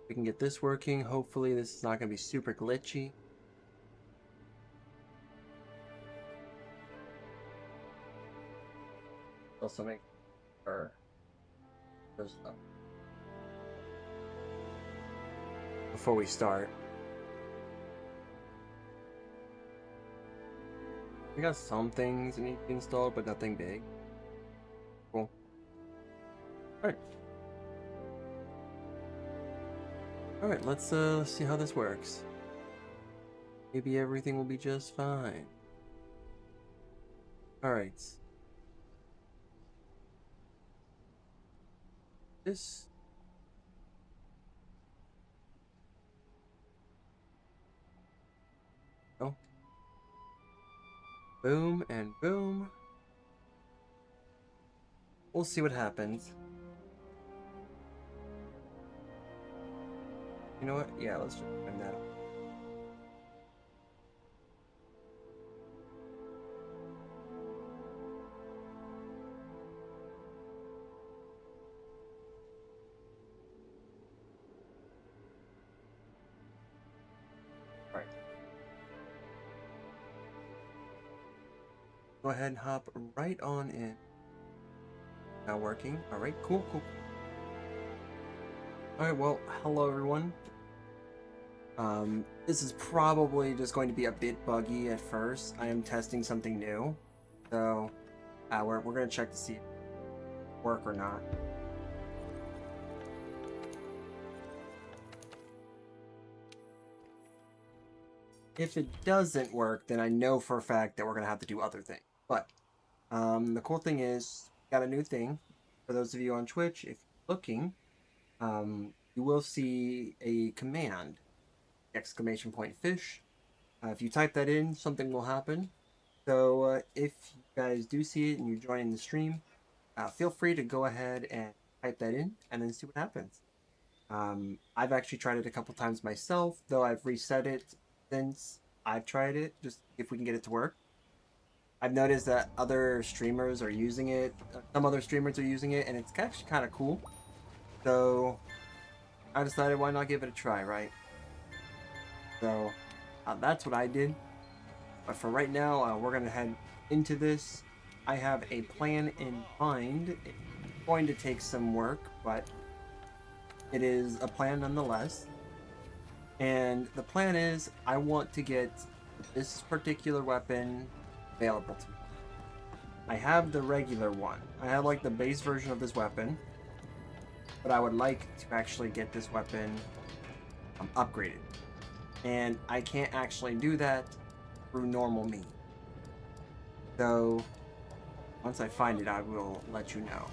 We can get this working. Hopefully this is not going to be super glitchy. Also make sure there's before we start. We got some things that need to be installed, but nothing big. Cool. Alright. Alright, let's see how this works. Maybe everything will be just fine. Alright. This. Oh. Boom and boom. We'll see what happens. You know what? Yeah, let's just turn that on. Alright. Go ahead and hop right on in. Now working. Alright, cool. Alright, well, hello everyone. This is probably just going to be a bit buggy at first. I am testing something new. So, we're going to check to see if it work or not. If it doesn't work, then I know for a fact that we're going to have to do other things. But, the cool thing is, got a new thing. For those of you on Twitch, if you're looking, you will see a command. !fish. If you type that in, something will happen. So if you guys do see it and you're joining the stream, feel free to go ahead and type that in and then see what happens. I've actually tried it a couple times myself, though I've reset it since I've tried it, just if we can get it to work. I've noticed that other streamers are using it, some other streamers are using it, and it's actually kind of cool. So I decided why not give it a try, right? So that's what I did. But for right now, we're going to head into this. I have a plan in mind. It's going to take some work, but it is a plan nonetheless. And the plan is I want to get this particular weapon available to me. I have the regular one. I have like the base version of this weapon, but I would like to actually get this weapon upgraded. And I can't actually do that through normal means. So once I find it, I will let you know.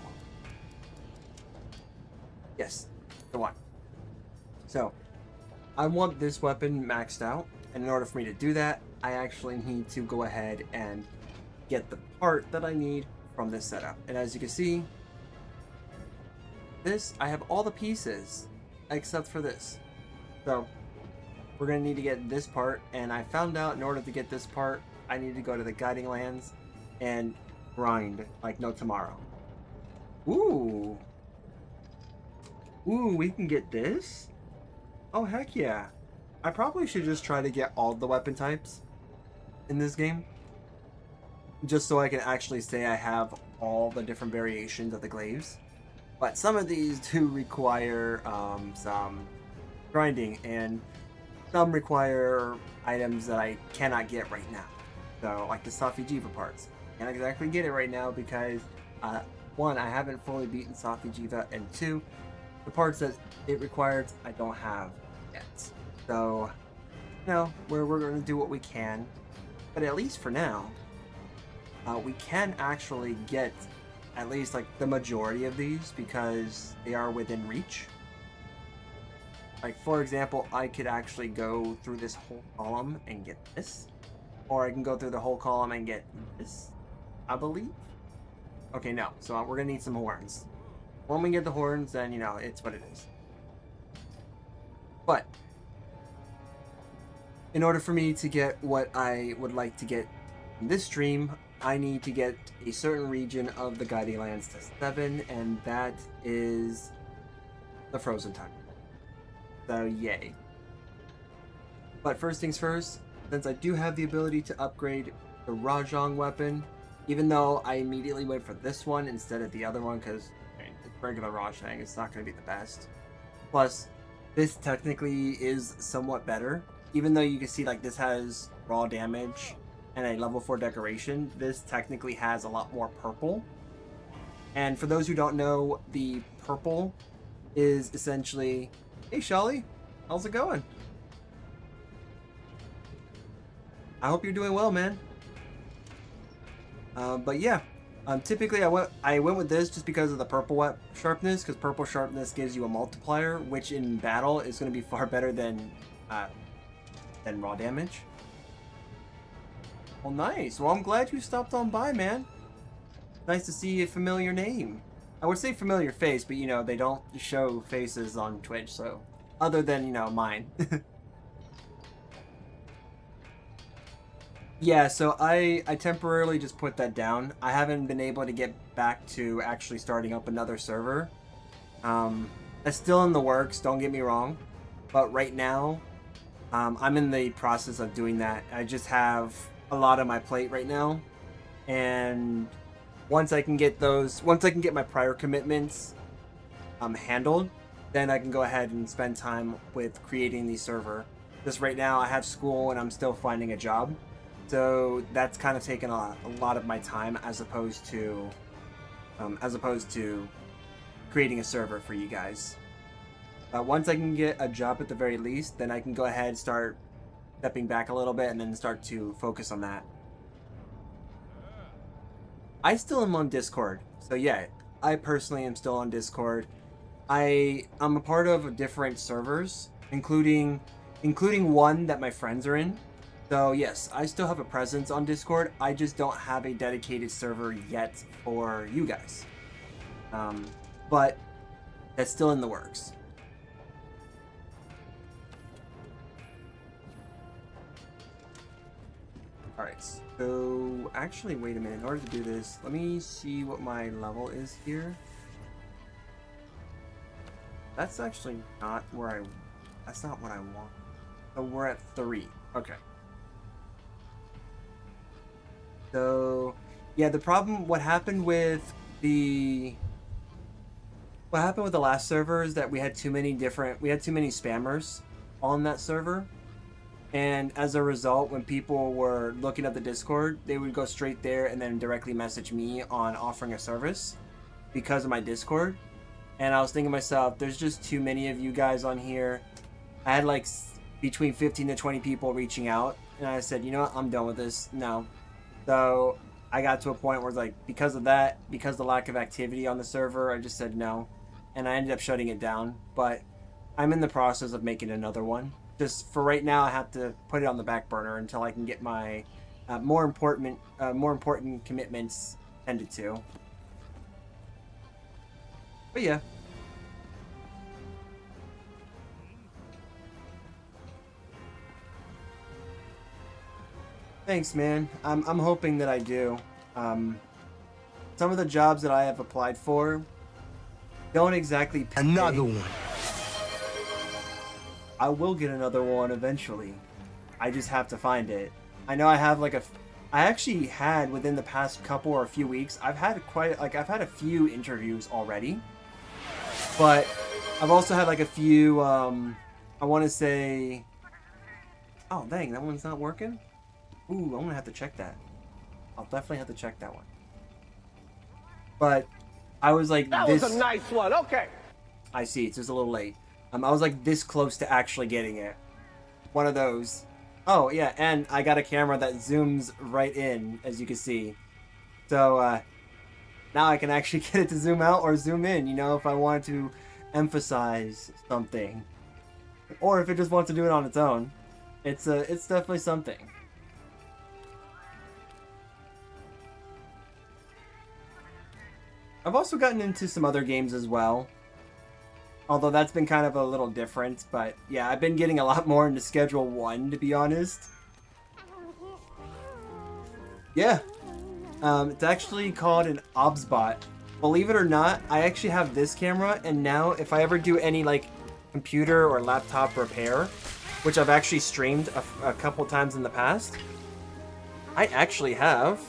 Yes, the one. So I want this weapon maxed out, and in order for me to do that, I actually need to go ahead and get the part that I need from this setup. And as you can see, this, I have all the pieces except for this. So we're going to need to get this part, and I found out in order to get this part, I need to go to the Guiding Lands and grind like no tomorrow. Ooh, we can get this? Oh, heck yeah. I probably should just try to get all the weapon types in this game, just so I can actually say I have all the different variations of the glaives. But some of these do require some grinding, and some require items that I cannot get right now. So, like the Safi'jiiva parts. Can't exactly get it right now because, one, I haven't fully beaten Safi'jiiva, and two, the parts that it requires, I don't have yet. So, you know, we're going to do what we can. But at least for now, we can actually get at least like the majority of these because they are within reach. Like, for example, I could actually go through this whole column and get this. Or I can go through the whole column and get this, I believe. Okay, no. So we're going to need some horns. When we get the horns, then, you know, it's what it is. But in order for me to get what I would like to get in this stream, I need to get a certain region of the Guiding Lands to 7, and that is the Frozen Tundra. So yay. But first things first, since I do have the ability to upgrade the Rajang weapon, even though I immediately went for this one instead of the other one because it's regular Rajang, it's not going to be the best. Plus, this technically is somewhat better. Even though you can see like this has raw damage and a level 4 decoration, this technically has a lot more purple. And for those who don't know, the purple is essentially... Hey Shelly, how's it going? I hope you're doing well, man. But yeah, typically I went with this just because of the purple sharpness, because purple sharpness gives you a multiplier, which in battle is going to be far better than raw damage. Well, nice. Well, I'm glad you stopped on by, man. Nice to see a familiar name. I would say familiar face, but you know, they don't show faces on Twitch, so other than, you know, mine. Yeah, so I temporarily just put that down. I haven't been able to get back to actually starting up another server. It's still in the works, don't get me wrong, but right now I'm in the process of doing that. I just have a lot on my plate right now, and once I can get my prior commitments handled, then I can go ahead and spend time with creating the server. Just right now I have school and I'm still finding a job, so that's kind of taken a lot of my time as opposed to creating a server for you guys. Once I can get a job at the very least, then I can go ahead and start stepping back a little bit and then start to focus on that. I still am on Discord, so yeah, I personally am still on Discord. I'm a part of different servers, including one that my friends are in. So yes, I still have a presence on Discord. I just don't have a dedicated server yet for you guys. But that's still in the works. Alright, so actually, wait a minute. In order to do this, let me see what my level is here. That's actually not where that's not what I want. So we're at 3. Okay. So, yeah, what happened with the last server is that we had too many spammers on that server. And as a result, when people were looking at the Discord, they would go straight there and then directly message me on offering a service because of my Discord. And I was thinking to myself, there's just too many of you guys on here. I had like between 15 to 20 people reaching out, and I said, you know what, I'm done with this. No. So I got to a point where it's like, because of the lack of activity on the server, I just said no. And I ended up shutting it down. But I'm in the process of making another one. Just for right now, I have to put it on the back burner until I can get my more important commitments tended to. But yeah. Thanks, man. I'm hoping that I do. Some of the jobs that I have applied for don't exactly pay. Another one. I will get another one eventually. I just have to find it. I know I have I actually had within the past couple or a few weeks, I've had a few interviews already. But I've also had like a few, I want to say, oh dang, that one's not working? Ooh, I'm gonna have to check that. I'll definitely have to check that one. But I was like, that was a nice one, okay. I see, it's just a little late. I was like this close to actually getting it. One of those. Oh yeah, and I got a camera that zooms right in, as you can see. So now I can actually get it to zoom out or zoom in, you know, if I want to emphasize something. Or if it just wants to do it on its own. It's definitely something. I've also gotten into some other games as well. Although that's been kind of a little different, but yeah, I've been getting a lot more into Schedule 1, to be honest. Yeah. It's actually called an OBSBot. Believe it or not, I actually have this camera, and now if I ever do any, like, computer or laptop repair, which I've actually streamed a couple times in the past, I actually have...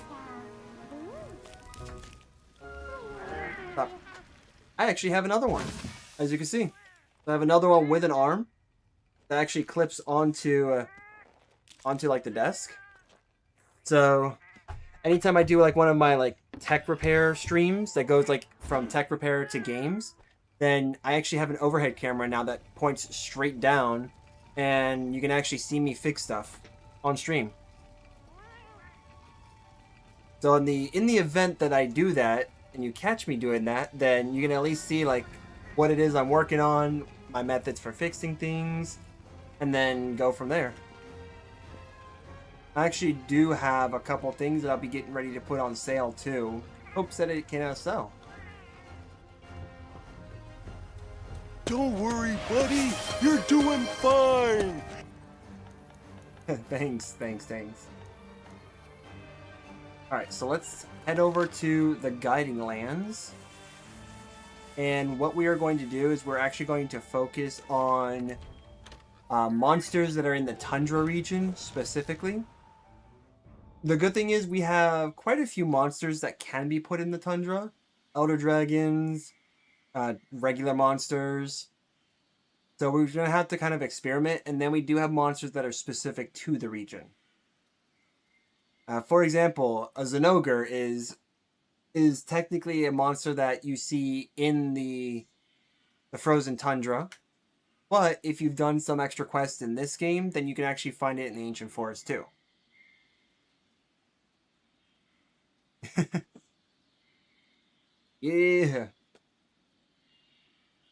I actually have another one, as you can see. I have another one with an arm that actually clips onto like the desk. So anytime I do like one of my like tech repair streams that goes like from tech repair to games, then I actually have an overhead camera now that points straight down, and you can actually see me fix stuff on stream. So in the event that I do that and you catch me doing that, then you can at least see like what it is I'm working on, my methods for fixing things, and then go from there. I actually do have a couple things that I'll be getting ready to put on sale too. Hopes that it can sell. Don't worry, buddy. You're doing fine. Thanks. Alright, so let's head over to the Guiding Lands. And what we are going to do is we're actually going to focus on monsters that are in the Tundra region specifically. The good thing is we have quite a few monsters that can be put in the Tundra. Elder Dragons, regular monsters. So we're going to have to kind of experiment, and then we do have monsters that are specific to the region. For example, a Zinogre is technically a monster that you see in the frozen tundra. But if you've done some extra quests in this game, then you can actually find it in the Ancient Forest too. Yeah.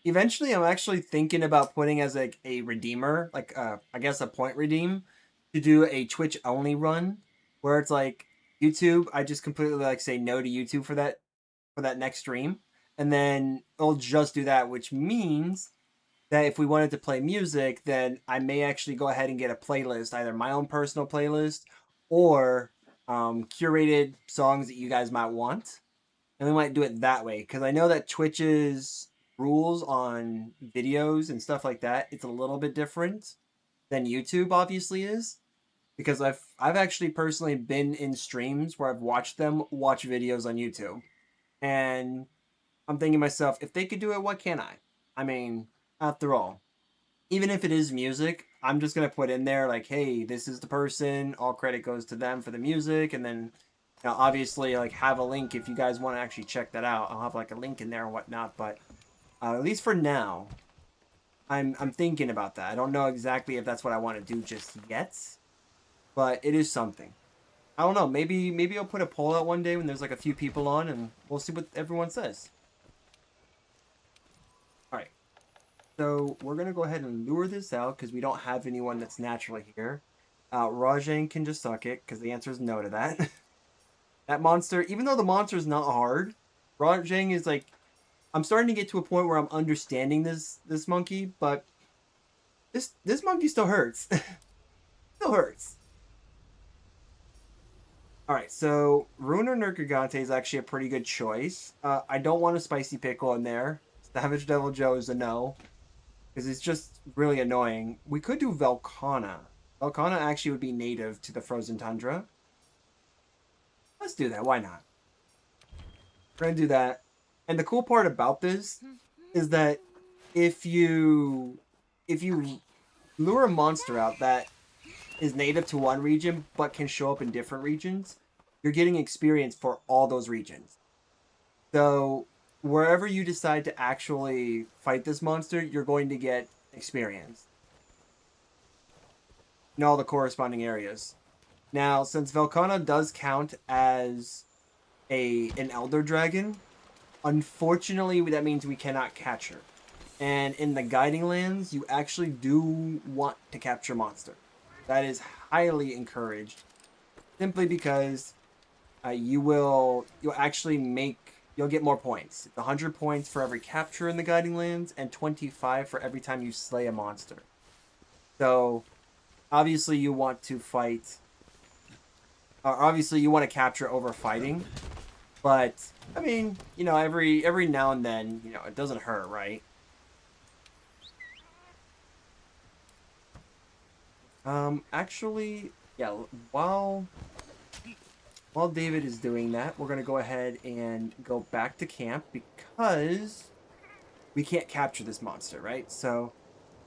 Eventually, I'm actually thinking about putting as like a redeemer, like I guess a point redeem, to do a Twitch only run, where it's like YouTube. I just completely like say no to YouTube for that next stream, and then it'll just do that, which means that if we wanted to play music, then I may actually go ahead and get a playlist, either my own personal playlist or curated songs that you guys might want, and we might do it that way, because I know that Twitch's rules on videos and stuff like that, it's a little bit different than YouTube obviously is, because I've actually personally been in streams where I've watched them watch videos on YouTube, and I'm thinking to myself, if they could do it, what can I? I mean, after all, even if it is music, I'm just gonna put in there like, hey, this is the person, all credit goes to them for the music, and then obviously like have a link if you guys want to actually check that out. I'll have like a link in there and whatnot, but at least for now, I'm thinking about that. I don't know exactly if that's what I want to do just yet, but it is something. I don't know. Maybe I'll put a poll out one day when there's like a few people on, and we'll see what everyone says. All right. So we're gonna go ahead and lure this out because we don't have anyone that's naturally here. Rajang can just suck it because the answer is no to that. That monster, even though the monster is not hard, Rajang is like, I'm starting to get to a point where I'm understanding this monkey, but this monkey still hurts. Still hurts. Alright, so Ruiner Nergigante is actually a pretty good choice. I don't want a spicy pickle in there. Savage Devil Joe is a no, because it's just really annoying. We could do Velkhana. Velkhana actually would be native to the frozen tundra. Let's do that, why not? We're gonna do that. And the cool part about this is that if you lure a monster out that is native to one region but can show up in different regions, you're getting experience for all those regions. So wherever you decide to actually fight this monster, you're going to get experience in all the corresponding areas. Now, since Velkhana does count as an Elder Dragon, unfortunately, that means we cannot catch her. And in the Guiding Lands, you actually do want to capture monster. That is highly encouraged, simply because you'll get more points. It's 100 points for every capture in the Guiding Lands, and 25 for every time you slay a monster. So, obviously, you want to fight. Obviously, you want to capture over fighting. But I mean, every now and then, it doesn't hurt, right? Actually, yeah, while David is doing that, we're gonna go ahead and go back to camp because we can't capture this monster, right? So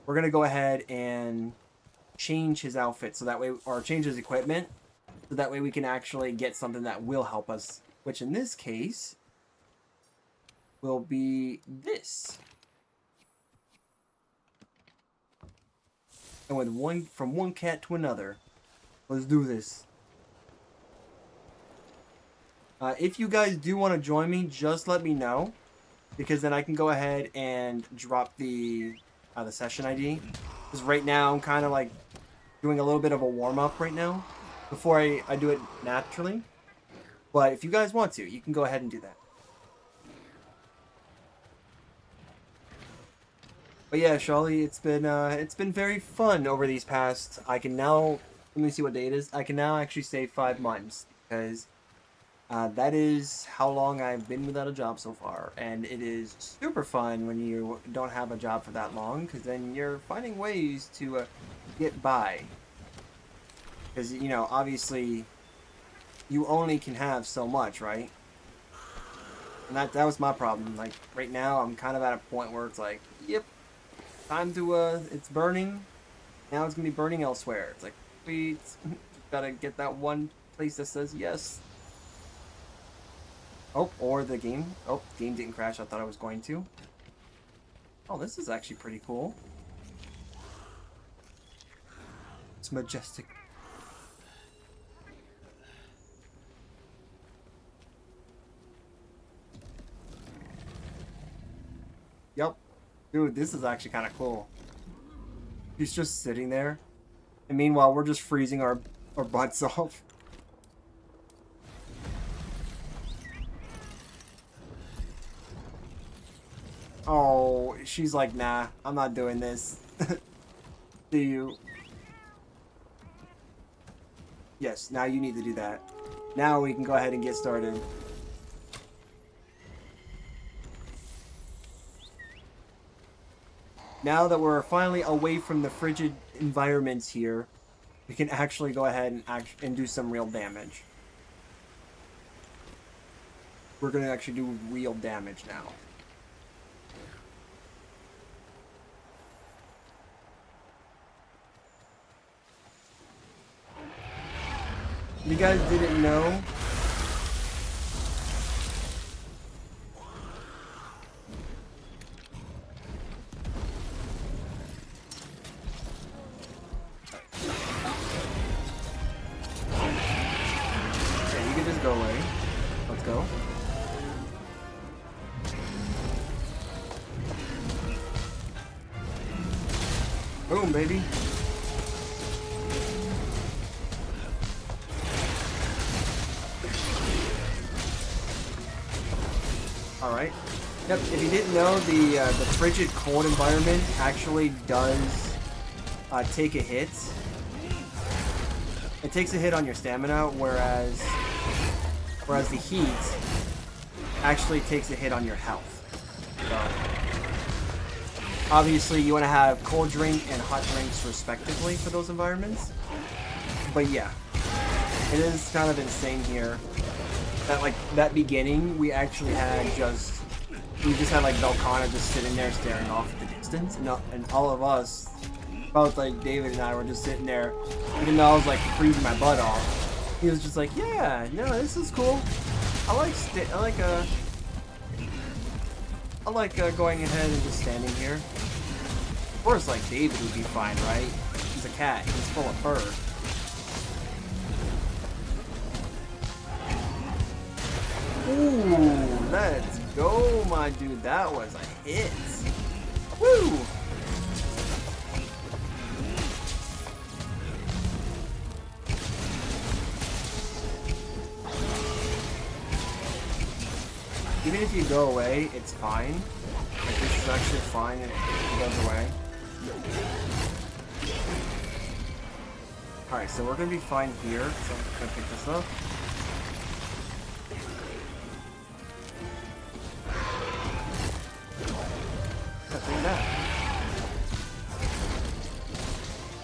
we're gonna go ahead and change his outfit so that way, or change his equipment so that way we can actually get something that will help us, which in this case will be this. And with from one cat to another, let's do this. If you guys do want to join me, just let me know, because then I can go ahead and drop the session ID. Because right now I'm kind of like doing a little bit of a warm up right now before I do it naturally. But if you guys want to, you can go ahead and do that. But yeah, Charlie, it's been very fun over these past. I can now, let me see what day it is. I can now actually say 5 months because that is how long I've been without a job so far, and it is super fun when you don't have a job for that long, because then you're finding ways to get by. Because you know, obviously, you only can have so much, right? And that was my problem. Like right now, I'm kind of at a point where it's like, yep, time to it's burning. Now it's gonna be burning elsewhere. It's like, sweet, gotta get that one place that says yes. Oh, or the game. Oh, game didn't crash. I thought I was going to. Oh, this is actually pretty cool. It's majestic. Yep. Dude, this is actually kind of cool. He's just sitting there. And meanwhile, we're just freezing our butts off. Oh, she's like, nah, I'm not doing this. Do you? Yes, now you need to do that. Now we can go ahead and get started. Now that we're finally away from the frigid environments here, we can actually go ahead and do some real damage. We're going to actually do real damage now. You guys didn't know? Okay, you can just go away. Let's go. Boom, baby. Alright. Yep, if you didn't know, the frigid cold environment actually does take a hit. It takes a hit on your stamina, whereas the heat actually takes a hit on your health. So, obviously, you want to have cold drink and hot drinks respectively for those environments. But yeah, it is kind of insane here. That beginning, we actually had we just had like Velkhana just sitting there staring off at the distance, and all of us, both like David and I, were just sitting there, even though I was like freezing my butt off. He was just like, yeah, no, this is cool. I like going ahead and just standing here. Of course, like David would be fine, right? He's a cat. He's full of fur. Ooh, let's go, my dude. That was a hit. Woo! Even if you go away, it's fine. Like, this is actually fine if he goes away. Alright, so we're gonna be fine here, so I'm just gonna pick this up.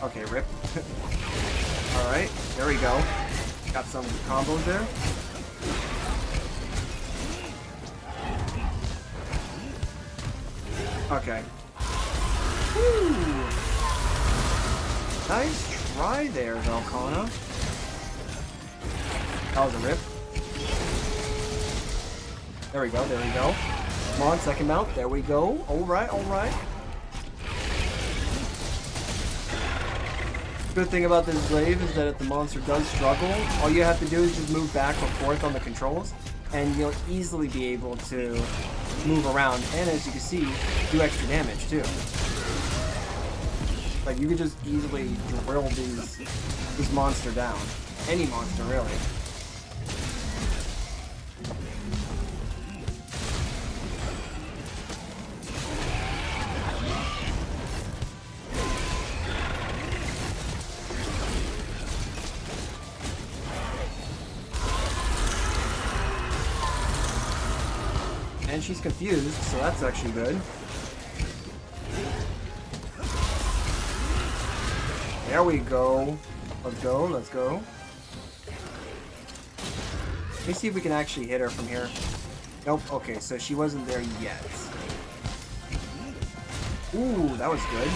Okay, rip. Alright, there we go. Got some combos there. Okay. Woo! Nice try there, Velkhana. That was a rip. There we go, there we go. Come on, second mount. There we go. Alright, alright. Good thing about this glaive is that if the monster does struggle, all you have to do is just move back or forth on the controls, and you'll easily be able to move around, and as you can see, do extra damage too. Like, you could just easily drill this monster down. Any monster, really. And she's confused, so that's actually good. There we go. Let's go, let's go. Let me see if we can actually hit her from here. Nope, okay, so she wasn't there yet. Ooh, that was good.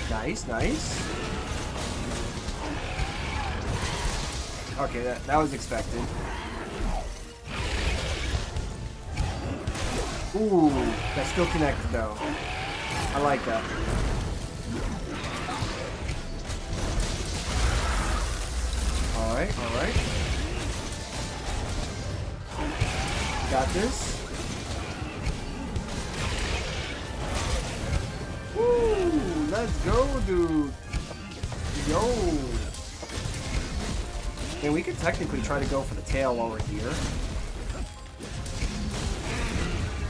Nice, nice. Okay, that was expected. Ooh, that's still connected though. I like that. Alright, alright. Got this. Woo! Let's go, dude! Yo! And we could technically try to go for the tail while we're here.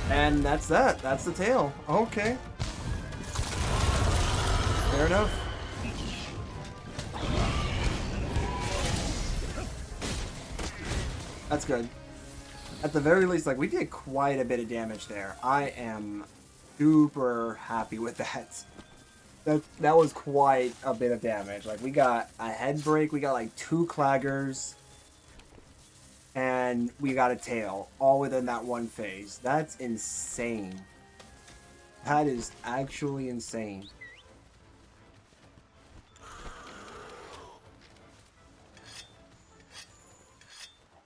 And that's that. That's the tail. Okay. Fair enough. That's good. At the very least, like, we did quite a bit of damage there. I am super happy with that. That was quite a bit of damage. Like, we got a head break, we got like 2 claggers, and we got a tail, all within that one phase. That's insane. That is actually insane.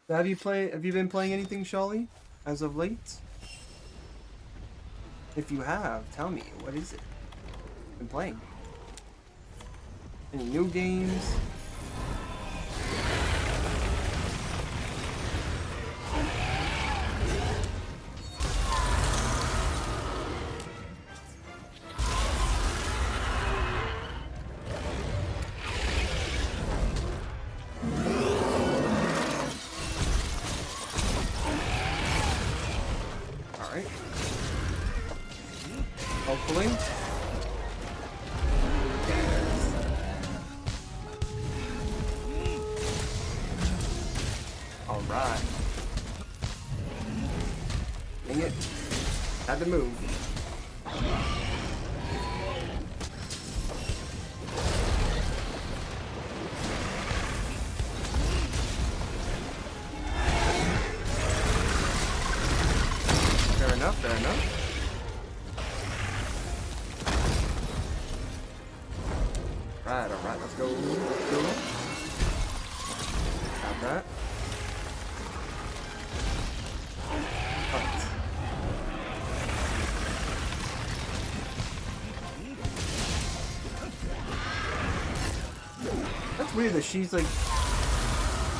So have you been playing anything, Sholly, as of late? If you have, tell me, what is it? Been playing? Any new games? Alright. Hopefully. Alright. Dang it. Had to move. Fair enough, fair enough. Alright, let's go. Let's go. Got that. That's weird that she's like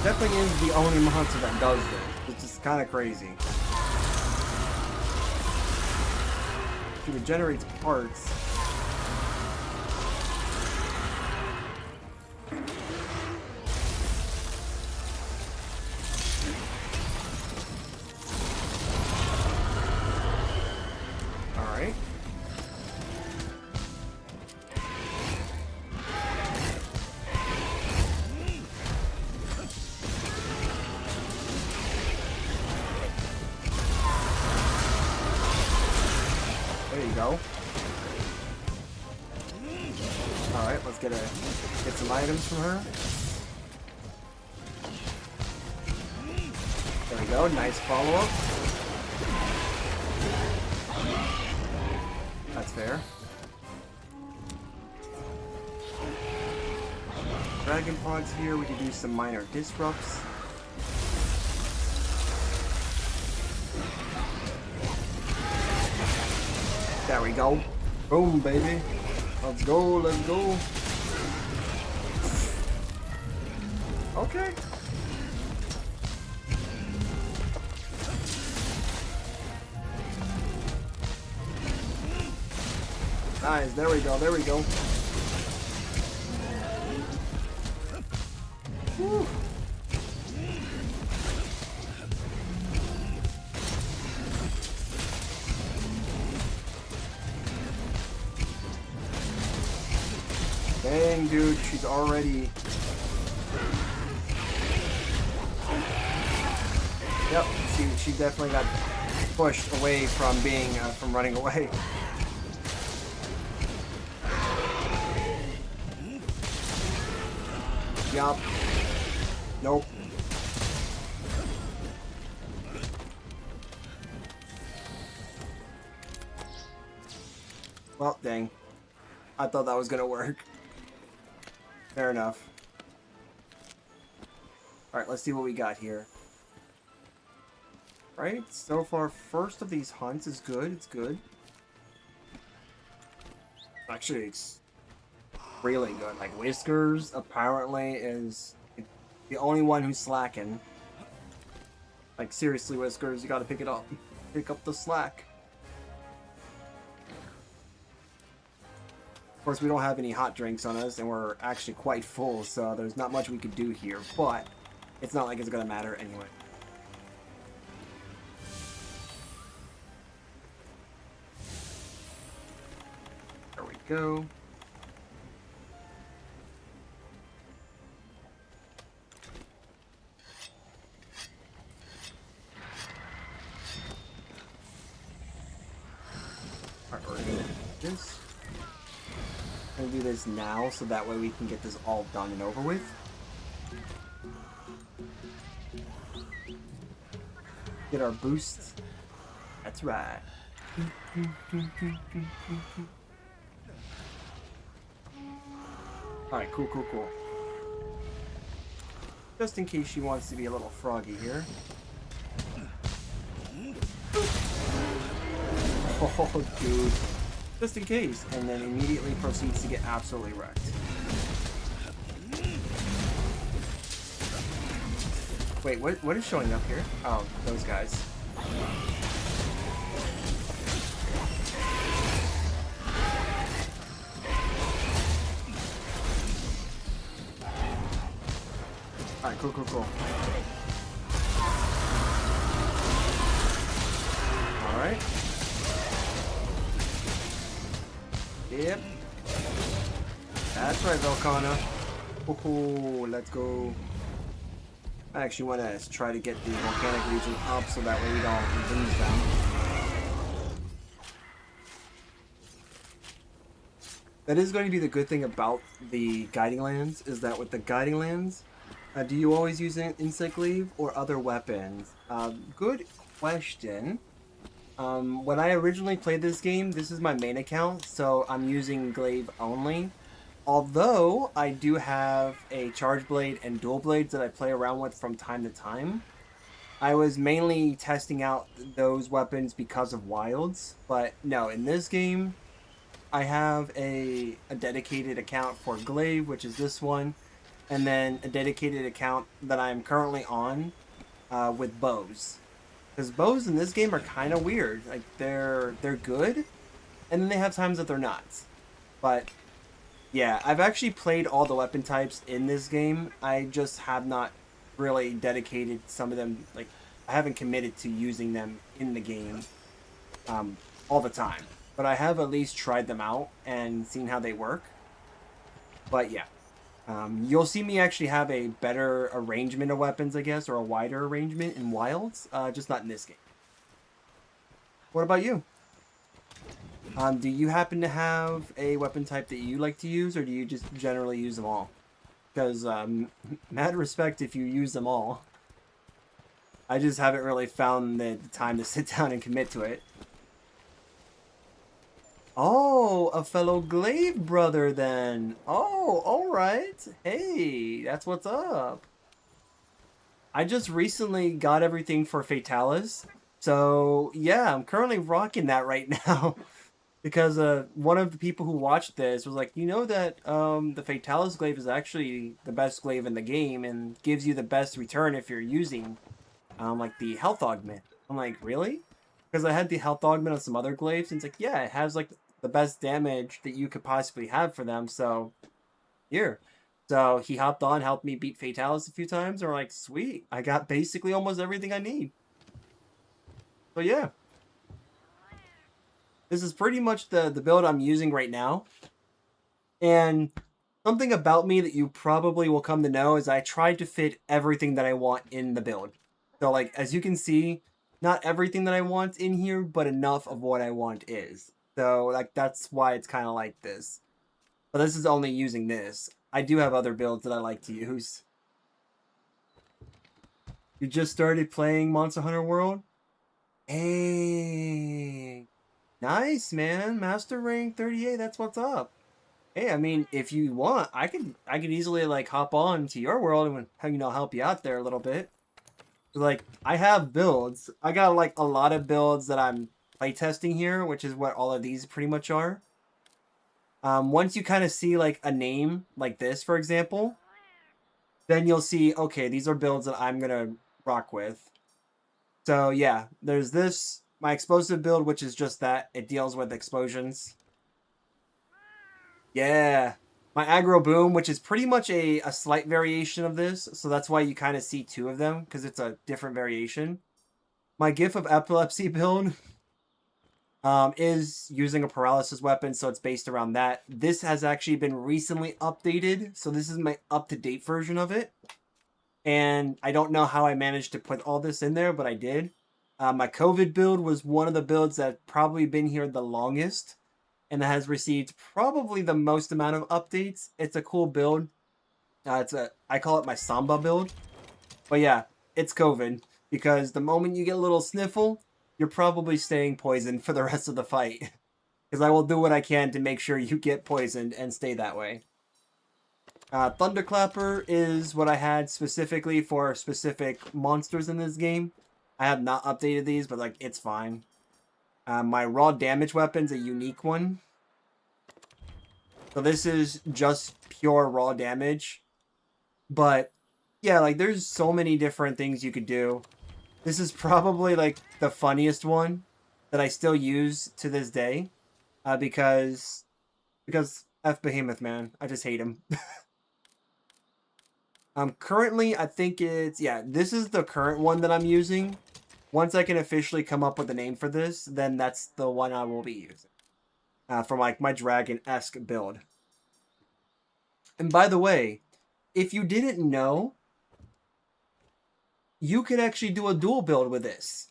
definitely is the only monster that does this. It's just kind of crazy. She regenerates parts. Alright. go. Alright, let's get some items from her. There we go, nice follow-up. That's fair. Dragon Pods here, we can do some minor disrupts. There we go. Boom, baby. Let's go, let's go. Okay. Nice, there we go, there we go. Whew. Dang, dude, she's already... Yep, she definitely got pushed away from being, from running away. Yup. Nope. Well, dang. I thought that was gonna work. Fair enough. Alright, let's see what we got here. Right, so far, first of these hunts is good. It's good. Actually, it's really good. Like, Whiskers, apparently, is the only one who's slacking. Like, seriously, Whiskers, you gotta pick it up. Pick up the slack. Of course, we don't have any hot drinks on us, and we're actually quite full, so there's not much we could do here, but it's not like it's gonna matter anyway. There we go. Alright, we're gonna do this. I'm gonna do this now, so that way we can get this all done and over with. Get our boosts. That's right. Alright, cool, cool, cool. Just in case she wants to be a little froggy here. Oh, dude. Just in case. And then immediately proceeds to get absolutely wrecked. Wait, what is showing up here? Oh, those guys. Alright, cool, cool, cool. Alright. Yep. That's right, Velkhana. Oh, let's go. I actually want to try to get the volcanic region up so that way we don't lose them. That is going to be the good thing about the Guiding Lands, is that with the Guiding Lands, do you always use an Insect Glaive or other weapons? Good question. When I originally played this game, this is my main account, so I'm using Glaive only. Although, I do have a Charge Blade and Dual Blades that I play around with from time to time. I was mainly testing out those weapons because of Wilds, but no, in this game, I have a dedicated account for Glaive, which is this one, and then a dedicated account that I'm currently on with bows. Because bows in this game are kind of weird. Like, they're good, and then they have times that they're not. But yeah, I've actually played all the weapon types in this game. I just have not really dedicated some of them. Like, I haven't committed to using them in the game all the time. But I have at least tried them out and seen how they work. But yeah, you'll see me actually have a better arrangement of weapons, I guess, or a wider arrangement in Wilds, just not in this game. What about you? Do you happen to have a weapon type that you like to use, or do you just generally use them all? Because, mad respect if you use them all. I just haven't really found the time to sit down and commit to it. Oh, a fellow glaive brother then. Oh, alright. Hey, that's what's up. I just recently got everything for Fatalis. So, yeah, I'm currently rocking that right now. Because one of the people who watched this was like, you know that the Fatalis glaive is actually the best glaive in the game and gives you the best return if you're using like the health augment. I'm like, really? Because I had the health augment on some other glaives, and it's like, yeah, it has like the best damage that you could possibly have for them. So here, so he hopped on, helped me beat Fatalis a few times, and we're like, sweet, I got basically almost everything I need. So yeah, this is pretty much the build I'm using right now. And something about me that you probably will come to know is I tried to fit everything that I want in the build. So like, as you can see, not everything that I want in here, but enough of what I want is. So like, that's why it's kind of like this. But this is only using this. I do have other builds that I like to use. You just started playing Monster Hunter World? Hey, nice, man. Master rank 38, that's what's up. Hey, I mean, if you want, I could easily like hop on to your world and help you out there a little bit. Like, I have builds. I got like a lot of builds that I'm playtesting here, which is what all of these pretty much are. Once you kind of see like a name like this, for example, then you'll see, okay, these are builds that I'm gonna rock with. So yeah, there's this, my explosive build, which is just that. It deals with explosions. Yeah. My aggro boom, which is pretty much a slight variation of this, so that's why you kind of see two of them, because it's a different variation. My Gift of Epilepsy build is using a paralysis weapon, so it's based around that. This has actually been recently updated, so this is my up-to-date version of it. And I don't know how I managed to put all this in there, but I did. My COVID build was one of the builds that probably been here the longest and has received probably the most amount of updates. It's a cool build. I call it my Samba build. But yeah, it's COVID, because the moment you get a little sniffle, you're probably staying poisoned for the rest of the fight. Because I will do what I can to make sure you get poisoned and stay that way. Thunderclapper is what I had specifically for specific monsters in this game. I have not updated these, but like, it's fine. My raw damage weapon's a unique one. So this is just pure raw damage. But yeah, like, there's so many different things you could do. This is probably like the funniest one that I still use to this day. Because F Behemoth, man. I just hate him. Currently, I think it's, yeah, this is the current one that I'm using. Once I can officially come up with a name for this, then that's the one I will be using. For like my dragon-esque build. And by the way, if you didn't know, you could actually do a dual build with this.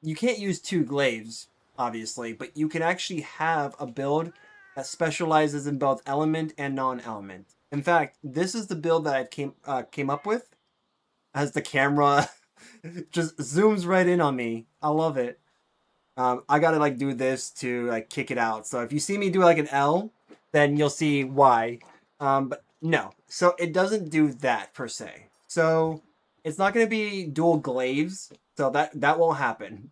You can't use two glaives, obviously, but you can actually have a build that specializes in both element and non-element. In fact, this is the build that I came up with. As the camera just zooms right in on me. I love it. I gotta like do this to like kick it out. So if you see me do like an L, then you'll see why. But no, so it doesn't do that per se. So it's not gonna be dual glaives. So that won't happen.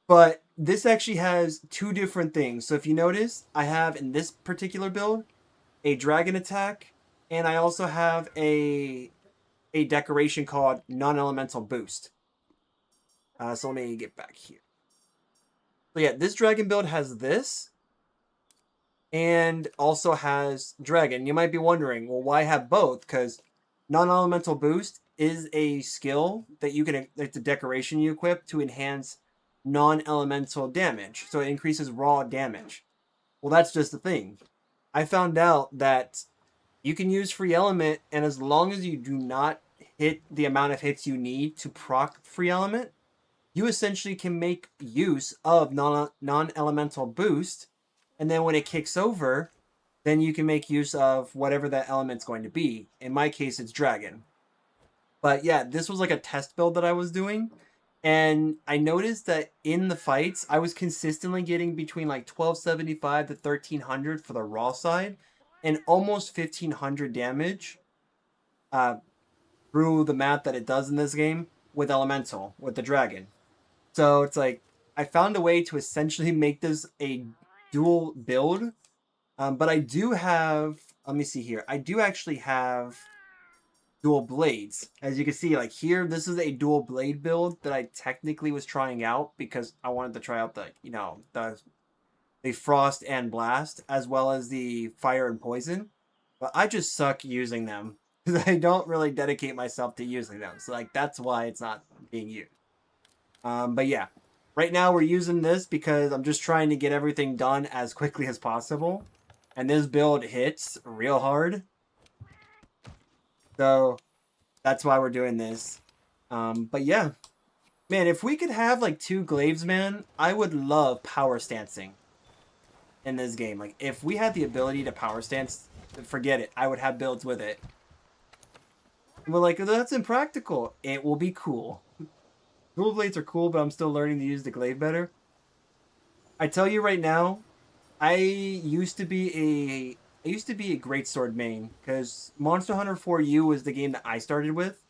But this actually has two different things. So if you notice, I have in this particular build a dragon attack, and I also have a decoration called non-elemental boost. So let me get back here. So yeah, this dragon build has this, and also has dragon. You might be wondering, well, why have both? Because non-elemental boost is a skill that you can, it's a decoration you equip to enhance non-elemental damage. So it increases raw damage. Well, that's just the thing. I found out that you can use free element, and as long as you do not hit the amount of hits you need to proc free element, you essentially can make use of non-elemental boost, and then when it kicks over, then you can make use of whatever that element's going to be. In my case, it's dragon. But yeah, this was like a test build that I was doing, and I noticed that in the fights, I was consistently getting between like 1275 to 1300 for the raw side, and almost 1500 damage uh, through the math that it does in this game with elemental, with the dragon. So it's like I found a way to essentially make this a dual build. But I do have, let me see here. I do actually have dual blades. As you can see, like here, this is a dual blade build that I technically was trying out because I wanted to try out the, the frost and blast as well as the fire and poison. But I just suck using them because I don't really dedicate myself to using them. So like that's why it's not being used. But yeah, right now we're using this because I'm just trying to get everything done as quickly as possible. And this build hits real hard. So that's why we're doing this. But yeah, man, if we could have like 2 glaives, man, I would love power stancing in this game. Like if we had the ability to power stance, forget it. I would have builds with it. And we're like, that's impractical. It will be cool. Dual blades are cool, but I'm still learning to use the glaive better. I tell you right now, I used to be a greatsword main because Monster Hunter 4U was the game that I started with,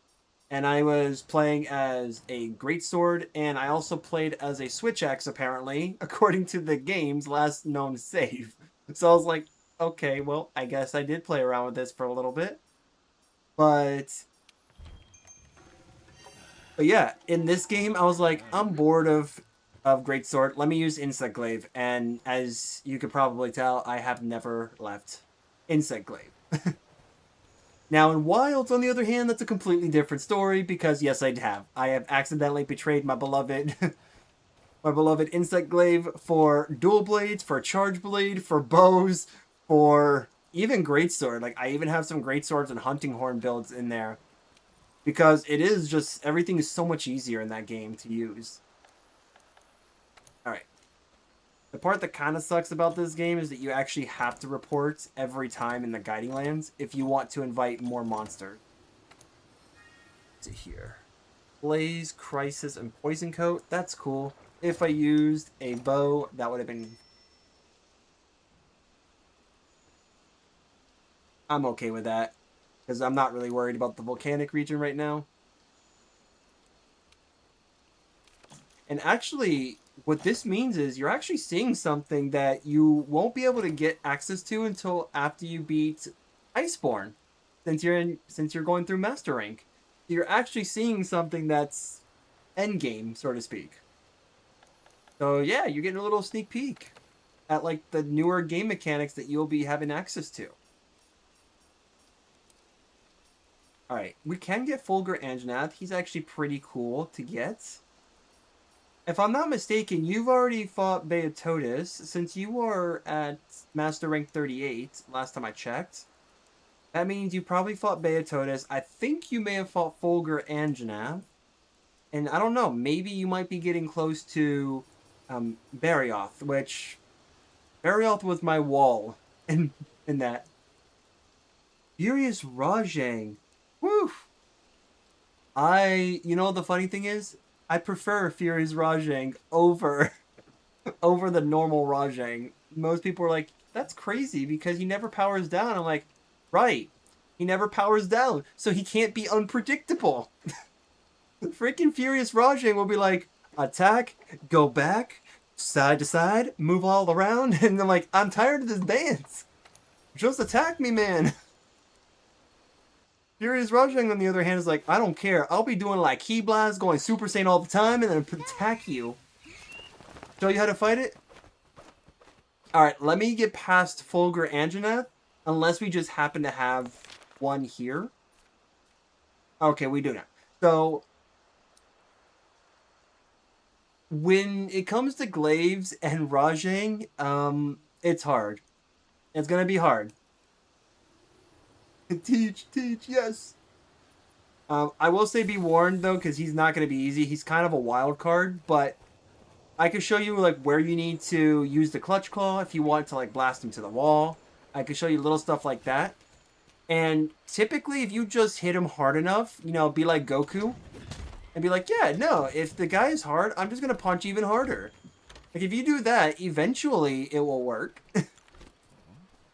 and I was playing as a greatsword, and I also played as a switch axe apparently, according to the game's last known save. So I was like, okay, well, I guess I did play around with this for a little bit, but yeah, in this game, I was like, I'm bored of Greatsword. Let me use Insect Glaive. And as you could probably tell, I have never left Insect Glaive. Now, in Wilds, on the other hand, that's a completely different story because, yes, I have. I have accidentally betrayed my beloved my beloved Insect Glaive for dual blades, for charge blade, for bows, for even Greatsword. Like, I even have some Greatswords and Hunting Horn builds in there. Because it is just, everything is so much easier in that game to use. Alright. The part that kind of sucks about this game is that you actually have to report every time in the Guiding Lands if you want to invite more monsters. Let's see here. Blaze, Crisis, and Poison Coat. That's cool. If I used a bow, that would have been... I'm okay with that. Because I'm not really worried about the volcanic region right now. And actually, what this means is you're actually seeing something that you won't be able to get access to until after you beat Iceborne, since you're going through Master Rank. You're actually seeing something that's endgame, so to speak. So yeah, you're getting a little sneak peek at like the newer game mechanics that you'll be having access to. Alright, we can get Fulgur Anjanath. He's actually pretty cool to get. If I'm not mistaken, you've already fought Beatotis, since you were at Master Rank 38, last time I checked. That means you probably fought Beatotis. I think you may have fought Fulgur Anjanath. And I don't know, maybe you might be getting close to Barioth, which... Barioth was my wall in that. Furious Rajang. Woo! You know, the funny thing is, I prefer Furious Rajang over the normal Rajang. Most people are like, that's crazy because he never powers down. I'm like, right. He never powers down, so he can't be unpredictable. Freaking Furious Rajang will be like, attack, go back, side to side, move all around, and I'm like, I'm tired of this dance. Just attack me, man. Furious Rajang, on the other hand, is like, I don't care. I'll be doing like Ki Blast, going Super Saiyan all the time, and then attack you. Show you how to fight it? Alright, let me get past Fulgur Anjanath, unless we just happen to have one here. Okay, we do now. So, when it comes to Glaives and Rajang, it's hard. It's gonna be hard. Teach, yes. I will say be warned though, because he's not going to be easy. He's kind of a wild card, but I can show you like where you need to use the clutch claw if you want to like blast him to the wall. I can show you little stuff like that. And typically, if you just hit him hard enough, you know, be like Goku, and be like, yeah, no, if the guy is hard, I'm just gonna punch even harder. Like if you do that, eventually it will work.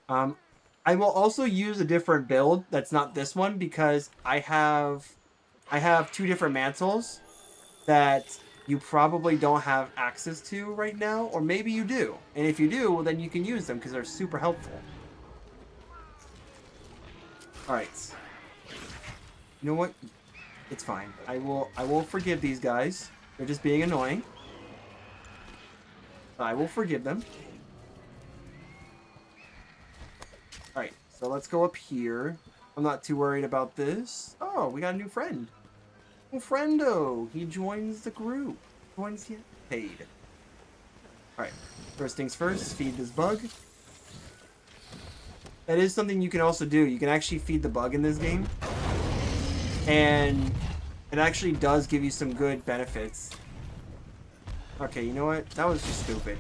I will also use a different build that's not this one because I have two different mantles that you probably don't have access to right now, or maybe you do. And if you do, well, then you can use them because they're super helpful. All right. You know what? It's fine. I will forgive these guys. They're just being annoying. I will forgive them. All right. So let's go up here. I'm not too worried about this. Oh, we got a new friend. Oh, friendo. He joins the group. Joins the paid. All right. First things first. Feed this bug. That is something you can also do. You can actually feed the bug in this game. And it actually does give you some good benefits. Okay, you know what? That was just stupid.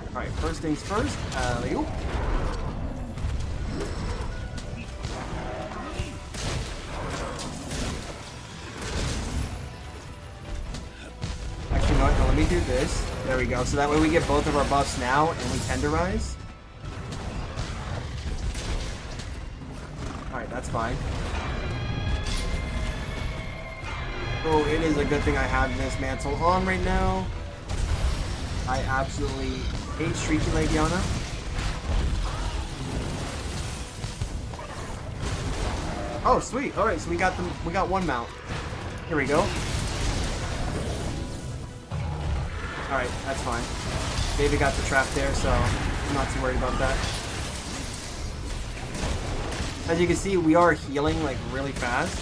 Alright, first things first. Alley-oop. Actually, no, let me do this. There we go. So that way we get both of our buffs now and we tenderize. Alright, that's fine. Oh, it is a good thing I have this mantle on right now. I absolutely hate Streaky Legiana. Oh, sweet. Alright, so we got one mount. Here we go. Alright, that's fine. David got the trap there, so I'm not too worried about that. As you can see, we are healing like really fast.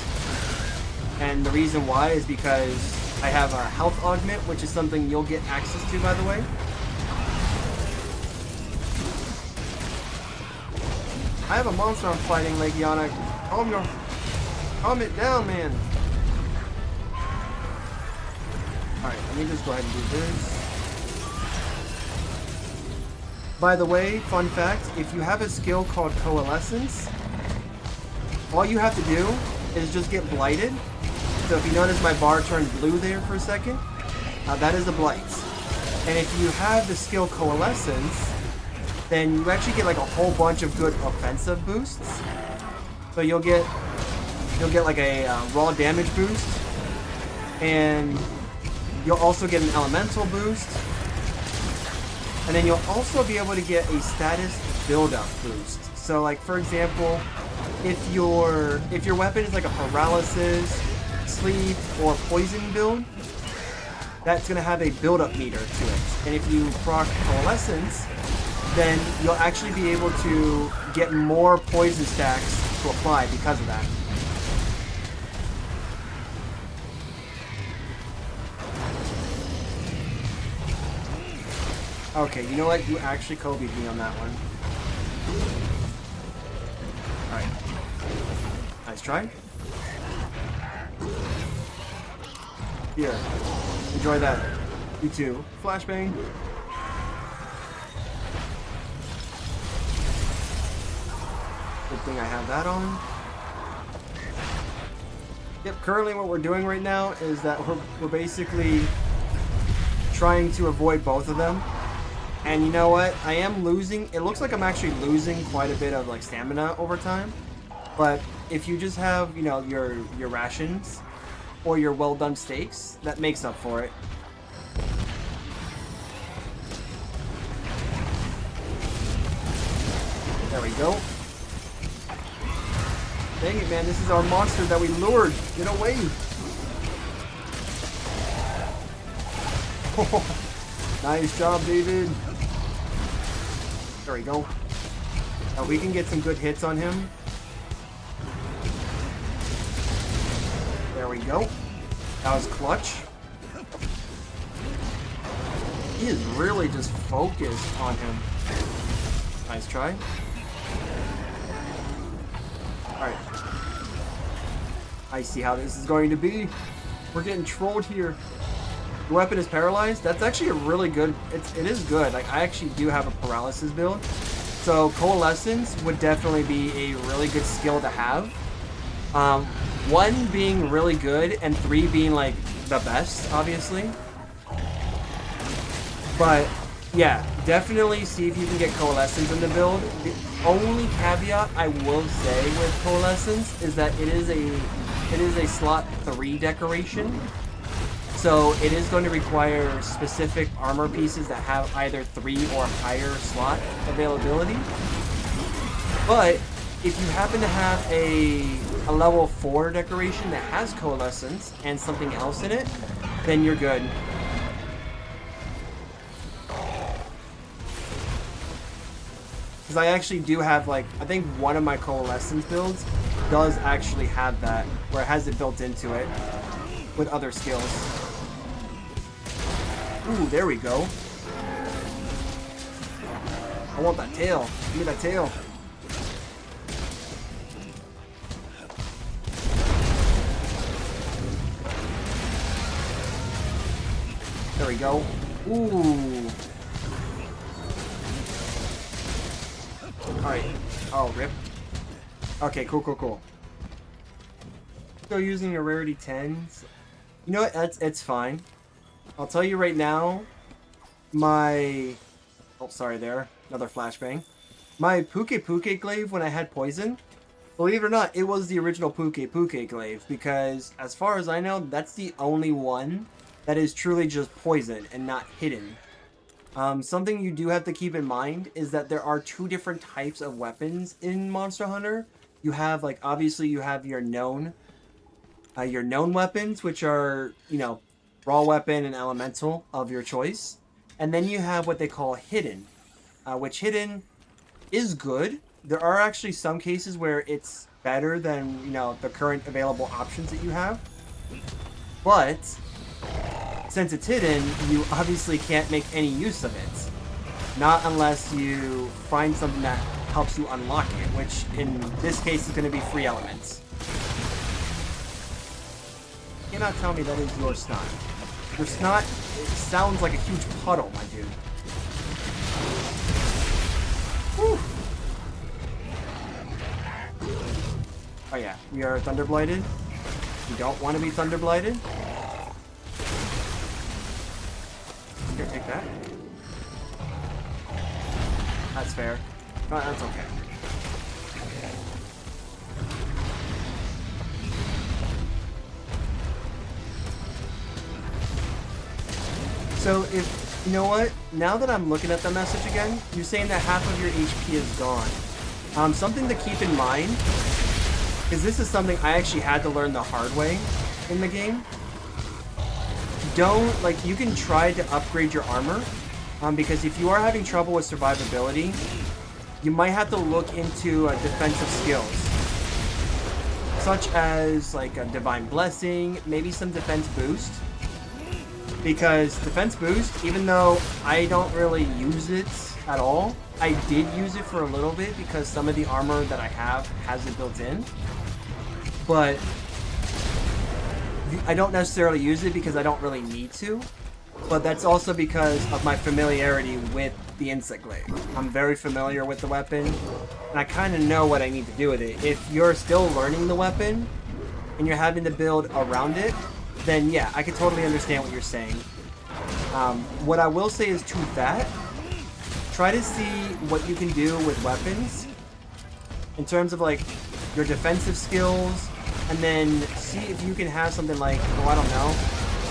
And the reason why is because I have a health augment, which is something you'll get access to, by the way. I have a monster I'm fighting, Legiana. Calm it down, man. Alright, let me just go ahead and do this. By the way, fun fact, if you have a skill called Coalescence, all you have to do is just get blighted. So if you notice my bar turned blue there for a second, that is a blight. And if you have the skill Coalescence, then you actually get like a whole bunch of good offensive boosts. So you'll get like a raw damage boost, and you'll also get an elemental boost, and then you'll also be able to get a status build-up boost. So like for example, if your weapon is like a paralysis, sleep, or poison build, that's gonna have a build-up meter to it. And if you proc Coalescence, then you'll actually be able to get more poison stacks to apply because of that. Okay, you know what? You actually Kobe'd me on that one. Alright. Nice try. Here. Enjoy that. You too. Flashbang. Good thing I have that on. Yep, currently what we're doing right now is that we're basically trying to avoid both of them. And you know what? I am losing. It looks like I'm actually losing quite a bit of like stamina over time. But if you just have, you know, your rations or your well done steaks, that makes up for it. There we go. Dang it, man. This is our monster that we lured. Get away. Nice job, David. There we go. Now we can get some good hits on him. There we go. That was clutch. He is really just focused on him. Nice try. Alright. I see how this is going to be. We're getting trolled here. The weapon is paralyzed. That's actually a really good... It is good. Like, I actually do have a paralysis build. So, Coalescence would definitely be a really good skill to have. 1 being really good, and 3 being, like, the best, obviously. But, yeah, definitely see if you can get Coalescence in the build. The only caveat I will say with Coalescence is that it is a slot 3 decoration. So it is going to require specific armor pieces that have either 3 or higher slot availability. But if you happen to have a level 4 decoration that has Coalescence and something else in it, then you're good. Because I actually do have, like, I think one of my Coalescence builds does actually have that, where it has it built into it with other skills. Ooh, there we go. I want that tail. Give me that tail. There we go. Ooh. Alright. Oh, rip. Okay, cool. Still using a rarity 10s. You know what? It's fine. I'll tell you right now, my... Oh, sorry there. Another flashbang. My Puke glaive, when I had poison, believe it or not, it was the original Puke glaive, because as far as I know, that's the only one that is truly just poison and not hidden. Something you do have to keep in mind is that there are 2 different types of weapons in Monster Hunter. You have, like, obviously you have your known weapons, which are, you know, raw weapon and elemental of your choice. And then you have what they call hidden, which hidden is good. There are actually some cases where it's better than, you know, the current available options that you have. But since it's hidden, you obviously can't make any use of it. Not unless you find something that helps you unlock it, which in this case is going to be free elements. You cannot tell me that is your snot. Your snot, it sounds like a huge puddle, my dude. Whew. Oh yeah, we are Thunderblighted. You don't want to be Thunderblighted. Here, take that. That's fair. No, that's okay. So if, you know what, now that I'm looking at the message again, you're saying that half of your HP is gone. Something to keep in mind, because this is something I actually had to learn the hard way in the game. Don't, like, you can try to upgrade your armor, because if you are having trouble with survivability, you might have to look into defensive skills, such as, like, a Divine Blessing, maybe some defense boost. Because defense boost, even though I don't really use it at all, I did use it for a little bit because some of the armor that I have has it built in. But I don't necessarily use it because I don't really need to. But that's also because of my familiarity with the Insect Glaive. I'm very familiar with the weapon, and I kind of know what I need to do with it. If you're still learning the weapon, and you're having to build around it, then yeah, I can totally understand what you're saying. What I will say is to that, try to see what you can do with weapons in terms of like your defensive skills, and then see if you can have something like, oh, I don't know,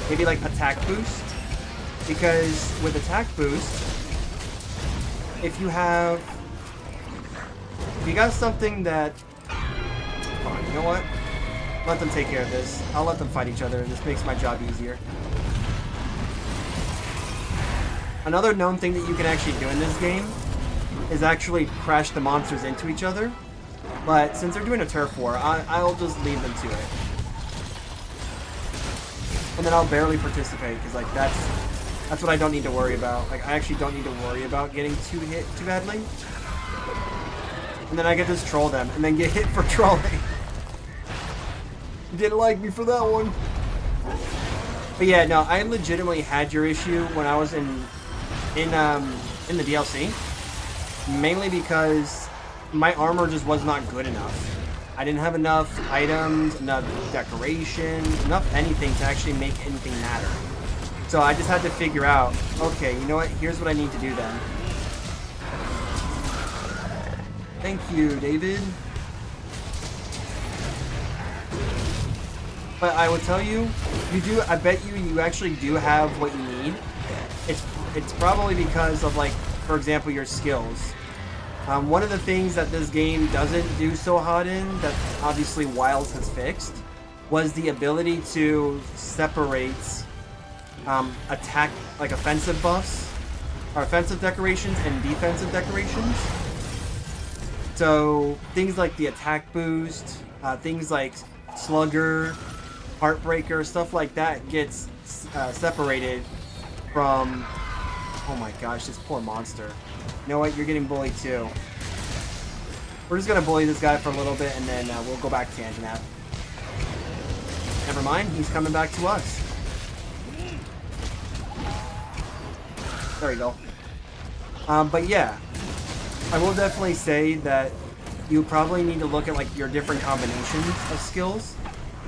maybe like attack boost. Because with attack boost, if you got something that, hold on, you know what? Let them take care of this. I'll let them fight each other. This makes my job easier. Another known thing that you can actually do in this game is actually crash the monsters into each other. But since they're doing a turf war, I'll just leave them to it. And then I'll barely participate, because like that's what I don't need to worry about. Like, I actually don't need to worry about getting hit too badly. And then I get to just troll them and then get hit for trolling. Didn't like me for that one. But yeah, no, I legitimately had your issue when I was in the DLC. Mainly because my armor just was not good enough. I didn't have enough items, enough decoration, enough anything to actually make anything matter. So I just had to figure out, okay, you know what? Here's what I need to do then. Thank you, David. But I will tell you, I bet you actually do have what you need. It's probably because of, like, for example, your skills. One of the things that this game doesn't do so hot in, that obviously Wilds has fixed, was the ability to separate attack, like offensive buffs, or offensive decorations and defensive decorations. So things like the attack boost, things like Slugger, Heartbreaker, stuff like that gets separated from... Oh my gosh, this poor monster. You know what? You're getting bullied too. We're just gonna bully this guy for a little bit and then we'll go back to Anjanath. Never mind, he's coming back to us. There we go. But yeah, I will definitely say that you probably need to look at like your different combinations of skills.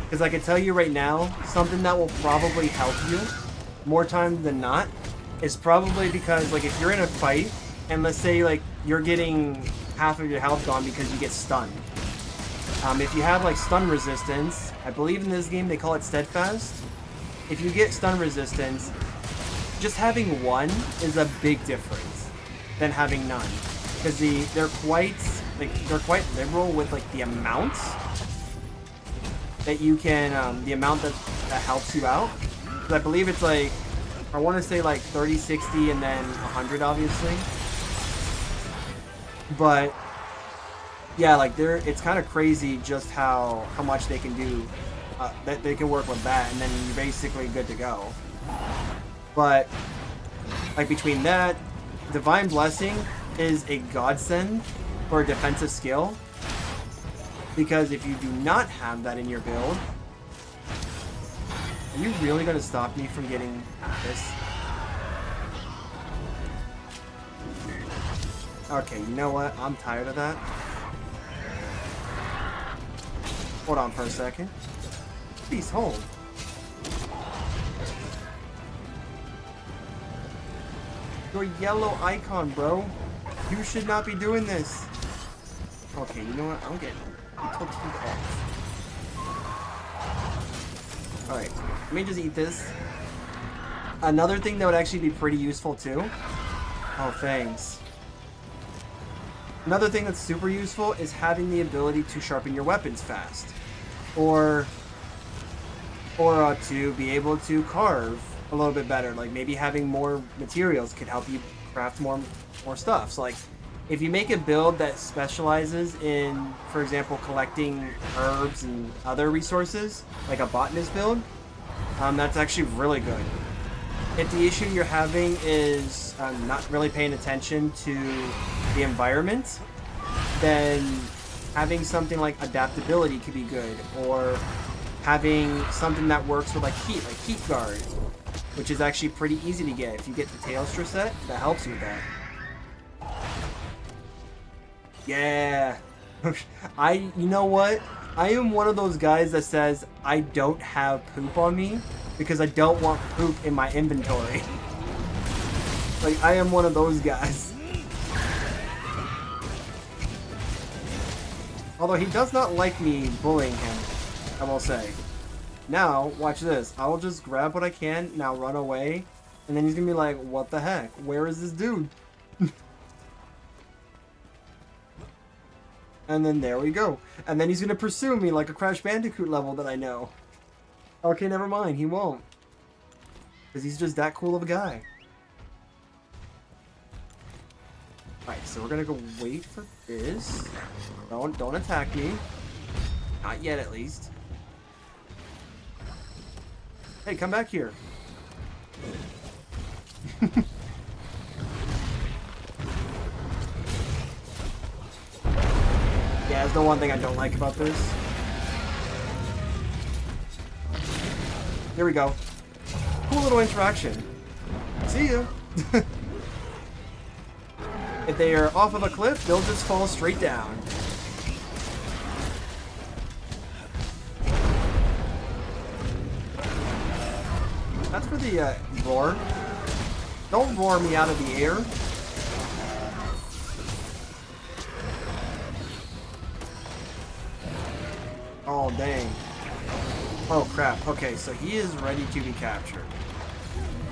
Because I can tell you right now, something that will probably help you more times than not is probably because, like, if you're in a fight and let's say like you're getting half of your health gone because you get stunned. If you have like stun resistance, I believe in this game they call it steadfast. If you get stun resistance, just having one is a big difference than having none, because they're quite liberal with like the amounts that you can, the amount that helps you out. Because I believe it's like, I want to say like 30, 60, and then 100, obviously. But yeah, like it's kind of crazy just how much they can do. That they can work with that, and then you're basically good to go. But like between that, Divine Blessing is a godsend for a defensive skill. Because if you do not have that in your build, are you really going to stop me from getting this? Okay, you know what? I'm tired of that. Hold on for a second. Please hold. Your yellow icon, bro. You should not be doing this. Okay, you know what? I'm getting tilted off. Alright, let me just eat this. Another thing that would actually be pretty useful too. Oh, thanks. Another thing that's super useful is having the ability to sharpen your weapons fast. Or to be able to carve a little bit better. Like maybe having more materials could help you craft more stuff. So like if you make a build that specializes in, for example, collecting herbs and other resources, like a botanist build, that's actually really good. If the issue you're having is not really paying attention to the environment, then having something like adaptability could be good, or having something that works with like heat guard, which is actually pretty easy to get. If you get the Tailstra set, that helps you with that. Yeah. You know what? I am one of those guys that says I don't have poop on me because I don't want poop in my inventory. Like, I am one of those guys. Although he does not like me bullying him, I will say. Now, watch this. I will just grab what I can, now run away, and then he's gonna be like, what the heck? Where is this dude? And then there we go. And then he's gonna pursue me like a Crash Bandicoot level that I know. Okay, never mind. He won't. Because he's just that cool of a guy. Alright, so we're gonna go wait for this. Don't attack me. Not yet, at least. Hey, come back here. That's the one thing I don't like about this. Here we go. Cool little interaction. See ya. If they are off of a cliff, they'll just fall straight down. That's for the roar. Don't roar me out of the air. Oh, dang. Oh, crap. Okay, so he is ready to be captured.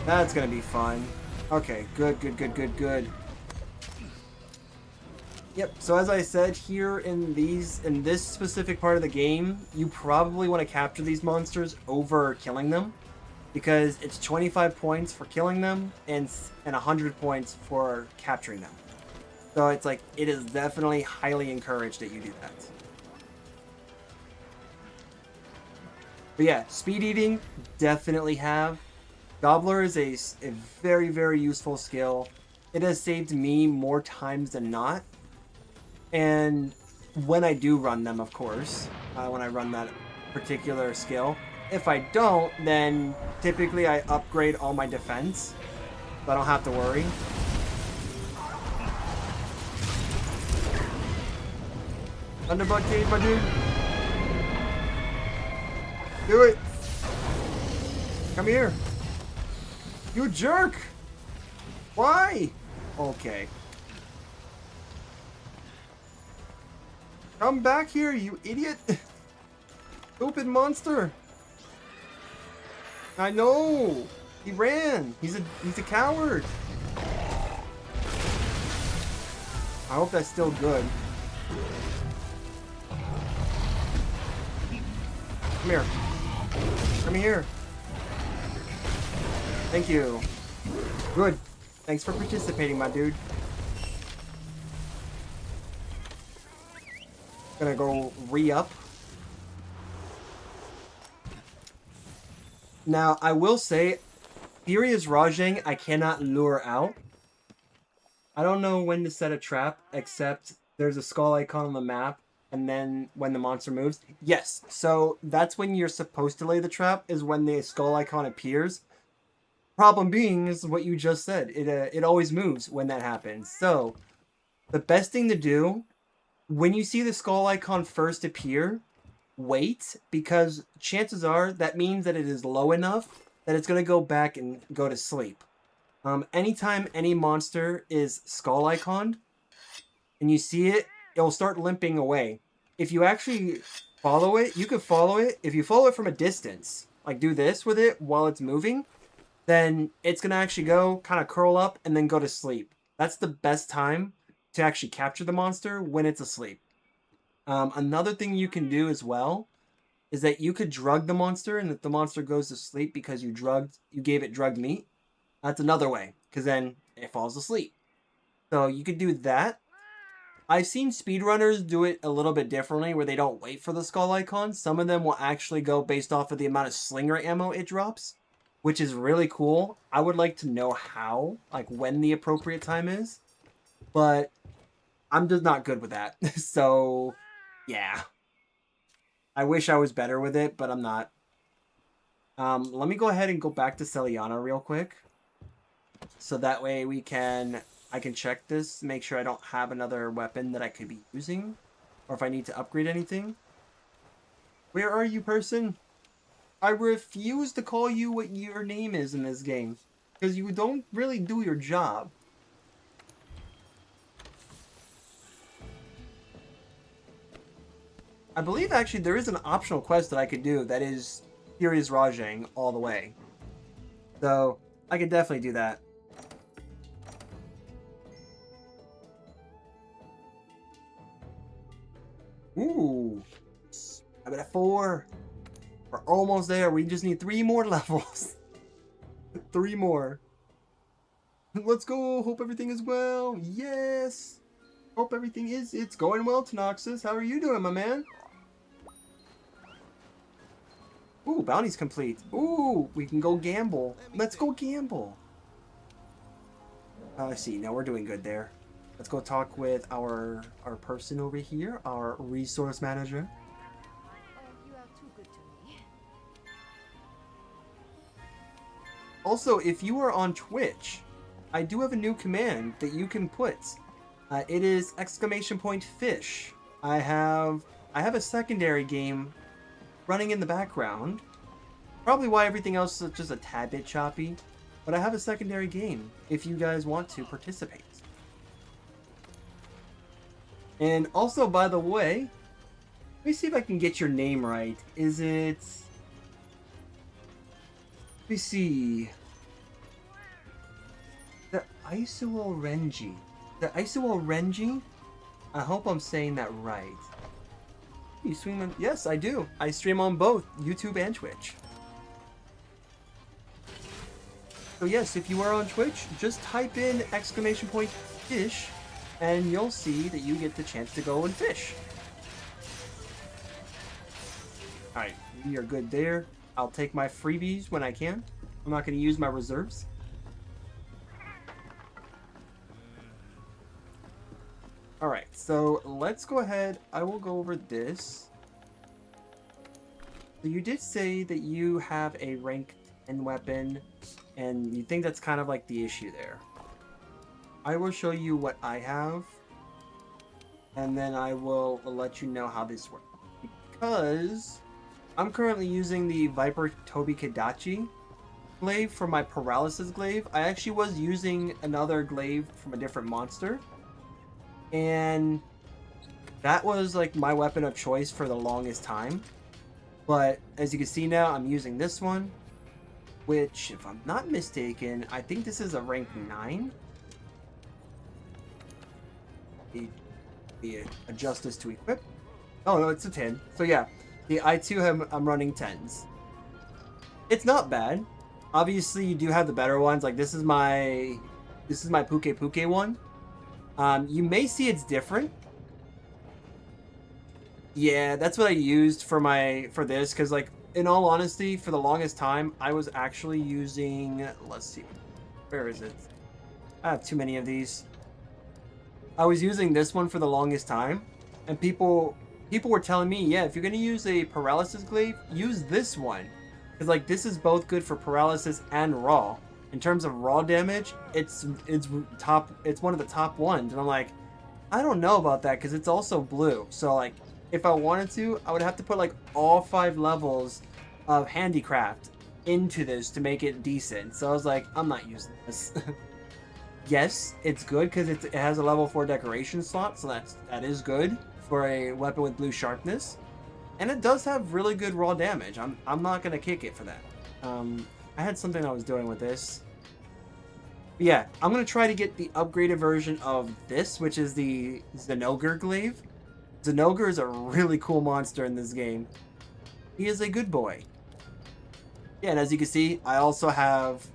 That's gonna be fun. Okay, good, good, good, good, good. Yep, so as I said, here in this specific part of the game, you probably want to capture these monsters over killing them, because it's 25 points for killing them and 100 points for capturing them. So it's like, it is definitely highly encouraged that you do that. But yeah, speed eating, definitely have. Gobbler is a very, very useful skill. It has saved me more times than not. And when I do run them, of course, when I run that particular skill. If I don't, then typically I upgrade all my defense, so I don't have to worry. Thunderbug cage, my dude. Do it. Come here. You jerk. Why? Okay. Come back here, you idiot! Stupid monster! I know! He ran! He's a coward! I hope that's still good. Come here. Come here. Thank you. Good. Thanks for participating, my dude. Gonna go re-up. Now, I will say, Furious Rajang, I cannot lure out. I don't know when to set a trap, except there's a skull icon on the map, and then when the monster moves. Yes, so that's when you're supposed to lay the trap, is when the skull icon appears. Problem being is what you just said. It always moves when that happens. So, the best thing to do, when you see the skull icon first appear, wait, because chances are that means that it is low enough that it's going to go back and go to sleep. Anytime any monster is skull iconed and you see it, it'll start limping away. If you actually follow it, you can follow it. If you follow it from a distance, like do this with it while it's moving, then it's going to actually go kind of curl up and then go to sleep. That's the best time to actually capture the monster, when it's asleep. Another thing you can do as well is that you could drug the monster, and if the monster goes to sleep because you gave it drugged meat, that's another way, because then it falls asleep. So you could do that. I've seen speedrunners do it a little bit differently, where they don't wait for the skull icon. Some of them will actually go based off of the amount of slinger ammo it drops, which is really cool. I would like to know how, like when the appropriate time is, but I'm just not good with that. So, yeah. I wish I was better with it, but I'm not. Let me go ahead and go back to Celiana real quick. So that way I can check this, make sure I don't have another weapon that I could be using. Or if I need to upgrade anything. Where are you, person? I refuse to call you what your name is in this game. Because you don't really do your job. I believe actually there is an optional quest that I could do that is Furious Rajang all the way. So, I could definitely do that. Ooh. I'm at 4. We're almost there. We just need 3 more levels. 3 more. Let's go. Hope everything is well. Yes. Hope everything is. It's going well, Tanoxus. How are you doing, my man? Ooh, bounty's complete. Ooh, we can go gamble. Let's go gamble. Let's see. Now we're doing good there. Let's go talk with our person over here, our resource manager. Oh, you are too good to me. Also, if you are on Twitch, I do have a new command that you can put. It is !fish. I have a secondary game running in the background. Probably why everything else is just a tad bit choppy. But I have a secondary game if you guys want to participate. And also, by the way, let me see if I can get your name right. Is it... Let me see. The Isuo Renji. The Isuo Renji? I hope I'm saying that right. You stream on... Yes, I do. I stream on both YouTube and Twitch. So yes, if you are on Twitch, just type in !fish and you'll see that you get the chance to go and fish. Alright, we are good there. I'll take my freebies when I can. I'm not going to use my reserves. Alright, so let's go ahead. I will go over this. So you did say that you have a rank 10 weapon, and you think that's kind of like the issue there. I will show you what I have, and then I will let you know how this works. Because I'm currently using the Viper Tobi Kadachi glaive for my paralysis glaive. I actually was using another glaive from a different monster, and that was like my weapon of choice for the longest time. But as you can see now, I'm using this one, which, if I'm not mistaken, I think this is a rank 9. Adjust this to equip. Oh no, it's a 10. So yeah, I too I'm running 10s. It's not bad. Obviously, you do have the better ones. Like this is my Puke Puke one. You may see it's different. Yeah, that's what I used for this, because like, in all honesty, for the longest time, I was actually using, let's see, where is it? I have too many of these. I was using this one for the longest time, and people were telling me, yeah, if you're gonna use a paralysis glaive, use this one, because like this is both good for paralysis and raw. In terms of raw damage, it's one of the top ones, and I'm like, I don't know about that because it's also blue. So like, if I wanted to, I would have to put like all 5 levels of handicraft into this to make it decent. So I was like, I'm not using this. Yes, it's good because it has a level 4 decoration slot, so that is good for a weapon with blue sharpness, and it does have really good raw damage. I'm not gonna kick it for that. I had something I was doing with this. But yeah, I'm gonna try to get the upgraded version of this, which is the Zinogre glaive. Zinogre is a really cool monster in this game. He is a good boy. Yeah, and as you can see, I also have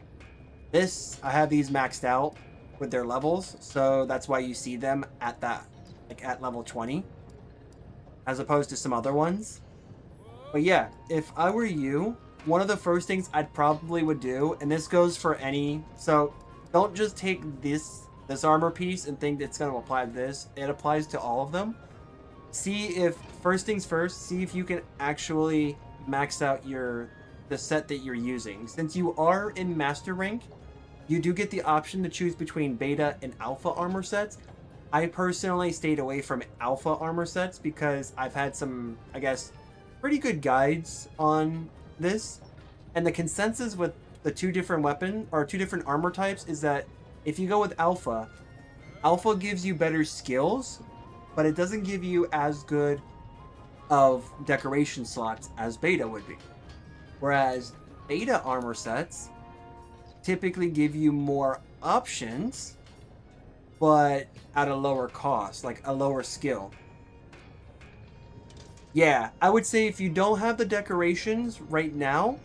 this. I have these maxed out with their levels, so that's why you see them at that, like at level 20, as opposed to some other ones. But yeah, if I were you, one of the first things I'd probably would do, and this goes for any, so don't just take this armor piece and think it's going to apply to this. It applies to all of them. See if, first things first, see if you can actually max out the set that you're using. Since you are in master rank, you do get the option to choose between beta and alpha armor sets. I personally stayed away from alpha armor sets because I've had some, I guess, pretty good guides on this. And the consensus with the two different armor types is that if you go with alpha gives you better skills, but it doesn't give you as good of decoration slots as beta would be. Whereas beta armor sets typically give you more options, but at a lower cost, like a lower skill. Yeah, I would say if you don't have the decorations right now,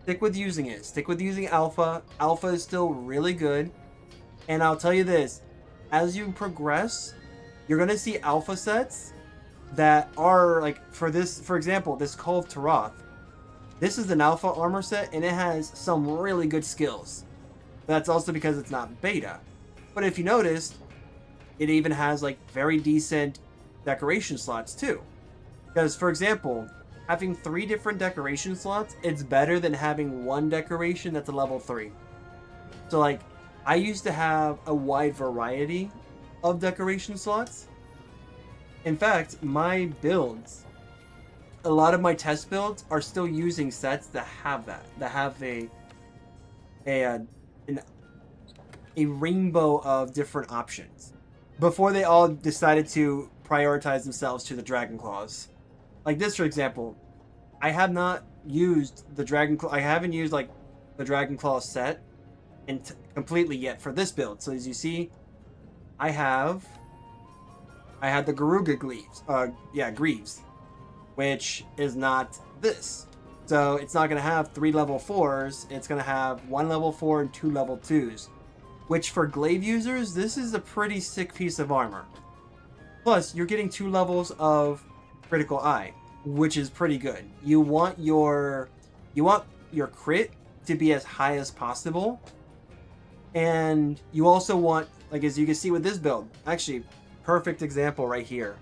stick with using it. Stick with using alpha. Alpha is still really good. And I'll tell you this, as you progress, you're going to see alpha sets that are like, for example, this Call of Taroth. This is an alpha armor set, and it has some really good skills. That's also because it's not beta. But if you noticed, it even has like very decent decoration slots too. Because, for example, having 3 different decoration slots, it's better than having one decoration that's a level 3. So, like, I used to have a wide variety of decoration slots. In fact, my builds, a lot of my test builds are still using sets that have that, that have a rainbow of different options before they all decided to prioritize themselves to the Dragon Claws. Like this, for example, I have not used the Dragon Claw. I haven't used like the Dragon Claw set completely yet for this build. So as you see, I had the Garuga Greaves, which is not this. So it's not going to have 3 level 4s. It's going to have 1 level 4 and 2 level 2s. Which for Glaive users, this is a pretty sick piece of armor. Plus, you're getting 2 levels of Critical Eye, which is pretty good. You want your crit to be as high as possible. And you also want, like as you can see with this build, actually, perfect example right here.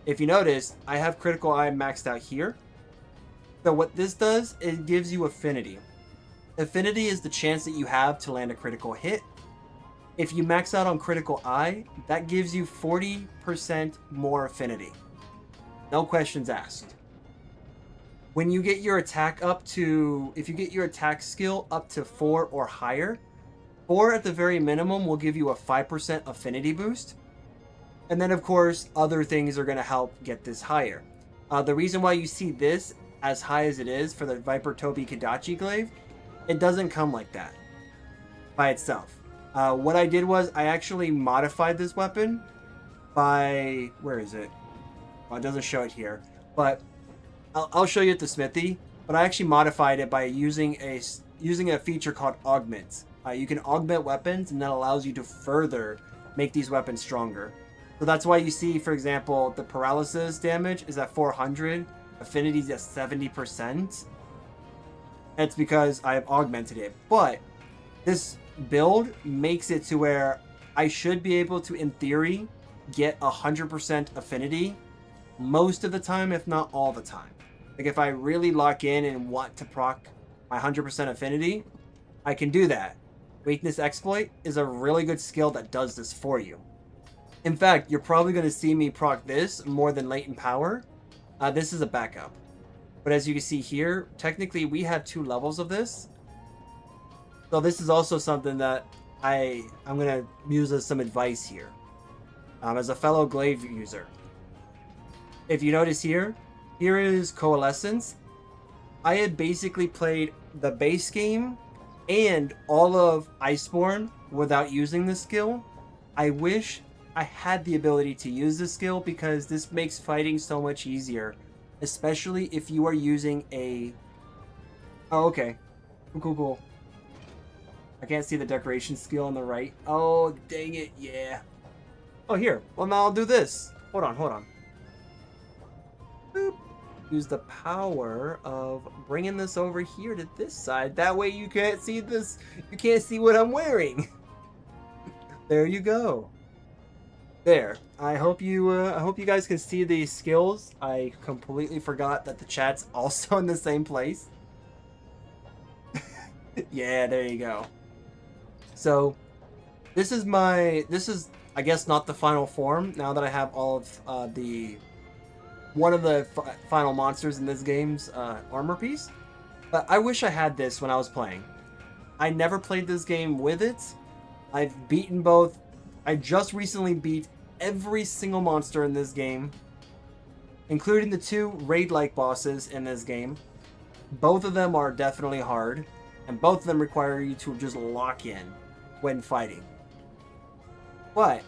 If you notice, I have Critical Eye maxed out here. So what this does, it gives you affinity. Affinity is the chance that you have to land a critical hit. If you max out on Critical Eye, that gives you 40% more affinity. No questions asked. When you get your attack if you get your attack skill up to 4 or higher, 4 at the very minimum will give you a 5% affinity boost. And then of course, other things are going to help get this higher. The reason why you see this as high as it is for the Viper Tobi Kadachi Glaive, it doesn't come like that by itself. What I did was I actually modified this weapon by, where is it? Well, it doesn't show it here, but I'll show you at the smithy. But I actually modified it by using a feature called Augment. You can augment weapons, and that allows you to further make these weapons stronger. So that's why you see, for example, the paralysis damage is at 400, affinity is at 70%. That's because I have augmented it. But this build makes it to where I should be able to, in theory, get 100% affinity most of the time, if not all the time. Like if I really lock in and want to proc my 100% affinity, I can do that. Weakness Exploit is a really good skill that does this for you. In fact, you're probably going to see me proc this more than Latent Power. This is a backup. But as you can see here, technically we have 2 levels of this. So this is also something that I'm going to use as some advice here. As a fellow Glaive user. If you notice here is Coalescence. I had basically played the base game and all of Iceborne without using this skill. I wish I had the ability to use this skill because this makes fighting so much easier. Especially if you are using a... Oh, okay. Cool. I can't see the decoration skill on the right. Oh, dang it, yeah. Oh, here. Well, now I'll do this. Hold on. Boop. Use the power of bringing this over here to this side. That way you can't see this. You can't see what I'm wearing. There you go. There. I hope you guys can see these skills. I completely forgot that the chat's also in the same place. Yeah, there you go. So, this is I guess not the final form. Now that I have all of one of the final monsters in this game's armor piece. But I wish I had this when I was playing. I never played this game with it. I've beaten both. I just recently beat every single monster in this game, including the 2 raid-like bosses in this game. Both of them are definitely hard, and both of them require you to just lock in when fighting. But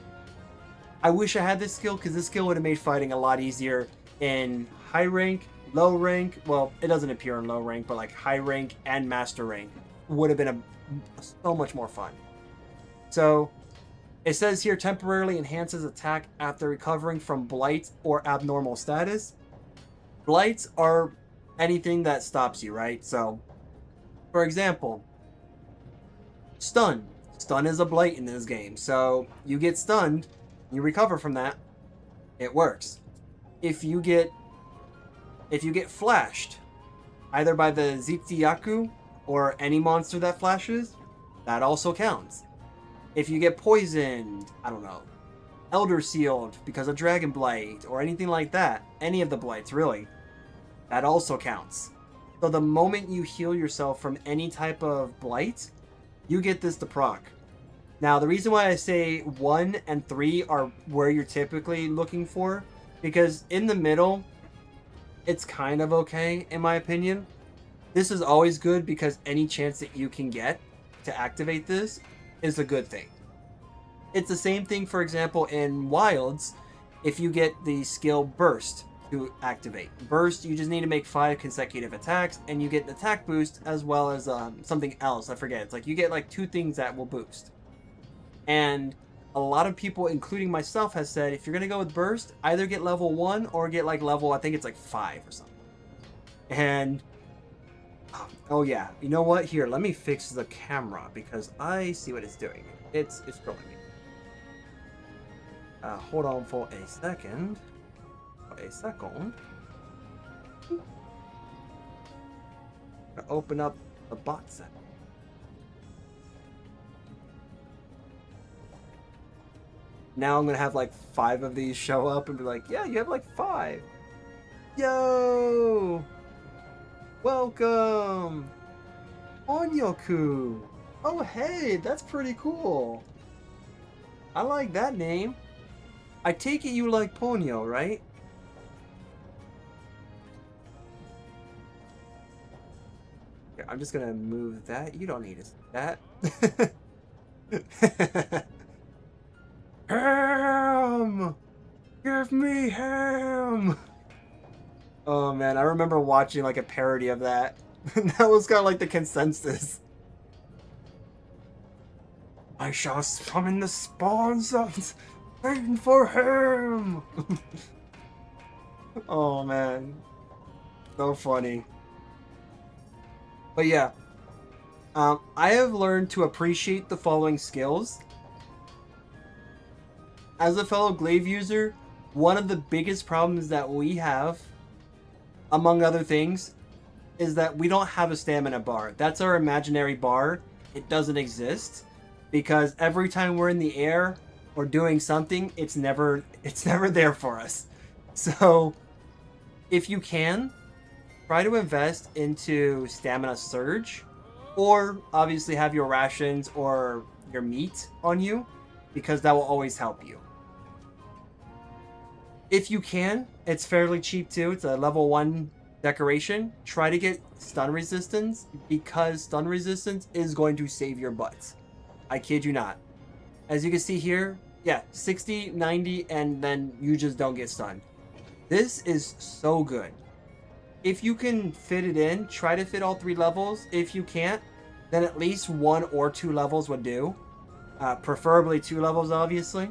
I wish I had this skill, because this skill would have made fighting a lot easier in high rank, low rank. Well, it doesn't appear in low rank, but like high rank and master rank would have been so much more fun. So it says here, temporarily enhances attack after recovering from blight or abnormal status. Blights are anything that stops you, right? So, for example, stun. Stun is a blight in this game. So you get stunned, you recover from that, it works. If you get flashed, either by the Zitsuyaku or any monster that flashes, that also counts. If you get poisoned, I don't know, Elder Sealed because of Dragon Blight or anything like that, any of the blights really, that also counts. So the moment you heal yourself from any type of blight, you get this to proc. Now, the reason why I say 1 and 3 are where you're typically looking for, because in the middle, it's kind of okay, in my opinion. This is always good because any chance that you can get to activate this is a good thing. It's the same thing, for example, in Wilds, if you get the skill Burst to activate. Burst, you just need to make 5 consecutive attacks, and you get an attack boost as well as something else. I forget. It's like you get like 2 things that will boost. And a lot of people, including myself, has said if you're going to go with Burst, either get level 1 or get like level, I think it's like 5 or something. And, oh yeah, you know what? Here, let me fix the camera because I see what it's doing. It's trolling me. Hold on for a second. Open up the bot set. Now I'm gonna have like 5 of these show up and be like, yeah, you have like 5. Yo! Welcome! Onyoku! Oh hey, that's pretty cool. I like that name. I take it you like Ponyo, right? Okay, I'm just gonna move that. You don't need that. Ham! Give me ham! Oh man, I remember watching like a parody of that. That was kind of like the consensus. I shall summon the spawns of pain for ham! Oh man. So funny. But yeah. I have learned to appreciate the following skills. As a fellow Glaive user, one of the biggest problems that we have, among other things, is that we don't have a stamina bar. That's our imaginary bar. It doesn't exist because every time we're in the air or doing something, it's never there for us. So if you can, try to invest into stamina surge, or obviously have your rations or your meat on you, because that will always help you. If you can, it's fairly cheap too. It's a level 1 decoration. Try to get stun resistance, because stun resistance is going to save your butts. I kid you not. As you can see here, yeah, 60, 90, and then you just don't get stunned. This is so good. If you can fit it in, try to fit all 3 levels. If you can't, then at least 1 or 2 levels would do. Preferably 2 levels, obviously.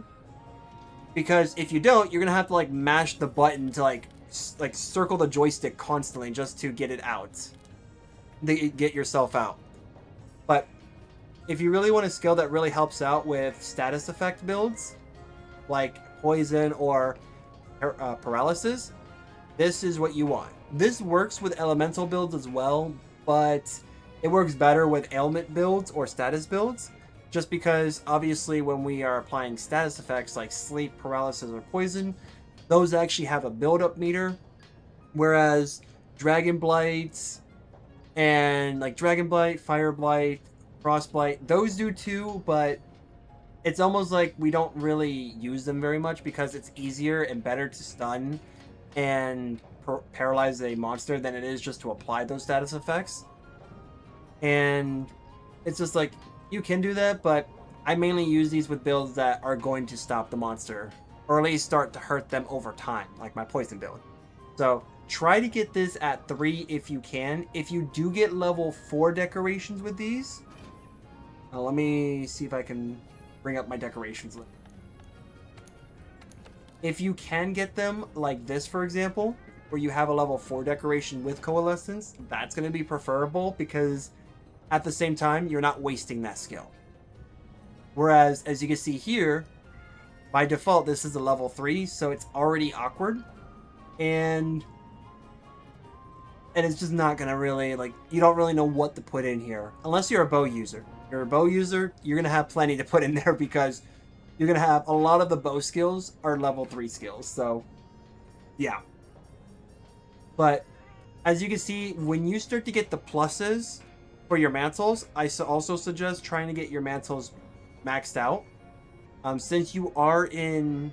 Because if you don't, you're gonna have to like mash the button to like circle the joystick constantly just to get it out. Get yourself out. But if you really want a skill that really helps out with status effect builds, like poison or paralysis, this is what you want. This works with elemental builds as well, but it works better with ailment builds or status builds. Just because, obviously, when we are applying status effects like sleep, paralysis, or poison, those actually have a build-up meter. Whereas Dragon Blight and like Dragon Blight, Fire Blight, Frost Blight, those do too, but it's almost like we don't really use them very much because it's easier and better to stun and paralyze a monster than it is just to apply those status effects. And it's just like, you can do that, but I mainly use these with builds that are going to stop the monster, or at least start to hurt them over time, like my poison build. So try to get this at 3 if you can. If you do get level 4 decorations with these, let me see if I can bring up my decorations list. If you can get them like this, for example, where you have a level 4 decoration with Coalescence, that's going to be preferable because at the same time, you're not wasting that skill. Whereas, as you can see here, by default, this is a level 3, so it's already awkward. And it's just not gonna really, like, you don't really know what to put in here. Unless you're a bow user. If you're a bow user, you're gonna have plenty to put in there because you're gonna have a lot of the bow skills are level 3 skills, so yeah. But as you can see, when you start to get the pluses for your mantles, I also suggest trying to get your mantles maxed out. Since you are in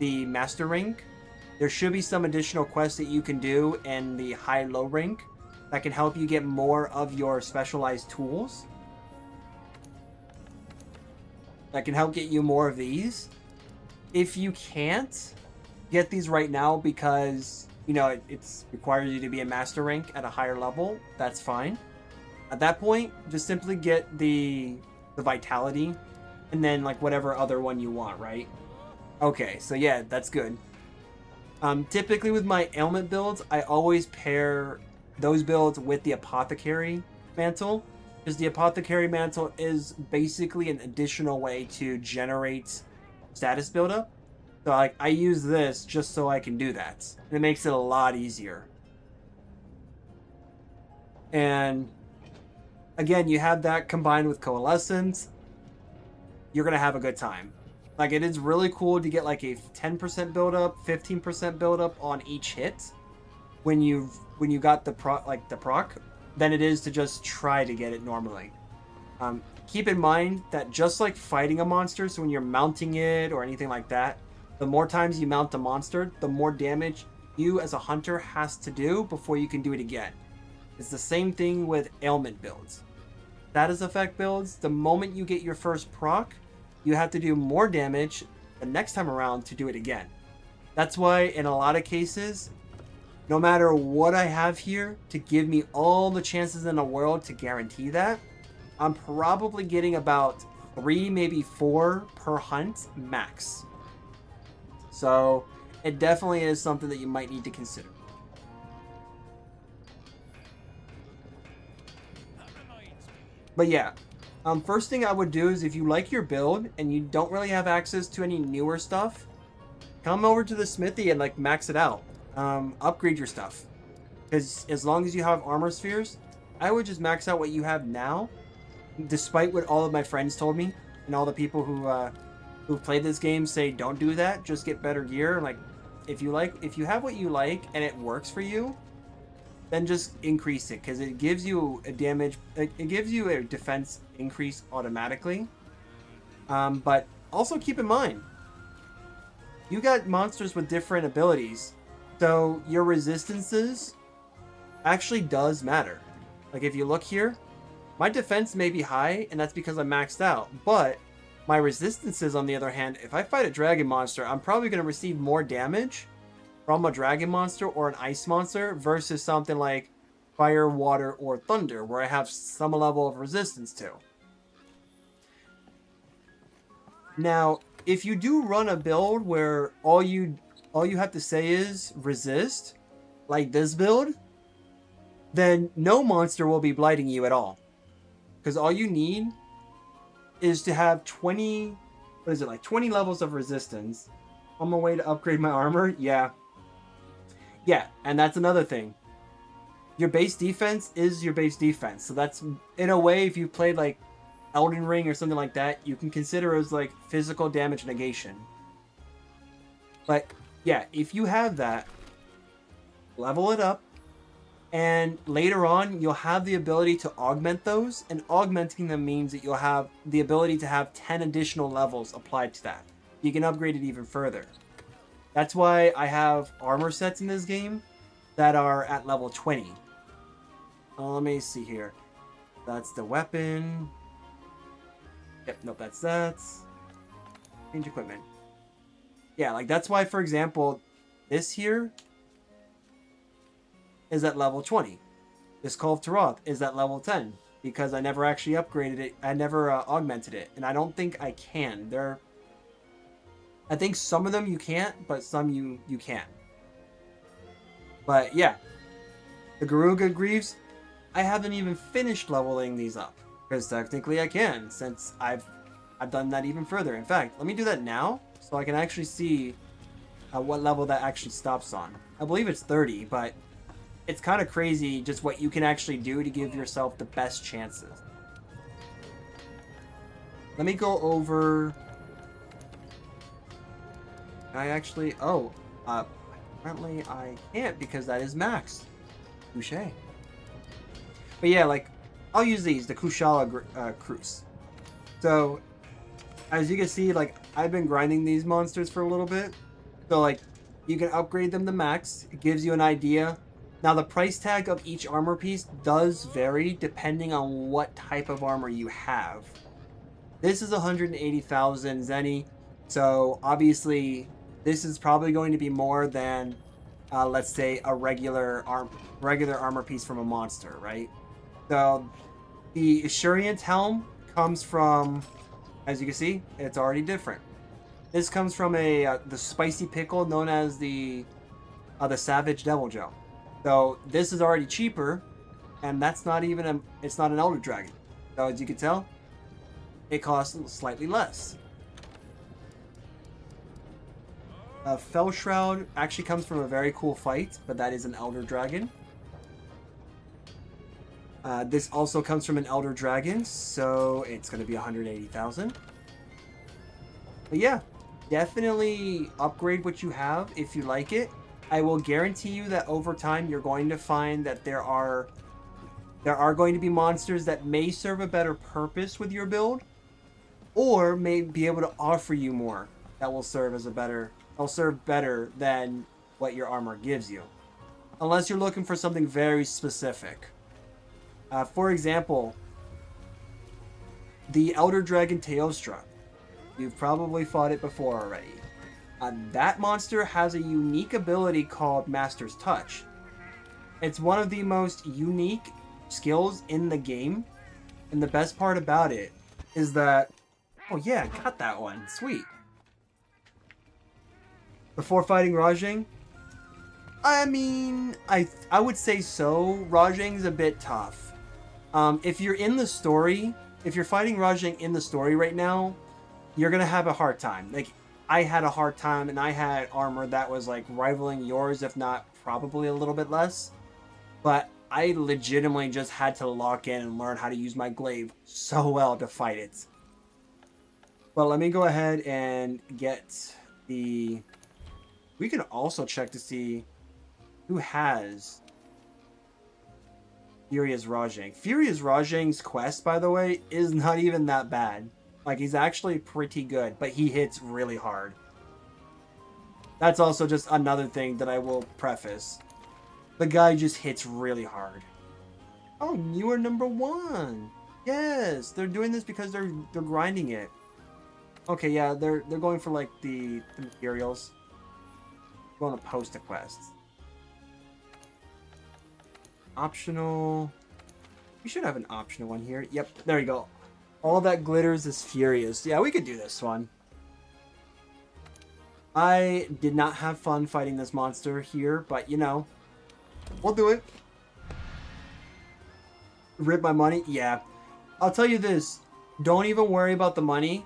the master rank, there should be some additional quests that you can do in the high-low rank that can help you get more of your specialized tools. That can help get you more of these. If you can't get these right now because, you know, it requires you to be a master rank at a higher level, that's fine. At that point, just simply get the vitality and then like whatever other one you want, right? Okay, so yeah, that's good. Typically with my ailment builds, I always pair those builds with the apothecary mantle, because the apothecary mantle is basically an additional way to generate status buildup. So like I use this just so I can do that. And it makes it a lot easier. And again, you have that combined with coalescence, you're gonna have a good time. Like, it is really cool to get like a 10% buildup, 15% buildup on each hit when you got the proc, than it is to just try to get it normally. Keep in mind that just like fighting a monster, so when you're mounting it or anything like that, the more times you mount a monster, the more damage you as a hunter has to do before you can do it again. It's the same thing with ailment builds. Status effect builds, the moment you get your first proc, you have to do more damage the next time around to do it again. That's why in a lot of cases, no matter what I have here to give me all the chances in the world to guarantee that, I'm probably getting about 3, maybe 4 per hunt max. So it definitely is something that you might need to consider. But yeah, first thing I would do is if you like your build and you don't really have access to any newer stuff, come over to the smithy and like max it out. Upgrade your stuff. Because as long as you have armor spheres, I would just max out what you have now. Despite what all of my friends told me and all the people who've played this game say don't do that, just get better gear. Like if you have what you like and it works for you, then just increase it, because it gives you a defense increase automatically. But also keep in mind, you got monsters with different abilities, so your resistances actually does matter. Like if you look here, my defense may be high, and that's because I'm maxed out, but my resistances, on the other hand, if I fight a dragon monster, I'm probably going to receive more damage from a dragon monster or an ice monster versus something like fire, water, or thunder, where I have some level of resistance to. Now, if you do run a build where all you have to say is resist, like this build, then no monster will be blighting you at all. Because all you need is to have 20 levels of resistance. On my way to upgrade my armor, yeah, and that's another thing. Your base defense is your base defense. So that's, in a way, if you played like Elden Ring or something like that, you can consider it as like physical damage negation. But yeah, if you have that, level it up, and later on you'll have the ability to augment those, and augmenting them means that you'll have the ability to have 10 additional levels applied to that. You can upgrade it even further. That's why I have armor sets in this game that are at level 20. Let me see here. That's the weapon. Yep, nope, that's that. Change equipment. Yeah, like that's why, for example, this here is at level 20. This Call of Taroth is at level 10 because I never actually upgraded it. I never augmented it, and I don't think I can. I think some of them you can't, but some you can. But yeah, the Garuga Greaves, I haven't even finished leveling these up, because technically I can, since I've done that even further. In fact, let me do that now, so I can actually see what level that actually stops on. I believe it's 30, but it's kind of crazy just what you can actually do to give yourself the best chances. Let me go over... apparently I can't because that is max. Touche. But yeah, like, I'll use these, the Kushala Cruise. So, as you can see, like, I've been grinding these monsters for a little bit. So, like, you can upgrade them to max. It gives you an idea. Now, the price tag of each armor piece does vary depending on what type of armor you have. This is 180,000 Zenny. So, obviously, this is probably going to be more than, let's say, a regular armor piece from a monster, right? So, the Assurient Helm comes from, as you can see, it's already different. This comes from the spicy pickle known as the Savage Deviljho. So this is already cheaper, and that's not even it's not an Elder Dragon. So as you can tell, it costs slightly less. Fell Shroud actually comes from a very cool fight, but that is an Elder Dragon. This also comes from an Elder Dragon, so it's going to be 180,000. But yeah, definitely upgrade what you have if you like it. I will guarantee you that over time you're going to find that there are going to be monsters that may serve a better purpose with your build, or may be able to offer you more that will serve better than what your armor gives you. Unless you're looking for something very specific. For example, the Elder Dragon Teostra. You've probably fought it before already. That monster has a unique ability called Master's Touch. It's one of the most unique skills in the game. And the best part about it is that... Oh yeah, got that one. Sweet. Before fighting Rajang? I mean, I would say so. Rajang's a bit tough. If you're in the story, if you're fighting Rajang in the story right now, you're gonna have a hard time. Like, I had a hard time, and I had armor that was like rivaling yours, if not probably a little bit less. But I legitimately just had to lock in and learn how to use my glaive so well to fight it. Well, let me go ahead and get the... We can also check to see who has Furious Rajang. Furious Rajang's quest, by the way, is not even that bad. Like, he's actually pretty good, but he hits really hard. That's also just another thing that I will preface. The guy just hits really hard. Oh, you are number 1. Yes, they're doing this because they're grinding it. Okay, yeah, they're going for like the materials. Going to post a quest. Optional. We should have an optional one here. Yep, there you go. All that glitters is furious. Yeah, we could do this one. I did not have fun fighting this monster here, but you know, we'll do it. Rip my money? Yeah. I'll tell you this. Don't even worry about the money.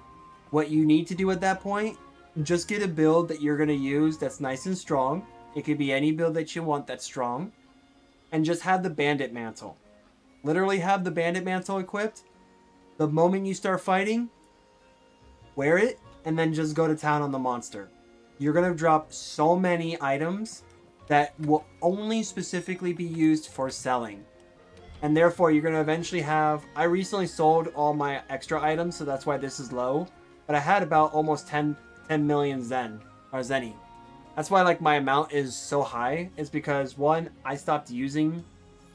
What you need to do at that point, just get a build that you're going to use that's nice and strong. It could be any build that you want that's strong. And just have the Bandit Mantle. Literally have the Bandit Mantle equipped. The moment you start fighting, wear it, and then just go to town on the monster. You're going to drop so many items that will only specifically be used for selling. And therefore, you're going to eventually have... I recently sold all my extra items, so that's why this is low. But I had about almost 10 million Zenny. That's why like my amount is so high. It's because, one, I stopped using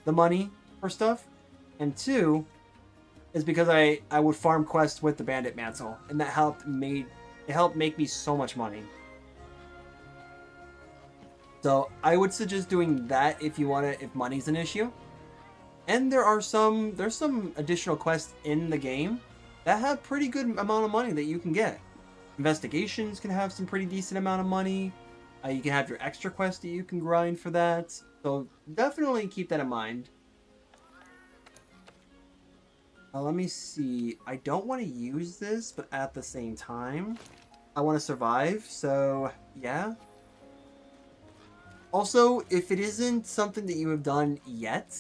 the money for stuff. And two, is because I would farm quests with the Bandit Mantle. And that helped make me so much money. So I would suggest doing that if you want to, if money's an issue. And there's some additional quests in the game that have pretty good amount of money that you can get. Investigations can have some pretty decent amount of money. You can have your extra quest that you can grind for that. So definitely keep that in mind. Let me see. I don't want to use this, but at the same time, I want to survive, so yeah. Also, if it isn't something that you have done yet,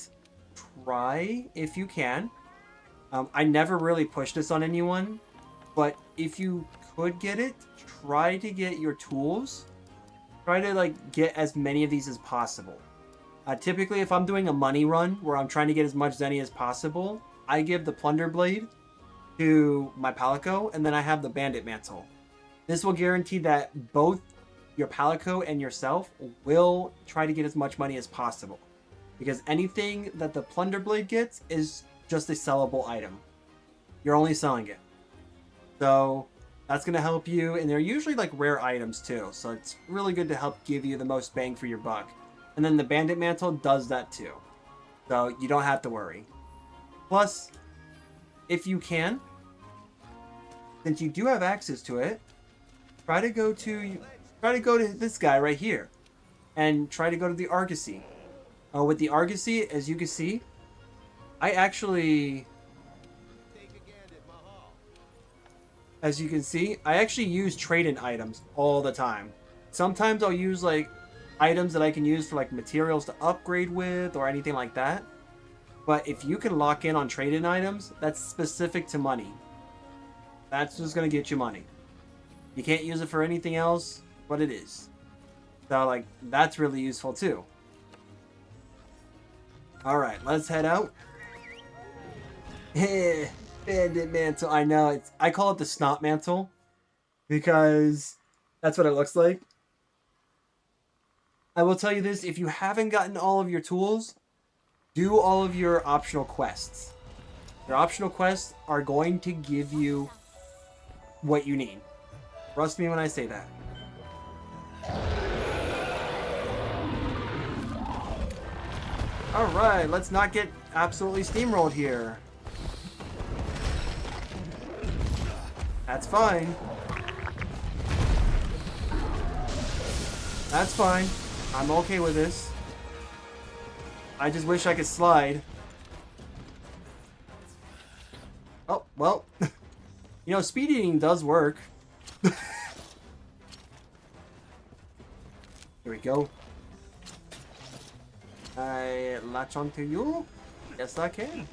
try if you can. I never really pushed this on anyone, but if you could get it, try to get your tools. Try to like get as many of these as possible. Typically, if I'm doing a money run where I'm trying to get as much Zenny as possible, I give the Plunder Blade to my Palico, and then I have the Bandit Mantle. This will guarantee that both your Palico and yourself will try to get as much money as possible. Because anything that the Plunder Blade gets is just a sellable item. You're only selling it. So that's going to help you, and they're usually like rare items too, so it's really good to help give you the most bang for your buck. And then the Bandit Mantle does that too, so you don't have to worry. Plus, if you can, since you do have access to it, try to go to this guy right here, and try to go to the Argosy. With the Argosy, as you can see, as you can see, I actually use trade-in items all the time. Sometimes I'll use like items that I can use for like materials to upgrade with or anything like that. But if you can lock in on trade-in items, that's specific to money. That's just going to get you money. You can't use it for anything else, but it is. So like, that's really useful too. Alright, let's head out. Bandit Mantle. I know, I call it the Snot Mantle because that's what it looks like. I will tell you this, if you haven't gotten all of your tools, do all of your optional quests. Your optional quests are going to give you what you need. Trust me when I say that. Alright, let's not get absolutely steamrolled here. That's fine. That's fine. I'm okay with this. I just wish I could slide. Oh, well. You know, speed eating does work. Here we go. I latch onto you? Yes, I can.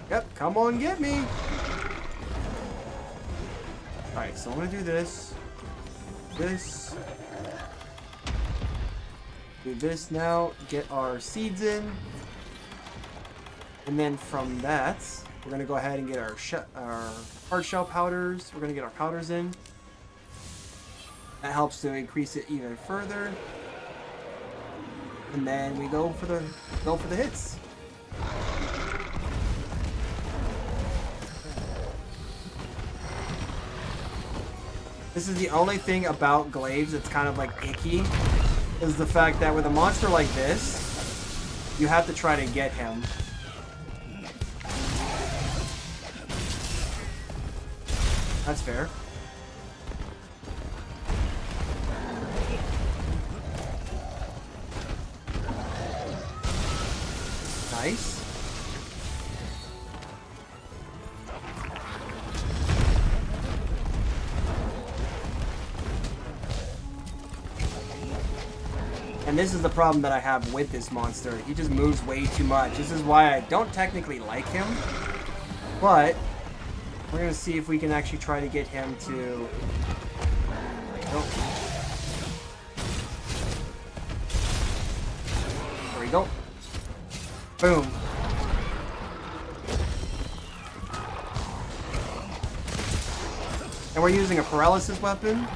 Yep, come on, get me. Alright, so I'm gonna do this. This. Do this now. Get our seeds in. And then from that, we're gonna go ahead and get our hard shell powders. We're gonna get our powders in. That helps to increase it even further. And then we go for the hits. This is the only thing about glaives that's kind of like icky, is the fact that with a monster like this, you have to try to get him. That's fair. Nice. And this is the problem that I have with this monster. He just moves way too much. This is why I don't technically like him. But we're going to see if we can actually try to get him to... Oh. There we go. Boom. And we're using a paralysis weapon.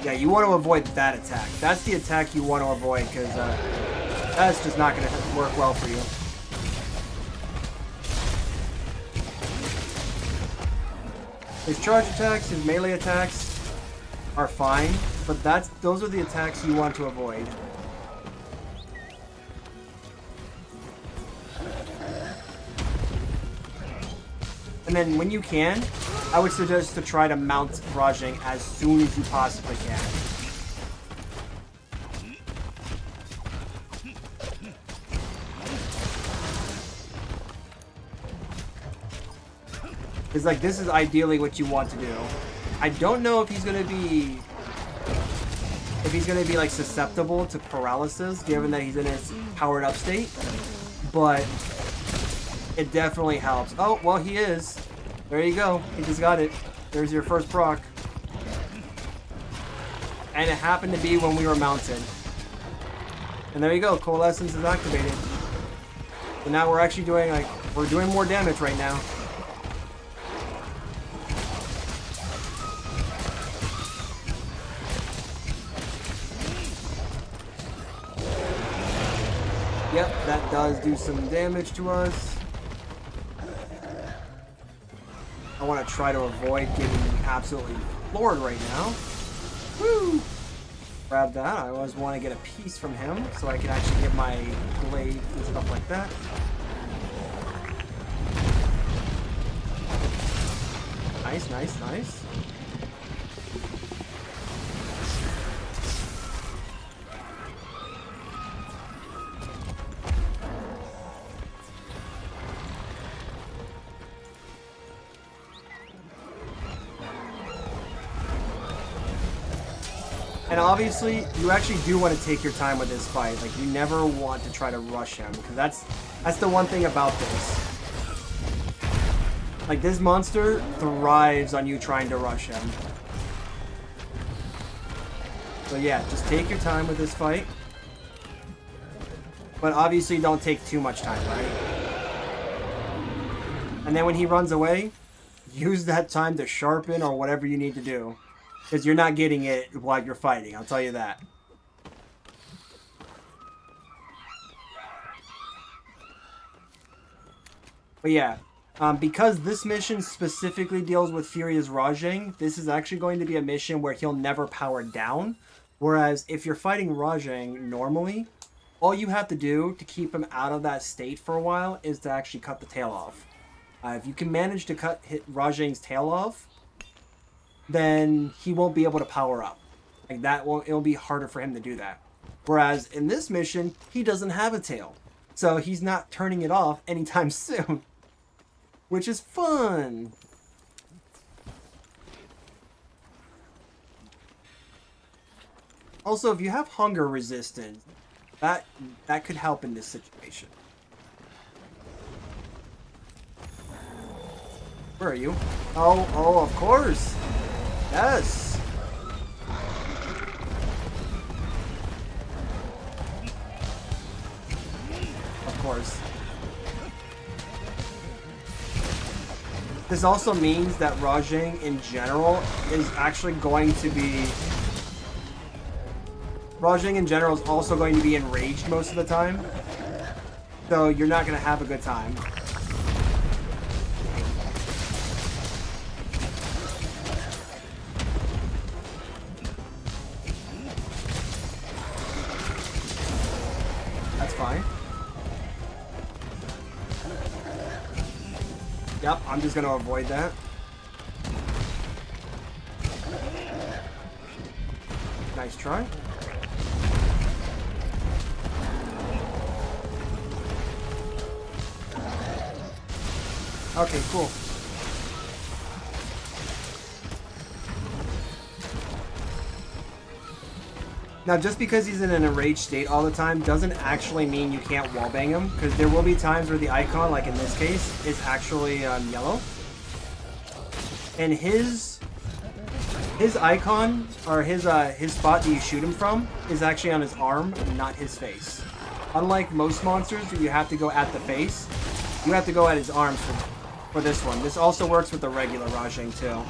Yeah, you want to avoid that attack. That's the attack you want to avoid, because that's just not going to work well for you. His charge attacks, his melee attacks are fine, but those are the attacks you want to avoid. And then when you can, I would suggest to try to mount Rajang as soon as you possibly can. Because, like, this is ideally what you want to do. I don't know if he's going to be... If he's going to be, like, susceptible to paralysis, given that he's in his powered-up state. But it definitely helps. Oh, well, he is. There you go. He just got it. There's your first proc. And it happened to be when we were mounted. And there you go. Coalescence is activated. So now we're actually doing, like, we're doing more damage right now. Yep, that does do some damage to us. I want to try to avoid getting absolutely floored right now. Woo! Grab that. I always want to get a piece from him so I can actually get my blade and stuff like that. Nice, nice, nice. And obviously, you actually do want to take your time with this fight. Like, you never want to try to rush him, because that's the one thing about this. Like, this monster thrives on you trying to rush him. So yeah, just take your time with this fight. But obviously, don't take too much time, right? And then when he runs away, use that time to sharpen or whatever you need to do. Because you're not getting it while you're fighting, I'll tell you that. But yeah, because this mission specifically deals with Furious Rajang, this is actually going to be a mission where he'll never power down. Whereas if you're fighting Rajang normally, all you have to do to keep him out of that state for a while is to actually cut the tail off. If you can manage to hit Rajang's tail off, then he won't be able to power up. Like that won't, it'll be harder for him to do that. Whereas in this mission, he doesn't have a tail. So he's not turning it off anytime soon. Which is fun. Also, if you have hunger resistance, that could help in this situation. Where are you? Oh, of course. Yes. Of course. This also means that Rajang in general is actually going to be... Rajang in general is also going to be enraged most of the time. So you're not going to have a good time. That's fine. Yep, I'm just going to avoid that. Nice try. Okay, cool. Now, just because he's in an enraged state all the time doesn't actually mean you can't wallbang him, because there will be times where the icon, like in this case, is actually yellow. And his icon, or his spot that you shoot him from, is actually on his arm, not his face. Unlike most monsters where you have to go at the face, you have to go at his arms for this one. This also works with the regular Rajang too.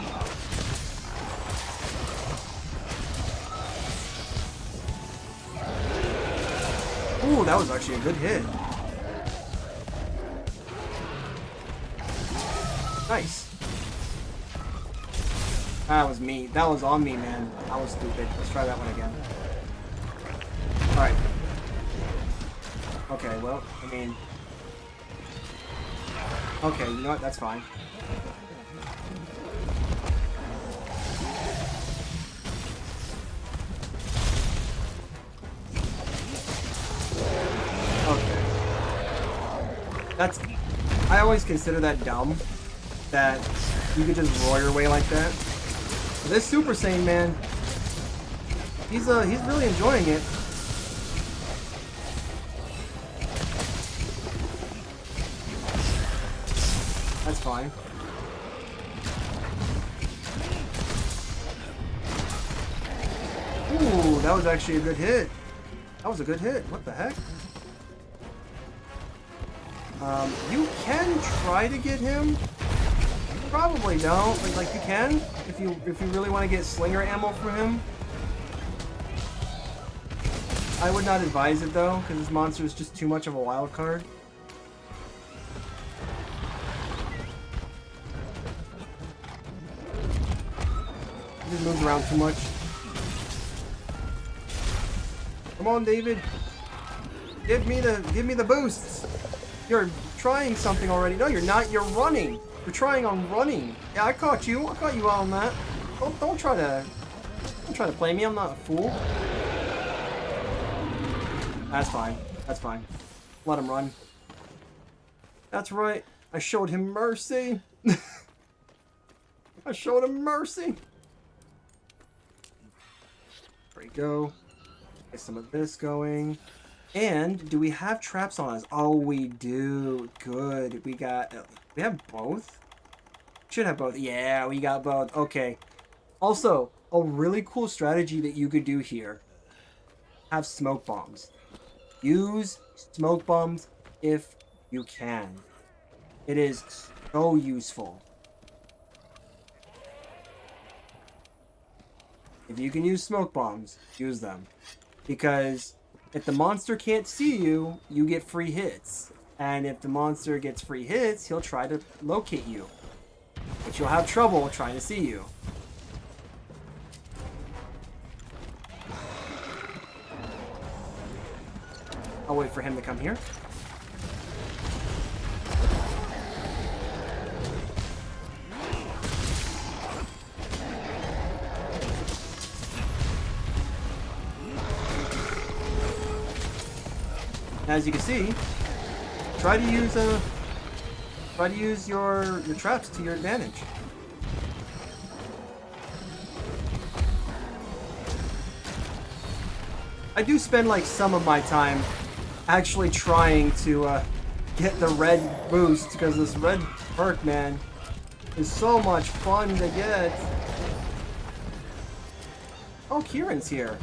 Ooh, that was actually a good hit. Nice. That was me. That was on me, man. I was stupid. Let's try that one again. Alright. Okay, well, I mean... Okay, you know what? That's fine. Okay. That's... I always consider that dumb. That you could just roll your way like that. But this Super Saiyan man, he's really enjoying it. That's fine. Ooh, that was actually a good hit. That was a good hit. What the heck? You can try to get him. Probably don't, but like you can if you really want to get slinger ammo from him. I would not advise it though, because this monster is just too much of a wild card. He just moves around too much. Come on, David. Give me the boosts. You're trying something already. No, you're not. You're running. You're trying on running. Yeah, I caught you. I caught you out on that. Don't try to play me. I'm not a fool. That's fine. That's fine. Let him run. That's right. I showed him mercy. I showed him mercy. There we go. Get some of this going. And do we have traps on us? Oh, we do. Good. We have both? Should have both. Yeah, we got both. Okay. Also, a really cool strategy that you could do here. Have smoke bombs. Use smoke bombs if you can. It is so useful. If you can use smoke bombs, use them. Because if the monster can't see you, you get free hits. And if the monster gets free hits, he'll try to locate you. But you'll have trouble trying to see you. I'll wait for him to come here. As you can see, try to use your traps to your advantage. I do spend like some of my time actually trying to get the red boost because this red perk, man, is so much fun to get. Oh, Kieran's here.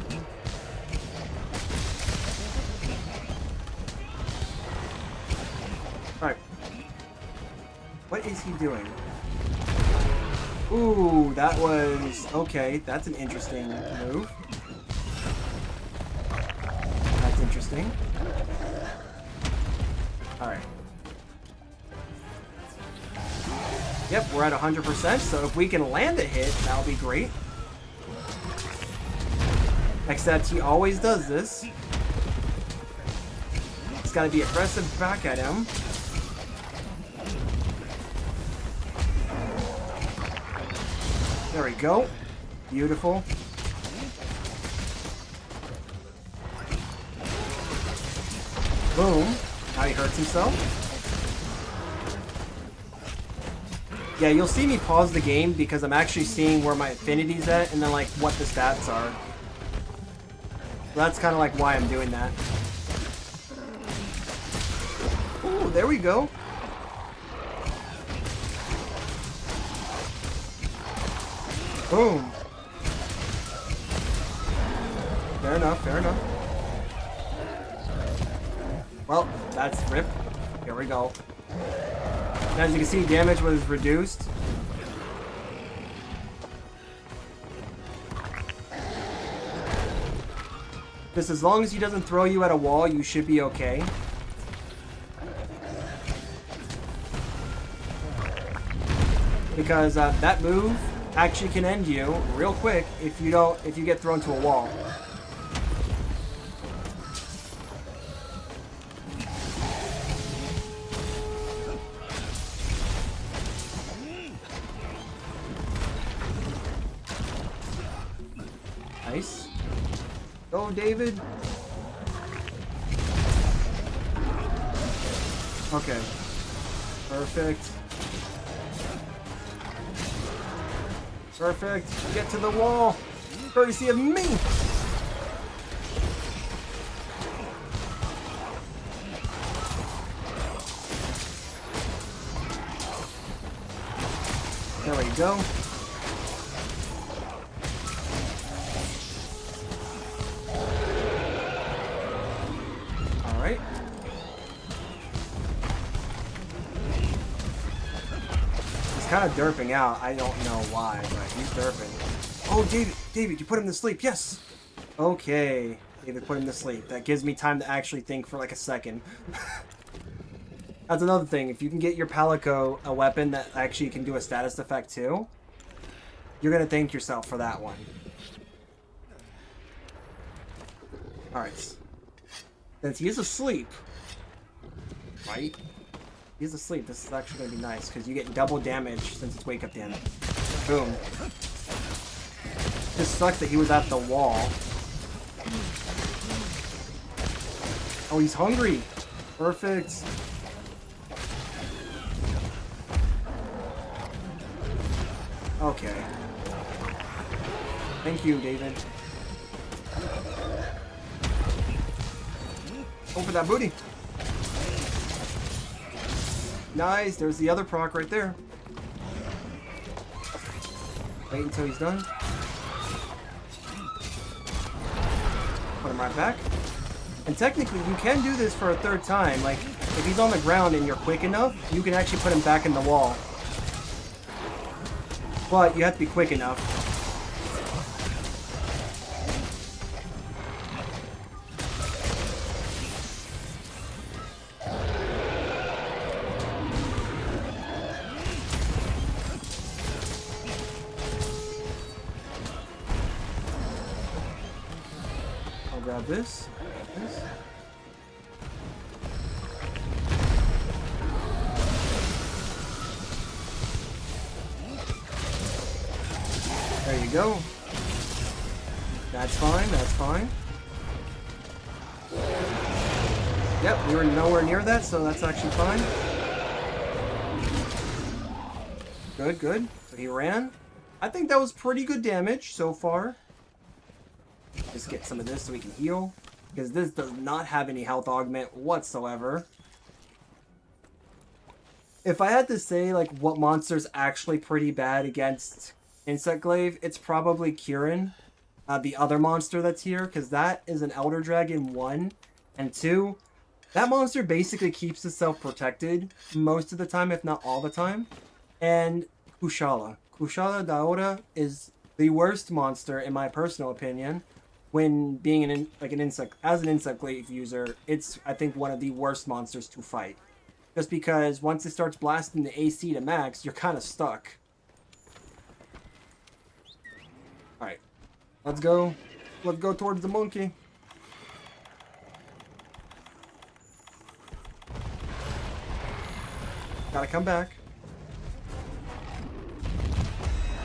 Alright. What is he doing? Ooh, that was... Okay, that's an interesting move. That's interesting. Alright. Yep, we're at 100%, so if we can land a hit, that'll be great. Except he always does this. It's gotta be aggressive back at him. There we go. Beautiful. Boom. Now he hurts himself. Yeah, you'll see me pause the game because I'm actually seeing where my affinity's at and then like what the stats are. So that's kind of like why I'm doing that. Ooh, there we go. Boom. Fair enough, fair enough. Well, that's RIP. Here we go. And as you can see, damage was reduced. Just as long as he doesn't throw you at a wall, you should be okay. Because that move actually can end you real quick if you get thrown to a wall. Go, David. Okay. Perfect. Perfect. Get to the wall. Courtesy of me. There we go. All right. He's kind of derping out. I don't know why, but he's derping. Oh, David, you put him to sleep. Yes. Okay. David put him to sleep. That gives me time to actually think for like a second. That's another thing. If you can get your Palico a weapon that actually can do a status effect too, you're going to thank yourself for that one. Alright. Since he is asleep, right? He's asleep. This is actually going to be nice because you get double damage since it's wake up damage. Boom. Just sucks that he was at the wall. Oh, he's hungry. Perfect. Okay. Thank you, David. Go for that booty. Nice. There's the other proc right there. Wait until he's done. Put him right back. And technically, you can do this for a third time. Like, if he's on the ground and you're quick enough, you can actually put him back in the wall. But you have to be quick enough. I'll grab this. There you go. That's fine, that's fine. Yep, we were nowhere near that, so that's actually fine. Good, good. So he ran. I think that was pretty good damage so far. Just get some of this so we can heal. Because this does not have any health augment whatsoever. If I had to say, like, what monster's actually pretty bad against Insect Glaive, it's probably Kirin, the other monster that's here, because that is an Elder Dragon 1, and 2, that monster basically keeps itself protected most of the time, if not all the time, and Kushala Daora is the worst monster, in my personal opinion, when being an Insect Glaive user. It's, I think, one of the worst monsters to fight, just because once it starts blasting the AC to max, you're kind of stuck. Alright, let's go. Let's go towards the monkey. Gotta come back.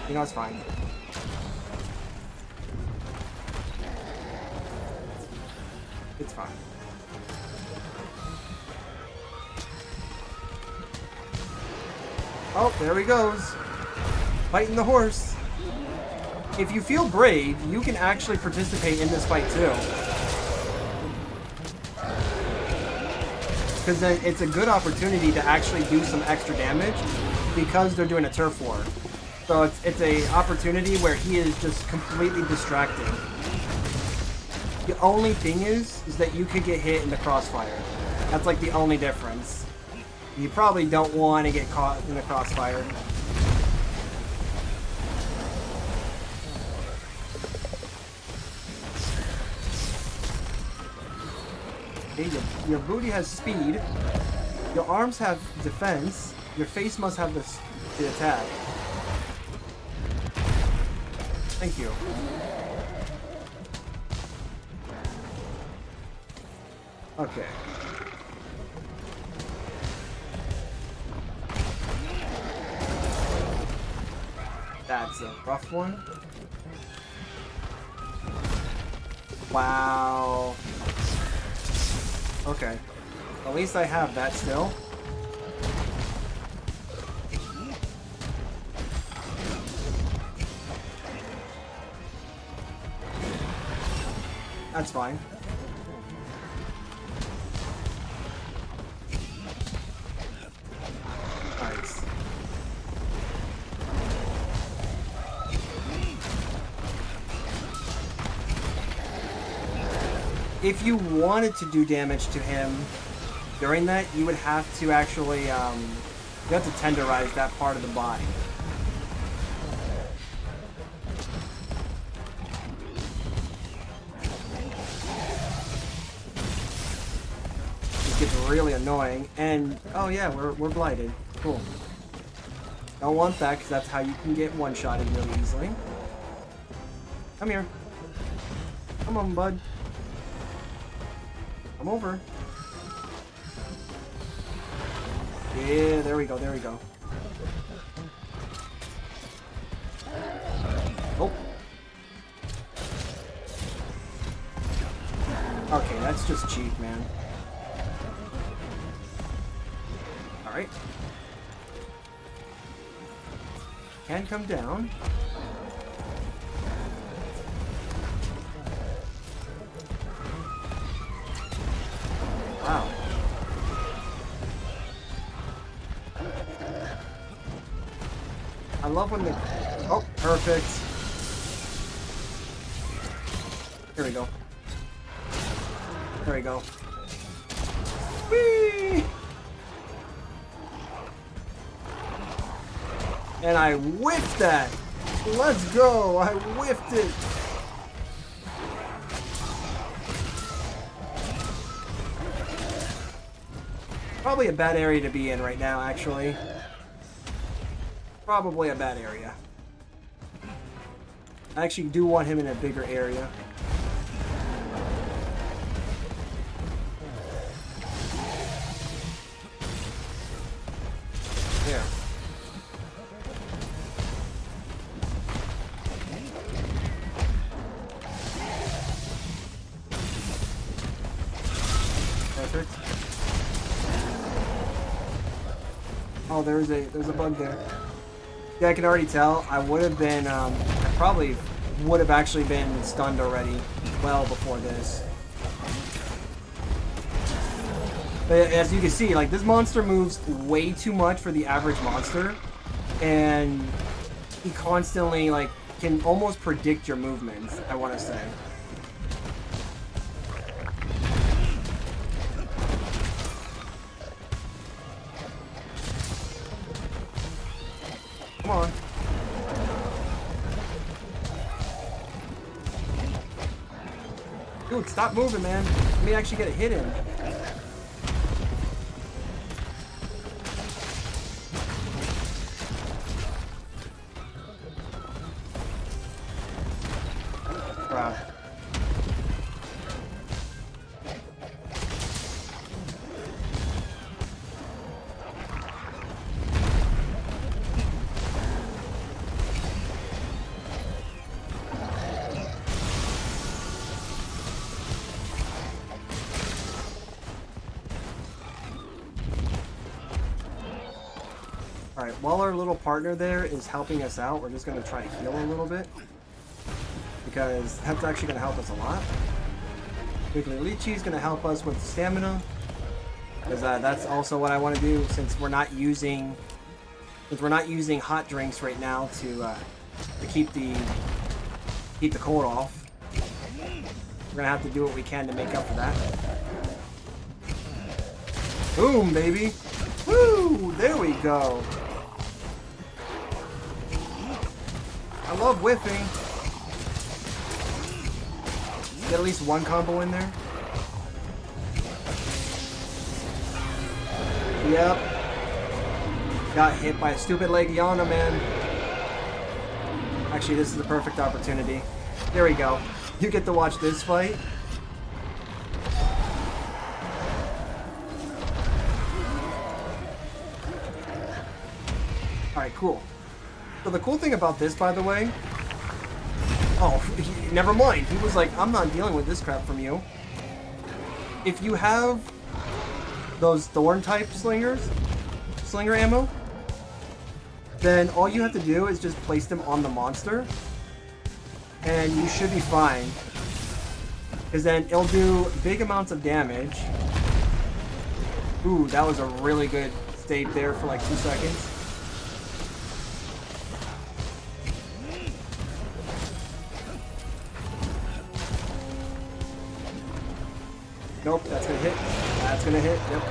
You know, it's fine. It's fine. Oh, there he goes. Fighting the horse. If you feel brave, you can actually participate in this fight too. Because then it's a good opportunity to actually do some extra damage because they're doing a turf war. So it's a opportunity where he is just completely distracting. The only thing is that you could get hit in the crossfire. That's like the only difference. You probably don't want to get caught in the crossfire. Okay, your booty has speed, your arms have defense, your face must have the attack. Thank you. Okay. That's a rough one. Wow. Okay. At least I have that still. That's fine. Alright. If you wanted to do damage to him during that, you would have to actually, you have to tenderize that part of the body. It gets really annoying, and, oh yeah, we're blighted. Cool. Don't want that, because that's how you can get one-shotted really easily. Come here. Come on, bud. Come over. Yeah, there we go, there we go. Oh. Okay, that's just cheap, man. Alright. Can come down. Wow. I love when they... Oh, perfect. Here we go. There we go. Whee! And I whiffed that! Let's go! I whiffed it! Probably a bad area to be in right now, actually. Probably a bad area. I actually do want him in a bigger area. There. Perfect. Oh, there's a bug there. Yeah, I can already tell. I would have been, I probably would have actually been stunned already well before this. But as you can see, like, this monster moves way too much for the average monster. And he constantly, like, can almost predict your movements, I want to say. Come on. Dude, stop moving, man. Let me actually get a hit in. Crap. Alright, while our little partner there is helping us out, we're just going to try to heal a little bit. Because that's actually going to help us a lot. Wiggly Lychee is going to help us with stamina. Because that's also what I want to do since we're not using hot drinks right now to keep the cold off. We're going to have to do what we can to make up for that. Boom, baby! Woo! There we go! I love whiffing. Get at least one combo in there. Yep. Got hit by a stupid Legiana, man. Actually, this is the perfect opportunity. There we go. You get to watch this fight. Alright, cool. So the cool thing about this, by the way... Oh, never mind. He was like, I'm not dealing with this crap from you. If you have those thorn type slinger ammo, then all you have to do is just place them on the monster, and you should be fine. Because then it'll do big amounts of damage. Ooh, that was a really good save there for like 2 seconds. Nope, that's gonna hit. That's gonna hit, yep.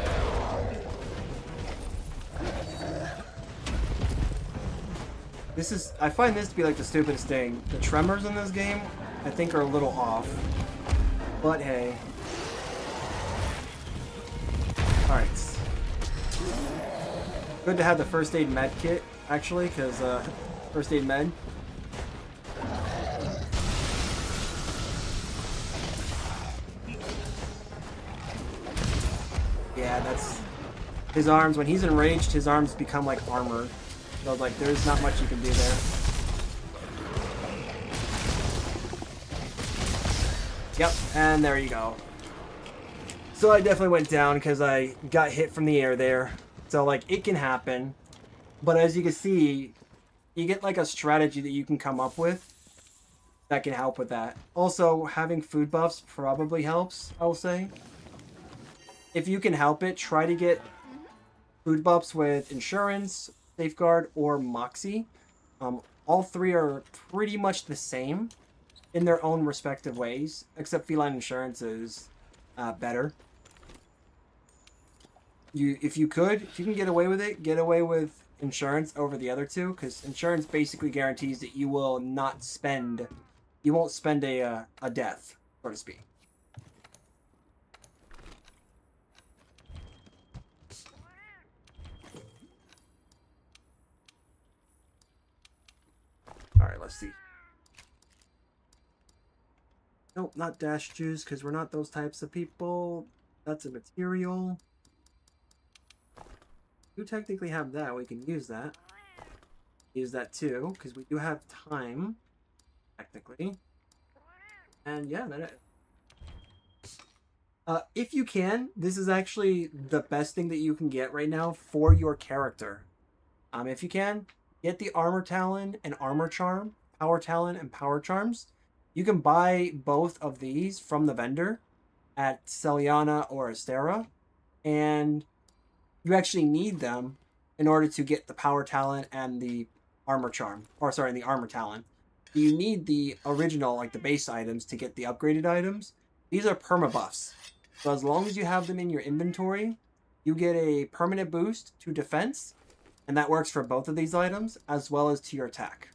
This is, I find this to be like the stupidest thing. The tremors in this game, I think, are a little off. But hey. Alright. Good to have the first aid med kit, actually, because first aid med. Yeah, that's his arms. When he's enraged, his arms become like armor. So like, there's not much you can do there. Yep, and there you go. So I definitely went down because I got hit from the air there. So like, it can happen. But as you can see, you get like a strategy that you can come up with that can help with that. Also, having food buffs probably helps, I'll say. If you can help it, try to get food buffs with Insurance, Safeguard, or Moxie. All three are pretty much the same in their own respective ways, except Feline Insurance is better. If you can get away with it, get away with Insurance over the other two, because Insurance basically guarantees that you will not spend, you won't spend a death, so to speak. Alright, let's see. Nope, not dash juice, because we're not those types of people. That's a material. We do technically have that. We can use that. Use that too, because we do have time, technically. And yeah, that. If you can, this is actually the best thing that you can get right now for your character. If you can, get the Armor Talon and Armor Charm, Power Talon and Power Charms. You can buy both of these from the vendor at Celiana or Astera, and you actually need them in order to get the Power Talon and the Armor Charm, or sorry, the Armor Talon. You need the original, like the base items, to get the upgraded items. These are permabuffs, so as long as you have them in your inventory, you get a permanent boost to defense, and that works for both of these items, as well as to your attack,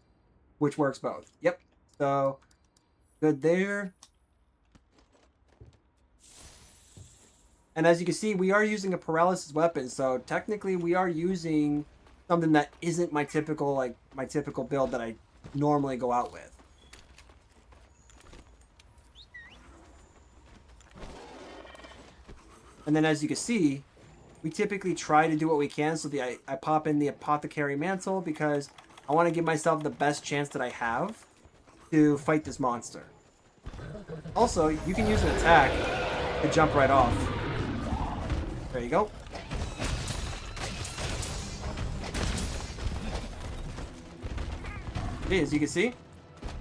which works both. Yep, so good there. And as you can see, we are using a paralysis weapon, so technically we are using something that isn't my typical build that I normally go out with. And then as you can see, we typically try to do what we can, so I pop in the Apothecary Mantle because I want to give myself the best chance that I have to fight this monster. Also, you can use an attack to jump right off. There you go. Okay, as you can see, I'm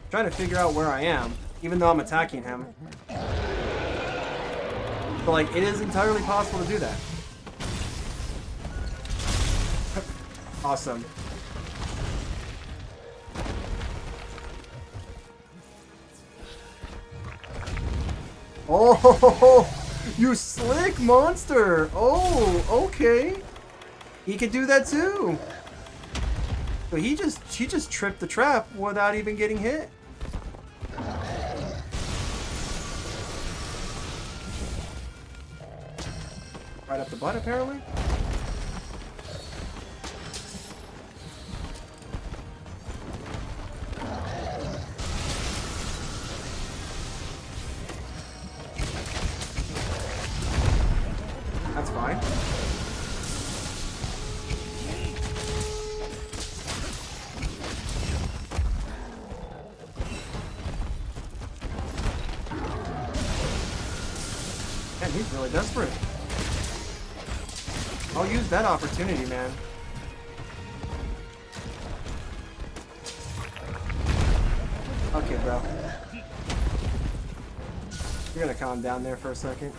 trying to figure out where I am, even though I'm attacking him. But like, it is entirely possible to do that. Awesome. Oh, you slick monster. Oh, okay. He could do that too. So he just tripped the trap without even getting hit. Right up the butt, apparently. That's fine. Man, he's really desperate. I'll use that opportunity, man. Okay, bro. You're gonna calm down there for a second.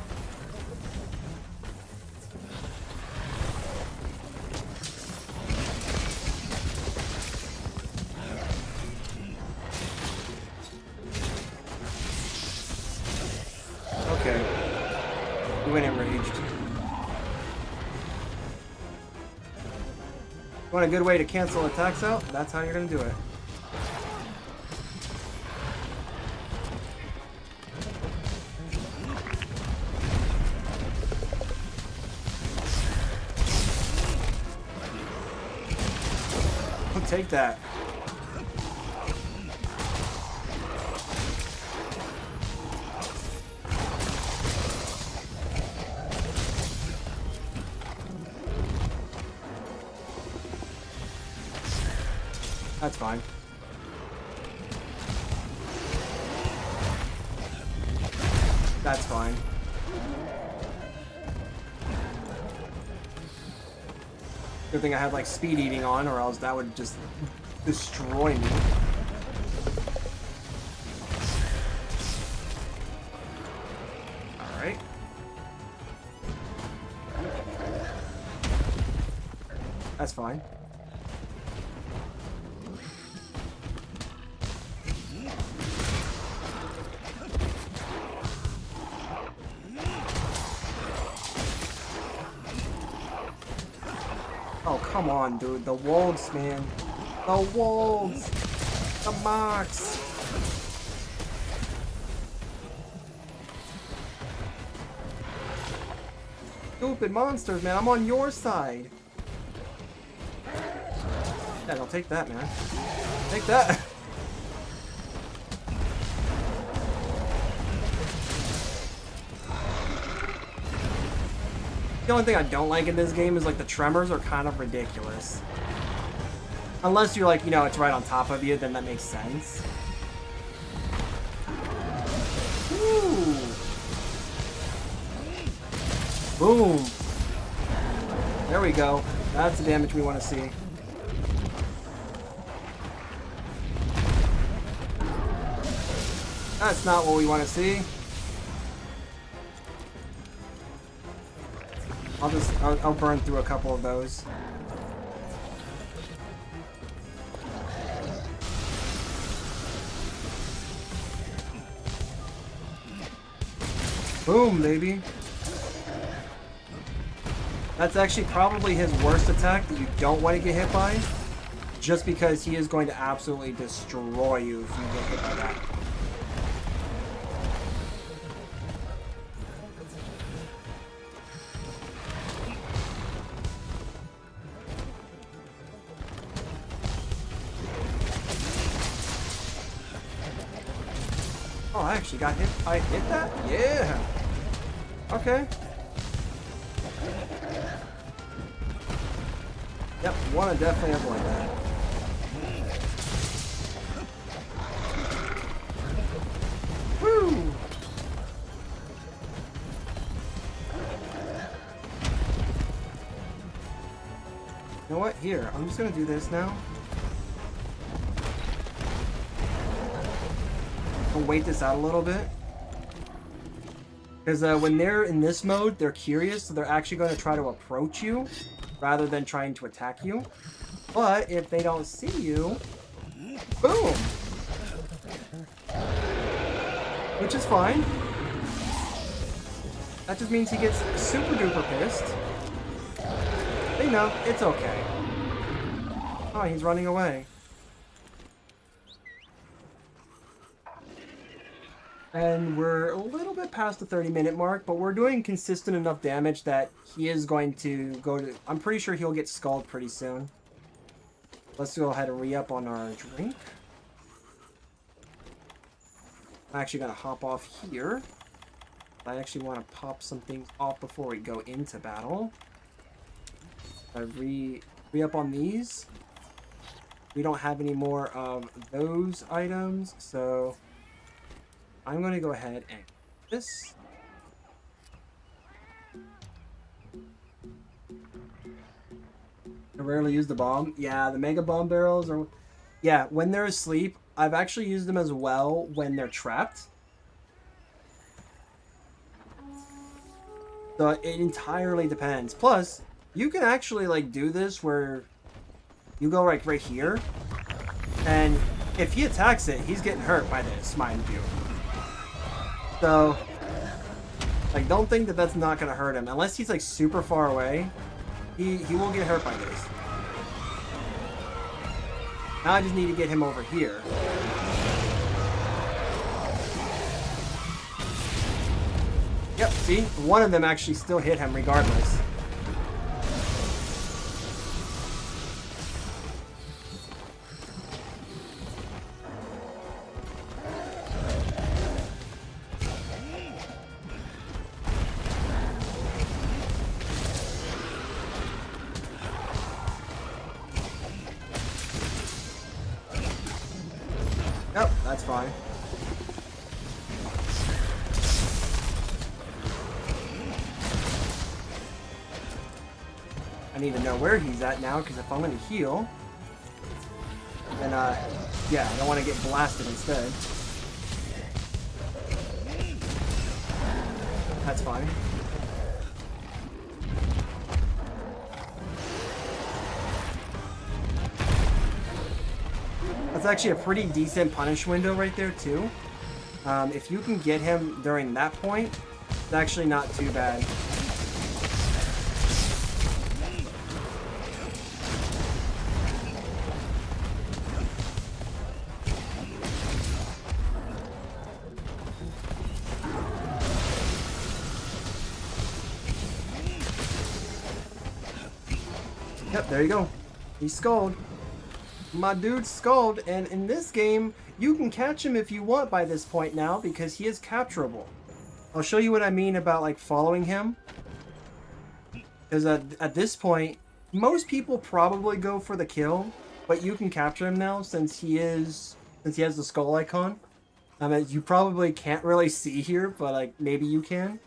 Okay. He went enraged. You want a good way to cancel attacks out? That's how you're gonna do it. Take that. That's fine. That's fine. Good thing I had like speed eating on, or else that would just destroy me. Alright. That's fine. Oh, come on, dude. The wolves, man. The wolves! The Mox! Stupid monsters, man. I'm on your side. Yeah, don't take that, man. Take that! The only thing I don't like in this game is like the tremors are kind of ridiculous. Unless you're like, you know, it's right on top of you, then that makes sense. Ooh. Boom. There we go. That's the damage we want to see. That's not what we want to see. I'll burn through a couple of those. Boom, baby. That's actually probably his worst attack that you don't want to get hit by, just because he is going to absolutely destroy you if you get hit by that. Oh, I actually got hit. I hit that? Yeah. Okay. Yep, want to definitely avoid that. Woo! You know what? Here, I'm just gonna do this now. I'll wait this out a little bit. Because when they're in this mode, they're curious, so they're actually going to try to approach you rather than trying to attack you. But if they don't see you, boom! Which is fine. That just means he gets super duper pissed. But you know, it's okay. Oh, he's running away. And we're a little bit past the 30-minute mark, but we're doing consistent enough damage that he is going to go to... I'm pretty sure he'll get scalded pretty soon. Let's go ahead and re-up on our drink. I'm actually going to hop off here. I actually want to pop some things off before we go into battle. I re-up on these. We don't have any more of those items, so... I'm going to go ahead and this. I rarely use the bomb. Yeah, the mega bomb barrels are... Yeah, when they're asleep, I've actually used them as well when they're trapped. So it entirely depends. Plus, you can actually like do this where you go like right here, and if he attacks it, he's getting hurt by this, mind you. So, like, don't think that that's not gonna hurt him unless he's like super far away. He will get hurt by this. Now I just need to get him over here. Yep, see? One of them actually still hit him regardless. Yep, that's fine. I need to know where he's at now, because if I'm going to heal, then, yeah, I don't want to get blasted instead. That's fine. That's actually a pretty decent punish window right there, too. If you can get him during that point, it's actually not too bad. Yep, there you go. He skulled. My dude skulled, and in this game, you can catch him if you want by this point now, because he is capturable. I'll show you what I mean about, like, following him. Because at this point, most people probably go for the kill, but you can capture him now since he has the skull icon. I mean, you probably can't really see here, but, like, maybe you can.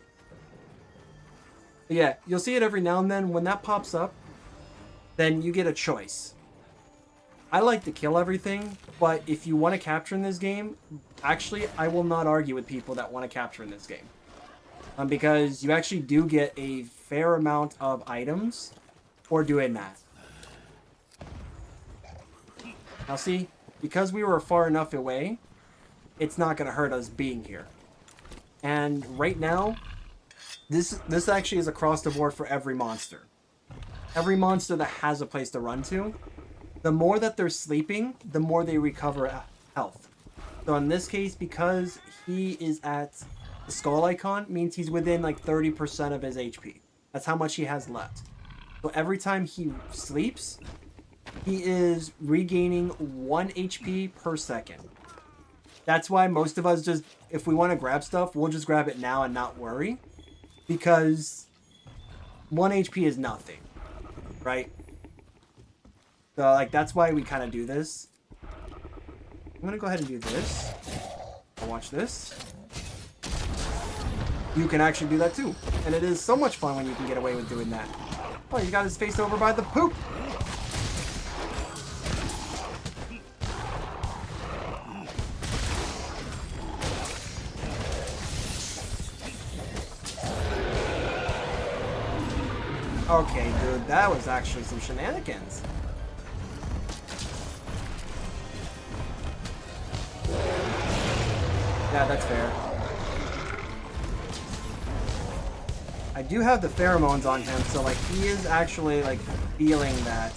But yeah, you'll see it every now and then. When that pops up, then you get a choice. I like to kill everything, but if you want to capture in this game, actually, I will not argue with people that want to capture in this game. Because you actually do get a fair amount of items for doing that. Now see, because we were far enough away, it's not going to hurt us being here. And right now, this actually is across the board for every monster. Every monster that has a place to run to, the more that they're sleeping, the more they recover health. So in this case, because he is at the skull icon, means he's within like 30% of his HP. That's how much he has left. So every time he sleeps, he is regaining 1 HP per second. That's why most of us just, if we want to grab stuff, we'll just grab it now and not worry. Because 1 HP is nothing. Right? So, like, that's why we kind of do this. I'm going to go ahead and do this. I'll watch this. You can actually do that too. And it is so much fun when you can get away with doing that. Oh, he got his face over by the poop. Okay, dude, that was actually some shenanigans. Yeah, that's fair. I do have the pheromones on him, so like he is actually like feeling that.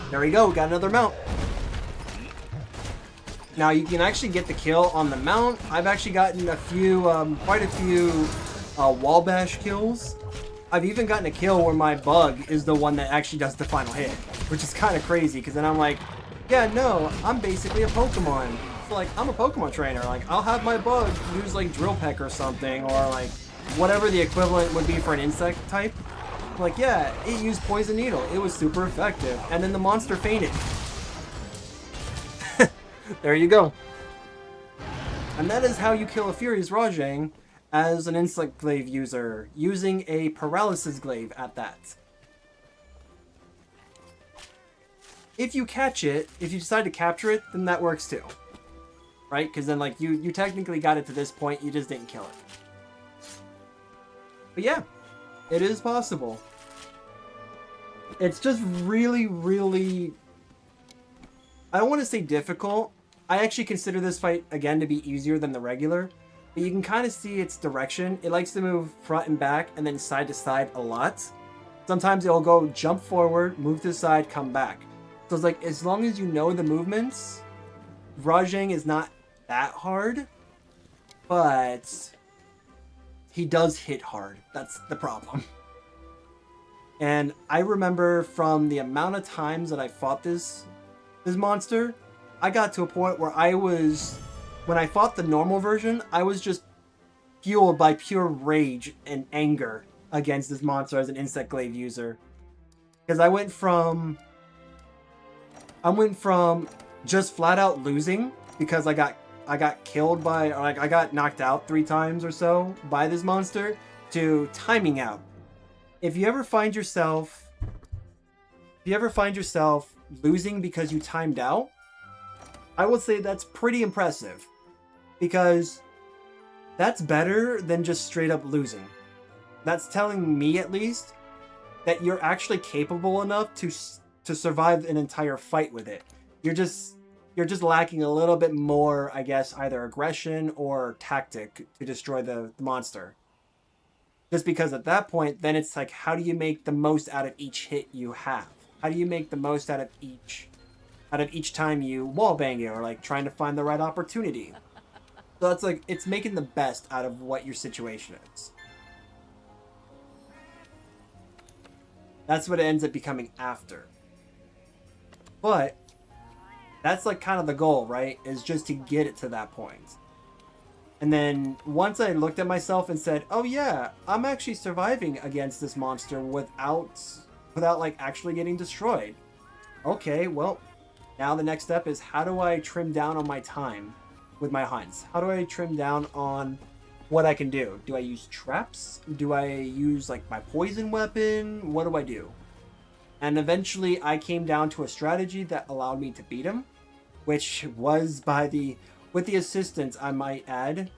There we go, we got another mount. Now you can actually get the kill on the mount. I've actually gotten a few, quite a few wall bash kills. I've even gotten a kill where my bug is the one that actually does the final hit, which is kind of crazy because then I'm like, yeah, no, I'm basically a Pokemon. So like, I'm a Pokemon trainer. Like, I'll have my bug use like Drill Peck or something, or like whatever the equivalent would be for an insect type. Like, yeah, it used Poison Needle. It was super effective. And then the monster fainted. There you go. And that is how you kill a Furious Rajang as an Insect Glaive user, using a Paralysis Glaive at that. If you catch it, if you decide to capture it, then that works too. Right? Because then, like, you technically got it to this point, you just didn't kill it. But yeah, it is possible. It's just really, really... I don't want to say difficult. I actually consider this fight, again, to be easier than the regular. But you can kind of see its direction. It likes to move front and back and then side to side a lot. Sometimes it'll go jump forward, move to the side, come back. So it's like, as long as you know the movements, Rajang is not that hard. But he does hit hard. That's the problem. And I remember from the amount of times that I fought this monster, I got to a point where when I fought the normal version, I was just fueled by pure rage and anger against this monster as an Insect Glaive user. Because I went from just flat out losing because I got killed by, or like I got knocked out 3 times or so by this monster, to timing out. If you ever find yourself losing because you timed out, I would say that's pretty impressive, because that's better than just straight up losing. That's telling me, at least, that you're actually capable enough to survive an entire fight with it. You're just lacking a little bit more, I guess, either aggression or tactic to destroy the monster. Just because at that point, then it's like, how do you make the most out of each hit you have? How do you make the most out of each time you wallbang it, or like trying to find the right opportunity? So that's like, it's making the best out of what your situation is. That's what it ends up becoming after. But that's like kind of the goal, right? Is just to get it to that point. And then once I looked at myself and said, oh yeah, I'm actually surviving against this monster without like actually getting destroyed. Okay, well, now the next step is, how do I trim down on my time with my hunts? How do I trim down on what I can do? Do I use traps? Do I use like my poison weapon? What do I do? And eventually I came down to a strategy that allowed me to beat him, which was with the assistance, I might add,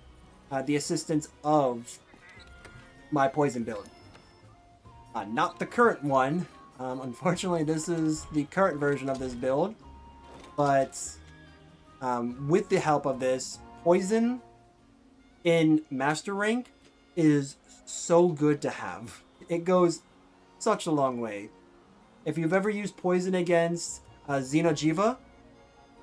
the assistance of my poison build. Not the current one. Unfortunately, this is the current version of this build. But with the help of this, poison in Master Rank is so good to have. It goes such a long way. If you've ever used poison against Xeno'jiiva,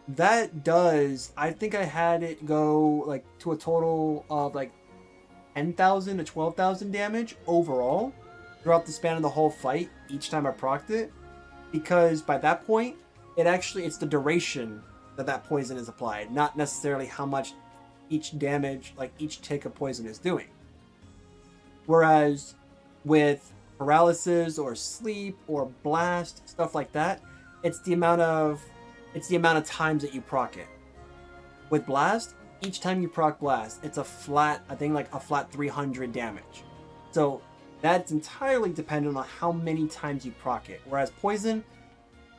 that does, I think I had it go like to a total of like 10,000 to 12,000 damage overall throughout the span of the whole fight each time I procced it, because by that point it's the duration that poison is applied, not necessarily how much each damage, like each tick of poison is doing. Whereas with paralysis or sleep or blast, stuff like that, it's the amount of times that you proc it. With blast, each time you proc blast, it's a flat 300 damage. So that's entirely dependent on how many times you proc it. Whereas poison,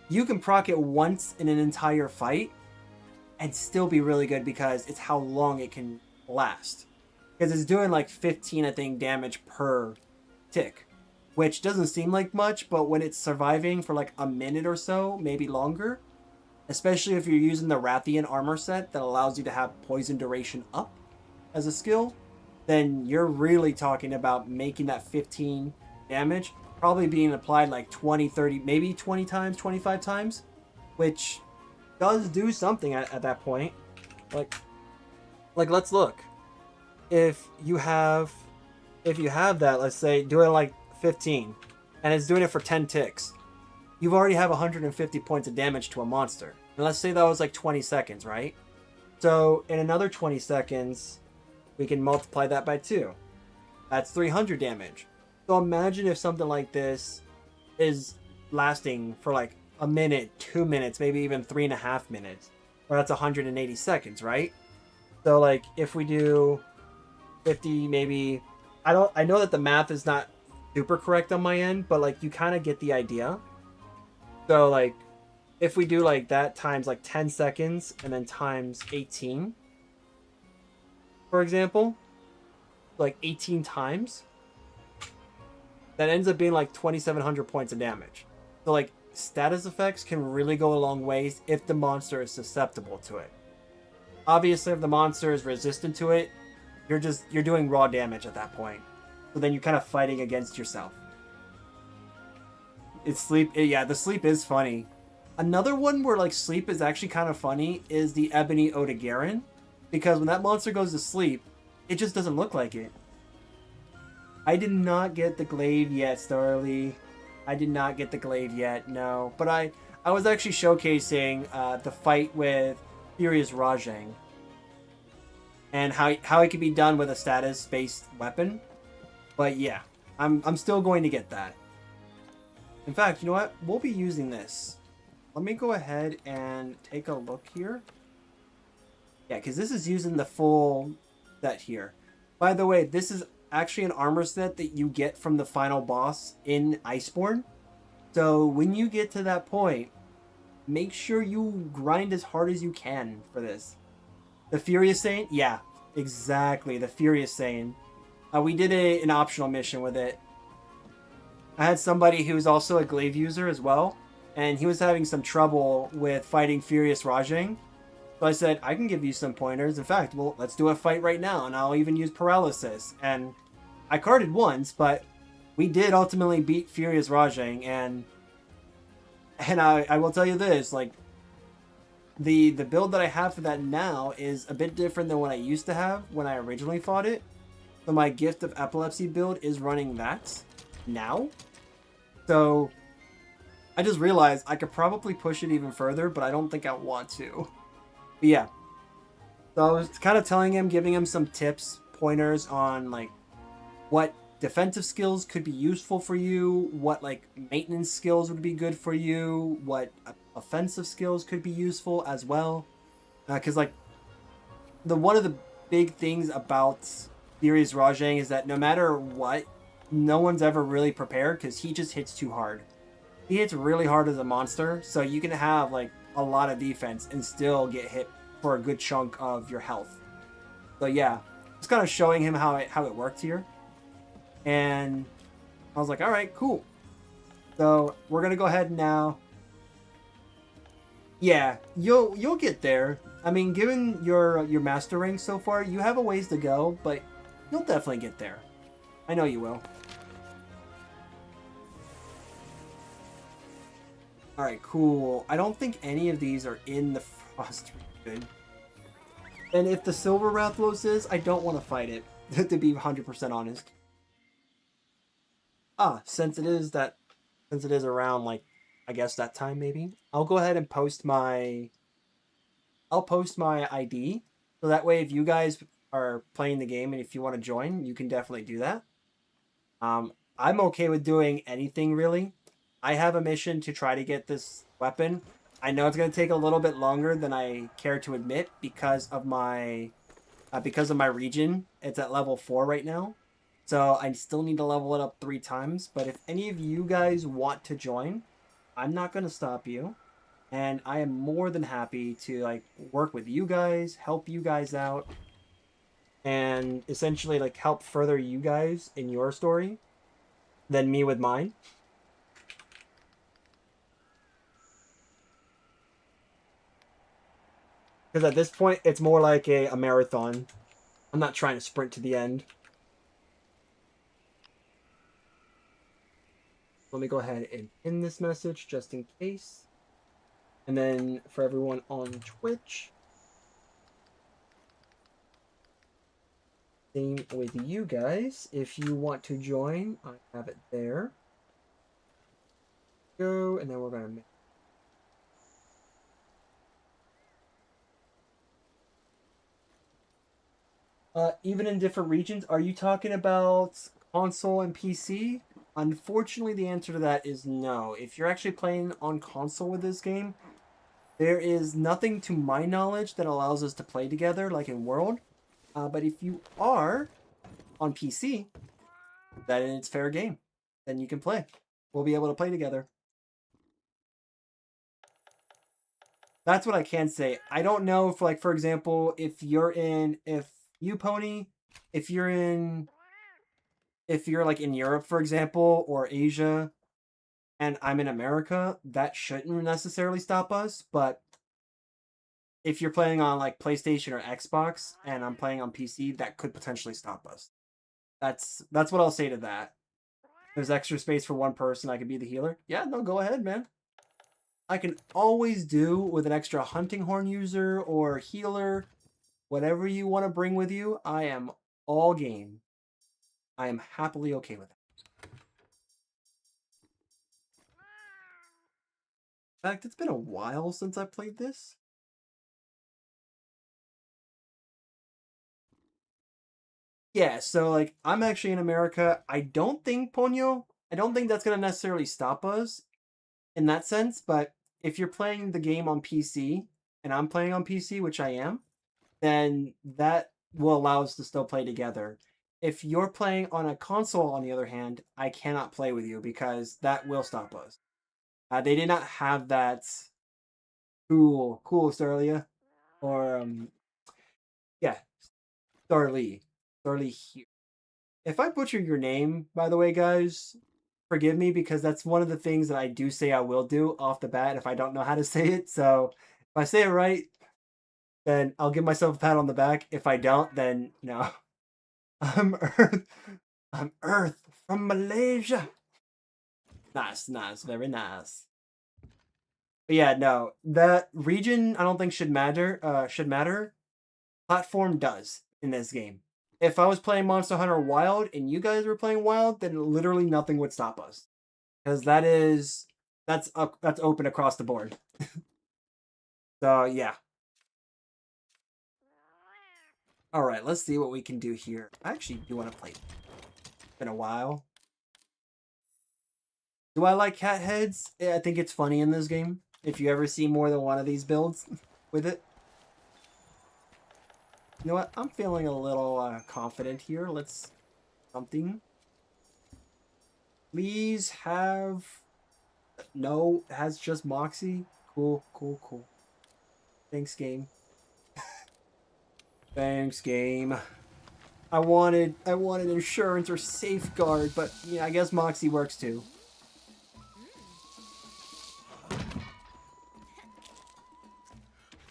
you can proc it once in an entire fight and still be really good, because it's how long it can last. Because it's doing like 15, I think, damage per tick, which doesn't seem like much, but when it's surviving for like a minute or so, maybe longer, especially if you're using the Rathian armor set that allows you to have poison duration up as a skill, then you're really talking about making that 15 damage probably being applied like 20, 30, maybe 20 times, 25 times, which does do something at that point. Like let's look. If you have that, let's say, do it like 15, and it's doing it for 10 ticks, you already have 150 points of damage to a monster. And let's say that was like 20 seconds, right? So in another 20 seconds, we can multiply that by 2. That's 300 damage. So imagine if something like this is lasting for like a minute, 2 minutes, maybe even 3.5 minutes. Or that's 180 seconds, right? So like if we do 50, maybe I know that the math is not super correct on my end, but like you kind of get the idea. So like if we do like that times like 10 seconds and then times 18, for example, like 18 times, that ends up being like 2,700 points of damage. So like status effects can really go a long ways if the monster is susceptible to it. Obviously, if the monster is resistant to it, you're doing raw damage at that point. So then you're kind of fighting against yourself. Yeah, the sleep is funny. Another one where like sleep is actually kind of funny is the Ebony Odogaron, because when that monster goes to sleep, it just doesn't look like it. I did not get the glaive yet, Starly. I did not get the glaive yet, no. But I was actually showcasing the fight with Furious Rajang and how it can be done with a status-based weapon. But yeah, I'm still going to get that. In fact, you know what? We'll be using this. Let me go ahead and take a look here. Yeah, because this is using the full set here. By the way, this is actually an armor set that you get from the final boss in Iceborne. So when you get to that point, make sure you grind as hard as you can for this. The Furious Saint? Yeah, exactly. The Furious Saint. We did an optional mission with it. I had somebody who's also a glaive user as well, and he was having some trouble with fighting Furious Rajang. So I said, I can give you some pointers. In fact, well, let's do a fight right now, and I'll even use paralysis. And I carded once, but we did ultimately beat Furious Rajang, and I will tell you this, like, the build that I have for that now is a bit different than what I used to have when I originally fought it. So my Gift of Epilepsy build is running that now. So I just realized I could probably push it even further, but I don't think I want to. But yeah. So I was kind of telling him, giving him some tips, pointers on like what defensive skills could be useful for you, what like maintenance skills would be good for you, what offensive skills could be useful as well. Because like one of the big things about Furious Rajang is that no matter what, no one's ever really prepared because he just hits too hard. He hits really hard as a monster, so you can have like a lot of defense and still get hit for a good chunk of your health. So yeah, just kind of showing him how it worked here. And I was like, all right, cool. So we're gonna go ahead now. Yeah, you'll get there. I mean, given your master rank so far, you have a ways to go, but you'll definitely get there. I know you will. All right, cool. I don't think any of these are in the Frost region. And if the Silver Rathalos is, I don't want to fight it, to be 100% honest. Since it is around like, I guess that time maybe, I'll go ahead and post my ID, so that way if you guys are playing the game and if you want to join, you can definitely do that. I'm okay with doing anything really. I have a mission to try to get this weapon. I know it's going to take a little bit longer than I care to admit because of my region. It's at level 4 right now. So I still need to level it up 3 times. But if any of you guys want to join, I'm not going to stop you. And I am more than happy to like work with you guys, help you guys out, and essentially like help further you guys in your story than me with mine. Because at this point, it's more like a marathon. I'm not trying to sprint to the end. Let me go ahead and pin this message just in case. And then for everyone on Twitch, same with you guys. If you want to join, I have it there. Go, and then we're going to make even in different regions. Are you talking about console and PC? Unfortunately, the answer to that is no. If you're actually playing on console with this game, There is nothing to my knowledge that allows us to play together like in World. But if you are on PC, then it's fair game. Then you can play. We'll be able to play together. That's what I can say. I don't know if, like, for example, if you're like in Europe, for example, or Asia, and I'm in America, that shouldn't necessarily stop us. But if you're playing on like PlayStation or Xbox, and I'm playing on PC, that could potentially stop us. That's what I'll say to that. There's extra space for one person. I could be the healer. Yeah, no, go ahead, man. I can always do with an extra hunting horn user or healer, whatever you want to bring with you. I am all game. I am happily okay with it. In fact, it's been a while since I played this. Yeah, so like I'm actually in America. I don't think that's gonna necessarily stop us in that sense, but if you're playing the game on PC and I'm playing on PC, which I am, then that will allow us to still play together. If you're playing on a console, on the other hand, I cannot play with you because that will stop us. They did not have that cool Starlia, or yeah, Starly here. If I butcher your name, by the way, guys, forgive me because that's one of the things that I do say I will do off the bat if I don't know how to say it. So if I say it right, then I'll give myself a pat on the back. If I don't, then no. I'm Earth. I'm Earth from Malaysia. Nice, very nice. But yeah, no, that region I don't think should matter. Platform does in this game. If I was playing Monster Hunter Wild and you guys were playing Wild, then literally nothing would stop us, because that's open across the board. So yeah. All right, let's see what we can do here. I actually do want to play. It's been a while. Do I like cat heads? Yeah, I think it's funny in this game. If you ever see more than one of these builds with it. You know what? I'm feeling a little confident here. Let's something. Please have. No, it has just Moxie. Cool. Thanks, game. Thanks, game. I wanted insurance or safeguard, but yeah, I guess Moxie works too.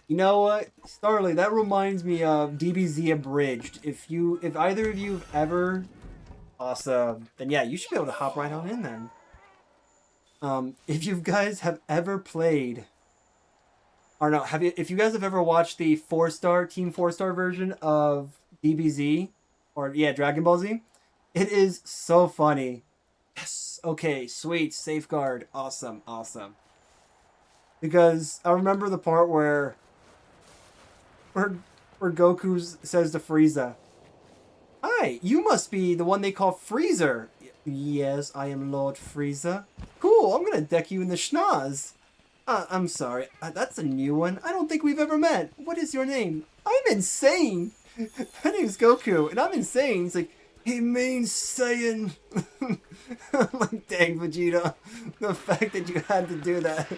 You know what, Starly? That reminds me of DBZ Abridged. If either of you have ever, awesome. Then yeah, you should be able to hop right on in then. If you guys have ever played, or no, if you guys have ever watched the Team 4-star version of DBZ, or yeah, Dragon Ball Z, it is so funny. Yes. Okay. Sweet. Safeguard. Awesome. Because I remember the part where Goku says to Frieza, "Hi, you must be the one they call Freezer." Yes, I am Lord Frieza. Cool, I'm gonna deck you in the schnoz. I'm sorry, that's a new one. I don't think we've ever met. What is your name? I'm insane. My name's Goku, and I'm insane. He's like, he means Saiyan. I'm like, dang, Vegeta, the fact that you had to do that.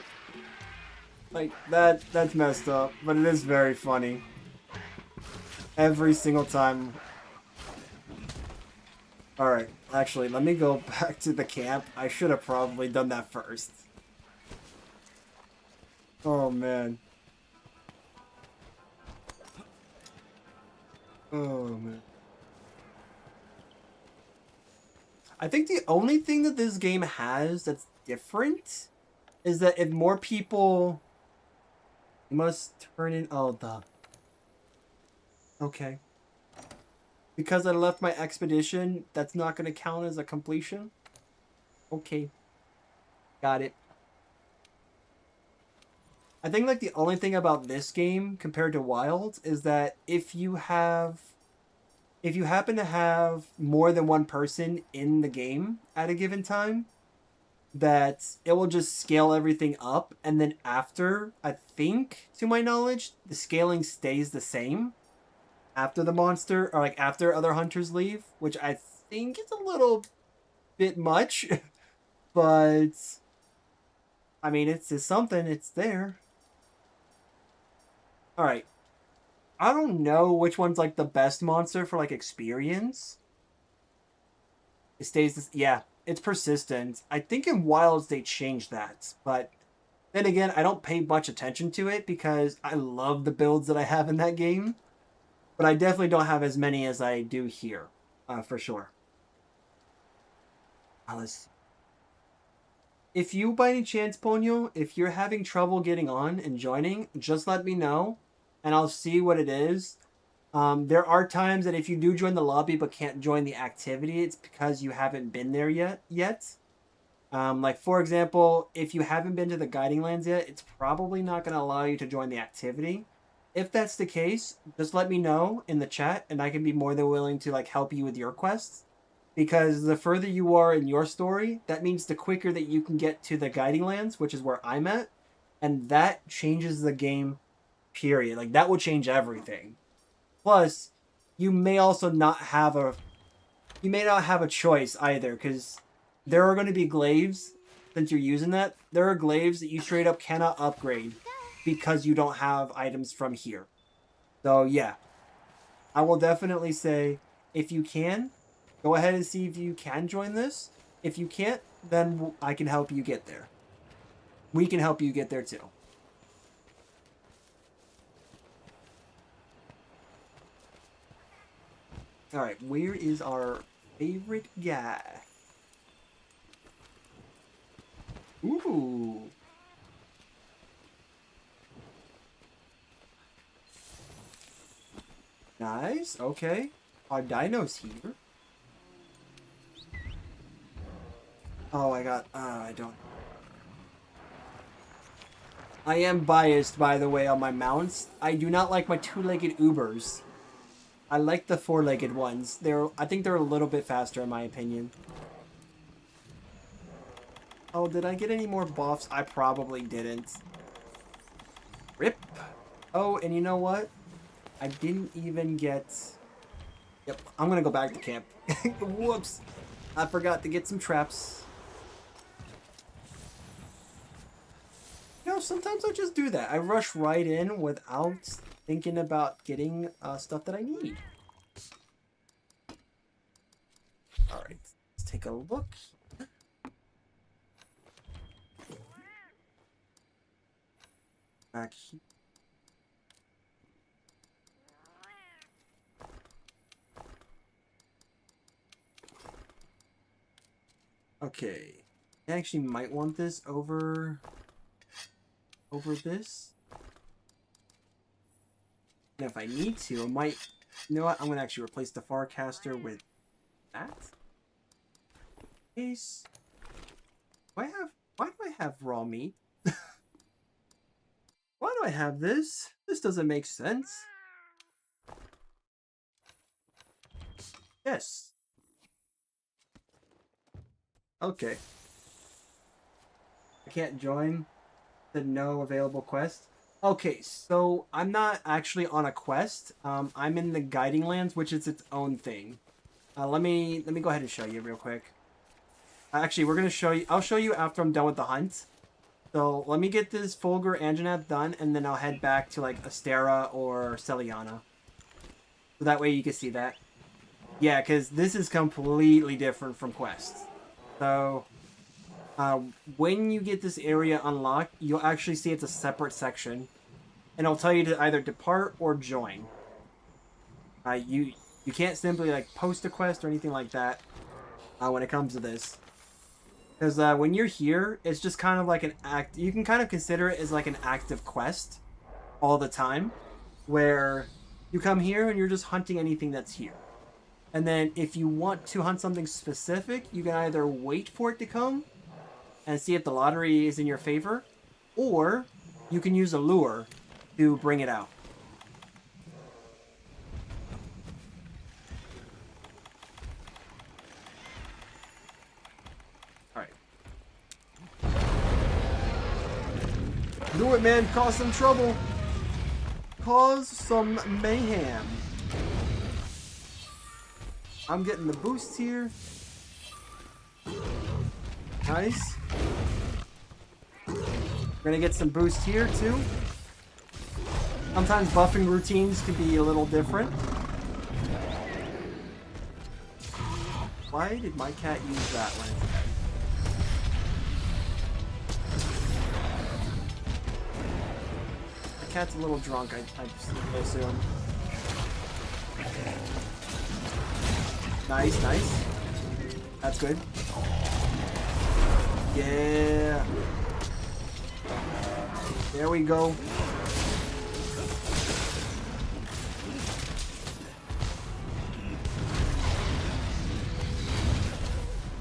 Like, that's messed up, but it is very funny. Every single time. Alright, actually, let me go back to the camp. I should have probably done that first. Oh, man. Oh, man. I think the only thing that this game has that's different is that if more people... You must turn in... Oh, okay. Because I left my expedition, that's not going to count as a completion? Okay. Got it. I think like the only thing about this game compared to Wilds is that if you happen to have more than one person in the game at a given time, that it will just scale everything up, and then after, I think, to my knowledge, the scaling stays the same after the monster, or like after other hunters leave, which I think is a little bit much, but I mean, it's something, it's there. All right. I don't know which one's like the best monster for like experience. It stays this, yeah, it's persistent. I think in Wilds they changed that, but then again, I don't pay much attention to it because I love the builds that I have in that game, but I definitely don't have as many as I do here, for sure. Let's. If you, by any chance, Ponyo, if you're having trouble getting on and joining, just let me know, and I'll see what it is. There are times that if you do join the lobby but can't join the activity, it's because you haven't been there yet. Like, for example, if you haven't been to the Guiding Lands yet, it's probably not going to allow you to join the activity. If that's the case, just let me know in the chat, and I can be more than willing to like help you with your quests. Because the further you are in your story, that means the quicker that you can get to the Guiding Lands, which is where I'm at, and that changes the game, period. Like, that will change everything. Plus, you may also not have a choice either, because there are going to be glaives, since you're using that, there are glaives that you straight up cannot upgrade because you don't have items from here. So yeah, I will definitely say, if you can, go ahead and see if you can join this. If you can't, then I can help you get there. We can help you get there too. Alright, where is our favorite guy? Ooh. Nice, okay. Our dino's here. Oh, I don't. I am biased, by the way, on my mounts. I do not like my two-legged Ubers. I like the four-legged ones. I think they're a little bit faster, in my opinion. Oh, did I get any more buffs? I probably didn't. Rip. Oh, and you know what? I didn't even get... Yep, I'm gonna go back to camp. Whoops. I forgot to get some traps. You know, sometimes I just do that. I rush right in without thinking about getting stuff that I need. Alright, let's take a look. Back here. Okay. I actually might want this over this. And if I need to, I might... You know what? I'm going to actually replace the Farcaster with that. Case. Why do I have raw meat? Why do I have this? This doesn't make sense. Yes. Okay. I can't join the no available quest. Okay, so I'm not actually on a quest. I'm in the Guiding Lands, which is its own thing. Let me go ahead and show you real quick. Actually, we're gonna show you. I'll show you after I'm done with the hunt. So let me get this Fulgur Anjanath done, and then I'll head back to like Astera or Celiana. So that way you can see that. Yeah, because this is completely different from quests. So when you get this area unlocked, you'll actually see it's a separate section, and it'll tell you to either depart or join. You can't simply like post a quest or anything like that when it comes to this. Because when you're here, it's just kind of like an act. You can kind of consider it as like an active quest all the time, where you come here and you're just hunting anything that's here. And then if you want to hunt something specific, you can either wait for it to come and see if the lottery is in your favor, or you can use a lure to bring it out. Do it, man. Cause some trouble. Cause some mayhem. I'm getting the boosts here. Nice. We're gonna get some boost here too. Sometimes buffing routines can be a little different. Why did my cat use that one instead? My cat's a little drunk, I assume. Nice, nice. That's good. Yeah. There we go.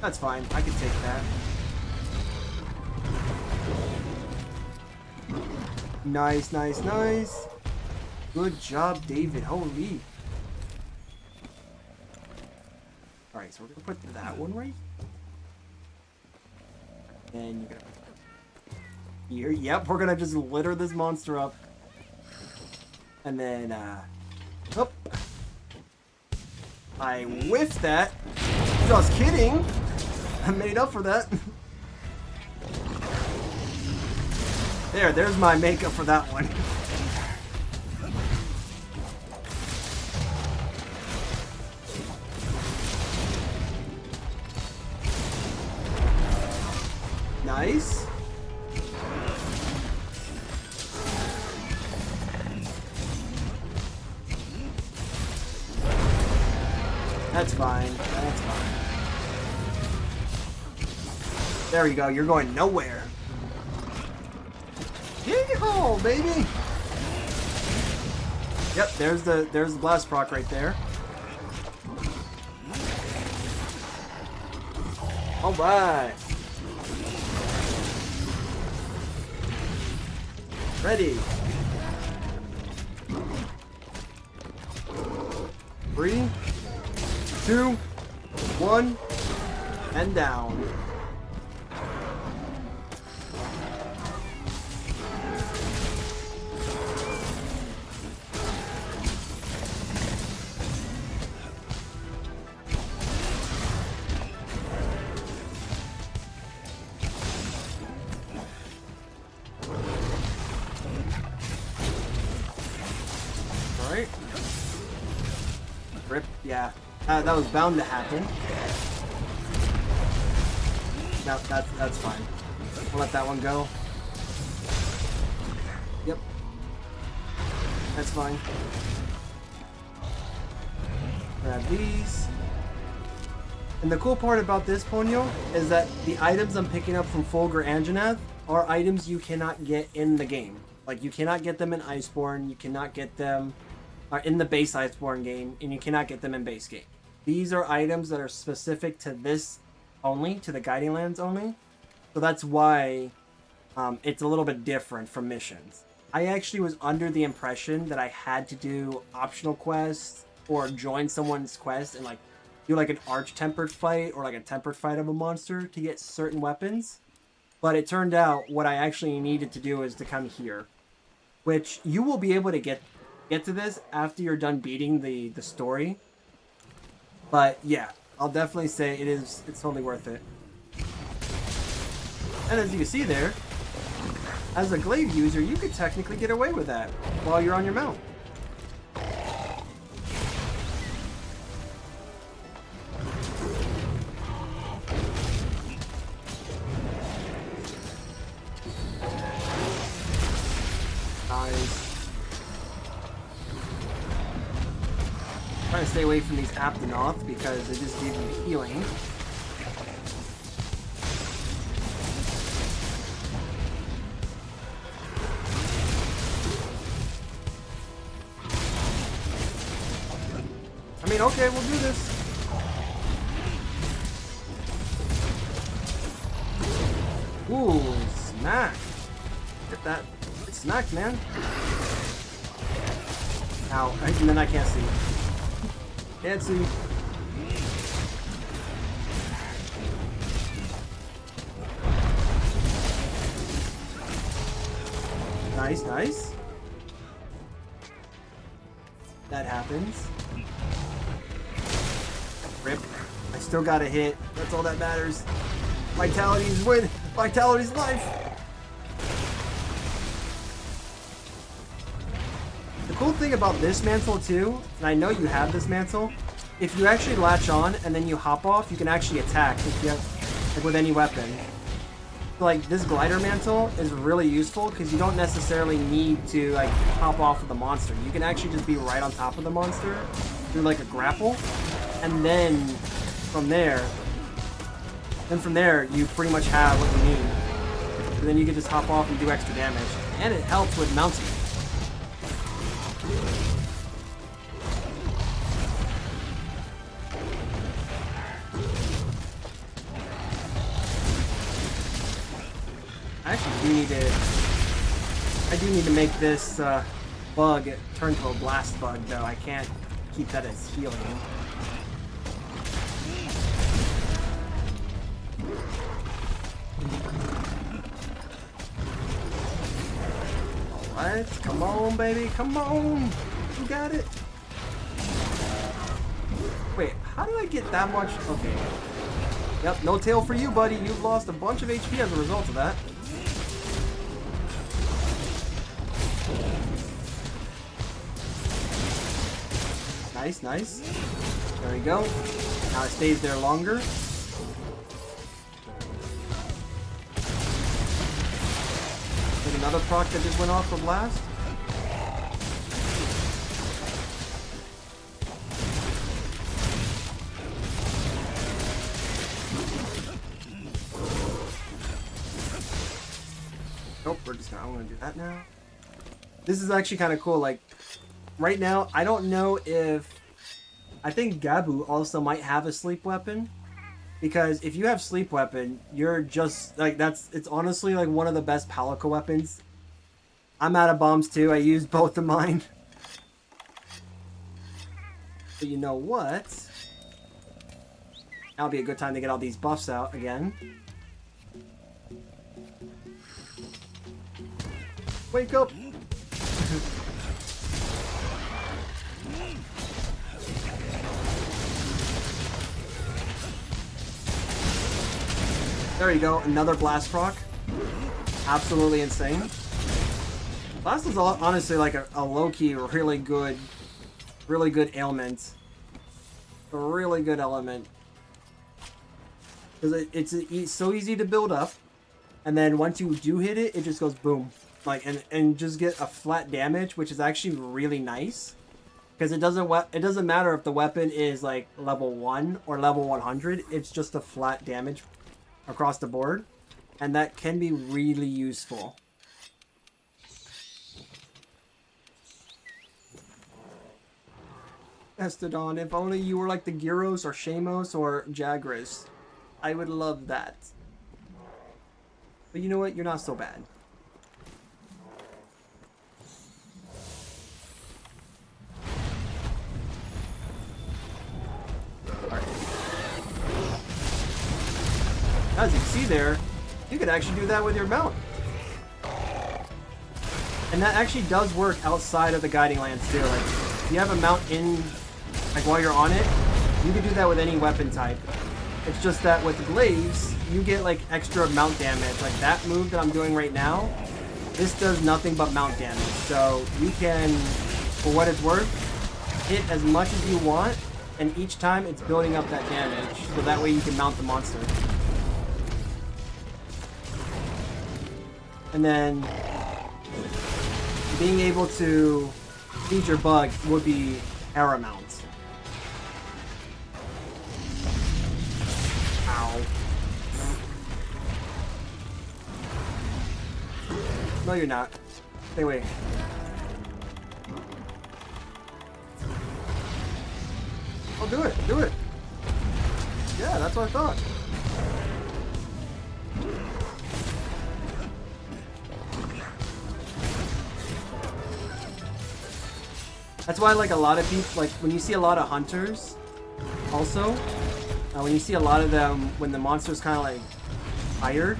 That's fine. I can take that. Nice, nice, nice. Good job, David. Holy. Alright, so we're gonna put that one right. And you're gonna put here. Yep, we're gonna just litter this monster up. And then, oh. I whiffed that. Just kidding. I made up for that. There's my makeup for that one. Nice. That's fine. That's fine. There you go. You're going nowhere. Yeehaw, baby! Yep, there's the blast proc right there. All right. Ready. 3, 2, 1, and down. Alright. Rip, yeah. That was bound to happen. No, that's fine. We'll let that one go. Yep. That's fine. Grab these. And the cool part about this, Ponyo, is that the items I'm picking up from Fulgur Anjanath are items you cannot get in the game. Like, you cannot get them in Iceborne, you cannot get them in the base Iceborne game, and you cannot get them in base game. These are items that are specific to this only, to the Guiding Lands only. So that's why it's a little bit different from missions. I actually was under the impression that I had to do optional quests or join someone's quest and like do like an arch-tempered fight or like a tempered fight of a monster to get certain weapons. But it turned out what I actually needed to do is to come here, which you will be able to get to this after you're done beating the story. But yeah, I'll definitely say it's totally worth it. And as you can see there, as a glaive user, you could technically get away with that while you're on your mount. Nice. Trying to stay away from these Aptonoth because they just give you healing. I mean, okay, we'll do this. Ooh, smack. Get that. Get smacked, man. Ow. And then I can't see. Can't see. Nice, nice. That happens. Rip. I still got a hit. That's all that matters. Vitality's win. Vitality's life. The cool thing about this mantle too, and I know you have this mantle, if you actually latch on and then you hop off, you can actually attack if you have, like with any weapon. So like this glider mantle is really useful because you don't necessarily need to like hop off of the monster. You can actually just be right on top of the monster through like a grapple, and then from there you pretty much have what you need. And then you can just hop off and do extra damage, and it helps with mounting. I do need to make this bug turn to a blast bug, though. I can't keep that as healing. Alright, come on, baby, come on! You got it! Wait, how did I get that much? Okay. Yep, no tail for you, buddy. You've lost a bunch of HP as a result of that. Nice, nice. There we go. Now it stays there longer. There's another proc that just went off for blast. Nope, I'm gonna do that now. This is actually kind of cool. Like, right now, I don't know if... I think Gabu also might have a sleep weapon. Because if you have sleep weapon, you're just... like, it's honestly like one of the best Palico weapons. I'm out of bombs too. I used both of mine. But you know what? That'll be a good time to get all these buffs out again. Wake up! There you go, another blast proc. Absolutely insane. Blast is honestly like a low-key, really good ailment. A really good element. Because it's so easy to build up, and then once you do hit it, it just goes boom. Like, and just get a flat damage, which is actually really nice. Because it doesn't matter if the weapon is like level 1 or level 100, it's just a flat damage across the board, and that can be really useful. Estodon, if only you were like the Gyros or Shamos or Jagras. I would love that. But you know what? You're not so bad. As you can see there, you could actually do that with your mount. And that actually does work outside of the Guiding Lance too. Like, if you have a mount in, like while you're on it, you can do that with any weapon type. It's just that with Glaives, you get like extra mount damage. Like that move that I'm doing right now, this does nothing but mount damage. So you can, for what it's worth, hit as much as you want, and each time it's building up that damage, so that way you can mount the monster. And then being able to feed your bug would be paramount. Ow. No, you're not. Stay away. Oh, do it. Do it. Yeah, that's what I thought. That's why, like, a lot of people, like, when you see a lot of hunters, also, when you see a lot of them, when the monster's kind of, like, tired,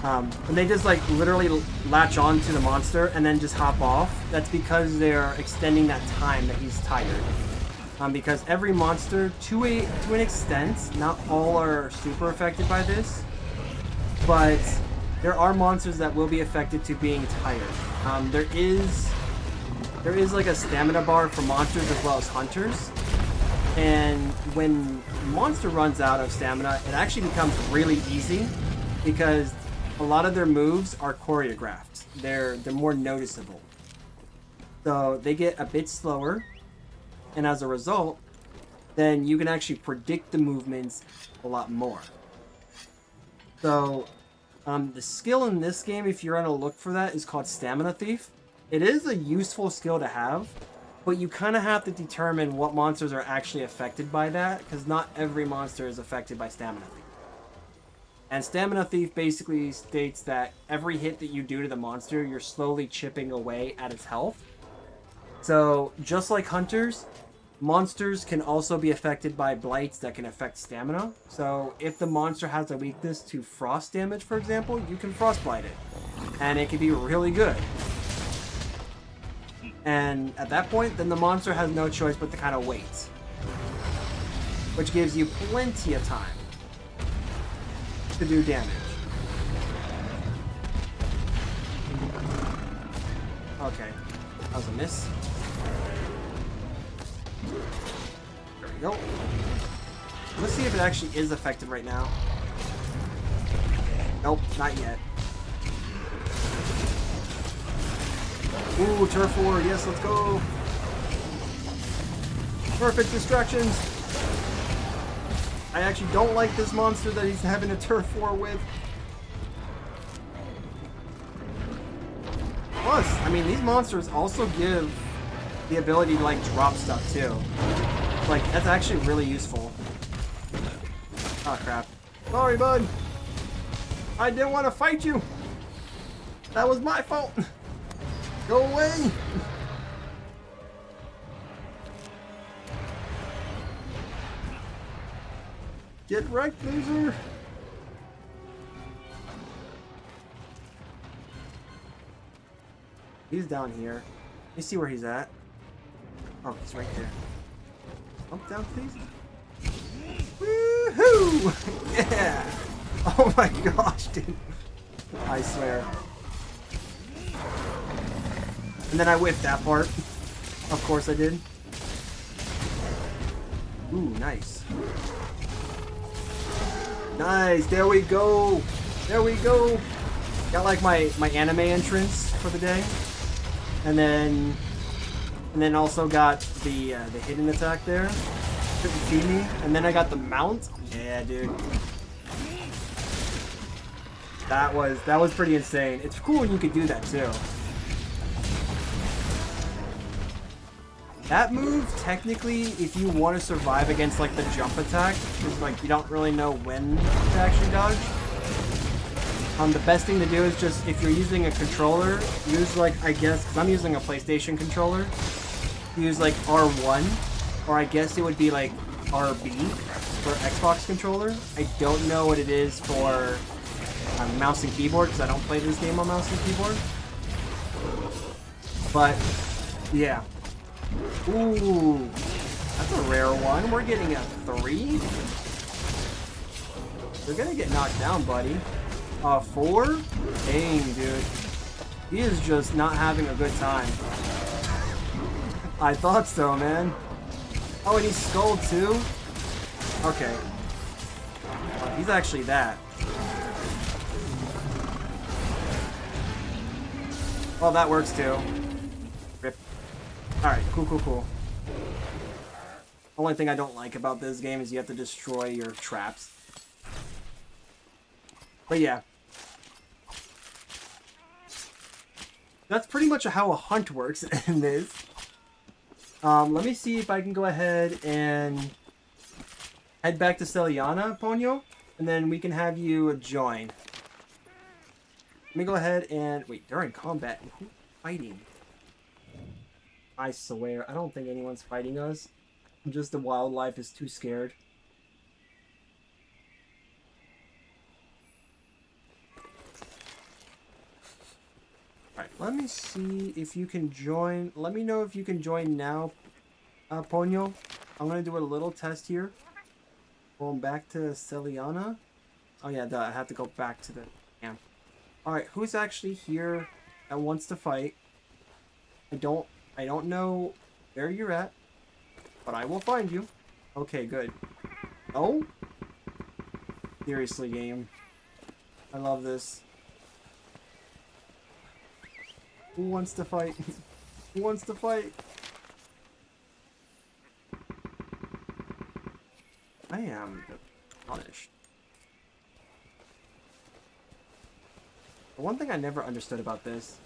When they just like literally latch on to the monster and then just hop off, that's because they're extending that time that he's tired. Because every monster, to an extent, not all are super affected by this, but there are monsters that will be affected to being tired. There is like a stamina bar for monsters as well as hunters, and when monster runs out of stamina, it actually becomes really easy because a lot of their moves are choreographed. They're more noticeable, so they get a bit slower. And as a result, then you can actually predict the movements a lot more. So, the skill in this game, if you're on a look for that, is called Stamina Thief. It is a useful skill to have, but you kind of have to determine what monsters are actually affected by that, because not every monster is affected by Stamina Thief. And Stamina Thief basically states that every hit that you do to the monster, you're slowly chipping away at its health. So, just like hunters, monsters can also be affected by blights that can affect stamina. So if the monster has a weakness to frost damage, for example, you can frostbite it. And it can be really good. And at that point, then the monster has no choice but to kind of wait. Which gives you plenty of time to do damage. Okay, that was a miss. There we go. Let's see if it actually is affected right now. Nope, not yet. Ooh, turf war. Yes, let's go. Perfect distractions. I actually don't like this monster that he's having a turf war with. Plus, I mean, these monsters also give the ability to like drop stuff too. Like, that's actually really useful. Oh crap. Sorry, bud. I didn't want to fight you. That was my fault. Go away. Get wrecked, loser. He's down here. Let me see where he's at. Oh, he's right there. Jump down, please. Woohoo! Yeah! Oh my gosh, dude. I swear. And then I whiffed that part. Of course I did. Ooh, nice. Nice, there we go. There we go. Got like my anime entrance for the day. And then also got the hidden attack there. Couldn't see me. And then I got the mount. Yeah, dude. That was pretty insane. It's cool when you could do that too. That move, technically, if you want to survive against like the jump attack, because like you don't really know when to actually dodge. The best thing to do is just, if you're using a controller, use like, I guess, because I'm using a PlayStation controller, use like R1, or I guess it would be like RB for Xbox controller. I don't know what it is for mouse and keyboard, because I don't play this game on mouse and keyboard. But, yeah. Ooh, that's a rare one. We're getting a 3? You're gonna get knocked down, buddy. 4? Dang, dude. He is just not having a good time. I thought so, man. Oh, and he's skulled too? Okay. Oh, he's actually that. Well, that works too. Rip. Alright, cool. Only thing I don't like about this game is you have to destroy your traps. But yeah. That's pretty much how a hunt works in this. Let me see if I can go ahead and head back to Celiana, Ponyo, and then we can have you join. Let me go ahead and... Wait, during combat, who's fighting? I swear, I don't think anyone's fighting us. Just the wildlife is too scared. Alright, let me see if you can join. Let me know if you can join now, Ponyo. I'm gonna do a little test here. Going back to Celiana. Oh yeah, duh, I have to go back to the camp. Alright, who's actually here that wants to fight? I don't know where you're at, but I will find you. Okay, good. Oh? Seriously, game. I love this. Who wants to fight? Who wants to fight? I am punished. The one thing I never understood about this.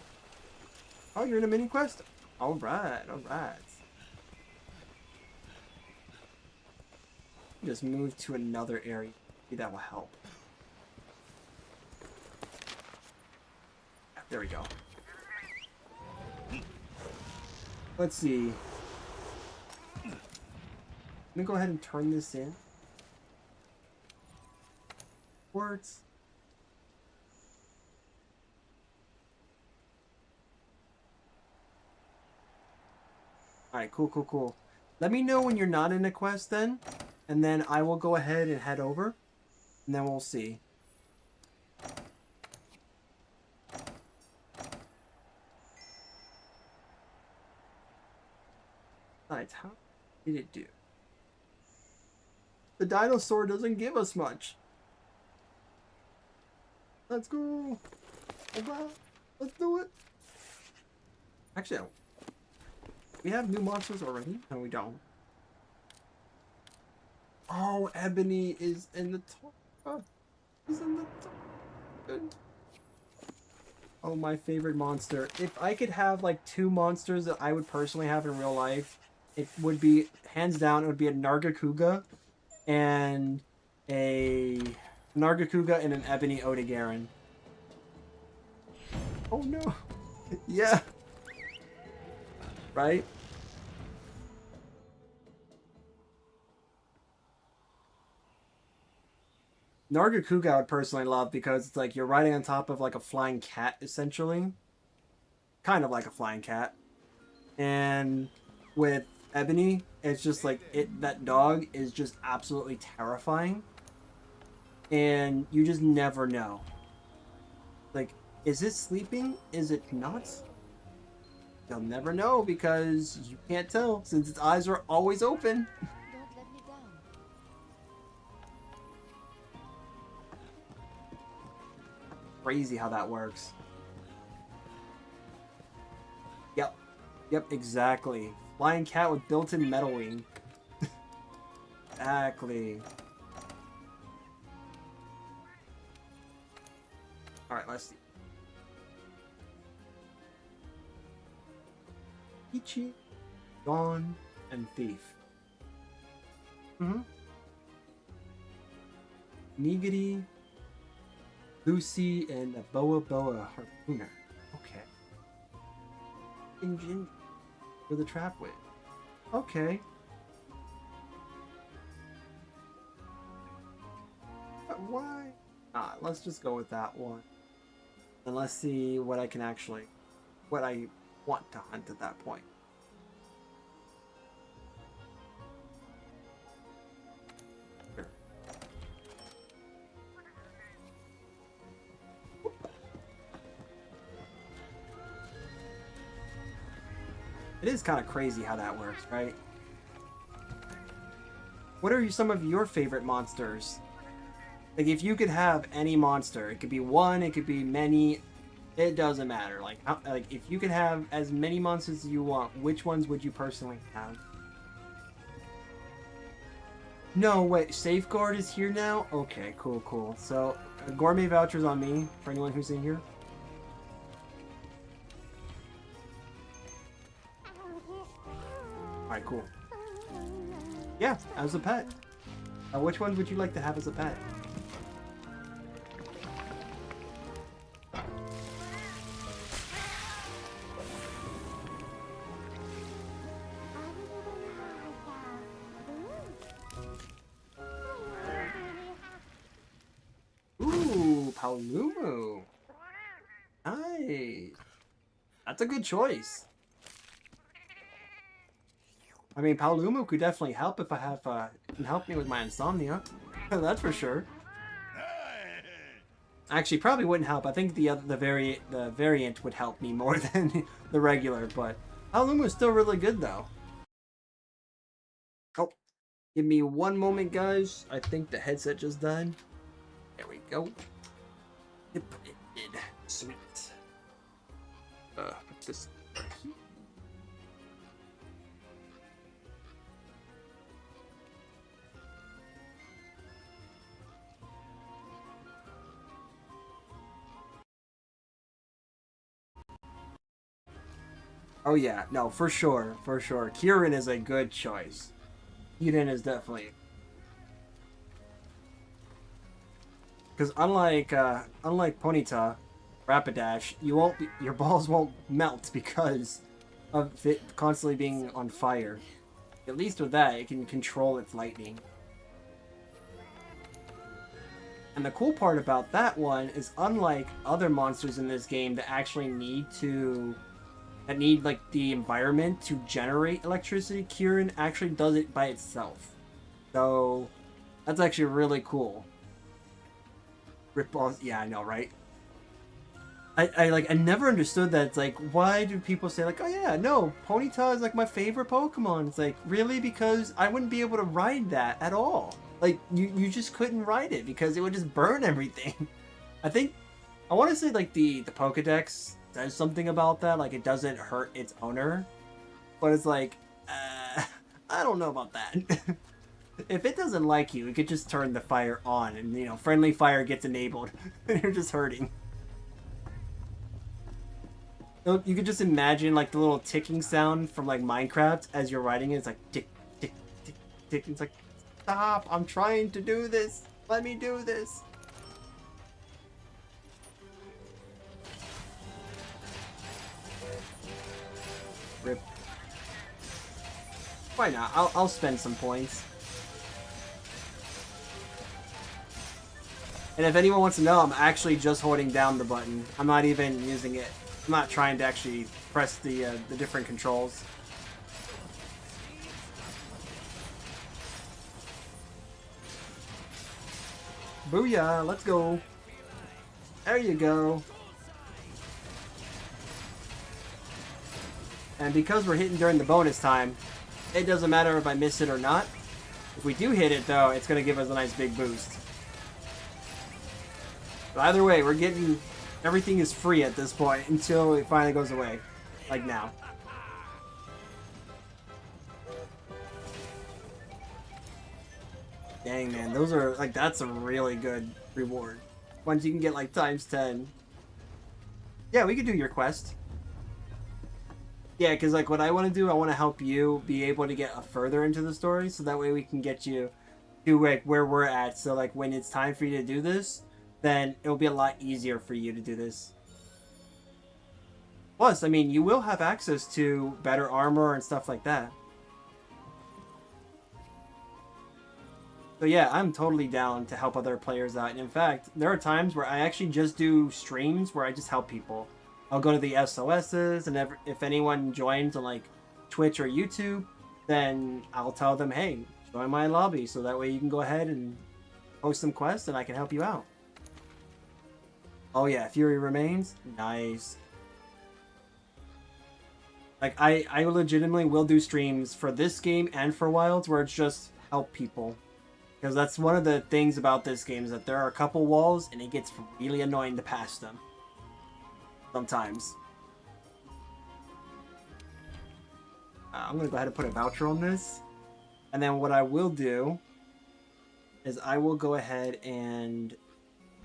Oh, you're in a mini quest? Alright, alright. Just move to another area. Maybe that will help. There we go. Let's see. Let me go ahead and turn this in. Words. Alright, cool, cool, cool. Let me know when you're not in a quest then, and then I will go ahead and head over, and then we'll see. Besides, how did it do? The dinosaur doesn't give us much. Let's go. Let's do it. Actually, we have new monsters already? No, we don't. Oh, Ebony is in the top. He's in the top. Good. Oh, my favorite monster. If I could have like two monsters that I would personally have in real life, it would be, hands down, it would be a Nargacuga and a Nargacuga and an Ebony Odogaron. Oh no. Yeah. Right? Nargacuga I would personally love because it's like you're riding on top of like a flying cat, essentially. Kind of like a flying cat. And with Ebony, it's just like that dog is just absolutely terrifying. And you just never know. Like, is it sleeping? Is it not? You'll never know because you can't tell since its eyes are always open. Don't let me down. Crazy how that works. Yep. Yep, exactly. Flying cat with built-in metal wing. Exactly. Alright, let's see. Ichi, Dawn, and Thief. Nigiri, Lucy, and a Boa Boa Harpooner. Okay. Engine for the trap wit. Okay. But why? Let's just go with that one. And let's see what I can actually, what I want to hunt at that point. Sure. It is kind of crazy how that works, right? What are some of your favorite monsters? Like, if you could have any monster, it could be one, it could be many, it doesn't matter. Like, if you could have as many monsters as you want, which ones would you personally have? No, wait, Safeguard is here now? Okay, cool, cool. So, gourmet vouchers on me, for anyone who's in here. Alright, cool. Yeah, as a pet. Which ones would you like to have as a pet? Ooh, Paolumu. Nice. That's a good choice. I mean, Paolumu could definitely help if I have can help me with my insomnia. That's for sure. Actually, probably wouldn't help. I think the variant would help me more than the regular, but Paolumu is still really good though. Oh, give me one moment, guys. I think the headset just died. There we go. Yep, it did. Sweet. Put this right here. Oh yeah, no, for sure, for sure. Kirin is a good choice. Kirin is definitely, because unlike Ponyta, Rapidash, your balls won't melt because of it constantly being on fire. At least with that, it can control its lightning. And the cool part about that one is, unlike other monsters in this game that actually need like the environment to generate electricity, Kirin actually does it by itself. So that's actually really cool. Rip balls, yeah, I know, right? I never understood that. It's like, why do people say like, oh yeah, no, Ponyta is like my favorite Pokemon? It's like, really? Because I wouldn't be able to ride that at all. Like, you just couldn't ride it because it would just burn everything. I want to say like the Pokedex says something about that, like it doesn't hurt its owner, but it's like, I don't know about that. If it doesn't like you, it could just turn the fire on, and you know, friendly fire gets enabled, and you're just hurting. You could just imagine like the little ticking sound from like Minecraft as you're riding it. It's like tick, tick, tick, tick. It's like, stop! I'm trying to do this. Let me do this. Rip. Why not? I'll spend some points. And if anyone wants to know, I'm actually just holding down the button. I'm not even using it. I'm not trying to actually press the different controls. Booyah! Let's go. There you go. And because we're hitting during the bonus time, it doesn't matter if I miss it or not. If we do hit it, though, it's going to give us a nice big boost. But either way, we're getting... Everything is free at this point until it finally goes away. Like now. Dang, man. Those are... Like, that's a really good reward. Once you can get, like, times 10. Yeah, we could do your quest. Yeah, because, like, what I want to do, I want to help you be able to get further into the story, so that way we can get you to, like, where we're at. So, like, when it's time for you to do this, then it'll be a lot easier for you to do this. Plus, I mean, you will have access to better armor and stuff like that. So yeah, I'm totally down to help other players out. And in fact, there are times where I actually just do streams where I just help people. I'll go to the SOSs, and if anyone joins on like Twitch or YouTube, then I'll tell them, hey, join my lobby, so that way you can go ahead and post some quests and I can help you out. Oh yeah, Fury Remains? Nice. Like, I legitimately will do streams for this game and for Wilds where it's just help people. Because that's one of the things about this game, is that there are a couple walls and it gets really annoying to pass them. Sometimes. I'm going to go ahead and put a voucher on this. And then what I will do is I will go ahead and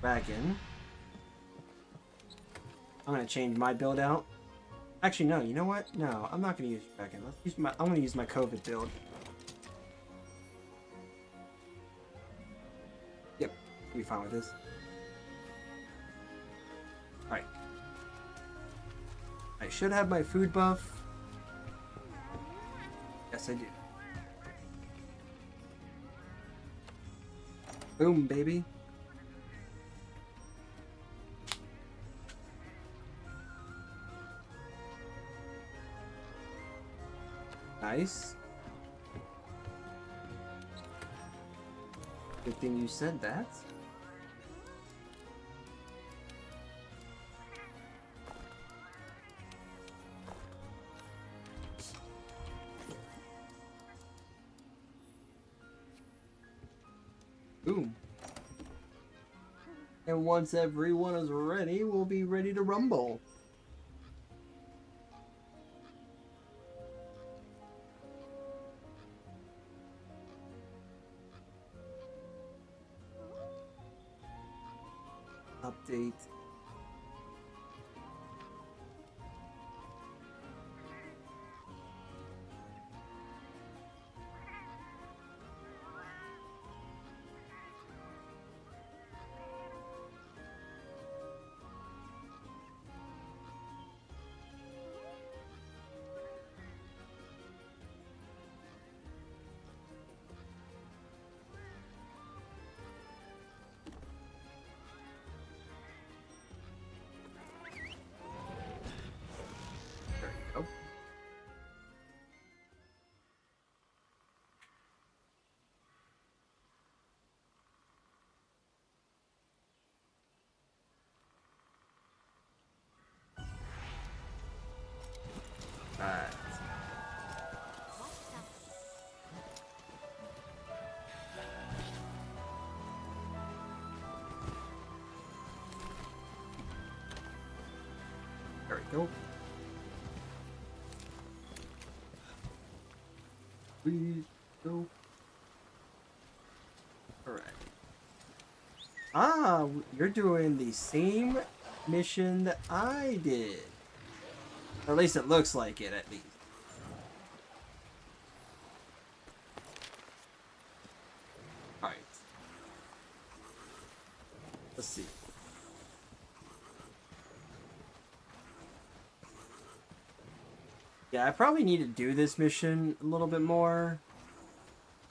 dragon. I'm going to change my build out. Actually, no, you know what? No, I'm not going to use dragon. I'm going to use my COVID build. Yep, I'll be fine with this. Alright. I should have my food buff. Yes, I do. Boom, baby. Nice. Good thing you said that. Boom. And once everyone is ready, we'll be ready to rumble. Update. There you go. Alright. There we go. Please go. Alright. Ah, you're doing the same mission that I did. Or at least it looks like it, at least. Alright. Let's see. Yeah, I probably need to do this mission a little bit more.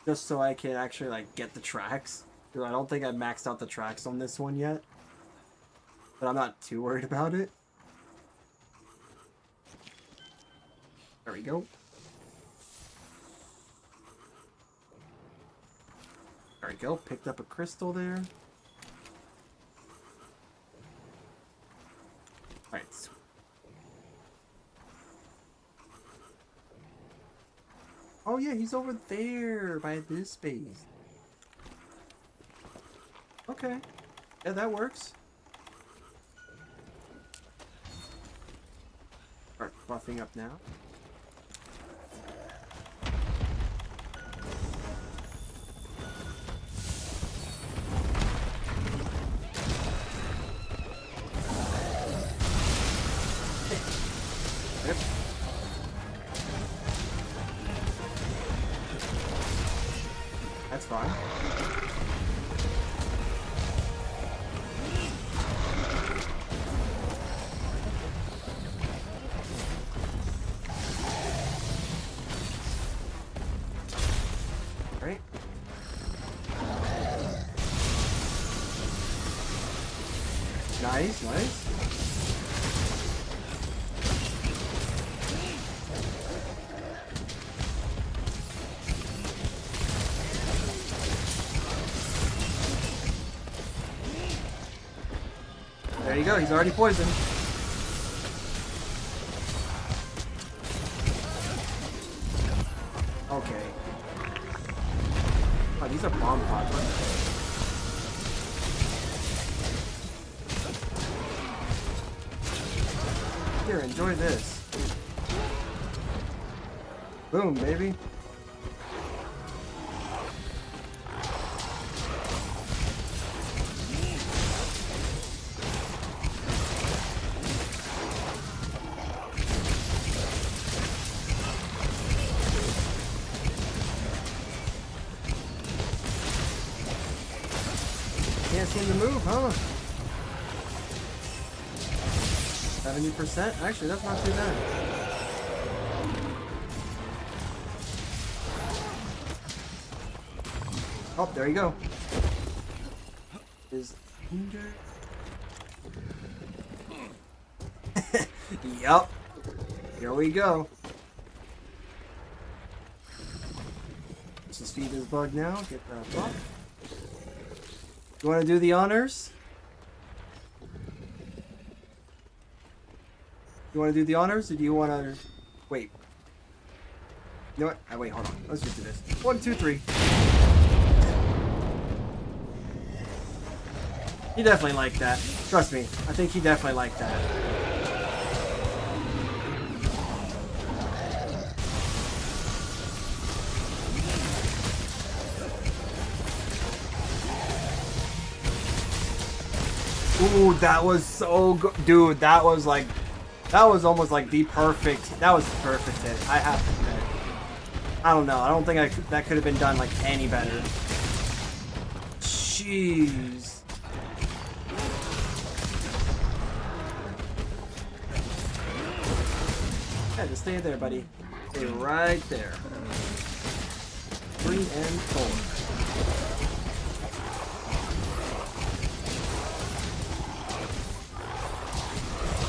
Just so I can actually, like, get the tracks. Because I don't think I've maxed out the tracks on this one yet. But I'm not too worried about it. There we go. There we go. Picked up a crystal there. Alright. Oh yeah, he's over there by this space. Okay. Yeah, that works. Alright, buffing up now. Yep. That's fine. Right. Nice, nice. There you go, he's already poisoned. Okay. Oh, these are bomb pods. Here, enjoy this. Boom, baby. Can't seem to move, huh? 70%? Actually, that's not too bad. Oh, there you go. Is injured? Yup. Here we go. Let's just feed this bug now. Get that buck. You want to do the honors? You want to do the honors, or do you want to wait? You know what? Wait, hold on. Let's just do this. 1, 2, 3. He definitely liked that. Trust me. I think he definitely liked that. Ooh, that was so good. Dude, that was almost like the perfect, that was the perfect hit. I have to admit. I don't know. I don't think that could have been done like any better. Jeez. Yeah, just stay there, buddy. Stay right there. 3 and 4.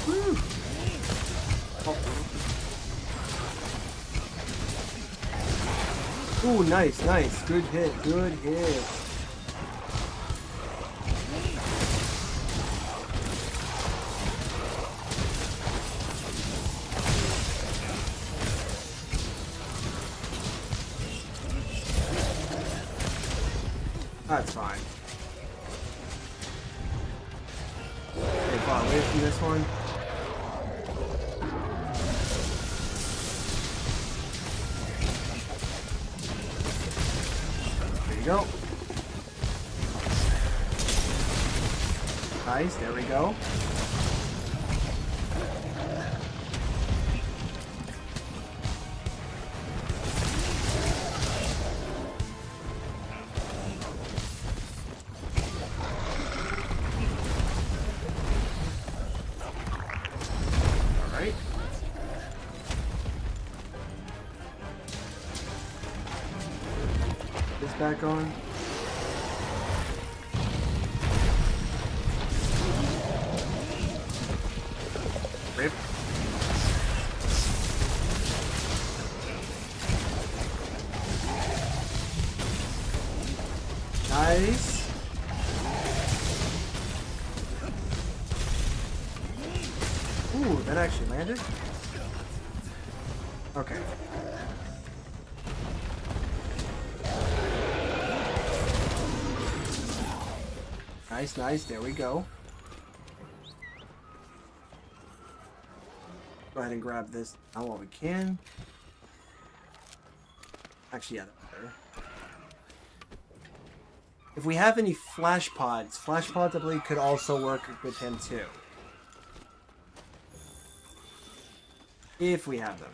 Woo. Oh. Ooh, nice, nice. Good hit, good hit. That's fine. Okay, far away from this one. There you go. Nice, there we go. Back on. Rip. Nice. Ooh, that actually landed. Okay. Nice, nice. There we go. Go ahead and grab this now while we can. Actually, yeah, that's better. If we have any flash pods I believe could also work with him too. If we have them.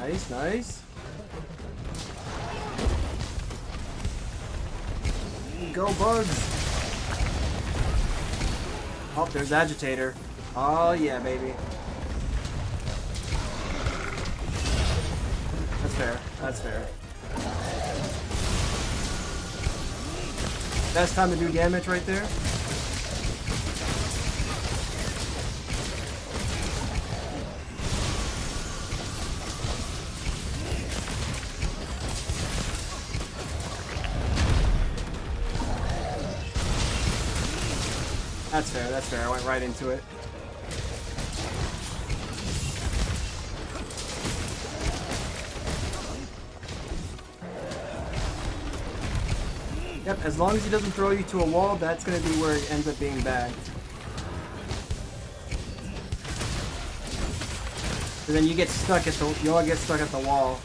Nice, nice. Go, bugs. Oh, there's Agitator. Oh, yeah, baby. That's fair. That's fair. Best time to do damage right there. That's fair, that's fair. I went right into it. Yep, as long as he doesn't throw you to a wall, that's going to be where it ends up being bagged. And then you get stuck at the, you all get stuck at the wall.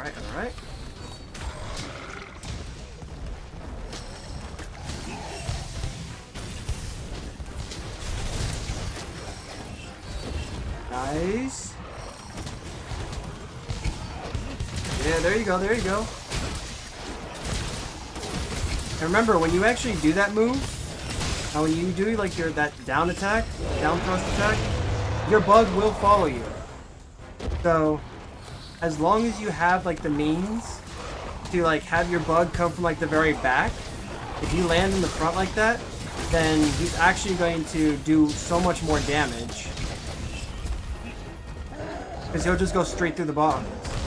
Alright, alright. Nice. Yeah, there you go, there you go. And remember, when you actually do that move, when you do like that down attack, down thrust attack, your bug will follow you. So, as long as you have like the means to like have your bug come from like the very back, if you land in the front like that, then he's actually going to do so much more damage. Because he'll just go straight through the boss,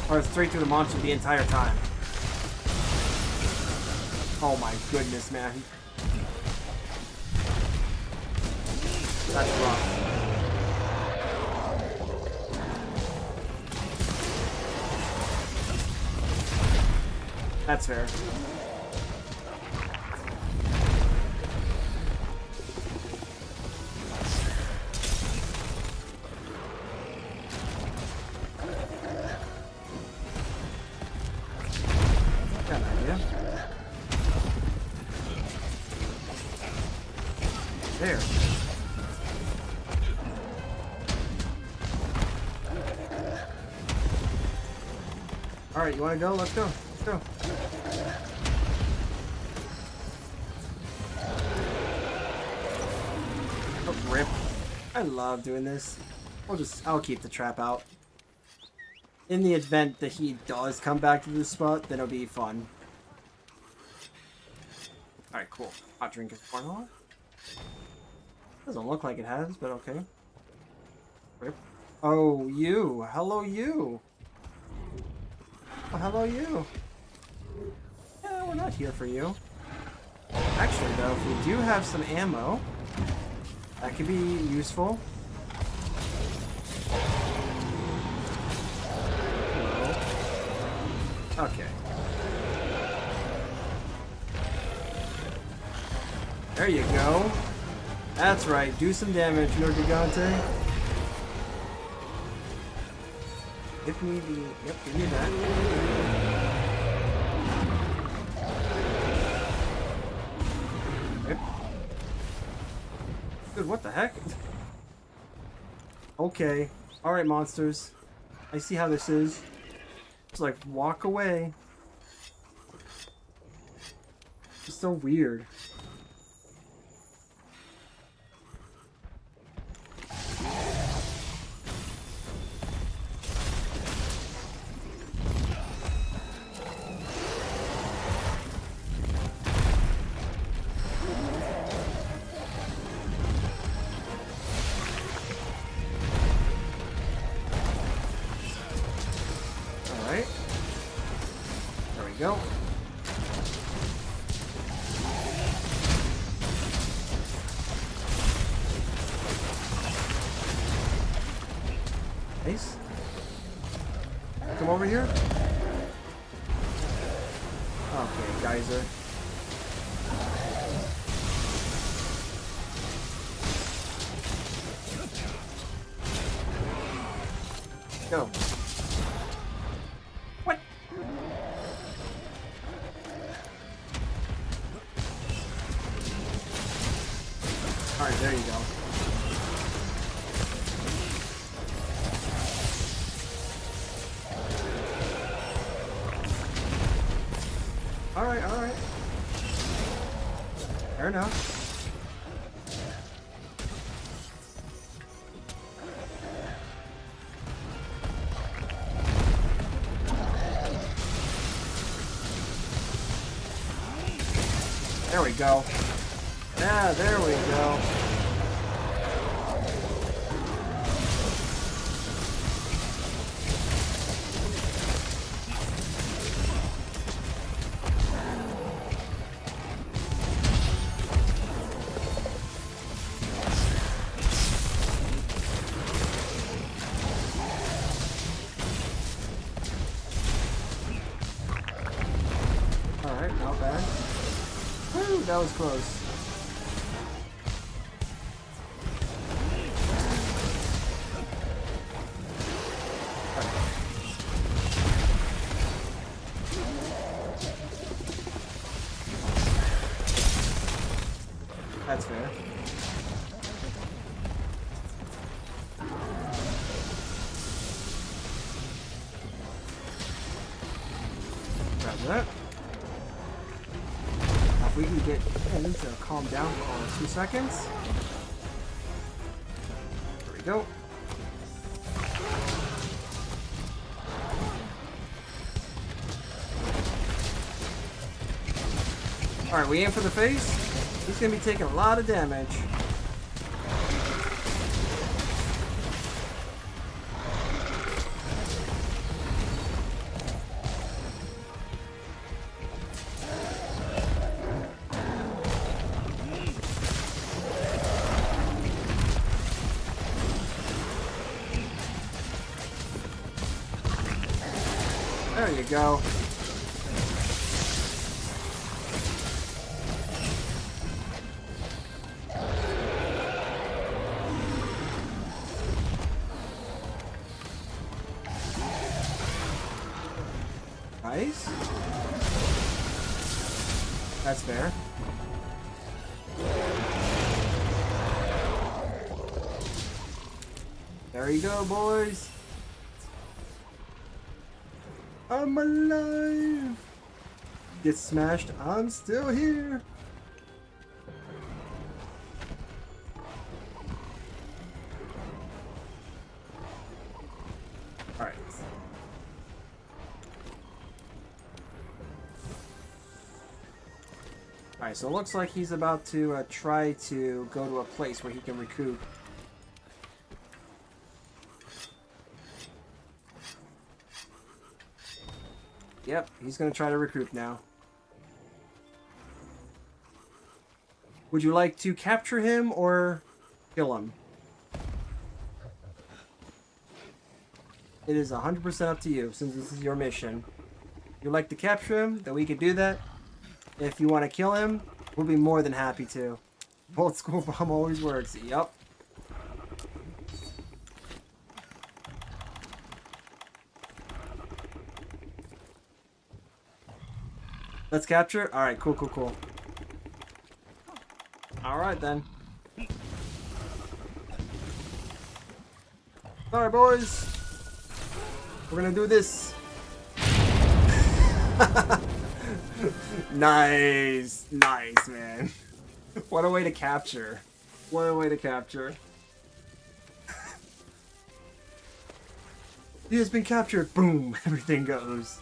or straight through the monster the entire time. Oh my goodness, man. That's rough. That's fair. Got an idea. There. Alright, you wanna go? Let's go. Let's go. Oh, rip. I love doing this. I'll keep the trap out. In the event that he does come back to this spot, then it'll be fun. Alright, cool. Hot drink is formula. Doesn't look like it has, but okay. Rip. Oh, you. Hello, you. Oh, hello, you. Yeah, we're not here for you. Actually, though, if we do have some ammo, that could be useful. Hello. Okay. There you go. That's right. Do some damage, Nergigante. Give me the... Yep, give me that. Yep. Dude, what the heck? Okay. Alright, monsters. I see how this is. It's like, walk away. It's so weird. Go. Nice. Come over here. Okay, geyser. Go. What? Alright, there you go. Alright, alright. Fair enough. There we go. Yeah, there we go. Alright, not bad. Woo, that was close. That. Now if we can get him to calm down for only 2 seconds. There we go. Alright, we aim for the face. He's gonna be taking a lot of damage. There you go. Nice. That's fair. There you go, boys. I'm alive. Get smashed. I'm still here. All right. Alright, so it looks like he's about to try to go to a place where he can recoup. Yep, he's gonna try to recoup now. Would you like to capture him or kill him? It is 100% up to you, since this is your mission. If you'd like to capture him, then we could do that. If you want to kill him, we'll be more than happy to. Old school bomb always works. Yup. Let's capture? Alright, cool, cool, cool. Alright then. Alright, boys. We're gonna do this. Nice. Nice, man. What a way to capture. What a way to capture. He has been captured. Boom. Everything goes.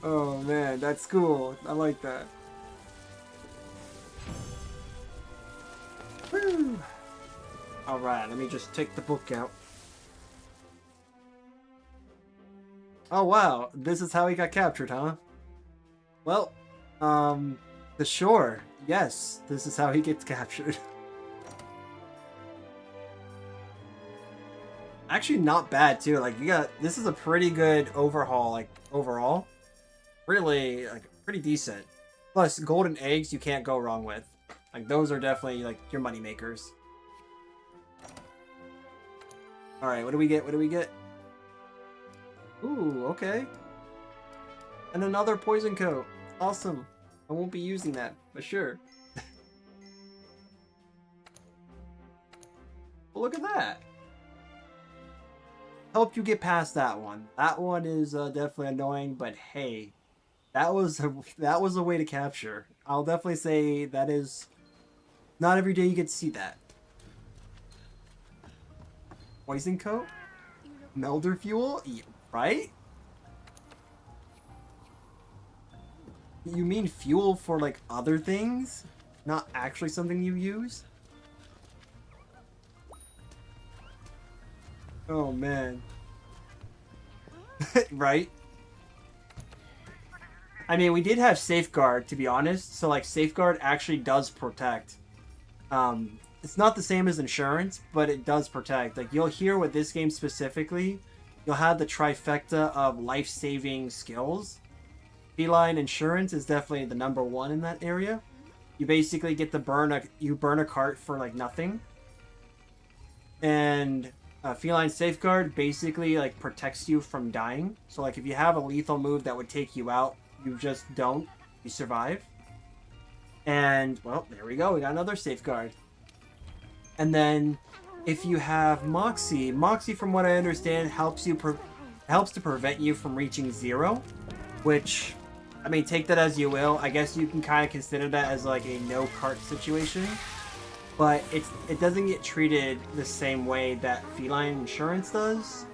Oh, man. That's cool. I like that. Woo. Alright, let me just take the book out. Oh, wow. This is how he got captured, huh? Well, the shore. Yes, this is how he gets captured. Actually, not bad, too. Like, this is a pretty good overhaul, like, overall. Really, like, pretty decent. Plus, golden eggs you can't go wrong with. Like, those are definitely, like, your money makers. Alright, what do we get? What do we get? Ooh, okay. And another poison coat. Awesome. I won't be using that, but sure. Well, look at that. Helped you get past that one. That one is definitely annoying, but hey, that was a way to capture. I'll definitely say that is not every day you get to see that. Poison coat? Melder fuel? Yeah, right? You mean fuel for like other things? Not actually something you use? Oh man. Right? I mean, we did have Safeguard, to be honest. So like Safeguard actually does protect. It's not the same as insurance, but it does protect. Like you'll hear with this game specifically, you'll have the trifecta of life-saving skills. Feline insurance is definitely the #1 in that area. You basically get to burn a cart for like nothing. And feline safeguard basically like protects you from dying. So like if you have a lethal move that would take you out, you just don't. You survive. And well, there we go. We got another safeguard. And then if you have Moxie, from what I understand helps to prevent you from reaching 0. which, I mean, take that as you will. I guess you can kind of consider that as like a no cart situation, but it doesn't get treated the same way that feline insurance does.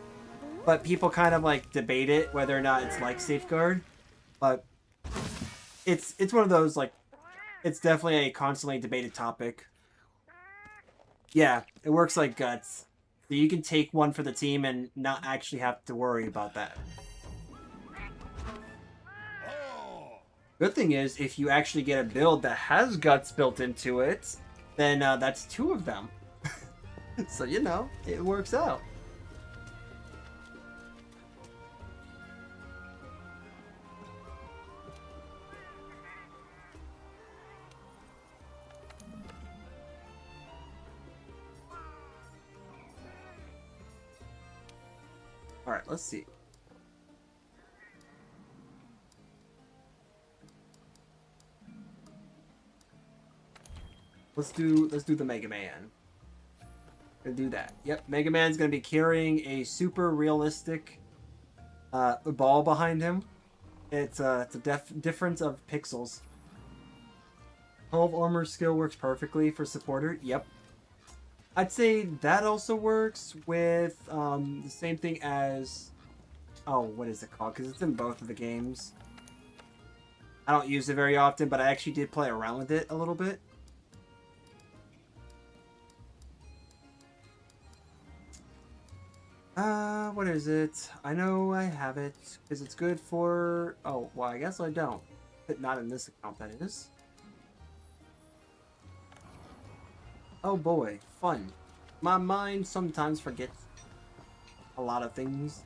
But people kind of like debate it whether or not it's like Safeguard, but it's one of those like it's definitely a constantly debated topic. Yeah, it works like Guts. So you can take one for the team and not actually have to worry about that. Good thing is, if you actually get a build that has Guts built into it, then that's 2 of them. So, you know, it works out. Alright, let's see. Let's do the Mega Man. Gonna do that. Yep, Mega Man's gonna be carrying a super realistic ball behind him. It's a difference of pixels. 12 armor skill works perfectly for supporter. Yep. I'd say that also works with the same thing as... Oh, what is it called? Because it's in both of the games. I don't use it very often, but I actually did play around with it a little bit. What is it? I know I have it, because it's good for... Oh, well, I guess I don't. But not in this account, that is. Oh boy, fun. My mind sometimes forgets a lot of things.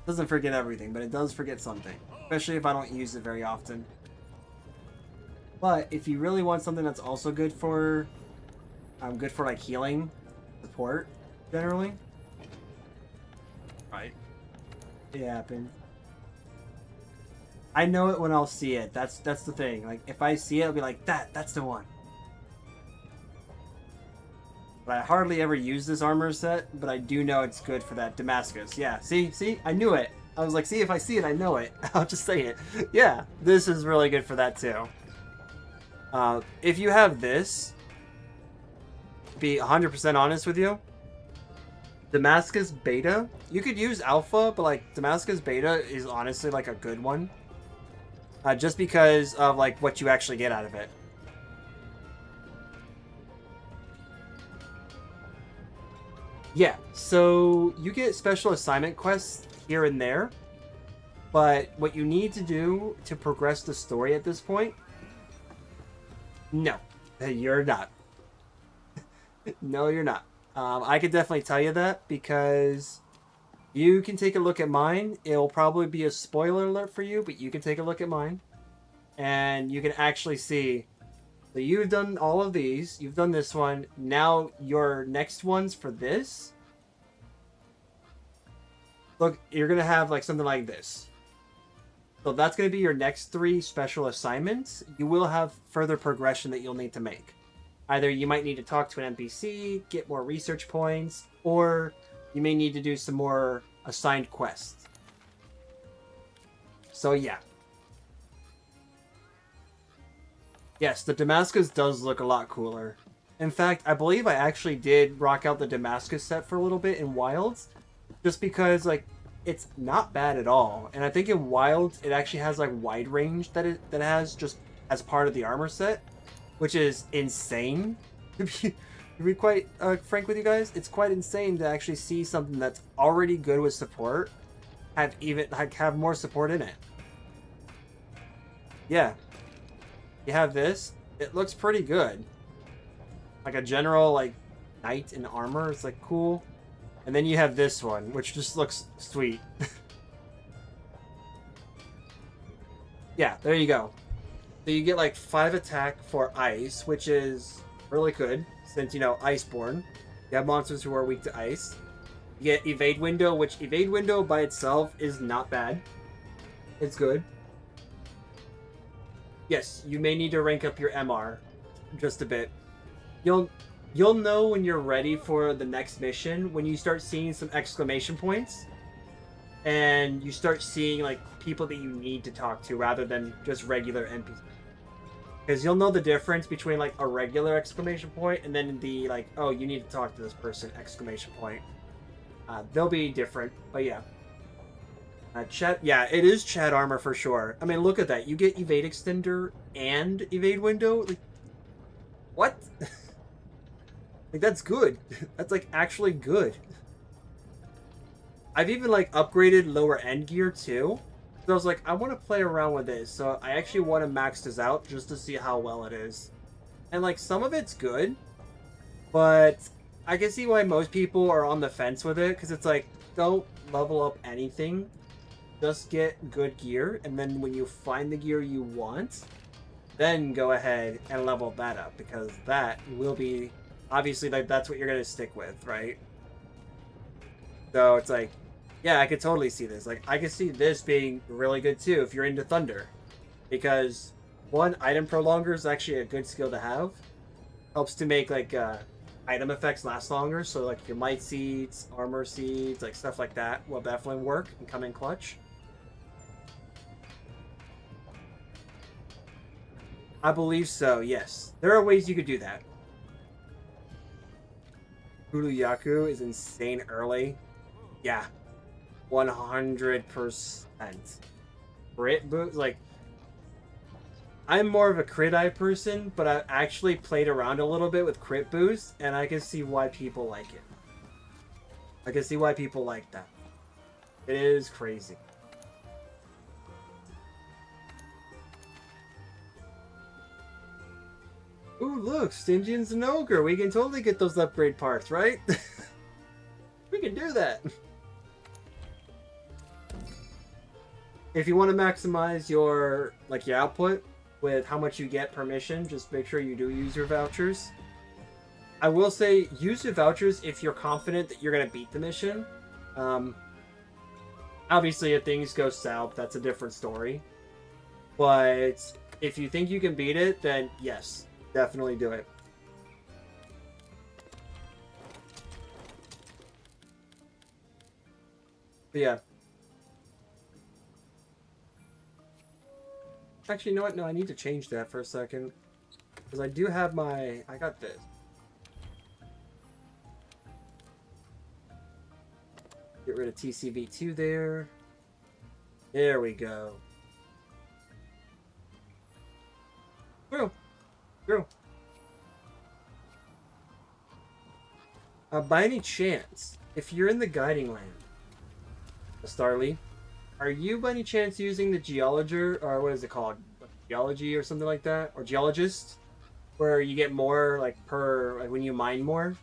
Doesn't forget everything, but it does forget something. Especially if I don't use it very often. But if you really want something that's also good for like healing, support, generally. Right. It happens. I know it when I'll see it. That's the thing. Like if I see it, I'll be like, that's the one. But I hardly ever use this armor set, but I do know it's good for that Damascus. Yeah, see? I knew it. I was like, see, if I see it, I know it. I'll just say it. Yeah, this is really good for that too. If you have this, to be 100% honest with you, Damascus Beta, you could use Alpha, but like Damascus Beta is honestly like a good one. Just because of like what you actually get out of it. Yeah, so you get special assignment quests here and there, but what you need to do to progress the story at this point, no, you're not. No, you're not. I could definitely tell you that because you can take a look at mine. It'll probably be a spoiler alert for you, but you can take a look at mine and you can actually see. So you've done all of these. You've done this one. Now your next ones for this. Look, you're going to have like something like this. So that's going to be your next 3 special assignments. You will have further progression that you'll need to make. Either you might need to talk to an NPC, get more research points, or you may need to do some more assigned quests. So yeah. Yes, the Damascus does look a lot cooler. In fact, I believe I actually did rock out the Damascus set for a little bit in Wilds. Just because, like, it's not bad at all. And I think in Wilds, it actually has, like, wide range that it has just as part of the armor set. Which is insane. To be quite frank with you guys, it's quite insane to actually see something that's already good with support have more support in it. Yeah. You have this. It looks pretty good. Like a general, like, knight in armor. It's, like, cool. And then you have this one, which just looks sweet. Yeah, there you go. So you get like 5 attack for ice, which is really good since, you know, Iceborne. You have monsters who are weak to ice. You get evade window, which evade window by itself is not bad. It's good. Yes, you may need to rank up your MR just a bit. You'll know when you're ready for the next mission when you start seeing some exclamation points. and you start seeing like people that you need to talk to rather than just regular NPCs. Because you'll know the difference between like a regular exclamation point and then the like, oh, you need to talk to this person exclamation point. They'll be different, but yeah. Chat, yeah, it is chat armor for sure. I mean, look at that. You get evade extender and evade window. Like, what? Like, that's good. That's like actually good. I've even like upgraded lower end gear too. So I was like, I want to play around with this. So I actually want to max this out just to see how well it is. And like some of it's good, but I can see why most people are on the fence with it, because it's like, don't level up anything. Just get good gear, and then when you find the gear you want, then go ahead and level that up, because that will be obviously like that's what you're gonna stick with, right? So it's like, yeah, I could totally see this. Like, I could see this being really good too if you're into Thunder, because one, item prolonger is actually a good skill to have. Helps to make like item effects last longer. So like your might seeds, armor seeds, like stuff like that will definitely work and come in clutch. I believe so, yes. There are ways you could do that. Yaku is insane early. Yeah. 100%. Crit boost, like, I'm more of a crit eye person, but I actually played around a little bit with crit boost, and I can see why people like it. I can see why people like that. It is crazy. Ooh, look, Stygian's an ogre. We can totally get those upgrade parts, right? We can do that. If you want to maximize your your output with how much you get per mission, just make sure you do use your vouchers. I will say use your vouchers if you're confident that you're going to beat the mission. Obviously, if things go south, that's a different story. But if you think you can beat it, then yes, definitely do it. But yeah. Actually, you know what? No, I need to change that for a second. Because I do have my... I got this. Get rid of TCV2 there. There we go. True. True. By any chance, if you're in the Guiding Land, Starly, are you by any chance using the Geologer, or what is it called? Geology or something like that? Or Geologist? Where you get more, when you mine more?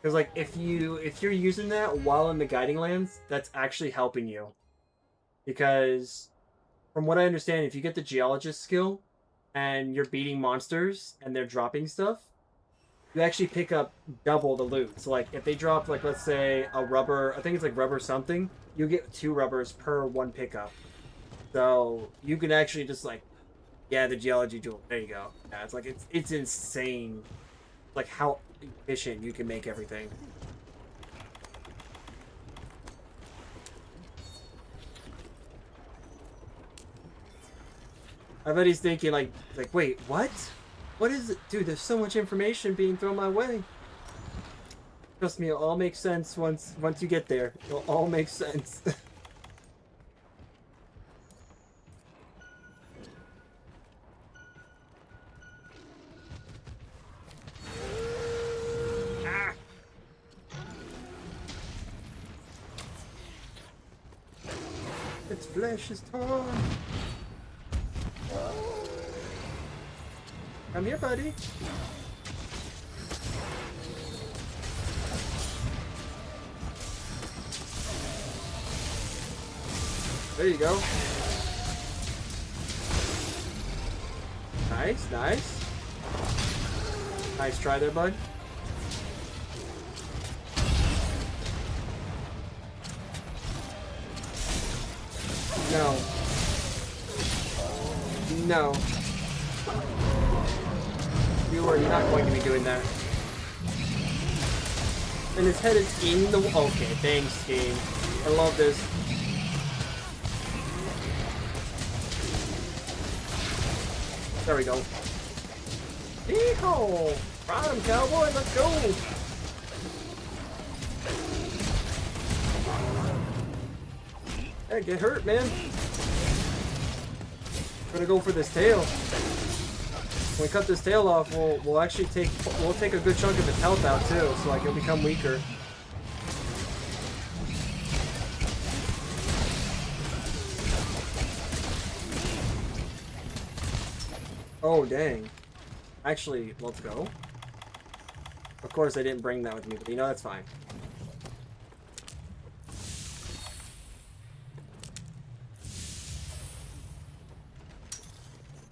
Because, if you're using that while in the Guiding Lands, that's actually helping you. Because, from what I understand, if you get the Geologist skill, and you're beating monsters, and they're dropping stuff, you actually pick up double the loot. So, if they drop, let's say, a rubber, I think it's rubber something, you get 2 rubbers per 1 pickup. So, you can actually just, yeah, the Geology Jewel, there you go. Yeah, it's insane, how efficient you can make everything. I bet he's thinking, wait, what? What is it? Dude, there's so much information being thrown my way. Trust me, it'll all make sense once you get there. It'll all make sense. Ah! Its flesh is torn. Come here, buddy. There you go. Nice, nice. Nice try there, bud. No. No. You are not going to be doing that. And his head is in the... Okay, thanks, game. I love this. There we go. Yeehaw! Ride him, cowboy, let's go! Hey, get hurt, man. We're gonna go for this tail. When we cut this tail off, we'll actually take a good chunk of its health out too, so like it'll become weaker. Oh dang. Actually, let's go. Of course I didn't bring that with me, but you know that's fine.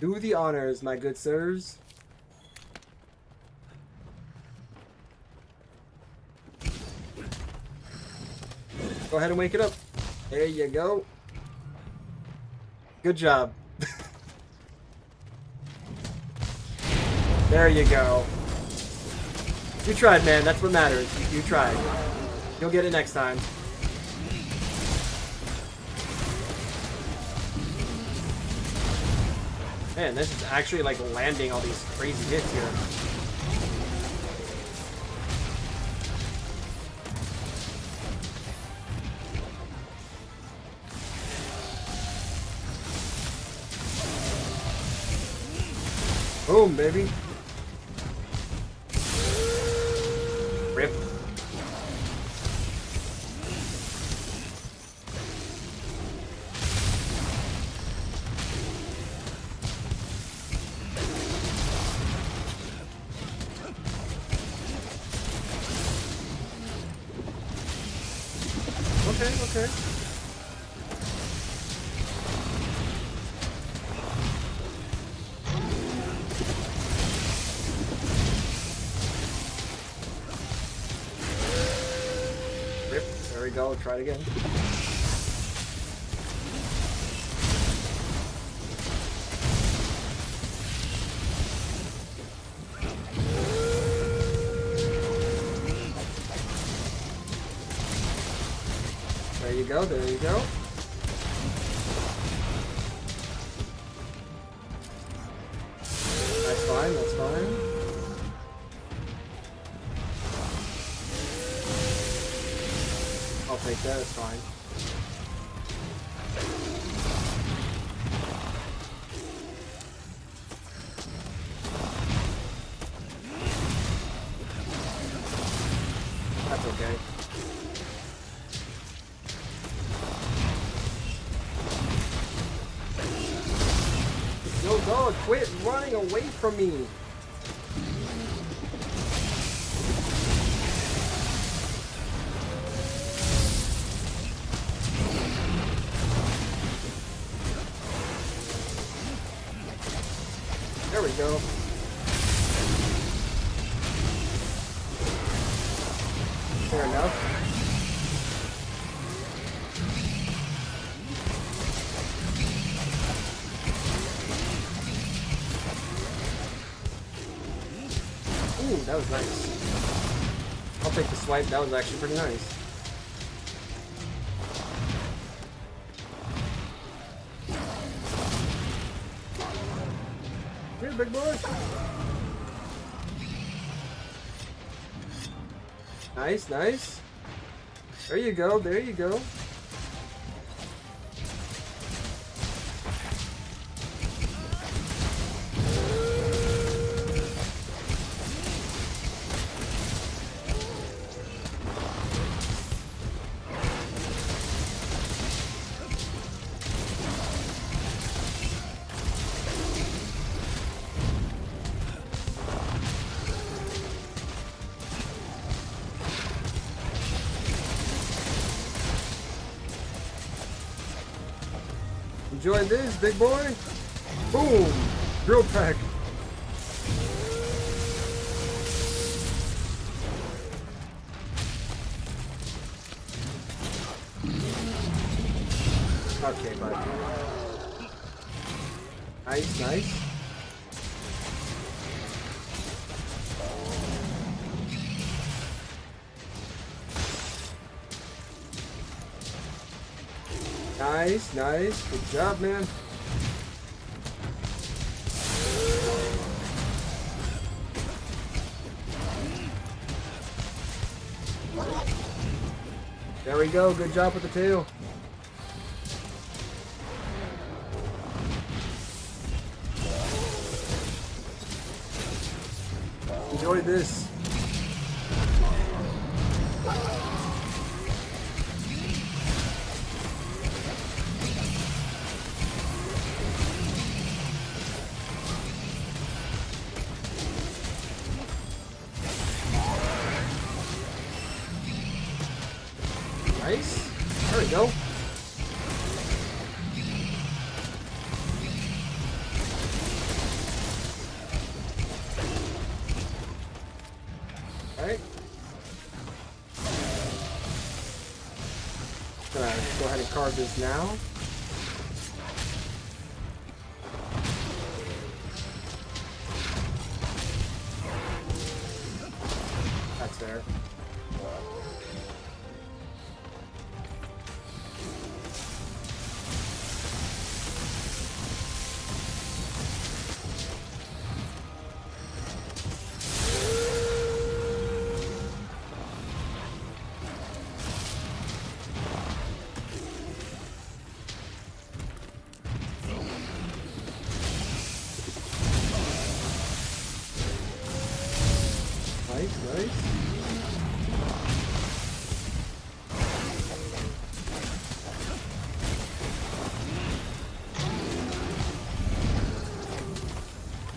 Do the honors, my good sirs. Go ahead and wake it up. There you go. Good job. There you go. You tried, man. That's what matters. You tried. You'll get it next time. Man, this is actually like landing all these crazy hits here. Boom, baby. Rip. Okay. Rip. There we go. Try it again. There you go, there you go. That's fine, that's fine. I'll take that, it's fine. That's okay. Yo, dog, quit running away from me. There we go. Fair enough. Ooh, that was nice. I'll take the swipe. That was actually pretty nice. Here, big boy. Nice, nice. There you go. There you go. Enjoy this, big boy. Boom! Drill pack. Okay, bud. Nice, nice. Nice, nice. Good job, man. There we go. Good job with the tail. Enjoy this. Nice. There we go. Alright. Gonna go ahead and carve this now. That's fair. Nice, nice.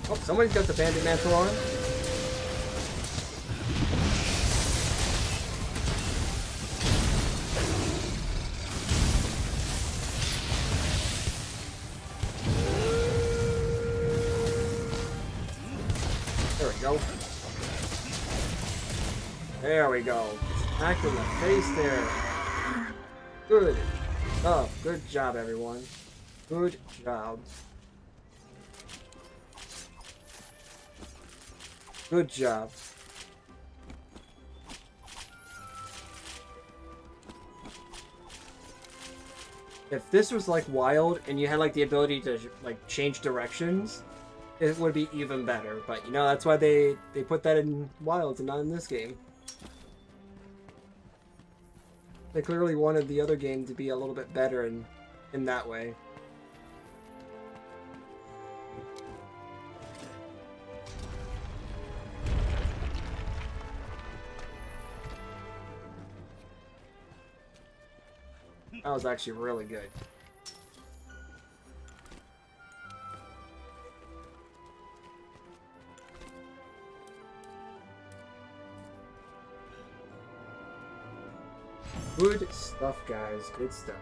Oh, somebody's got the bandit mantle on. There we go. There we go. Smack in the face there. Good. Oh, good job, everyone. Good job. Good job. If this was like Wild and you had like the ability to like change directions, it would be even better. But you know, that's why they put that in Wilds and not in this game. They clearly wanted the other game to be a little bit better in that way. That was actually really good. Good stuff, guys. Good stuff.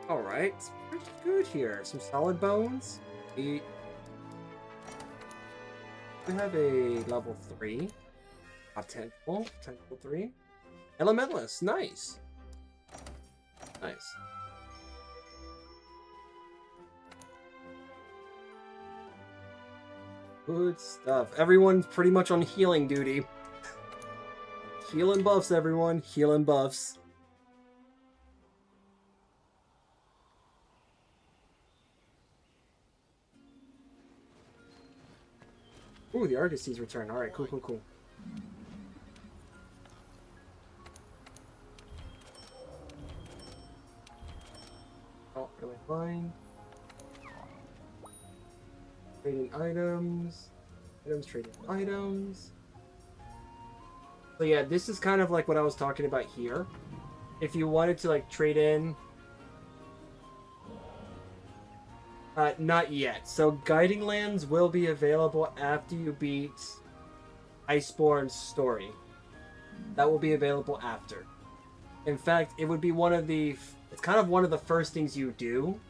Alright, it's pretty good here. Some solid bones. We have a level 3. A tentacle 3. Elementalist, nice. Nice. Good stuff. Everyone's pretty much on healing duty. Healing buffs, everyone. Healing buffs. Ooh, the Argosy's return. Alright, cool, cool, cool. Oh, really fine. Trading items. Trading items. So yeah, this is kind of like what I was talking about here. If you wanted to like trade in... not yet. So Guiding Lands will be available after you beat Iceborne's story. That will be available after. In fact, it would be one of the... It's kind of one of the first things you do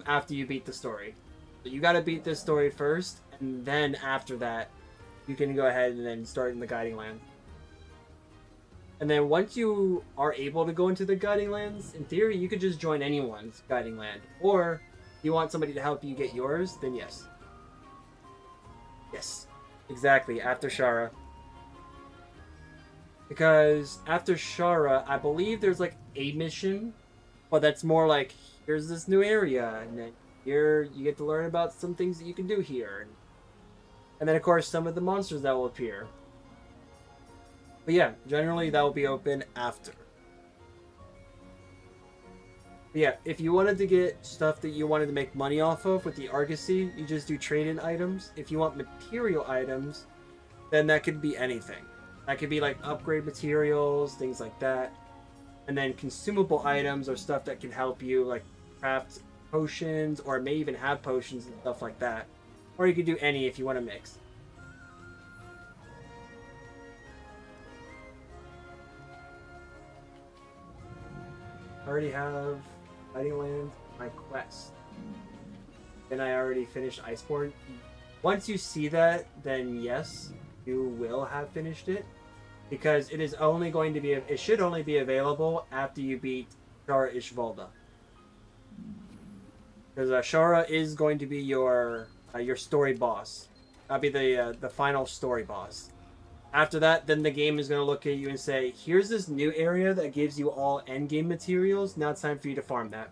after you beat the story. But you gotta beat this story first, and then after that, you can go ahead and then start in the Guiding Land. And then once you are able to go into the Guiding Lands, in theory, you could just join anyone's Guiding Land. Or If you want somebody to help you get yours, then yes. Yes, exactly, after Shara. Because after Shara, I believe there's like a mission, but that's more like, here's this new area, and then here you get to learn about some things that you can do here. And then, of course, some of the monsters that will appear. But yeah, generally that will be open after. But yeah, if you wanted to get stuff that you wanted to make money off of with the Argosy, you just do trade-in items. If you want material items, then that could be anything. That could be like upgrade materials, things like that. And then consumable items are stuff that can help you like craft potions, or may even have potions and stuff like that. Or you could do any if you want to mix. I already have Fighting Land, my quest. Then I already finished Iceborne. Once you see that, then yes, you will have finished it. Because it is only going to be, it should only be available after you beat Shara Ishvalda. Because Shara is going to be your story boss. That'll be the final story boss. After that, then the game is going to look at you and say, here's this new area that gives you all endgame materials. Now it's time for you to farm that.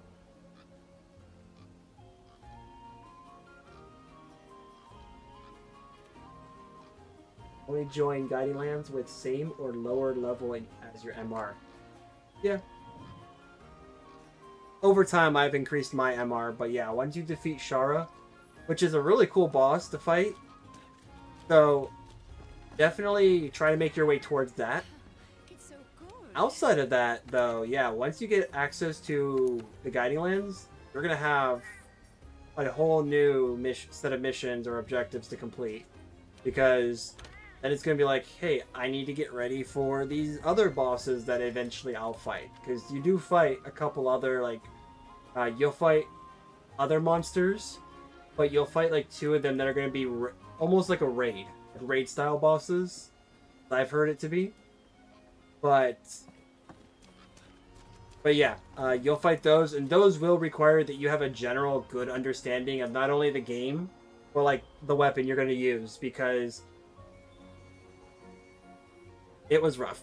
Only join Guiding Lands with same or lower level as your MR. Yeah. Over time, I've increased my MR, but yeah, once you defeat Shara, which is a really cool boss to fight, so definitely try to make your way towards that. It's so good. Outside of that, though, yeah, once you get access to the Guiding Lands, you're going to have a whole new set of missions or objectives to complete. Because then it's going to be like, hey, I need to get ready for these other bosses that eventually I'll fight. Because you do fight a couple other, like, you'll fight other monsters, but you'll fight, like, two of them that are going to be almost like a raid-style bosses. I've heard it to be. But yeah, you'll fight those, and those will require that you have a general good understanding of not only the game, but, like, the weapon you're going to use, because it was rough.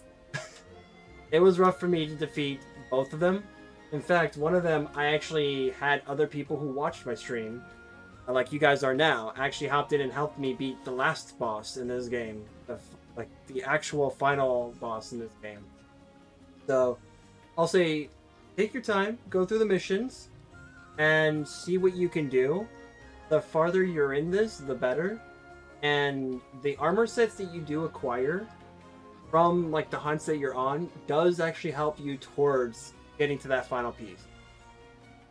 It was rough for me to defeat both of them. In fact, one of them, I actually had other people who watched my stream, like you guys are now, actually hopped in and helped me beat the last boss in this game. The actual final boss in this game. So, I'll say, take your time, go through the missions, and see what you can do. The farther you're in this, the better. And the armor sets that you do acquire from, like, the hunts that you're on does actually help you towards getting to that final piece.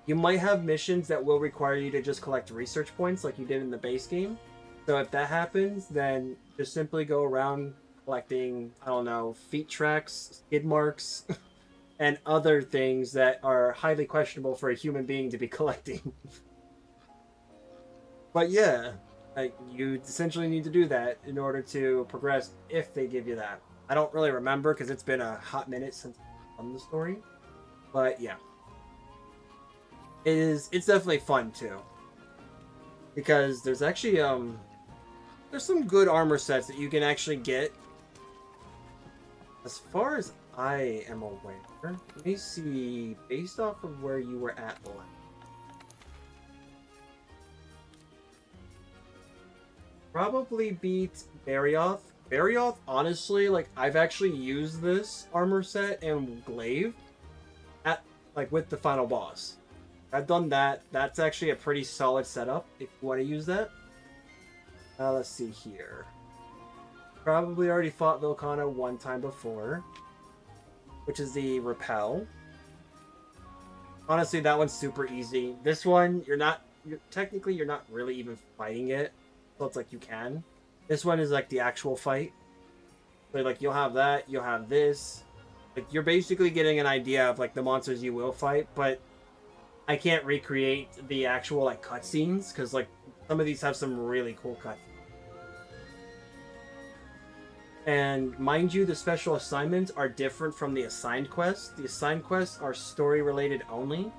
You might have missions that will require you to just collect research points like you did in the base game. So if that happens, then just simply go around collecting, I don't know, feet tracks, skid marks, and other things that are highly questionable for a human being to be collecting. But yeah, you essentially need to do that in order to progress if they give you that. I don't really remember because it's been a hot minute since I've done the story. But yeah. It's definitely fun too. Because there's actually there's some good armor sets that you can actually get. As far as I am aware, let me see, based off of where you were at last. Probably beat Barioth. Barioth, honestly, like, I've actually used this armor set in Glaive at, like, with the final boss. I've done that. That's actually a pretty solid setup if you want to use that. Let's see here. Probably already fought Volcano one time before, which is the Repel. Honestly, that one's super easy. This one, you're not really even fighting it. So it's like you can. This one is like the actual fight. So like you'll have that, you'll have this. Like you're basically getting an idea of like the monsters you will fight, but I can't recreate the actual like cutscenes because like some of these have some really cool cutscenes. And mind you, the special assignments are different from the assigned quests. The assigned quests are story related only.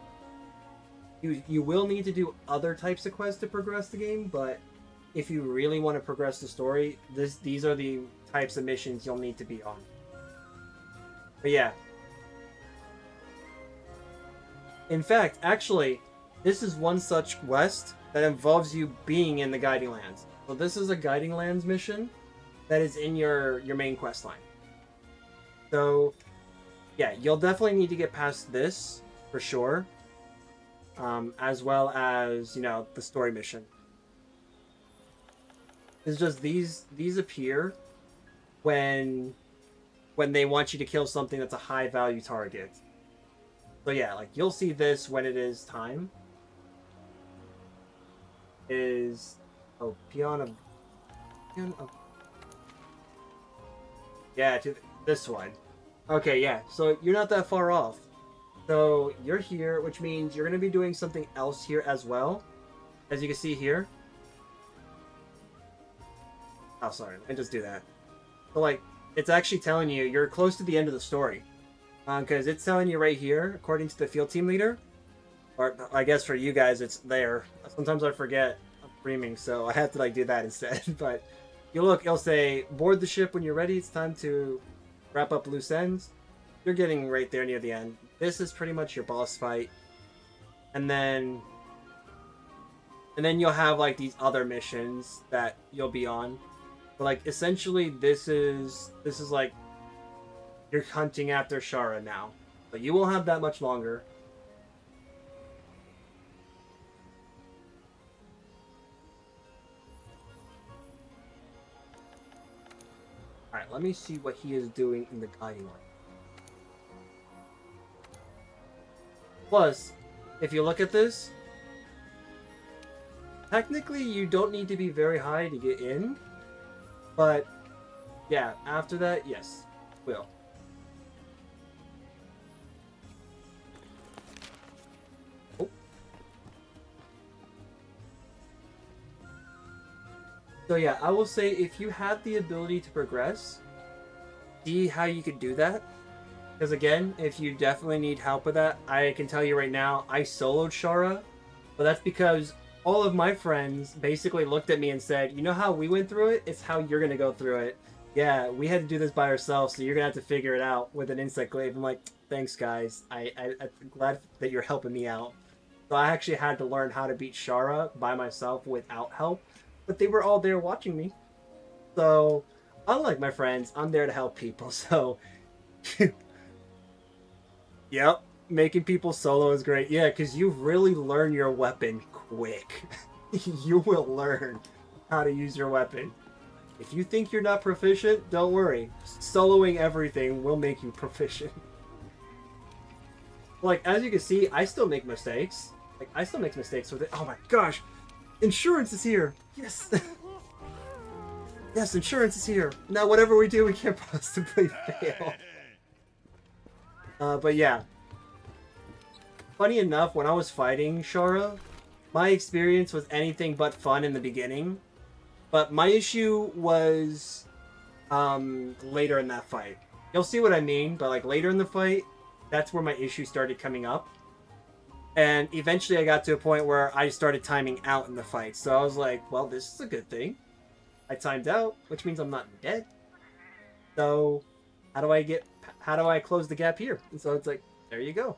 you will need to do other types of quests to progress the game, but if you really want to progress the story, these are the types of missions you'll need to be on. But yeah. In fact, actually, this is one such quest that involves you being in the Guiding Lands. So this is a Guiding Lands mission that is in your main quest line. So yeah, you'll definitely need to get past this for sure. As well as, you know, the story mission. It's just these appear when they want you to kill something that's a high value target. So yeah, like you'll see this when it is time. Peon of yeah, to this one. Okay, yeah. So you're not that far off. So you're here, which means you're going to be doing something else here as well. As you can see here. Oh, sorry. Let me just do that. So, like, it's actually telling you you're close to the end of the story. Because it's telling you right here, according to the field team leader. Or, I guess for you guys, it's there. Sometimes I forget I'm streaming, so I have to, like, do that instead. But you look, it'll say, board the ship when you're ready. It's time to wrap up loose ends. You're getting right there near the end. This is pretty much your boss fight. And then you'll have like these other missions that you'll be on. But like essentially this is like you're hunting after Shara now. But you won't have that much longer. Alright, let me see what he is doing in the guiding line. Plus, if you look at this, technically you don't need to be very high to get in, but yeah, after that, yes, will. Oh. So yeah, I will say if you have the ability to progress, see how you could do that. Because again, if you definitely need help with that, I can tell you right now, I soloed Shara, but that's because all of my friends basically looked at me and said, you know how we went through it? It's how you're going to go through it. Yeah, we had to do this by ourselves, so you're going to have to figure it out with an insect glaive. I'm like, thanks guys, I'm glad that you're helping me out. So I actually had to learn how to beat Shara by myself without help, but they were all there watching me. So, unlike my friends, I'm there to help people, so... Yep, making people solo is great. Yeah, because you really learn your weapon quick. You will learn how to use your weapon. If you think you're not proficient, don't worry. Soloing everything will make you proficient. Like, as you can see, I still make mistakes. Like, I still make mistakes with it. Oh my gosh! Insurance is here! Yes! Yes, insurance is here! Now, whatever we do, we can't possibly fail. But yeah. Funny enough, when I was fighting Shara, my experience was anything but fun in the beginning. But my issue was later in that fight. You'll see what I mean, but like later in the fight, that's where my issue started coming up. And eventually I got to a point where I started timing out in the fight. So I was like, well, this is a good thing. I timed out, which means I'm not dead. So how do I close the gap here? And so it's like, there you go.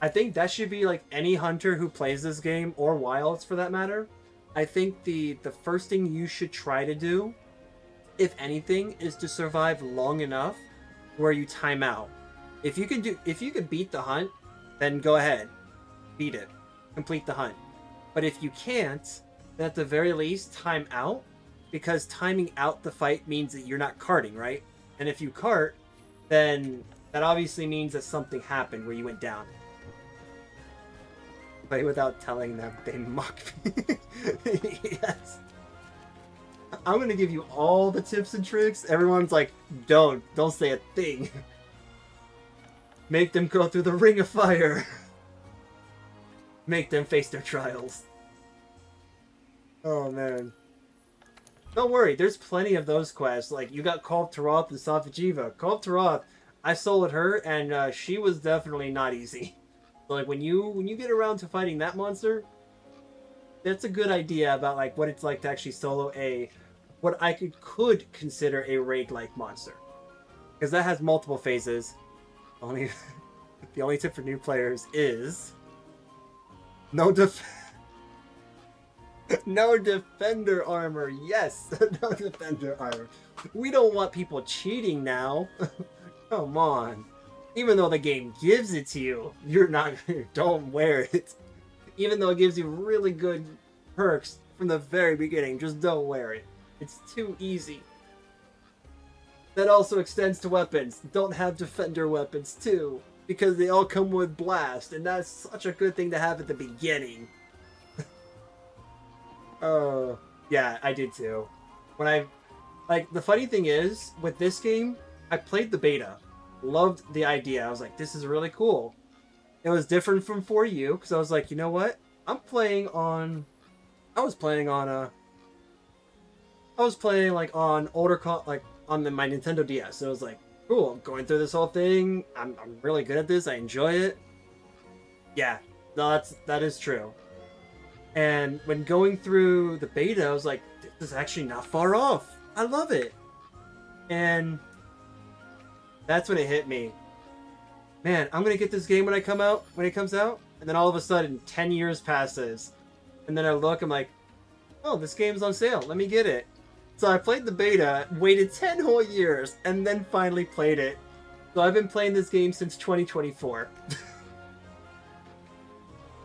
I think that should be like any hunter who plays this game, or wilds for that matter. I think the first thing you should try to do, if anything, is to survive long enough where you time out. If you can beat the hunt, then go ahead. Beat it. Complete the hunt. But if you can't, then at the very least time out, because timing out the fight means that you're not carting, right? And if you cart, then that obviously means that something happened where you went down. Play without telling them, they mock me. Yes. I'm gonna give you all the tips and tricks. Everyone's like, don't say a thing. Make them go through the ring of fire. Make them face their trials. Oh man. Don't worry, there's plenty of those quests. Like, you got Kulve Taroth and Safi'jiiva. Kulve Taroth, I soloed her, and she was definitely not easy. So like when you get around to fighting that monster, that's a good idea about like what it's like to actually solo what I could consider a raid-like monster, because that has multiple phases. Only the only tip for new players is no no defender armor. Yes, no defender armor. We don't want people cheating now. Come on. Even though the game gives it to you, don't wear it. Even though it gives you really good perks from the very beginning, just don't wear it. It's too easy. That also extends to weapons. Don't have defender weapons too, because they all come with blast, and that's such a good thing to have at the beginning. Oh, yeah, I did too. The funny thing is, with this game, I played the beta. Loved the idea. I was like, this is really cool. It was different from 4U, because I was like, you know what? I was playing on older on my Nintendo DS. So it was like, cool, I'm going through this whole thing. I'm really good at this. I enjoy it. Yeah, no, that is true. And when going through the beta, I was like, this is actually not far off. I love it. And that's when it hit me. Man, I'm gonna get this game when it comes out. And then all of a sudden, 10 years passes. And then I look, I'm like, oh, this game's on sale. Let me get it. So I played the beta, waited 10 whole years, and then finally played it. So I've been playing this game since 2024.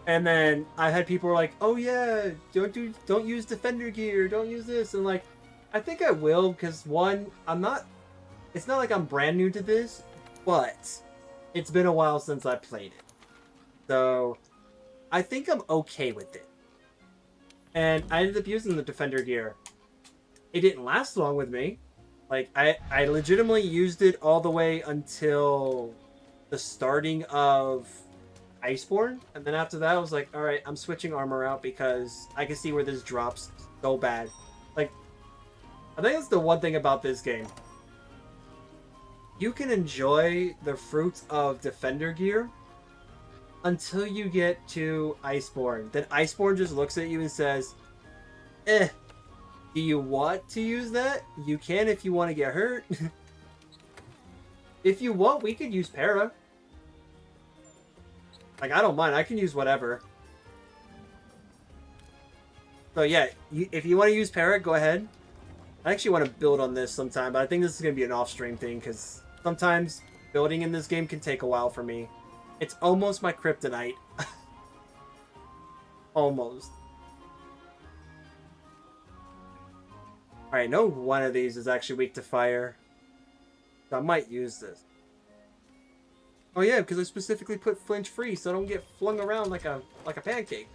And then I had people were like, oh yeah, don't use defender gear, don't use this. And like, I think I will, because one, it's not like I'm brand new to this, but it's been a while since I played it. So I think I'm okay with it. And I ended up using the defender gear. It didn't last long with me. Like, I legitimately used it all the way until the starting of Iceborne. And then after that, I was like, alright, I'm switching armor out because I can see where this drops so bad. Like, I think that's the one thing about this game. You can enjoy the fruits of defender gear until you get to Iceborne. Then Iceborne just looks at you and says, do you want to use that? You can if you want to get hurt. If you want, we could use Para. Like, I don't mind. I can use whatever. So yeah, if you want to use Para, go ahead. I actually want to build on this sometime, but I think this is going to be an off-stream thing, because sometimes building in this game can take a while for me. It's almost my kryptonite. Almost. Alright, no one of these is actually weak to fire. So I might use this. Oh yeah, because I specifically put flinch free so I don't get flung around like a pancake.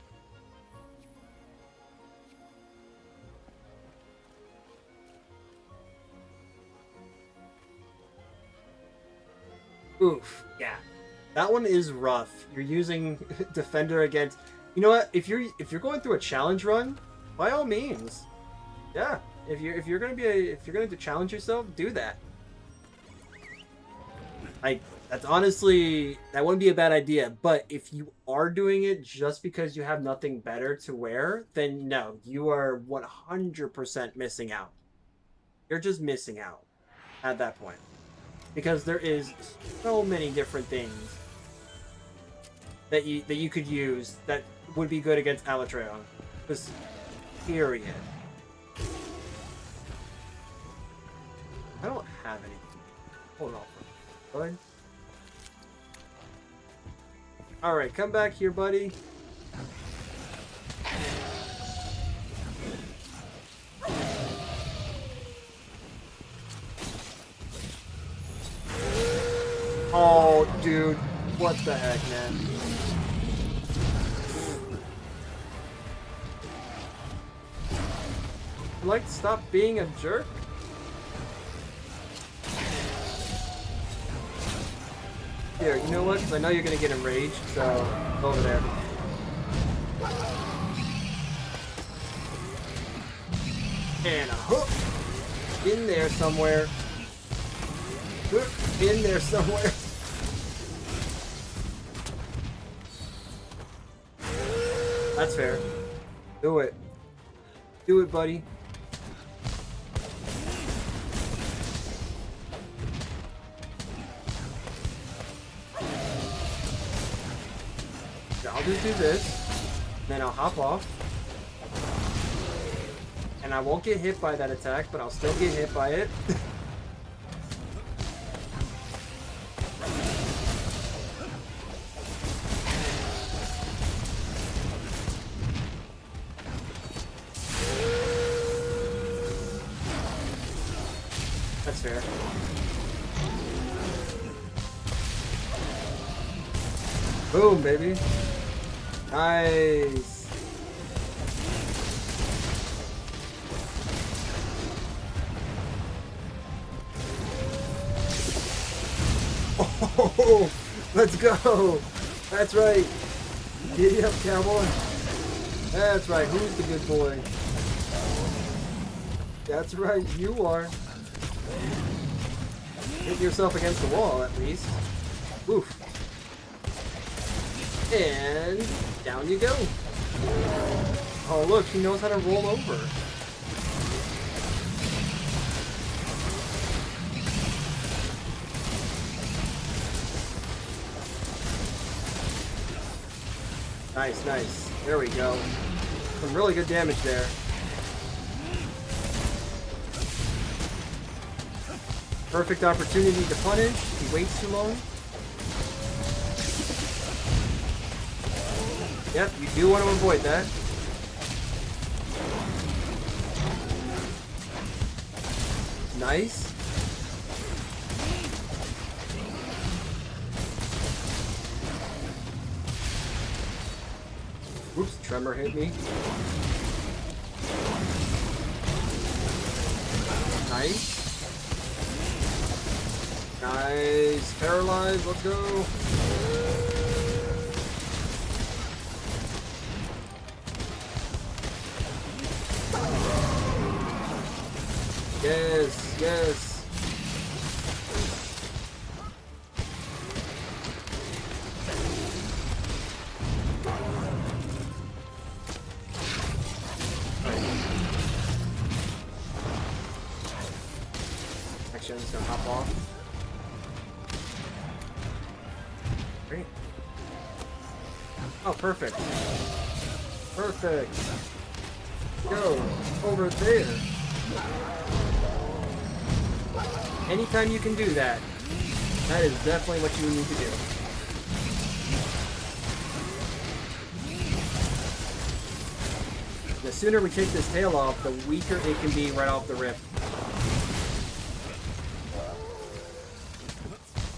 Oof, yeah. That one is rough. You're using defender against... You know what? If you're going through a challenge run, by all means. Yeah. If you're gonna to challenge yourself, do that. That wouldn't be a bad idea. But if you are doing it just because you have nothing better to wear, then no, you are 100% missing out. You're just missing out at that point, because there is so many different things that you could use that would be good against Alatreon. Just period. I don't have any. Hold on. Good. Alright, come back here, buddy. Oh, dude. What the heck, man? I'd like to stop being a jerk? Here, you know what? Because I know you're going to get enraged, so over there. And a hook in there somewhere. Hook in there somewhere. That's fair. Do it. Do it, buddy. I'll just do this, then I'll hop off, and I won't get hit by that attack, but I'll still get hit by it. That's fair. Boom, baby. Nice. Oh, let's go. That's right. Giddy up, cowboy. That's right. Who's the good boy? That's right. You are. Hit yourself against the wall, at least. Oof. And down you go. Oh, look, he knows how to roll over. Nice, nice. There we go. Some really good damage there. Perfect opportunity to punish. He waits too long. Yep, you do want to avoid that. Nice. Oops, tremor hit me. Nice. Nice. Paralyzed, let's go. Yes, yes. Actually, I'm just gonna hop off. Great. Oh, perfect. Perfect. Go over there. Anytime you can do that, that is definitely what you need to do. The sooner we take this tail off, the weaker it can be right off the rip.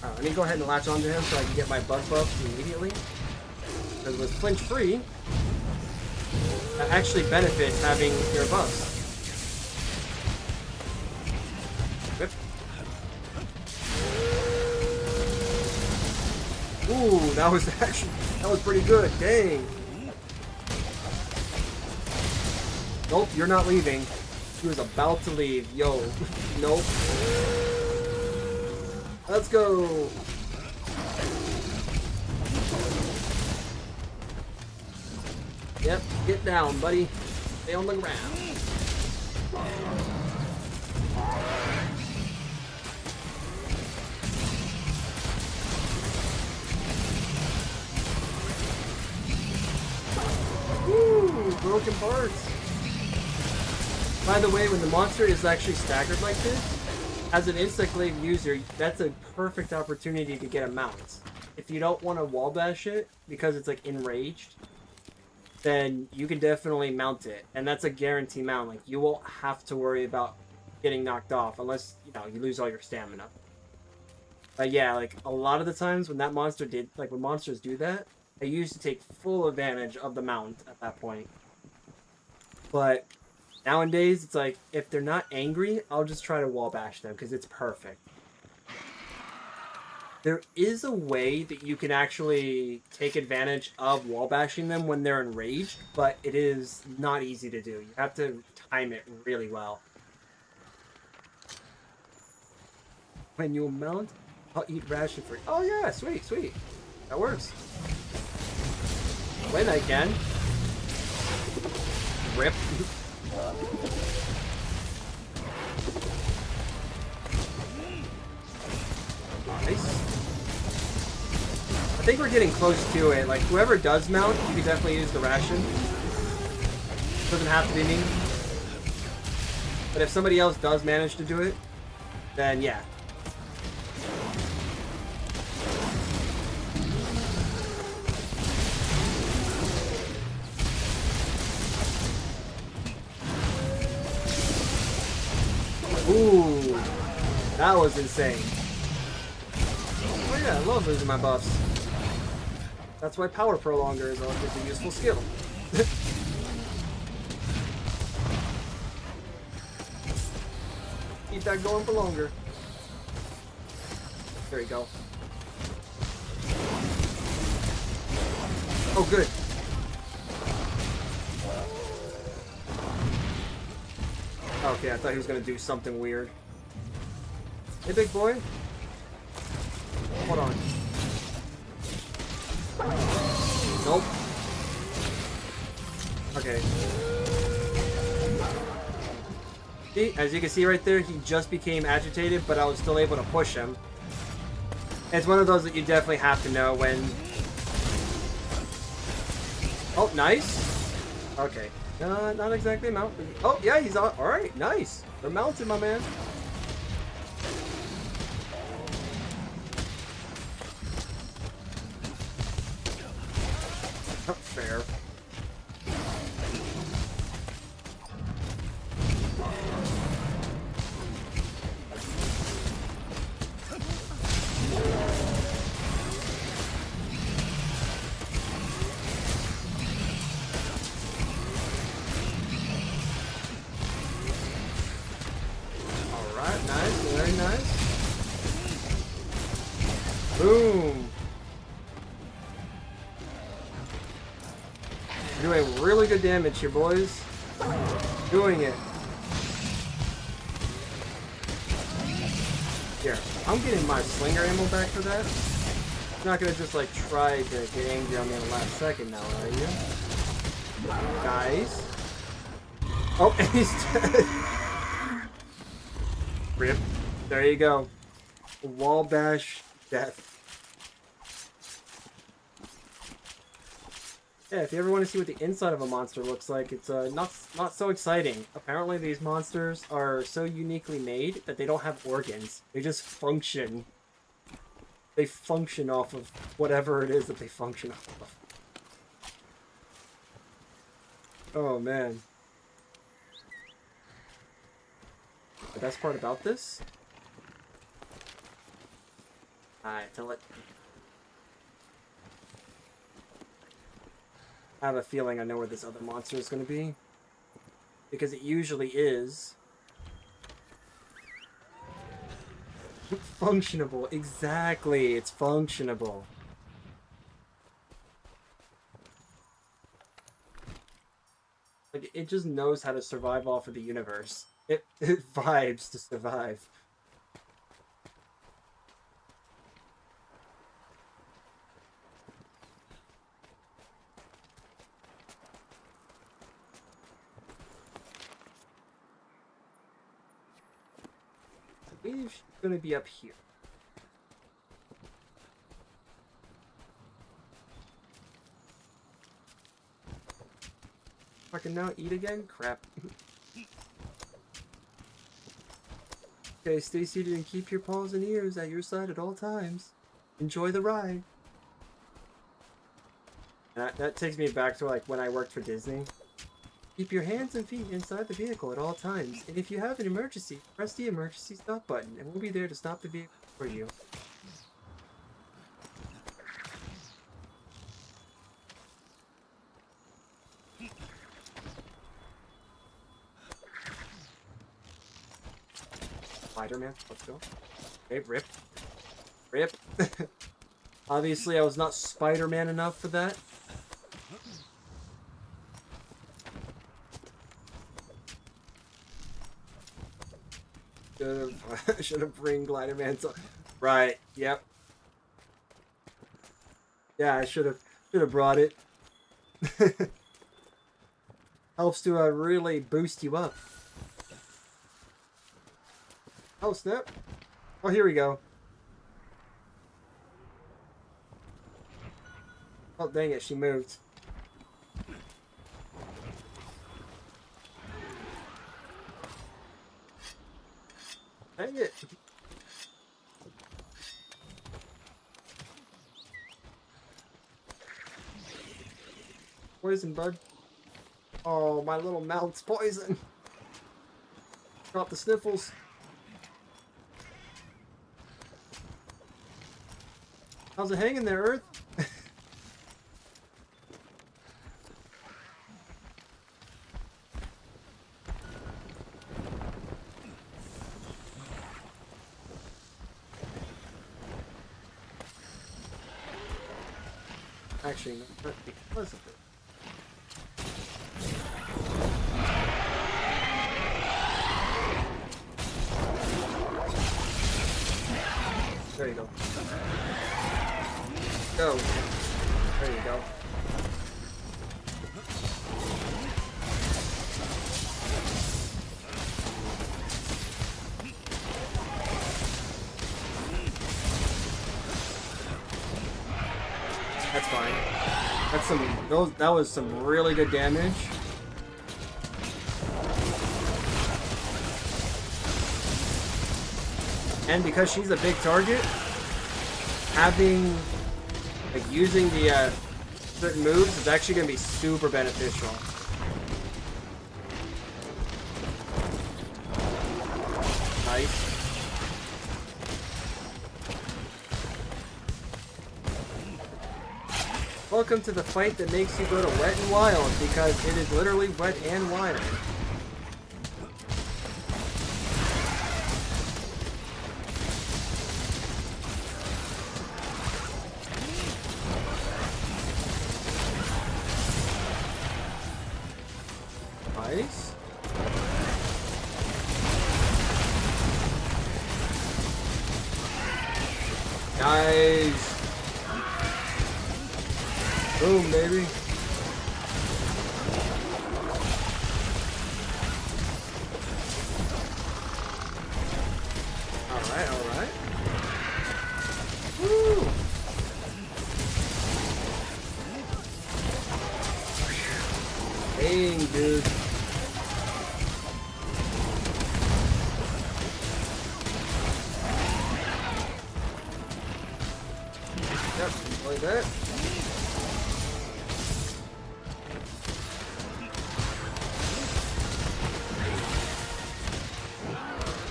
Alright, let me go ahead and latch onto him so I can get my bug buffs immediately. Because with flinch free, that actually benefits having your buffs. Whip. Ooh, that was pretty good. Dang. Nope, you're not leaving. He was about to leave. Yo. Nope. Let's go. Yep, get down, buddy. Stay on the ground. Woo! Broken parts. By the way, when the monster is actually staggered like this, as an Instaclave user, that's a perfect opportunity to get a mount. If you don't want to wall bash it because it's like enraged, then you can definitely mount it, and that's a guarantee mount. Like, you won't have to worry about getting knocked off unless, you know, you lose all your stamina. But yeah, like, a lot of the times when that monster did, like, when monsters do that, I used to take full advantage of the mount at that point. But nowadays, it's like, if they're not angry, I'll just try to wall bash them, because it's perfect. There is a way that you can actually take advantage of wall bashing them when they're enraged, but it is not easy to do. You have to time it really well. When you mount, I'll eat ration free. Oh yeah, sweet, sweet. That works. When I can. Rip. Nice. I think we're getting close to it. Like, whoever does mount, you can definitely use the ration. Doesn't have to be me. But if somebody else does manage to do it, then yeah. Ooh, that was insane. Oh yeah, I love losing my buffs. That's why Power Prolonger is a useful skill. Keep that going for longer. There you go. Oh, good. Okay, I thought he was gonna do something weird. Hey, big boy. Hold on. Nope. Okay. See, as you can see right there, he just became agitated, but I was still able to push him. It's one of those that you definitely have to know when... Oh, nice. Okay. Not exactly a mount. Oh, yeah, he's on. Alright, nice. They're mounted, my man. Fair. Alright, nice, very nice. Boom. Doing really good damage here, boys. Doing it. Here, I'm getting my slinger ammo back for that. You're not gonna just like try to get angry on me in the last second now, are you? Guys. Oh, and he's dead. Rip. There you go. Wall bash death. Yeah, if you ever want to see what the inside of a monster looks like, it's not so exciting. Apparently these monsters are so uniquely made that they don't have organs. They just function. They function off of whatever it is that they function off of. Oh man. The best part about this? Alright, to let... I have a feeling I know where this other monster is going to be. Because it usually is. Functionable. Exactly. It's functionable. Like, it just knows how to survive off of the universe. It vibes to survive. I believe she's gonna be up here. I can now eat again? Crap. Okay, stay seated and keep your paws and ears at your side at all times. Enjoy the ride. And that takes me back to like when I worked for Disney. Keep your hands and feet inside the vehicle at all times, and if you have an emergency, press the emergency stop button, and we'll be there to stop the vehicle for you. Spider-Man, let's go. Okay, rip. Rip. Obviously, I was not Spider-Man enough for that. Should have bring Glider Man. Right. Yep. Yeah, I should have brought it. Helps to really boost you up. Oh, snap. Oh, here we go. Oh, dang it, she moved. Dang it. Poison, bud. Oh, my little mouth's poison. Got the sniffles. How's it hanging there, Earth? Actually, not because of it. There you go. Go. There you go. That's fine. That's that was some really good damage. And because she's a big target, having like using the certain moves is actually going to be super beneficial. Nice. Welcome to the fight that makes you go to Wet and Wild, because it is literally wet and wild. Nice. Nice. Boom, baby. Alright, alright. Woo! Dang, dude. Yep, like that.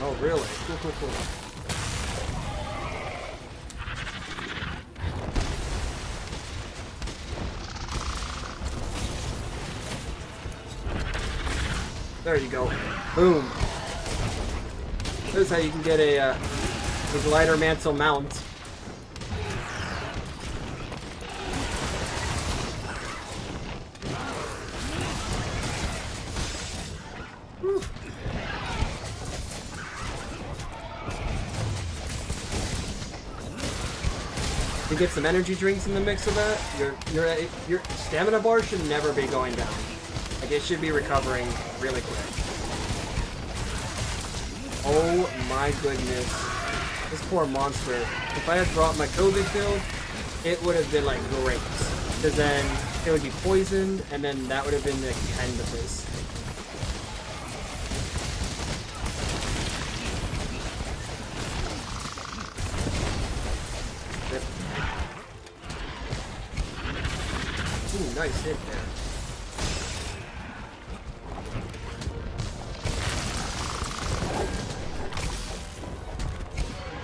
Oh, really? Cool, cool, cool. There you go. Boom. This is how you can get a glider mantle mount. Whew. You get some energy drinks in the mix of that. Your stamina bar should never be going down. Like, it should be recovering really quick. Oh my goodness. This poor monster. If I had brought my COVID build, it would have been like great. Because then it would be poisoned, and then that would have been the end of this. Ooh, nice hit there.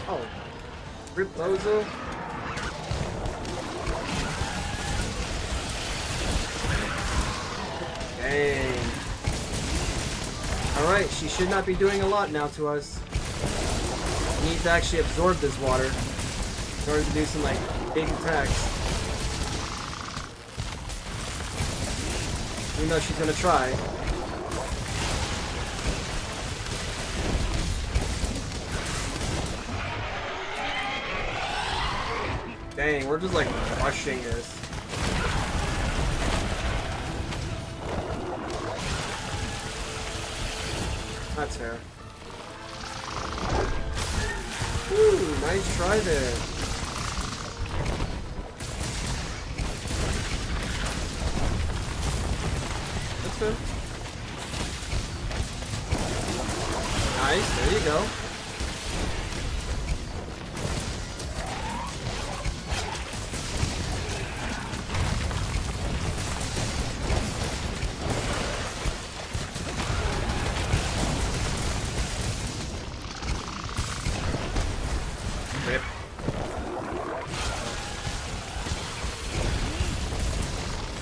Oh, rip Bozo. Dang. Alright, she should not be doing a lot now to us. We need to actually absorb this water in order to do some, like, big attacks. Even though she's gonna try. Dang, we're just like rushing this. That's fair. Ooh, nice try there. That's fair. Nice, there you go. Rip.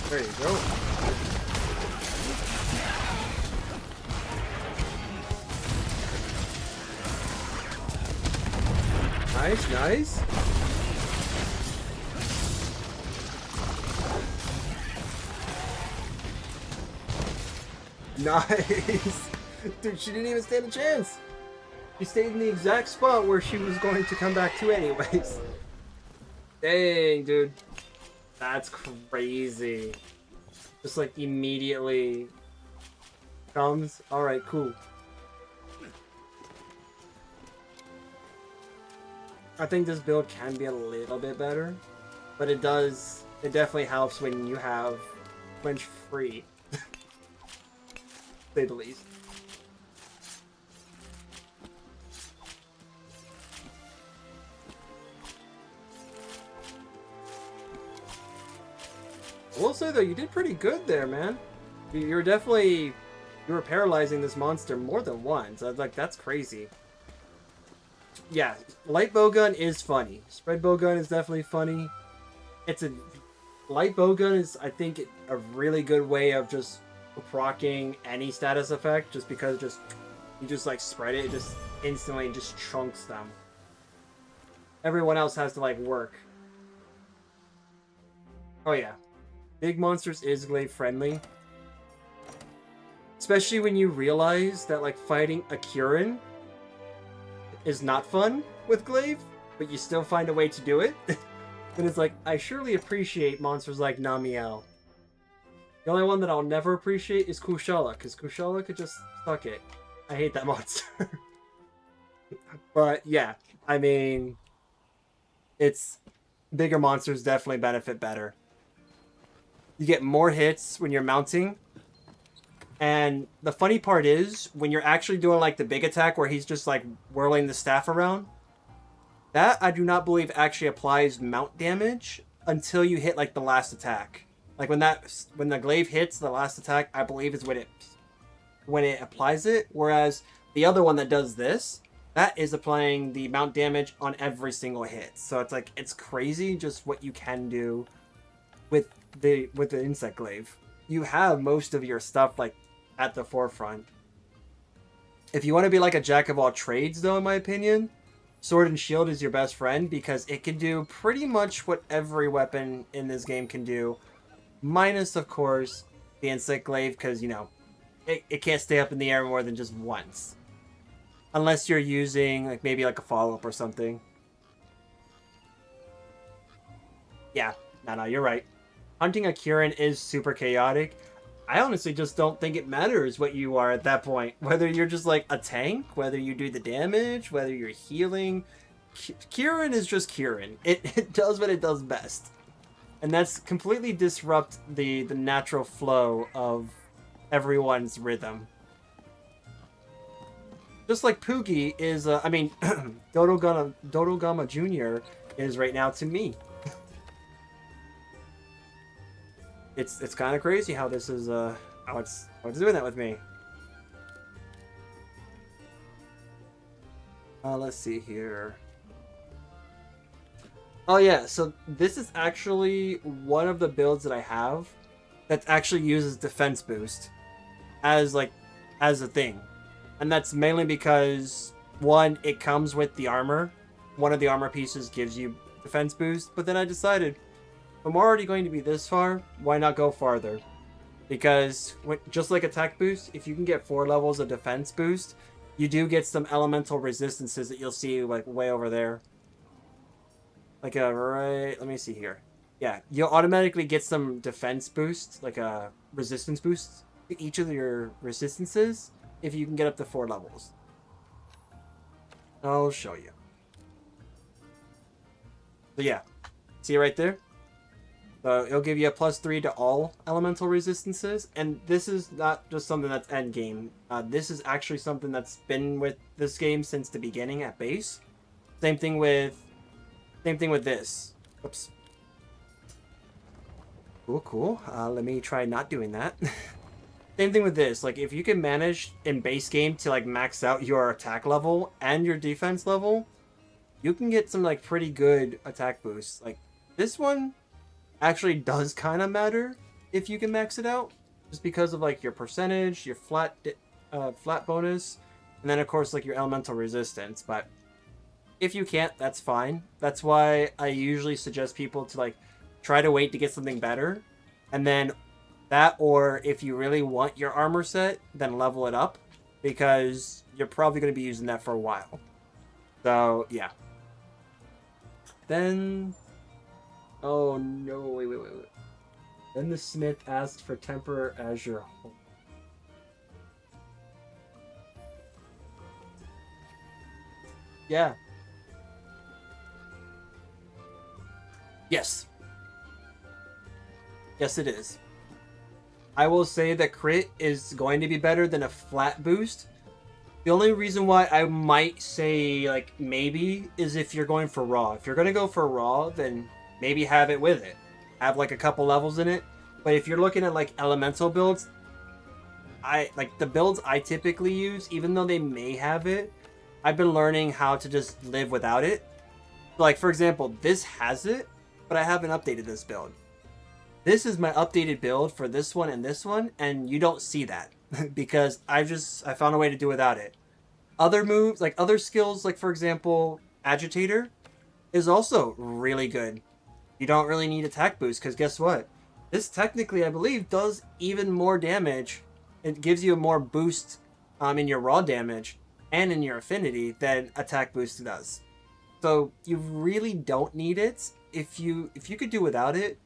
There you go. Nice, nice. Nice. Dude, she didn't even stand a chance. She stayed in the exact spot where she was going to come back to anyways. Dang, dude. That's crazy. Just like immediately comes. Alright, cool. I think this build can be a little bit better, but it definitely helps when you have quench free, to say the least. I will say though, you did pretty good there, man. You were paralyzing this monster more than once. I was like, that's crazy. Yeah, light bowgun is funny. Spread bowgun is definitely funny. Light bowgun is, I think, a really good way of just proccing any status effect, just because you just like spread it just instantly just chunks them. Everyone else has to like work. Oh yeah, big monsters is glaive friendly, especially when you realize that like fighting a Kirin is not fun with glaive, but you still find a way to do it. And it's like, I surely appreciate monsters like Namiel. The only one that I'll never appreciate is Kushala, because Kushala could just suck it. I hate that monster. But yeah, I mean, it's bigger monsters definitely benefit better. You get more hits when you're mounting. And the funny part is, when you're actually doing like the big attack where he's just like whirling the staff around, that I do not believe actually applies mount damage until you hit like the last attack. Like when the glaive hits the last attack, I believe is when it applies it. Whereas the other one that does this, that is applying the mount damage on every single hit. So it's like, it's crazy just what you can do with the insect glaive. You have most of your stuff like at the forefront. If you want to be like a jack of all trades though, in my opinion, Sword and Shield is your best friend because it can do pretty much what every weapon in this game can do. Minus, of course, the insect glaive, because, you know, it can't stay up in the air more than just once. Unless you're using, like, maybe like a follow-up or something. Yeah, no, you're right. Hunting a Kirin is super chaotic. I honestly just don't think it matters what you are at that point. Whether you're just like a tank, whether you do the damage, whether you're healing. Kirin is just Kirin. It does what it does best. And that's completely disrupt the natural flow of everyone's rhythm. Just like Poogie is, Dodogama Jr. is right now to me. It's kind of crazy how this is, how it's doing that with me. Let's see here. Oh yeah, so this is actually one of the builds that I have that actually uses defense boost as a thing. And that's mainly because, one, it comes with the armor. One of the armor pieces gives you defense boost, but then I decided, if I'm already going to be this far, why not go farther? Because, just like attack boost, if you can get 4 levels of defense boost, you do get some elemental resistances that you'll see like way over there. Like right, let me see here. Yeah, you'll automatically get some defense boost, like a resistance boost to each of your resistances. if you can get up to 4 levels. I'll show you. So yeah, see right there? So it'll give you a +3 to all elemental resistances, and this is not just something that's end game. This is actually something that's been with this game since the beginning at base. Same thing with this. Oops. Cool. Let me try not doing that. Same thing with this. Like, if you can manage in base game to like max out your attack level and your defense level, you can get some like pretty good attack boosts. Like this one actually does kind of matter if you can max it out, just because of like your percentage, your flat bonus, and then of course like your elemental resistance. But if you can't, that's fine. That's why I usually suggest people to like try to wait to get something better, and then that, or if you really want your armor set, then level it up, because you're probably going to be using that for a while. So yeah. Then, oh no, wait. Then the smith asked for temper as your home. Yeah. Yes. Yes, it is. I will say that crit is going to be better than a flat boost. The only reason why I might say, like, maybe, is if you're going for raw. If you're going to go for raw, then maybe have it with it. Have, like, a couple levels in it. But if you're looking at, like, elemental builds, the builds I typically use, even though they may have it, I've been learning how to just live without it. Like, for example, this has it, but I haven't updated this build. This is my updated build for this one, and you don't see that. Because I found a way to do without it. Other moves, like other skills, like for example, Agitator, is also really good. You don't really need attack boost, because guess what? This technically, I believe, does even more damage. It gives you a more boost in your raw damage and in your affinity than attack boost does. So you really don't need it. If you could do without it,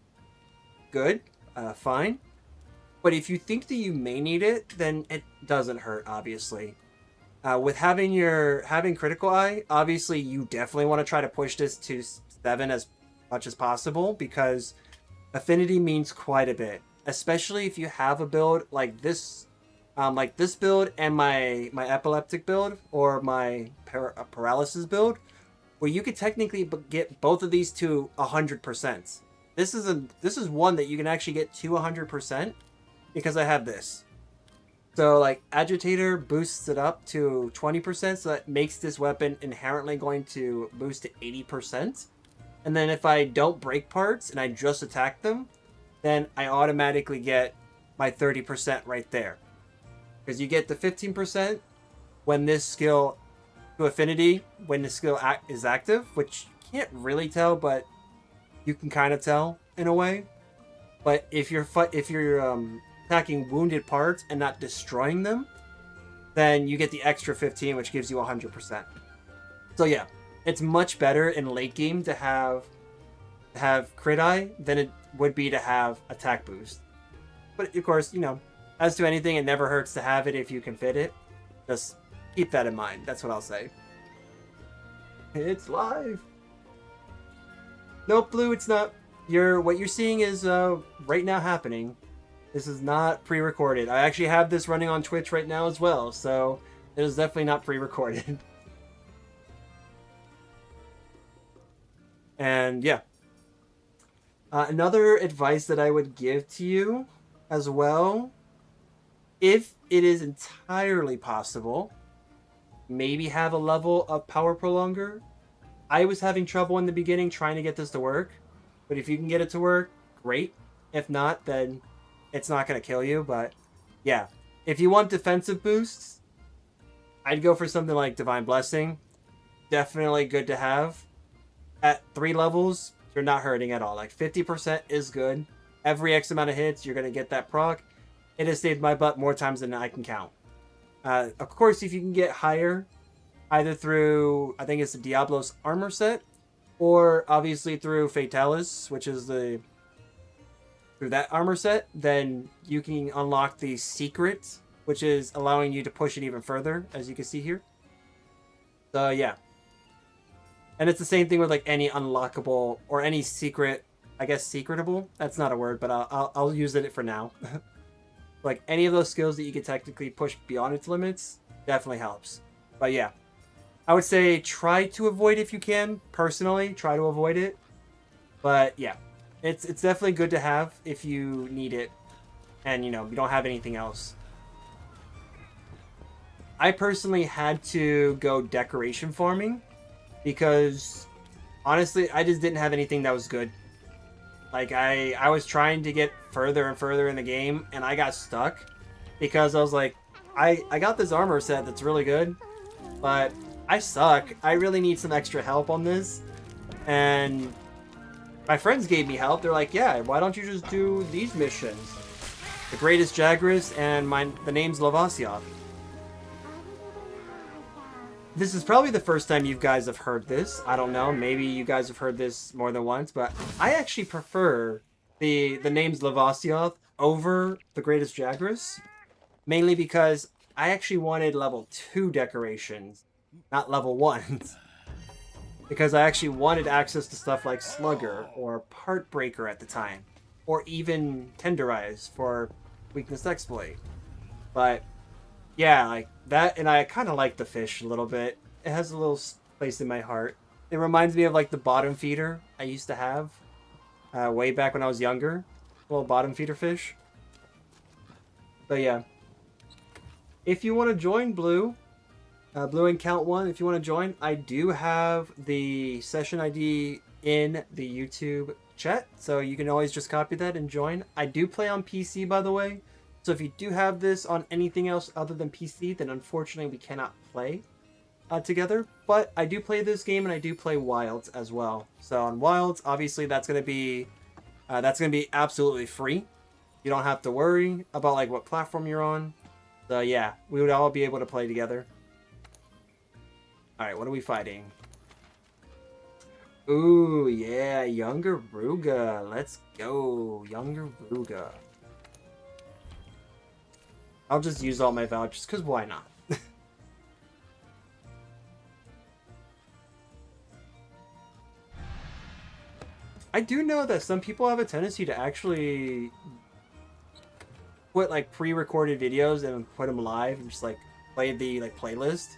good, fine. But if you think that you may need it, then it doesn't hurt, obviously. With having Critical Eye, obviously you definitely want to try to push this to 7 as much as possible, because affinity means quite a bit. Especially if you have a build like this build and my epileptic build, or my paralysis build, where you could technically get both of these to 100%. This is one that you can actually get to 100%. Because I have this. So like Agitator boosts it up to 20%, so that makes this weapon inherently going to boost to 80%. And then if I don't break parts and I just attack them, then I automatically get my 30% right there. Because you get the 15% when this skill to affinity, when the skill is active, which you can't really tell, but you can kind of tell in a way. But if you're attacking wounded parts and not destroying them, then you get the extra 15, which gives you 100%. So yeah, it's much better in late game to have crit eye than it would be to have attack boost. But of course, as to anything, it never hurts to have it if you can fit it. Just keep that in mind. That's what I'll say. It's live. Nope, Blue, it's not. What you're seeing is right now happening. This is not pre-recorded. I actually have this running on Twitch right now as well, so it is definitely not pre-recorded. And yeah. Another advice that I would give to you as well, if it is entirely possible, maybe have a level of Power Prolonger. I was having trouble in the beginning trying to get this to work, but if you can get it to work, great. If not, then it's not going to kill you. But yeah, if you want defensive boosts, I'd go for something like Divine Blessing. Definitely good to have. At 3 levels, you're not hurting at all. Like 50% is good. Every X amount of hits, you're going to get that proc. It has saved my butt more times than I can count. Of course, if you can get higher, either through, I think it's the Diablos armor set, or obviously through Fatalis, which is through that armor set, then you can unlock the secret which is allowing you to push it even further, as you can see here. So yeah. And it's the same thing with like any unlockable or any secret, I guess secretable. That's not a word, but I'll use it for now. Like any of those skills that you can technically push beyond its limits definitely helps. But yeah, I would say try to avoid if you can. Personally, try to avoid it. But yeah, it's definitely good to have if you need it, and you don't have anything else. I personally had to go decoration farming because honestly, I just didn't have anything that was good. Like I was trying to get further and further in the game, and I got stuck because I was like, I got this armor set that's really good, but I suck. I really need some extra help on this. And my friends gave me help. They're like, yeah, why don't you just do these missions? The Greatest Jagras, and the name's Lavasioth. This is probably the first time you guys have heard this. I don't know. Maybe you guys have heard this more than once, but I actually prefer the name's Lavasioth over the Greatest Jagras, mainly because I actually wanted level 2 decorations, not level 1s. Because I actually wanted access to stuff like Slugger or Part Breaker at the time, or even Tenderize for Weakness Exploit. But yeah, like that, and I kind of like the fish a little bit. It has a little place in my heart. It reminds me of like the bottom feeder I used to have way back when I was younger. Little bottom feeder fish. But yeah, if you want to join Blue and Count One, if you want to join, I do have the session ID in the YouTube chat, so you can always just copy that and join. I do play on PC, by the way. So if you do have this on anything else other than PC, then unfortunately we cannot play together. But I do play this game, and I do play Wilds as well. So on Wilds, obviously that's gonna be absolutely free. You don't have to worry about like what platform you're on. So yeah, we would all be able to play together. All right, what are we fighting? Ooh, yeah, Younger Ruga. Let's go, Younger Ruga. I'll just use all my vouchers, because why not? I do know that some people have a tendency to actually put like pre-recorded videos and put them live and just like play the playlist.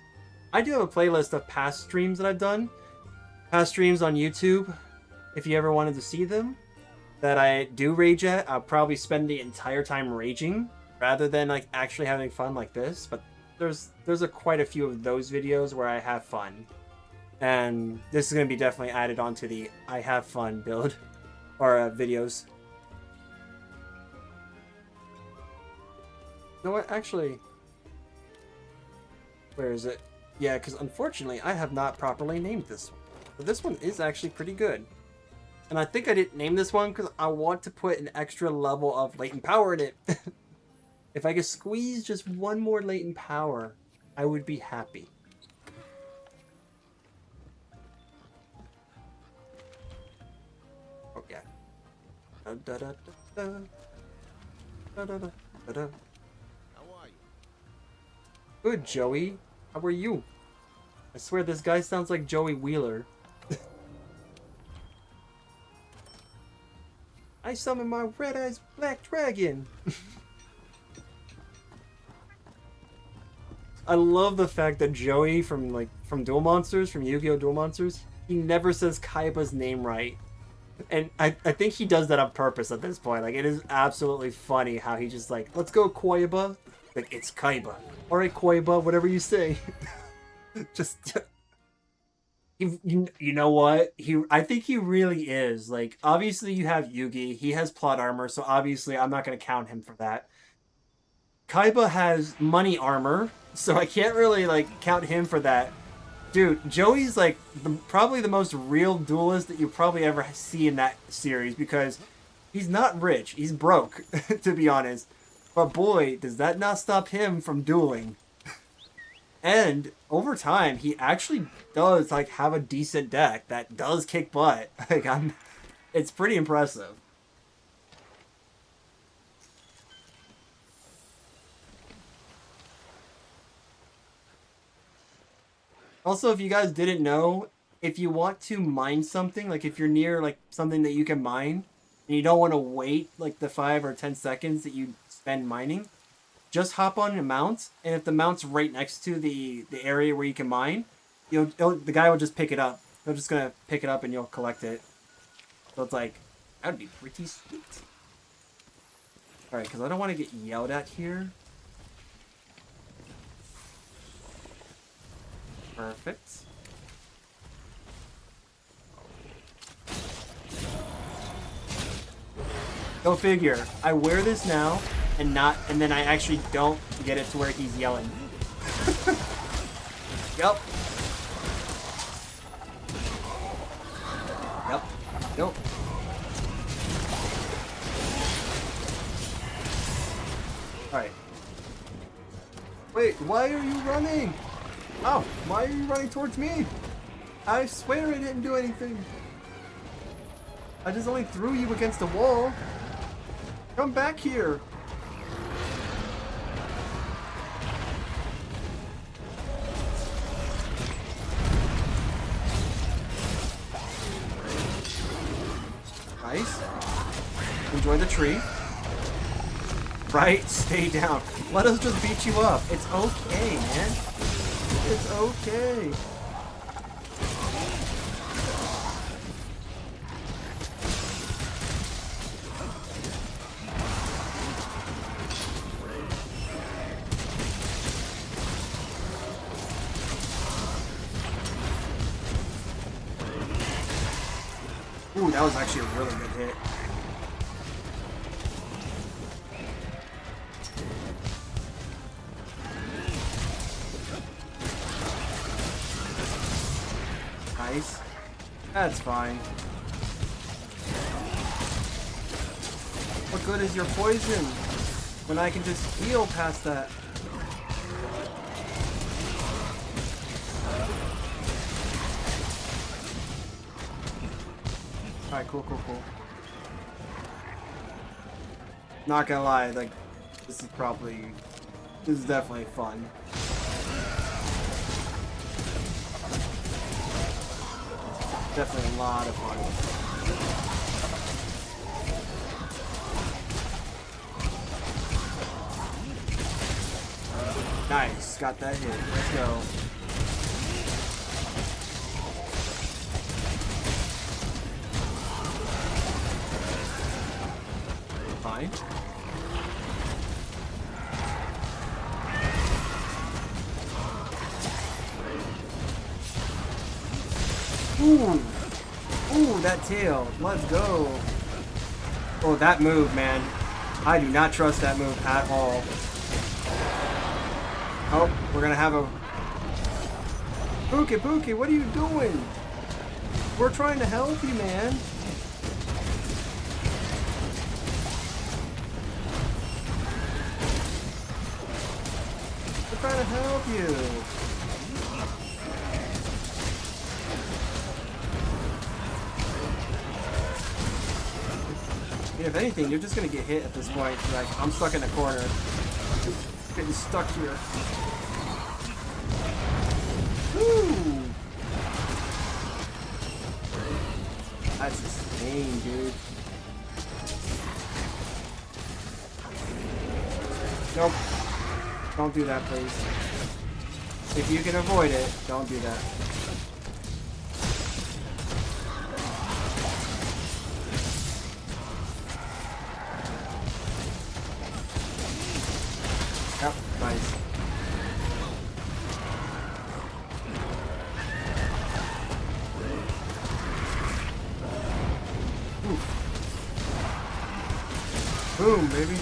I do have a playlist of past streams that I've done. Past streams on YouTube, if you ever wanted to see them, that I do rage at. I'll probably spend the entire time raging rather than like actually having fun like this, but there's quite a few of those videos where I have fun, and this is going to be definitely added onto the I have fun build or videos. You know what, actually, where is it? Yeah, because unfortunately I have not properly named this one, but this one is actually pretty good. And I think I didn't name this one because I want to put an extra level of latent power in it. If I could squeeze just one more latent power, I would be happy. Oh yeah. Da, da, da, da, da, da, da, da. How are you? Good, Joey. How are you? I swear this guy sounds like Joey Wheeler. I summon my red eyes black dragon. I love the fact that Joey from Duel Monsters, from Yu-Gi-Oh! Duel Monsters, he never says Kaiba's name right. And I think he does that on purpose at this point. Like, it is absolutely funny how he just like, let's go Koiba. Like, it's Kaiba. Alright, Koiba, whatever you say. Just... You know what? I think he really is. Like, obviously you have Yugi. He has plot armor, so obviously I'm not going to count him for that. Kaiba has money armor, so I can't really, like, count him for that. Dude, Joey's, like, probably the most real duelist that you probably ever see in that series, because he's not rich. He's broke, to be honest. But boy, does that not stop him from dueling. And over time, he actually does, like, have a decent deck that does kick butt. Like, it's pretty impressive. Also, if you guys didn't know, if you want to mine something, like if you're near like something that you can mine, and you don't want to wait like the 5 or 10 seconds that you spend mining, just hop on a mount, and if the mount's right next to the area where you can mine, the guy will just pick it up. They're just gonna pick it up and you'll collect it. So it's like, that would be pretty sweet. Alright, because I don't want to get yelled at here. Perfect. Go figure. I wear this now, and then I actually don't get it to where he's yelling. Yep. Yep. Nope. Alright. Wait, why are you running? Oh, why are you running towards me? I swear I didn't do anything. I just only threw you against the wall. Come back here. Nice. Enjoy the tree. Right, stay down. Let us just beat you up. It's okay, man. It's okay. Ooh, that was actually a really good hit. Nice. That's fine. What good is your poison when I can just heal past that? Alright, cool. Not gonna lie, like, this is definitely fun. Definitely a lot of fun. Nice, got that hit. Let's go. Fine. Ooh. Ooh, that tail. Let's go. Oh, that move, man. I do not trust that move at all. Oh, we're gonna have a... Pookie, what are you doing? We're trying to help you, man. We're trying to help you. If anything, you're just gonna get hit at this point. Like, I'm stuck in the corner. Getting stuck here. Woo! That's insane, dude. Nope. Don't do that, please. If you can avoid it, don't do that. Yep, nice. Ooh. Boom, baby.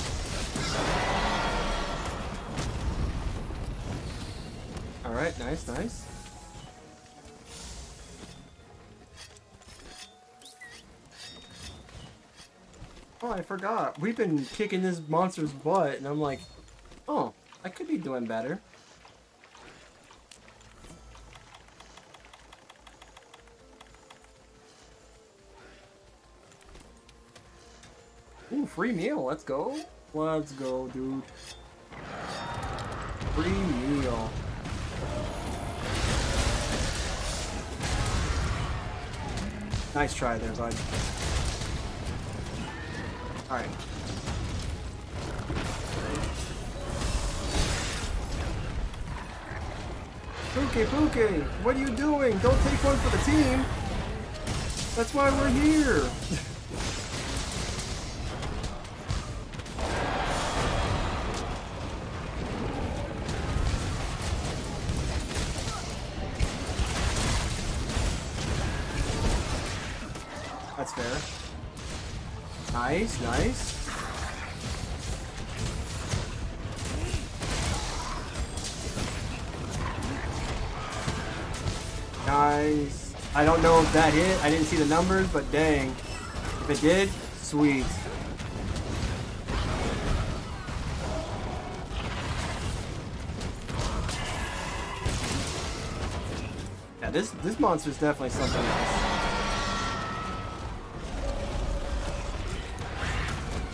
Alright, nice. Oh, I forgot. We've been kicking this monster's butt, and I'm like, oh, I could be doing better. Ooh, free meal. Let's go. Let's go, dude. Free meal. Nice try there, bud. Alright. Puke, what are you doing? Don't take one for the team. That's why we're here. That's fair. Nice, nice. Nice. I don't know if that hit. I didn't see the numbers, but dang. If it did, sweet. Yeah, this monster's definitely something else.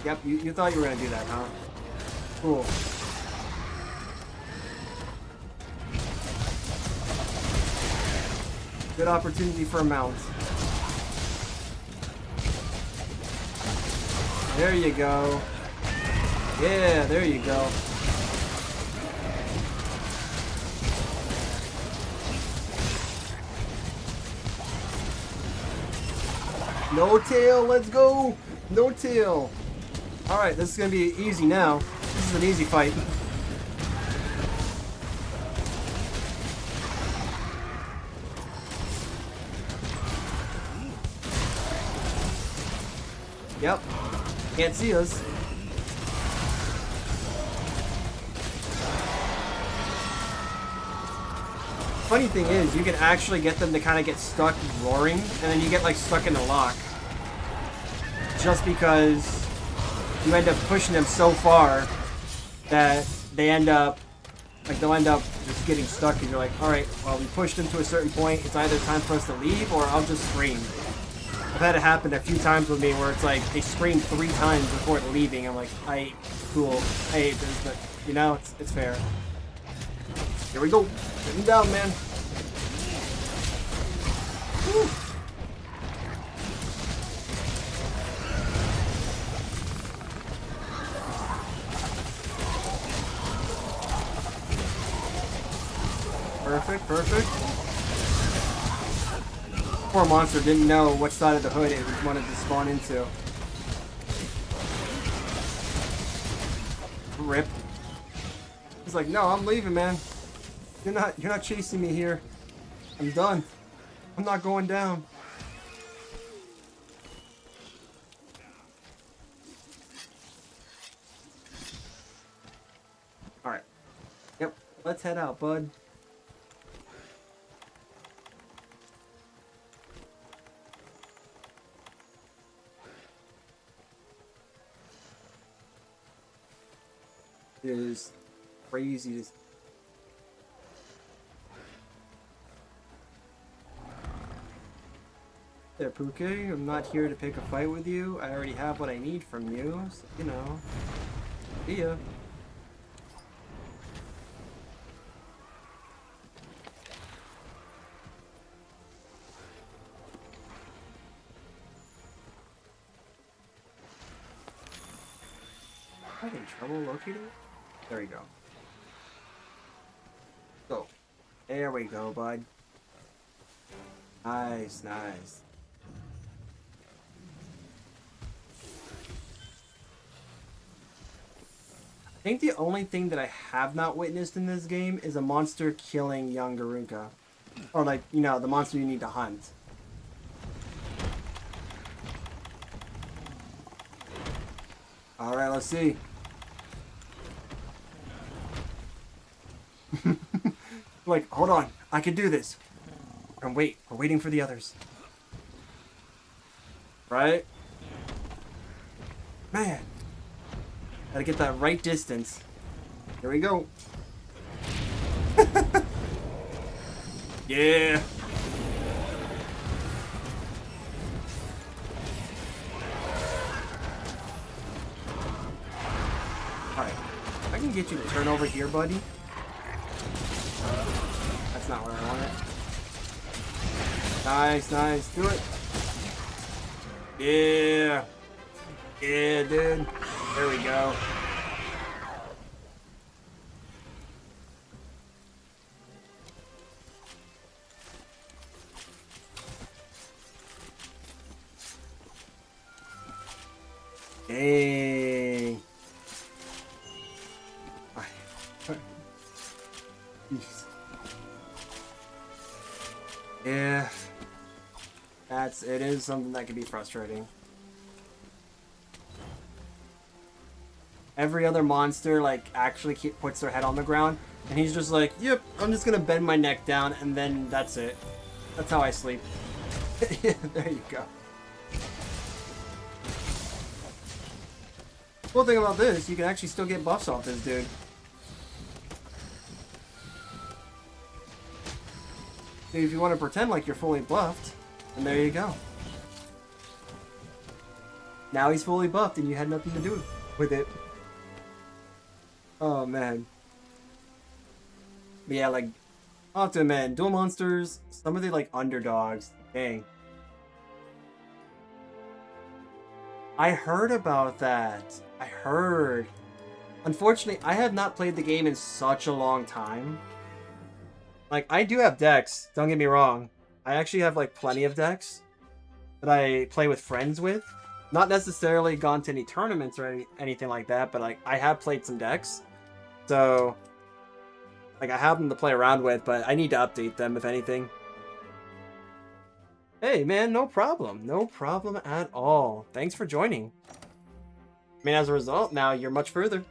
Yep, you thought you were gonna do that, huh? Cool. Good opportunity for a mount. There you go. Yeah, there you go. No tail, let's go! No tail! Alright, this is gonna be easy now. This is an easy fight. Yep. Can't see us. Funny thing is, you can actually get them to kind of get stuck roaring, and then you get like stuck in a lock. Just because you end up pushing them so far that they end up, like they'll end up just getting stuck, and you're like, alright, well we pushed them to a certain point, it's either time for us to leave or I'll just scream. I've had it happen a few times with me where it's like they scream 3 times before leaving. I'm like, cool. I hate this, but you know, it's fair. Here we go. Get him down, man. Woo. Perfect, perfect. Poor monster didn't know which side of the hood it wanted to spawn into. Rip. He's like, no, I'm leaving, man. You're not chasing me here. I'm done. I'm not going down. Alright. Yep. Let's head out, bud. It is crazy to... There, Puke. I'm not here to pick a fight with you. I already have what I need from you. So, you know. See ya. Having trouble locating it? There we go. Go. There we go, bud. Nice, nice. I think the only thing that I have not witnessed in this game is a monster killing young Garunka. Or like, you know, the monster you need to hunt. Alright, let's see. Like, hold on, I can do this. And wait, we're waiting for the others. Right? Man. Gotta get that right distance. Here we go. Yeah. Alright. I can get you to turn over here, buddy. That's not where I want it. Nice, nice. Do it. Yeah. Yeah, dude. There we go. Dang. Yeah. It is something that can be frustrating. Every other monster, like, actually puts their head on the ground, and he's just like, yep, I'm just gonna bend my neck down, and then that's it. That's how I sleep. Yeah, there you go. Cool thing about this, you can actually still get buffs off this dude. So if you want to pretend like you're fully buffed, then there you go. Now he's fully buffed and you had nothing to do with it. Oh man. But yeah, like, I'll have to admit, Duel Monsters, some of the like underdogs, dang. I heard about that. I heard. Unfortunately, I have not played the game in such a long time. Like, I do have decks, don't get me wrong. I actually have like plenty of decks that I play with friends with. Not necessarily gone to any tournaments or anything like that, but like I have played some decks. So, like, I have them to play around with, but I need to update them if anything. Hey man, no problem. No problem at all. Thanks for joining. I mean, as a result, now you're much further.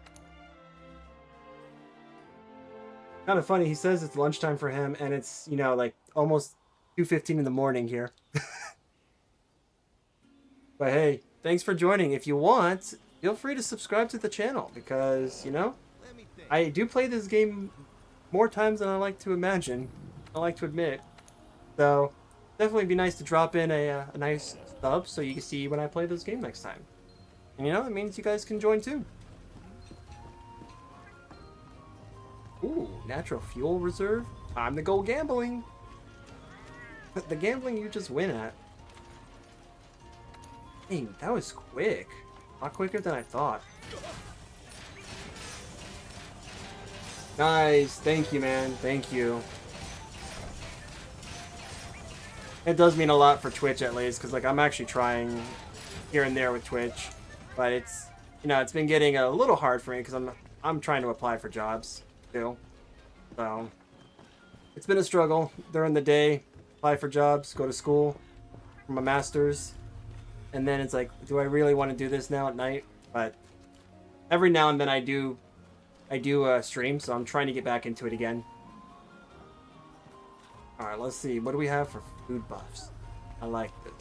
Kind of funny, he says it's lunchtime for him, and it's, you know, like, almost 2:15 in the morning here. But hey, thanks for joining. If you want, feel free to subscribe to the channel, because, you know, I do play this game more times than I like to imagine. I like to admit. So, definitely be nice to drop in a nice sub so you can see when I play this game next time. And you know, it means you guys can join too. Ooh, natural fuel reserve. Time to go gambling. The gambling you just win at. Dang, that was quick. A lot quicker than I thought. Nice. Thank you, man. Thank you. It does mean a lot for Twitch, at least, because like I'm actually trying here and there with Twitch, but it's, you know, it's been getting a little hard for me because I'm trying to apply for jobs too. So it's been a struggle during the day, apply for jobs, go to school for my master's, and then it's like, do I really want to do this now at night? But every now and then I do stream, so I'm trying to get back into it again. Alright, let's see. What do we have for food buffs? I like it.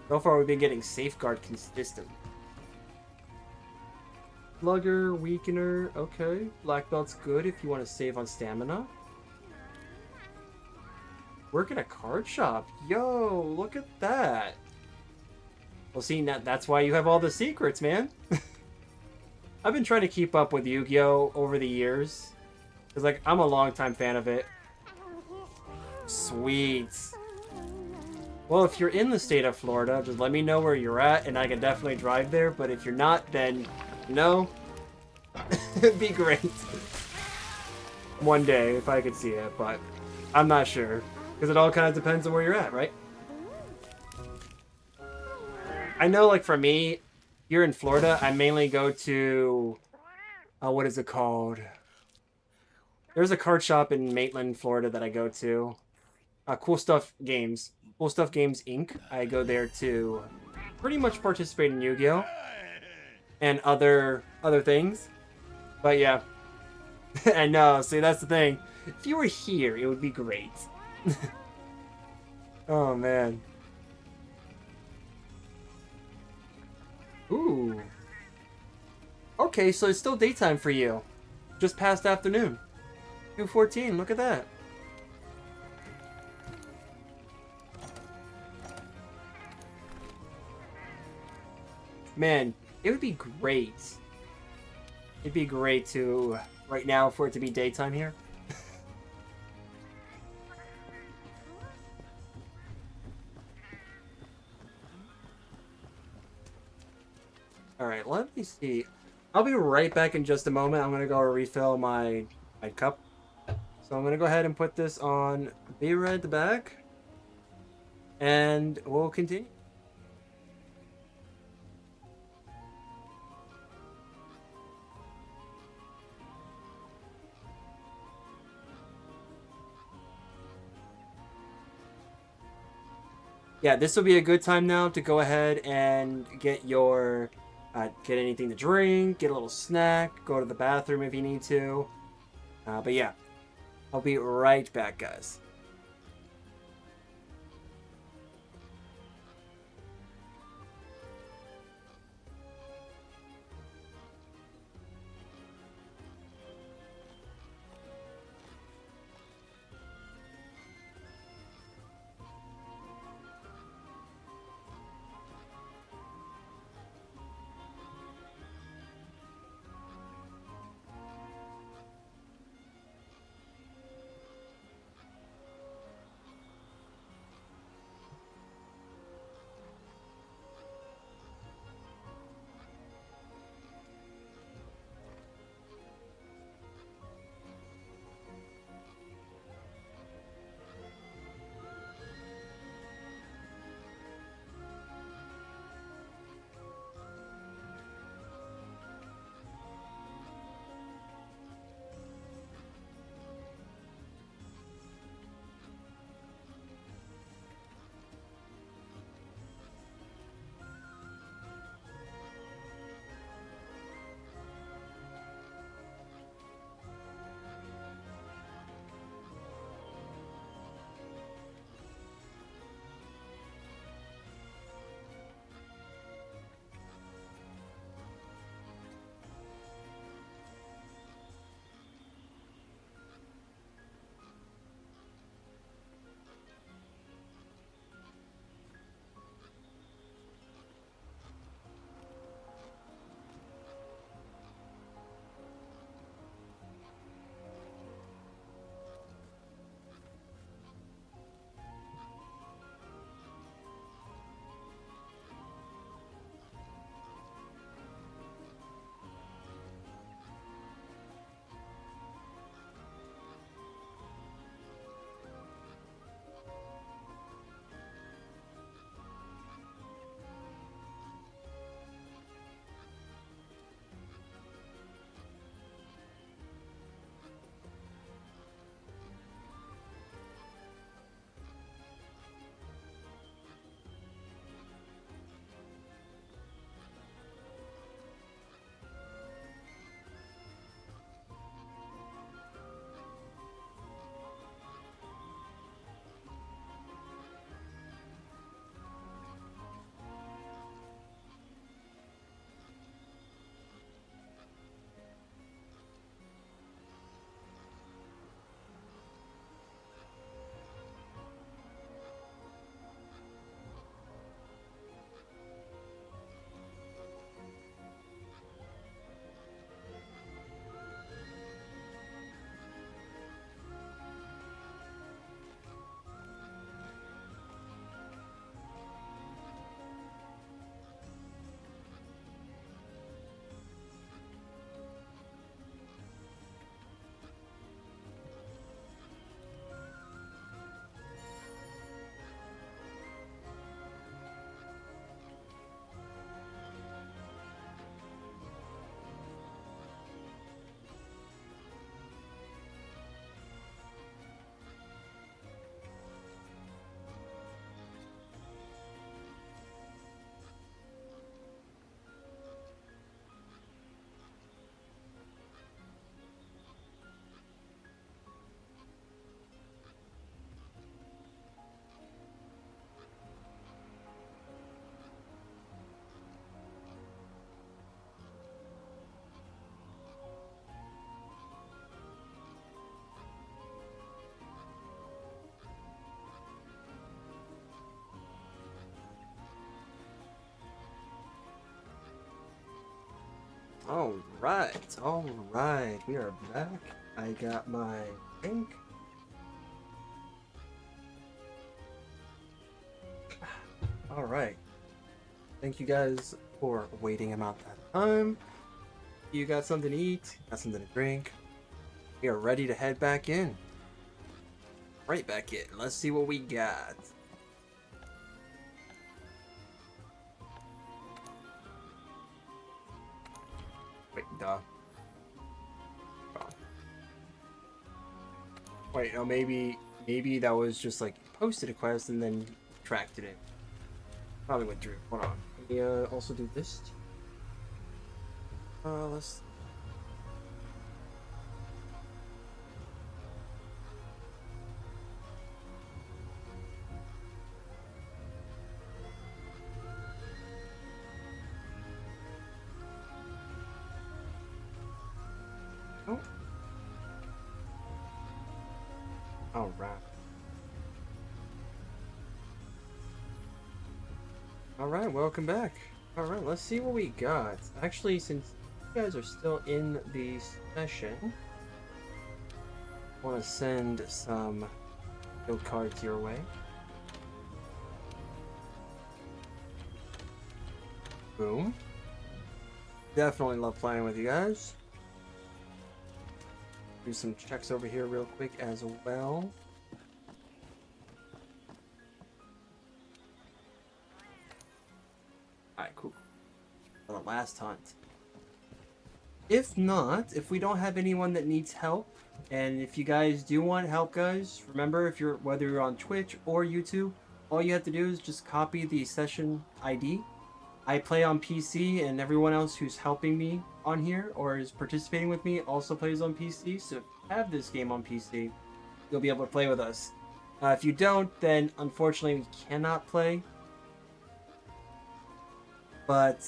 So far, we've been getting Safeguard consistent. Slugger, Weakener, okay. Black Belt's good if you want to save on stamina. Work in a card shop. Yo, look at that. Well, see, that's why you have all the secrets, man. I've been trying to keep up with Yu-Gi-Oh! Over the years. Because, like, I'm a longtime fan of it. Sweet. Well, if you're in the state of Florida, just let me know where you're at, and I can definitely drive there. But if you're not, then no. It'd be great. One day, if I could see it, but I'm not sure. Because it all kind of depends on where you're at, right? I know, like, for me, here in Florida, I mainly go to... what is it called? There's a card shop in Maitland, Florida that I go to. Cool Stuff Games. Cool Stuff Games Inc. I go there to pretty much participate in Yu-Gi-Oh! And other things. But yeah. I know, see, that's the thing. If you were here, it would be great. Oh, man. Ooh. Okay, so it's still daytime for you. Just past afternoon. 2:14, look at that. Man, it would be great. It'd be great to, right now, for it to be daytime here. Alright, let me see. I'll be right back in just a moment. I'm gonna go refill my cup. So I'm gonna go ahead and put this on. Be right back. And we'll continue. Yeah, this will be a good time now to go ahead and get your get anything to drink, get a little snack, go to the bathroom if you need to. But yeah, I'll be right back, guys. All right, we are back. I got my drink. All right. Thank you guys for waiting about that time. You got something to eat, got something to drink. We are ready to head back in. Right back in. Let's see what we got. Wait, duh. Oh. Wait, no, maybe that was just like posted a quest and then tracked it in. Probably went through. Hold on. Let me also do this. Let's. Oh. All right. All right, welcome back. All right, let's see what we got. Actually, since you guys are still in the session, I want to send some guild cards your way. Boom. Definitely love playing with you guys. Do some checks over here real quick as well. Alright, cool. For the last hunt. If not, if we don't have anyone that needs help, and if you guys do want help, guys, remember, if you're whether you're on Twitch or YouTube, all you have to do is just copy the session ID. I play on PC, and everyone else who's helping me on here or is participating with me also plays on PC. So if you have this game on PC, you'll be able to play with us. If you don't, then unfortunately we cannot play. But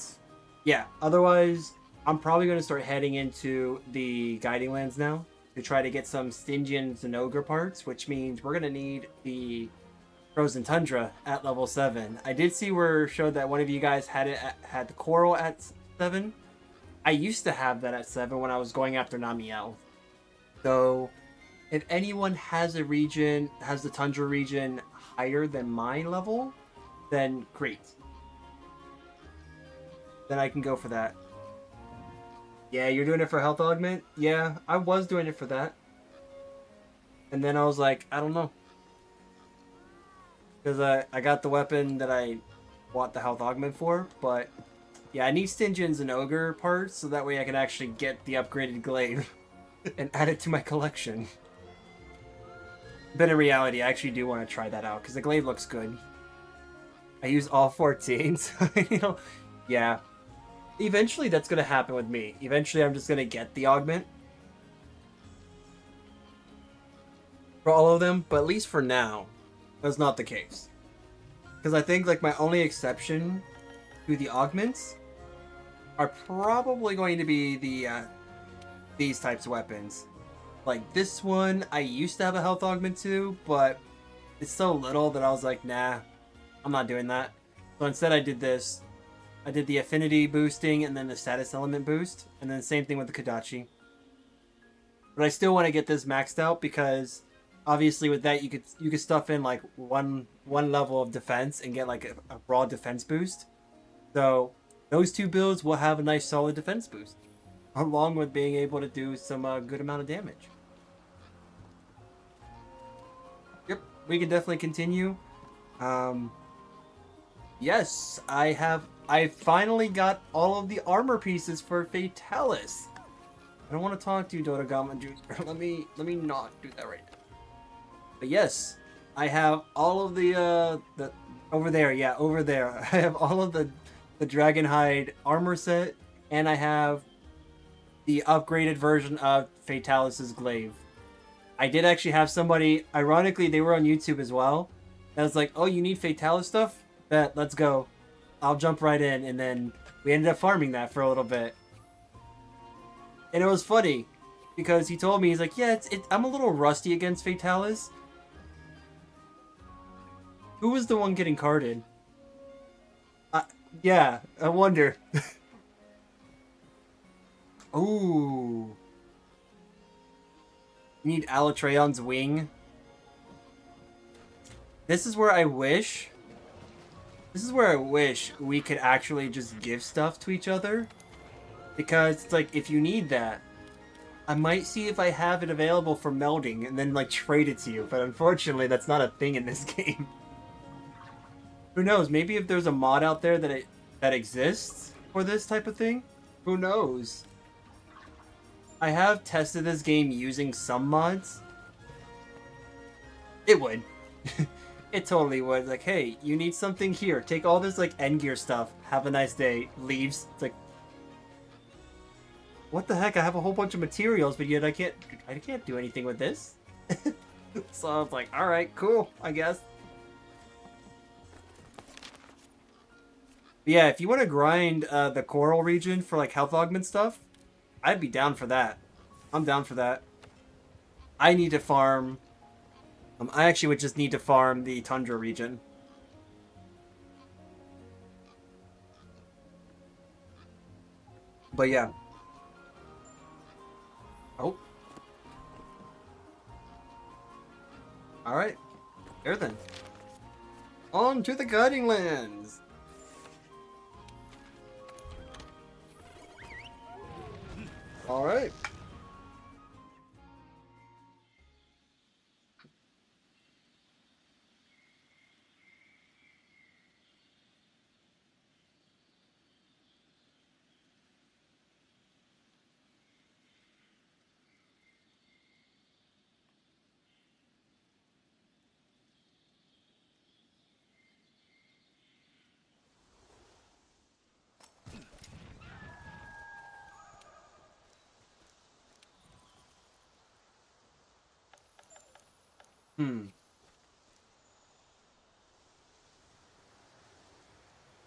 yeah, otherwise, I'm probably going to start heading into the Guiding Lands now to try to get some Stygian and Ogre parts, which means we're going to need the Frozen Tundra at level 7. I did see where it showed that one of you guys had had the Coral at 7. I used to have that at 7 when I was going after Namiel. So if anyone has a region, has the Tundra region higher than my level, then great. Then I can go for that. Yeah, you're doing it for health augment? Yeah, I was doing it for that. And then I was like, I don't know. Because I got the weapon that I want the health augment for, but yeah, I need Stygians and Ogre parts so that way I can actually get the upgraded glaive and add it to my collection. But in reality, I actually do want to try that out because the glaive looks good. I use all 14, so you know, yeah. Eventually that's going to happen with me. Eventually I'm just going to get the augment for all of them, but at least for now, that's not the case. Because I think like my only exception to the augments are probably going to be the these types of weapons. Like this one, I used to have a health augment to, but it's so little that I was like, nah, I'm not doing that. So instead I did this. I did the affinity boosting and then the status element boost, and then same thing with the Kodachi. But I still want to get this maxed out because obviously with that you could stuff in like one level of defense and get like a raw defense boost. So those two builds will have a nice solid defense boost, along with being able to do some good amount of damage. Yep, we can definitely continue. Yes, I finally got all of the armor pieces for Fatalis. I don't want to talk to you, Dodogama Jr. Let me not do that right now. But yes, I have all of the over there, yeah, over there. I have all of the Dragonhide armor set, and I have the upgraded version of Fatalis's glaive. I did actually have somebody, ironically, they were on YouTube as well. I was like, oh, you need Fatalis stuff? Bet, let's go. I'll jump right in, and then we ended up farming that for a little bit. And it was funny, because he told me, he's like, yeah, I'm a little rusty against Fatalis. Who was the one getting carded? Yeah, I wonder. Ooh. You need Alatreon's wing. This is where I wish... This is where I wish we could actually just give stuff to each other. Because it's like, if you need that, I might see if I have it available for melding and then like trade it to you. But unfortunately, that's not a thing in this game. Who knows? Maybe if there's a mod out there that exists for this type of thing. Who knows? I have tested this game using some mods. It would. It totally would. Like, hey, you need something here. Take all this like end gear stuff. Have a nice day. Leaves. It's like, what the heck? I have a whole bunch of materials, but yet I can't do anything with this. So I was like, all right, cool, I guess. But yeah, if you want to grind the coral region for like health augment stuff, I'd be down for that. I'm down for that. I need to farm. I actually would just need to farm the tundra region. But yeah. Oh. Alright. There then. On to the guiding lands! Alright.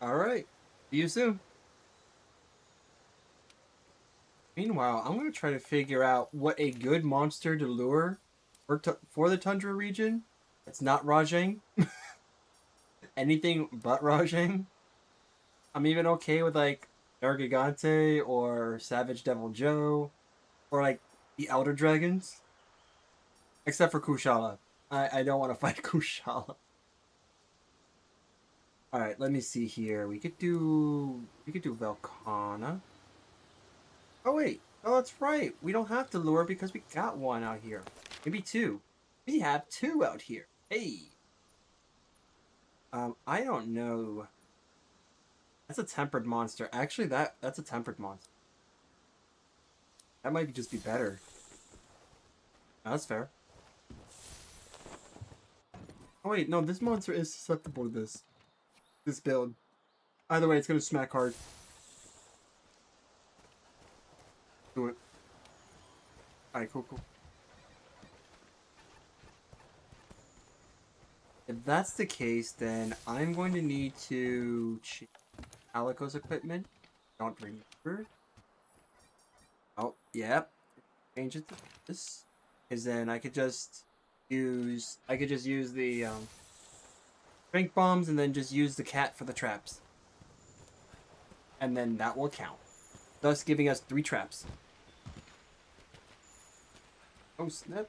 Alright. See you soon. Meanwhile, I'm going to try to figure out what a good monster to lure for the Tundra region. It's not Rajang. Anything but Rajang. I'm even okay with like Nergigante or Savage Devil Joe. Or like the Elder Dragons. Except for Kushala. I don't want to fight Kushala. Alright, let me see here. We could do Velkhana. Oh wait, oh that's right. We don't have to lure because we got one out here. Maybe two. We have two out here. Hey. I don't know. That's a tempered monster. Actually, that's a tempered monster. That might just be better. Oh, that's fair. Oh wait, no, this monster is susceptible to this build. Either way, it's gonna smack hard. Do it. Alright, cool. If that's the case, then I'm going to need to change Calico's equipment. Don't remember. Oh, yep. Change it to this. Because then I could just use the strength bombs and then just use the cat for the traps. And then that will count. Thus giving us 3 traps. Oh snap.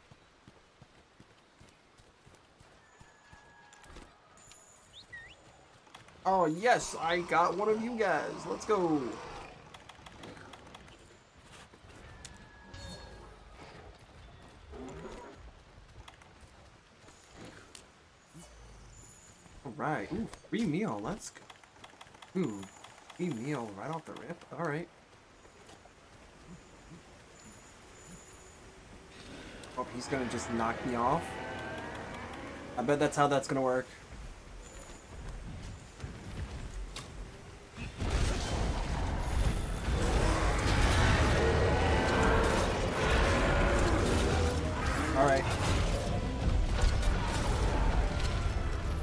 Oh yes, I got one of you guys. Let's go. Alright. Ooh, free meal. Let's go. Ooh, free meal right off the rip. Alright. Oh, he's gonna just knock me off. I bet that's how that's gonna work. Alright.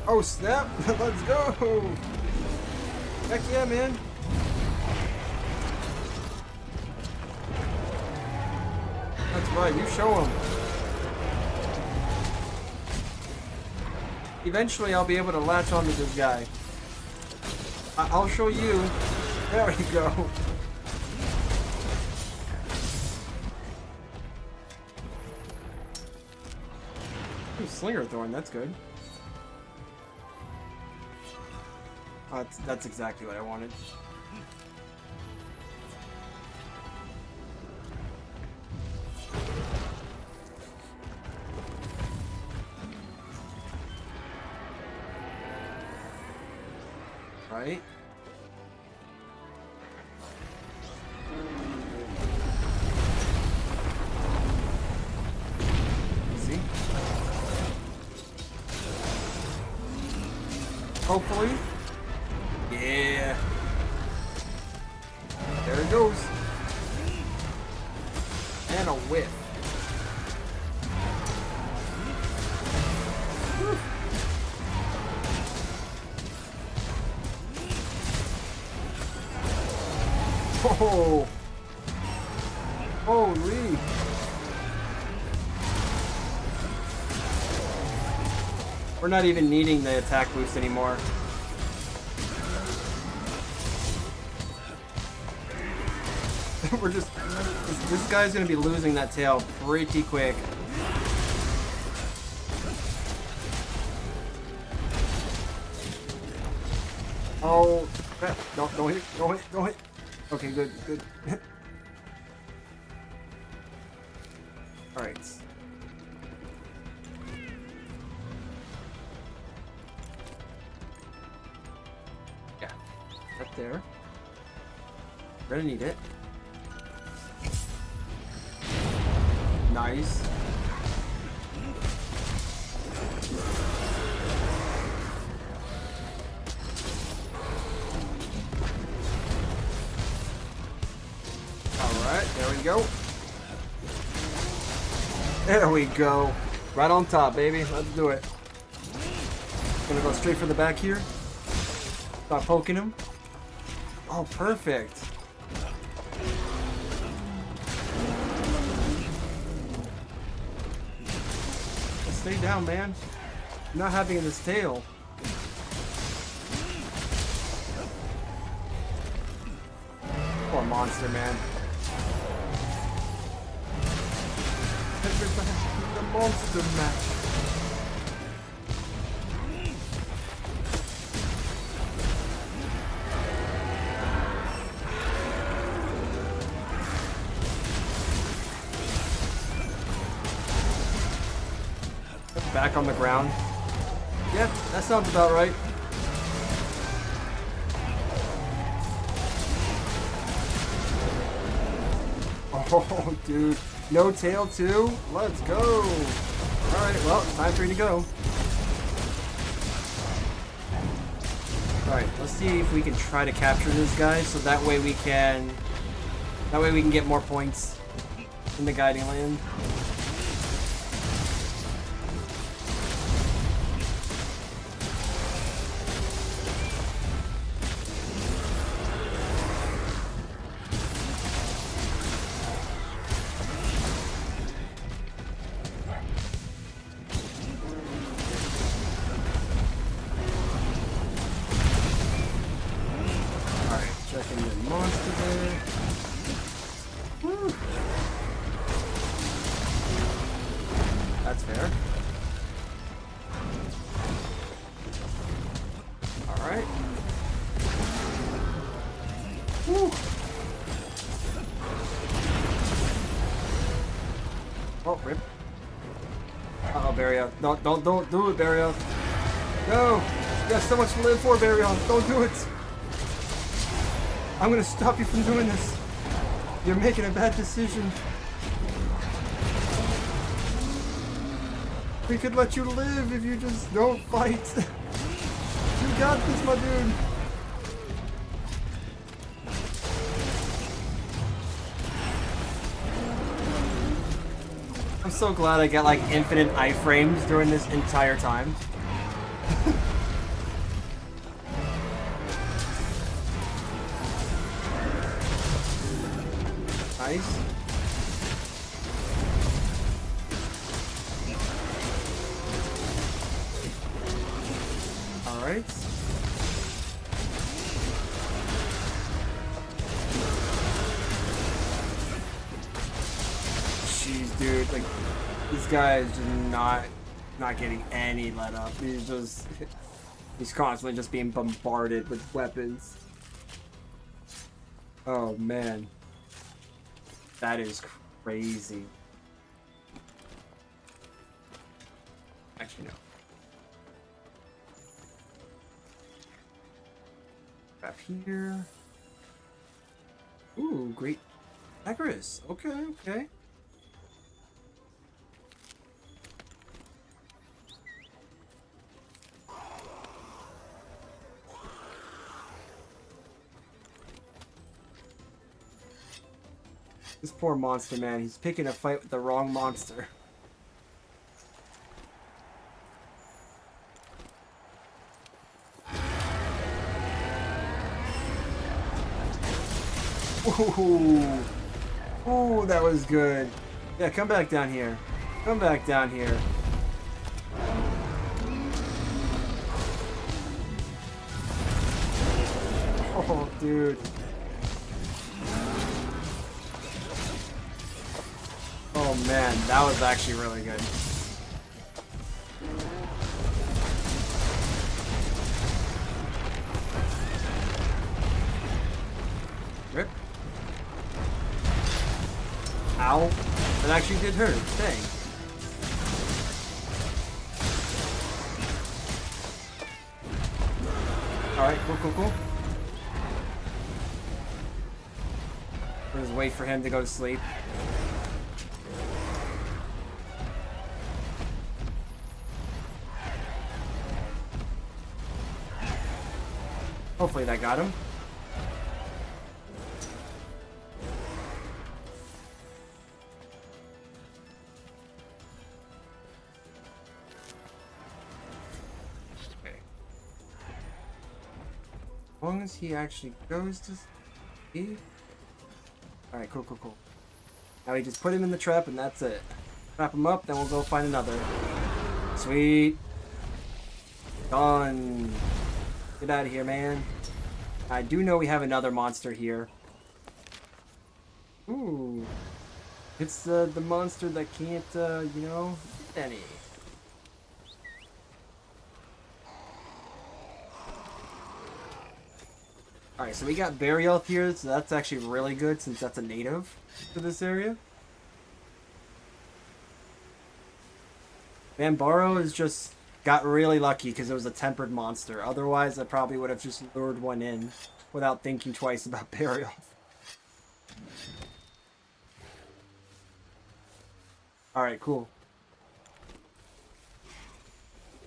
Oh snap! Let's go! Heck yeah, man! That's right, you show him. Eventually I'll be able to latch onto this guy. I'll show you. There we go. Ooh, Slinger Thorn, that's good. That's exactly what I wanted. Right? Easy. Hopefully. Yeah. There it goes. And a whiff. Whew. Oh. Holy. We're not even needing the attack boost anymore. We're just... This guy's gonna be losing that tail pretty quick. Oh, crap. Don't hit, don't hit, don't hit. Okay, good, good. Alright. Yeah, up there. We're gonna need it. Nice. Alright, there we go. There we go. Right on top, baby. Let's do it. Gonna go straight for the back here. Stop poking him. Oh, perfect. Stay down, man. I'm not having this tail. Poor monster, man. Everybody in the monster match. Back on the ground. Yep, that sounds about right. Oh, dude. No tail too? Let's go. Alright, well, time for you to go. Alright, let's see if we can try to capture this guy so that way we can get more points in the guiding land. Checking the monster there. Woo. That's fair. Alright. Woo. Oh, rip. Uh-oh, Barrios. Don't do it, Barrios. No! You got so much to live for, Barrios. Don't do it! I'm gonna stop you from doing this. You're making a bad decision. We could let you live if you just don't fight. You got this, my dude. I'm so glad I got like infinite iframes during this entire time. Nice. All right. Jeez, dude, like this guy is just not getting any let up. He's just He's constantly just being bombarded with weapons. Oh man. That is crazy. Actually, no. Up here. Ooh, great. Agris. Okay, okay. This poor monster, man. He's picking a fight with the wrong monster. Ooh. Ooh, that was good. Yeah, come back down here. Come back down here. Oh, dude. Oh man, that was actually really good. Rip. Ow. That actually did hurt. Dang. Alright, cool. We'll just wait for him to go to sleep. Hopefully that got him. Okay. As long as he actually goes to sleep. Alright, cool. Now we just put him in the trap and that's it. Trap him up, then we'll go find another. Sweet. Done. Get out of here, man. I do know we have another monster here. Ooh. It's the monster that can't, you know, eat any. Alright, so we got Burial here, so that's actually really good since that's a native to this area. Bambaro is just got really lucky because it was a tempered monster. Otherwise, I probably would have just lured one in without thinking twice about Burial. Alright, cool.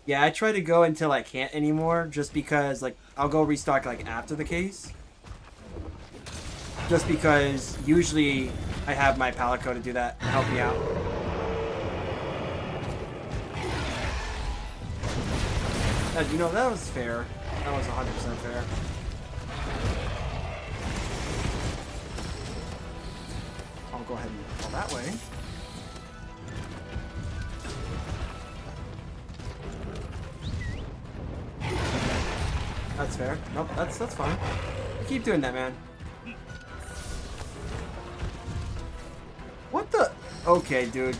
Yeah, I try to go until I can't anymore, just because, like, I'll go restock, like, after the case. Just because usually I have my Palico to do that, help me out. You know, that was fair. That was 100% fair. I'll go ahead and fall that way. That's fair. Nope, that's fine. Keep doing that, man. What the? Okay, dude.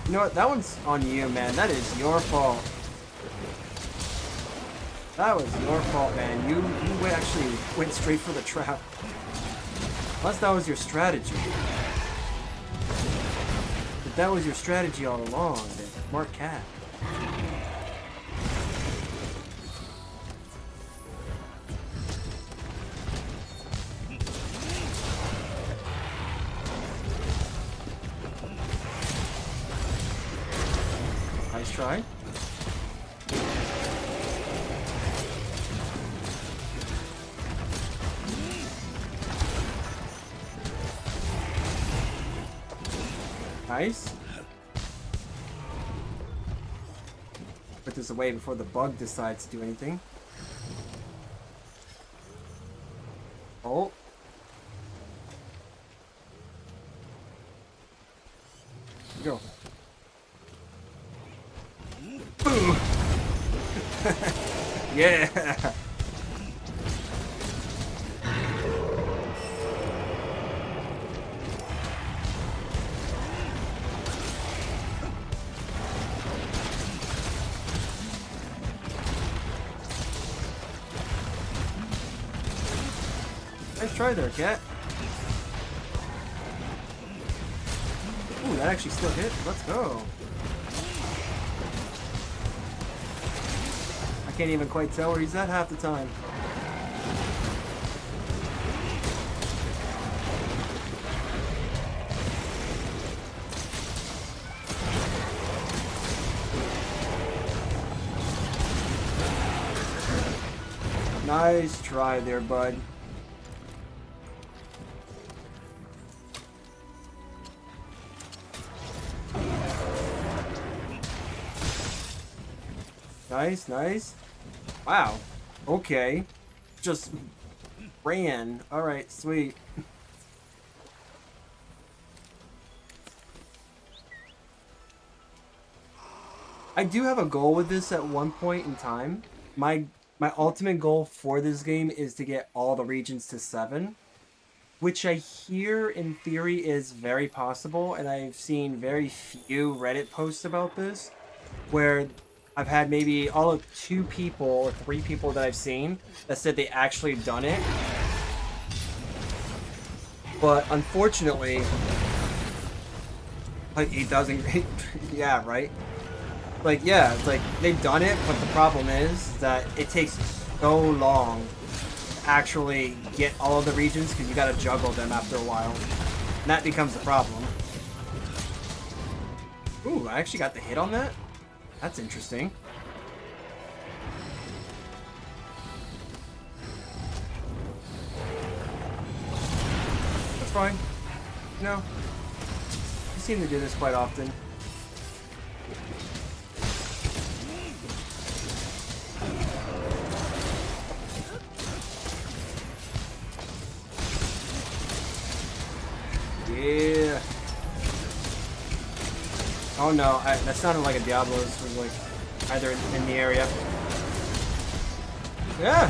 You know what? That one's on you, man. That is your fault. That was your fault, man. You actually went straight for the trap. Unless that was your strategy. But that was your strategy all along, then. Smart cat. Nice try. Nice. Put this away before the bug decides to do anything. Oh. Go. Boom. Yeah. Nice try there, cat. Ooh, that actually still hit. Let's go. I can't even quite tell where he's at half the time. Nice try there, bud. Nice, nice. Wow. Okay. Just ran. Alright, sweet. I do have a goal with this at one point in time. My ultimate goal for this game is to get all the regions to 7. Which I hear in theory is very possible, and I've seen very few Reddit posts about this, where I've had maybe all of 2 people or 3 people that I've seen that said they actually done it. But unfortunately, like 8,000, yeah, right? Like, yeah, it's like they've done it, but the problem is that it takes so long to actually get all of the regions because you gotta juggle them after a while. And that becomes the problem. Ooh, I actually got the hit on that? That's interesting. That's fine. No. You seem to do this quite often. Yeah. Oh no, that sounded like a Diablo's was like either in the area. Yeah.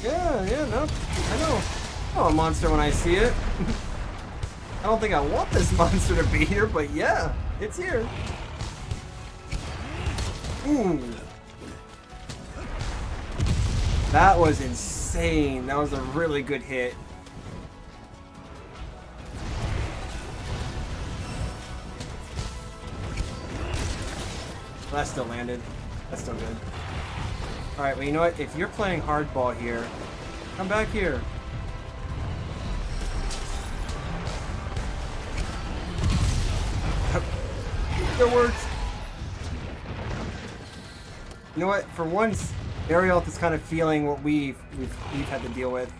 Yeah, no. I know. Oh, a monster when I see it. I don't think I want this monster to be here, but yeah, it's here. Ooh. That was insane. That was a really good hit. That still landed. That's still good. Alright, well, you know what? If you're playing hardball here, come back here. It works. You know what? For once, Ariel is kind of feeling what we've had to deal with.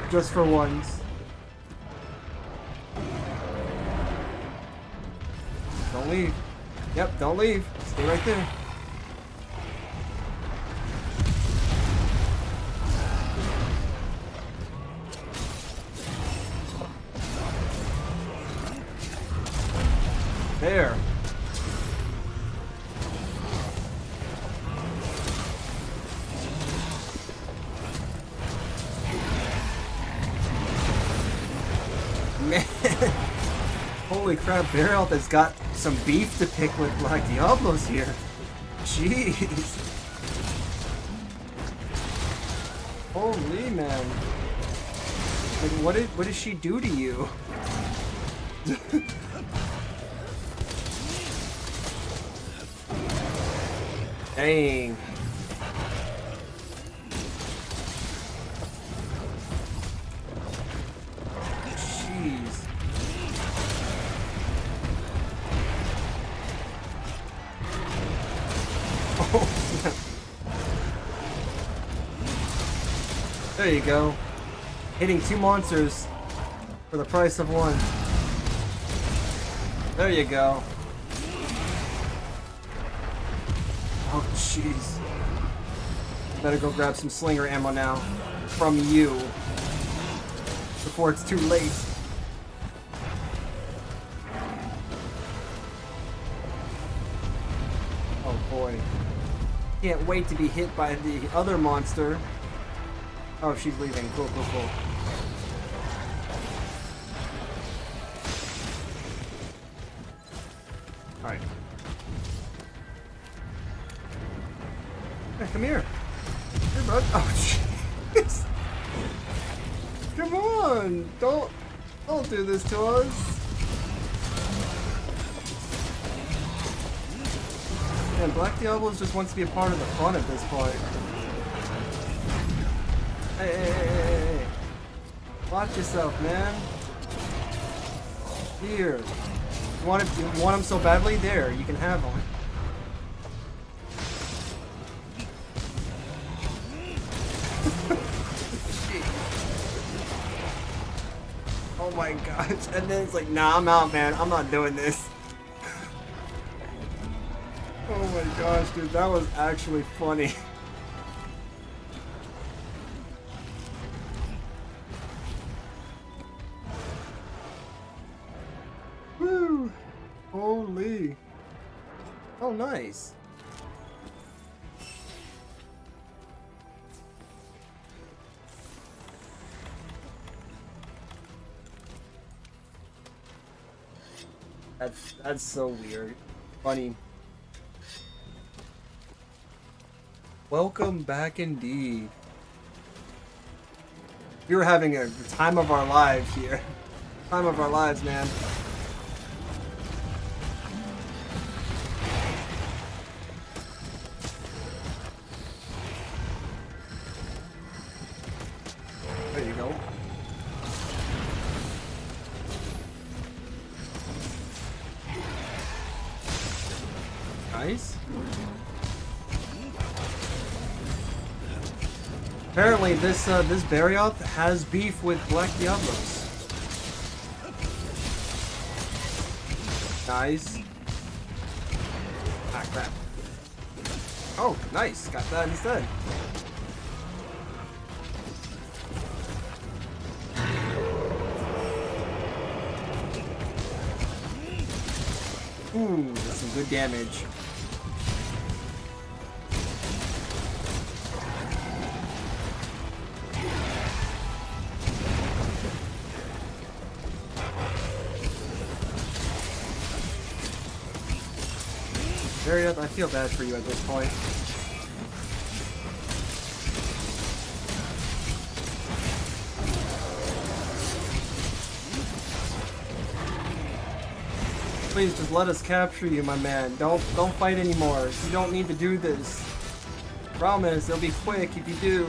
Just for once. Don't leave. Yep, don't leave. Stay right there. There. Man. Holy crap, Barrel has got some beef to pick with Black Diablos here. Jeez. Holy man. Like, what did she do to you? Dang. Jeez. Oh. There you go. Hitting 2 monsters for the price of 1. There you go. Oh, jeez. Better go grab some slinger ammo now. From you. Before it's too late. Oh boy. Can't wait to be hit by the other monster. Oh, she's leaving. Cool, cool, cool. Alright. Hey, come here. Oh, jeez. Come on! Don't do this to us. Man, Black Diablos just wants to be a part of the fun at this point. Hey. Watch yourself, man. Here. You want him so badly? There, you can have him. Oh my gosh. And then it's like, nah, I'm out, man. I'm not doing this. Oh my gosh, dude. That was actually funny. Woo! Holy. Oh, nice. That's so weird. Funny. Welcome back indeed. We were having the time of our lives here. Time of our lives, man. There you go. Nice. Apparently, this Barioth has beef with Black Diablos. Nice. Ah, crap. Oh, nice. Got that instead. Ooh, that's some good damage. Barioth, I feel bad for you at this point. Please just let us capture you, my man. Don't fight anymore. You don't need to do this. Promise, it'll be quick if you do.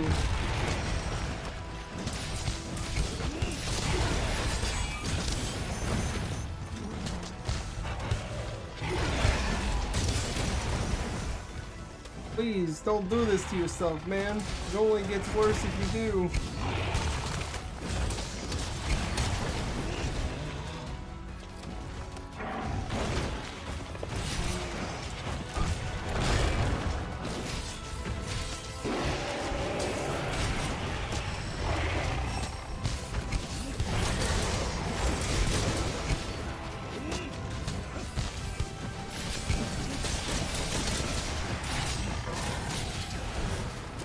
Please, don't do this to yourself, man. It only gets worse if you do.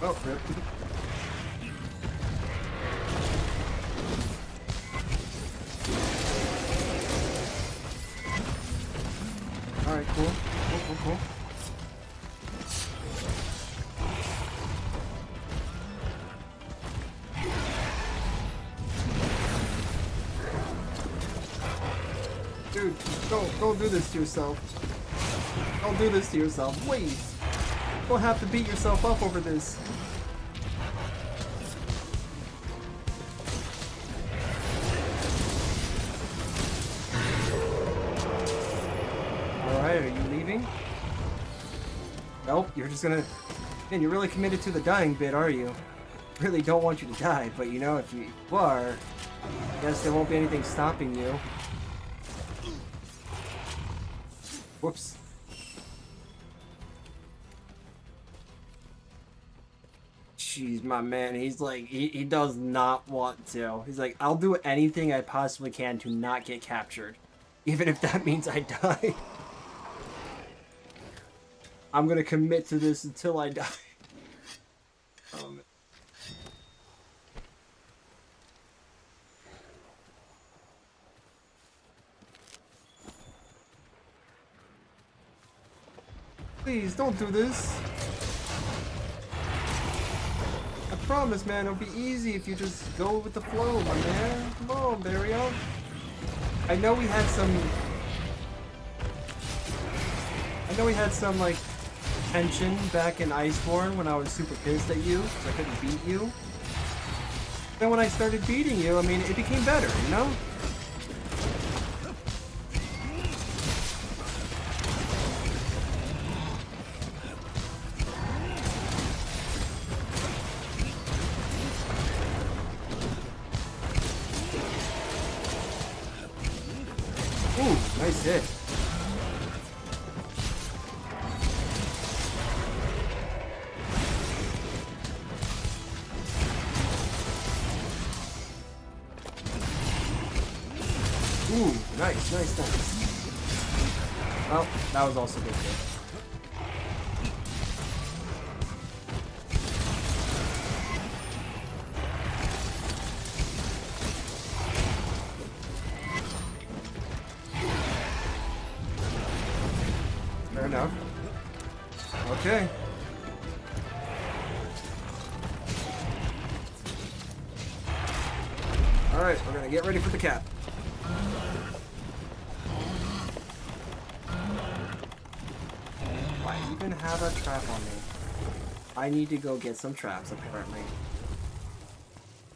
Oh, rip. Alright, cool. Cool. Dude, don't do this to yourself. Don't do this to yourself, please. Don't have to beat yourself up over this. Alright, are you leaving? Nope, you're just gonna... Man, you're really committed to the dying bit, are you? Really don't want you to die, but you know, if you are, I guess there won't be anything stopping you. Whoops. Jeez, my man, he's like, he does not want to. He's like, I'll do anything I possibly can to not get captured. Even if that means I die. I'm gonna commit to this until I die. Please, don't do this. promise, man, it'll be easy if you just go with the flow, my man. Come on, Barrio. I know we had some like tension back in Iceborne when I was super pissed at you because I couldn't beat you. Then when I started beating you, I mean, it became better, you know? Ooh, nice hit. Ooh, nice. Well, that was also good. Fair enough. Okay. Alright, we're gonna get ready for the cap. I even have a trap on me. I need to go get some traps, apparently.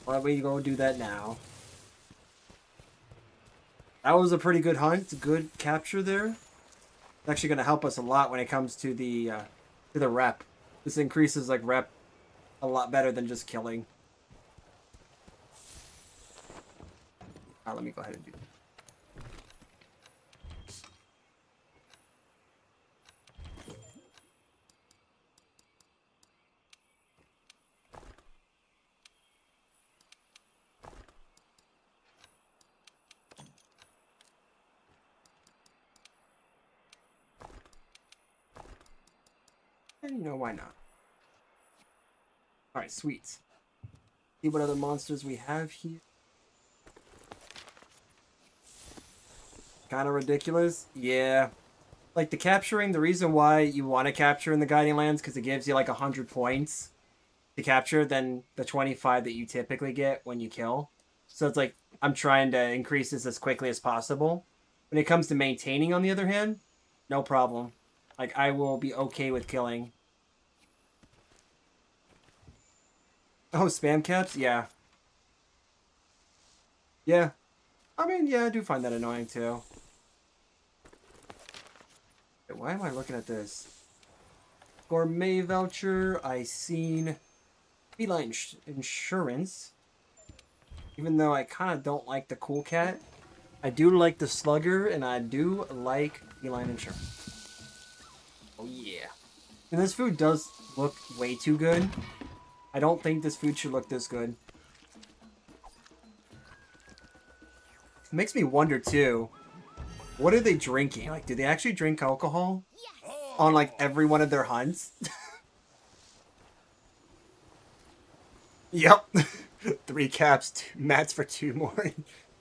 Why don't we go do that now? That was a pretty good hunt. Good capture there. It's actually going to help us a lot when it comes to the rep. This increases like rep a lot better than just killing. Let me go ahead and do that. And you know, why not? Alright, sweet. See what other monsters we have here. Kind of ridiculous. Yeah. Like the capturing, the reason why you want to capture in the Guiding Lands, because it gives you like 100 points to capture than the 25 that you typically get when you kill. So it's like, I'm trying to increase this as quickly as possible. When it comes to maintaining, on the other hand, no problem. Like, I will be okay with killing. Oh, spam caps? Yeah. Yeah. I mean, yeah, I do find that annoying, too. Wait, why am I looking at this? Gourmet voucher. I seen feline insurance. Even though I kind of don't like the cool cat, I do like the slugger, and I do like feline insurance. Oh, yeah. And this food does look way too good. I don't think this food should look this good. It makes me wonder, too. What are they drinking? Like, do they actually drink alcohol? Yes. On, like, every one of their hunts? Yep. 3 caps, 2 mats for 2 more.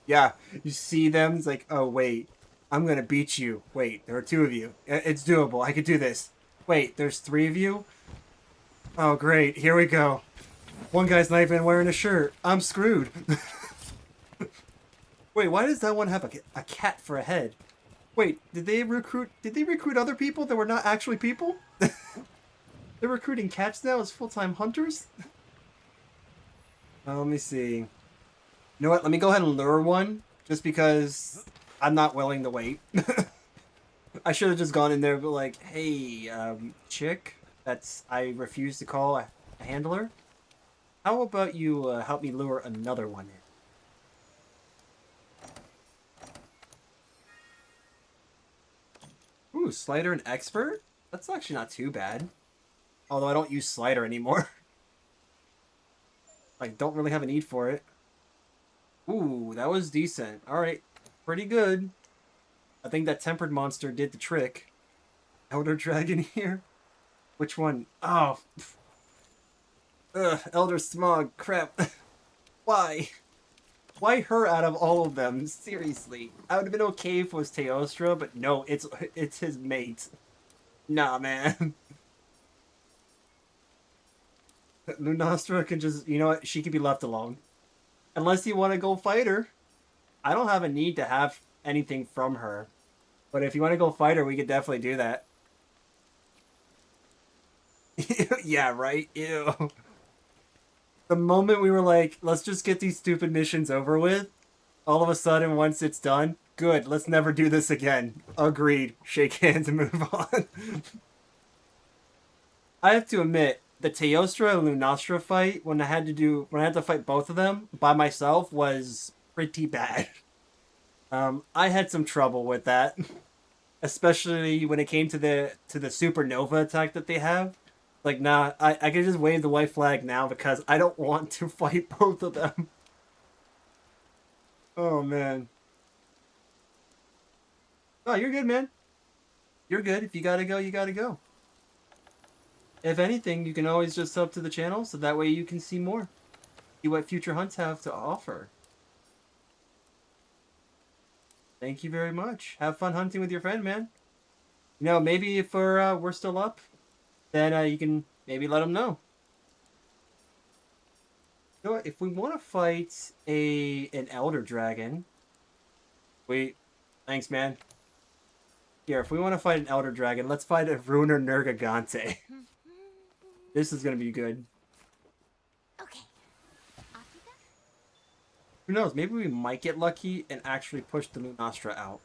Yeah, you see them, it's like, oh, wait. I'm gonna beat you. Wait, there are 2 of you. It's doable. I could do this. Wait, there's 3 of you? Oh, great. Here we go. One guy's not even wearing a shirt. I'm screwed. Wait, why does that one have a cat for a head? Wait, did they recruit other people that were not actually people? They're recruiting cats now as full-time hunters? Let me see. You know what? Let me go ahead and lure one, just because I'm not willing to wait. I should have just gone in there, but like, hey, chick, I refuse to call a handler. How about you help me lure another one in? Ooh, Slider and Expert? That's actually not too bad. Although I don't use Slider anymore. I don't really have a need for it. Ooh, that was decent. Alright, pretty good. I think that Tempered Monster did the trick. Elder Dragon here? Which one? Oh. Ugh, Elder Smog, crap. Why? Why her out of all of them? Seriously. I would have been okay if it was Teostra, but no, it's his mate. Nah, man. Lunastra can just, you know what? She can be left alone. Unless you want to go fight her. I don't have a need to have anything from her. But if you want to go fight her, we could definitely do that. Yeah, right? Ew. The moment we were like, let's just get these stupid missions over with, all of a sudden, once it's done, good, let's never do this again. Agreed. Shake hands and move on. I have to admit, the Teostra and Lunastra fight, when I had to fight both of them by myself, was pretty bad. I had some trouble with that. Especially when it came to the supernova attack that they have. Like, nah, I can just wave the white flag now because I don't want to fight both of them. Oh, man. Oh, you're good, man. You're good. If you gotta go, you gotta go. If anything, you can always just sub to the channel so that way you can see more. See what future hunts have to offer. Thank you very much. Have fun hunting with your friend, man. You know, maybe if we're still up, then you can maybe let them know. You know what? If we want to fight an Elder Dragon, thanks, man. Here, if we want to fight an Elder Dragon, let's fight a Ruiner Nergigante. This is gonna be good. Okay. Off you go. Who knows? Maybe we might get lucky and actually push the Lunastra out.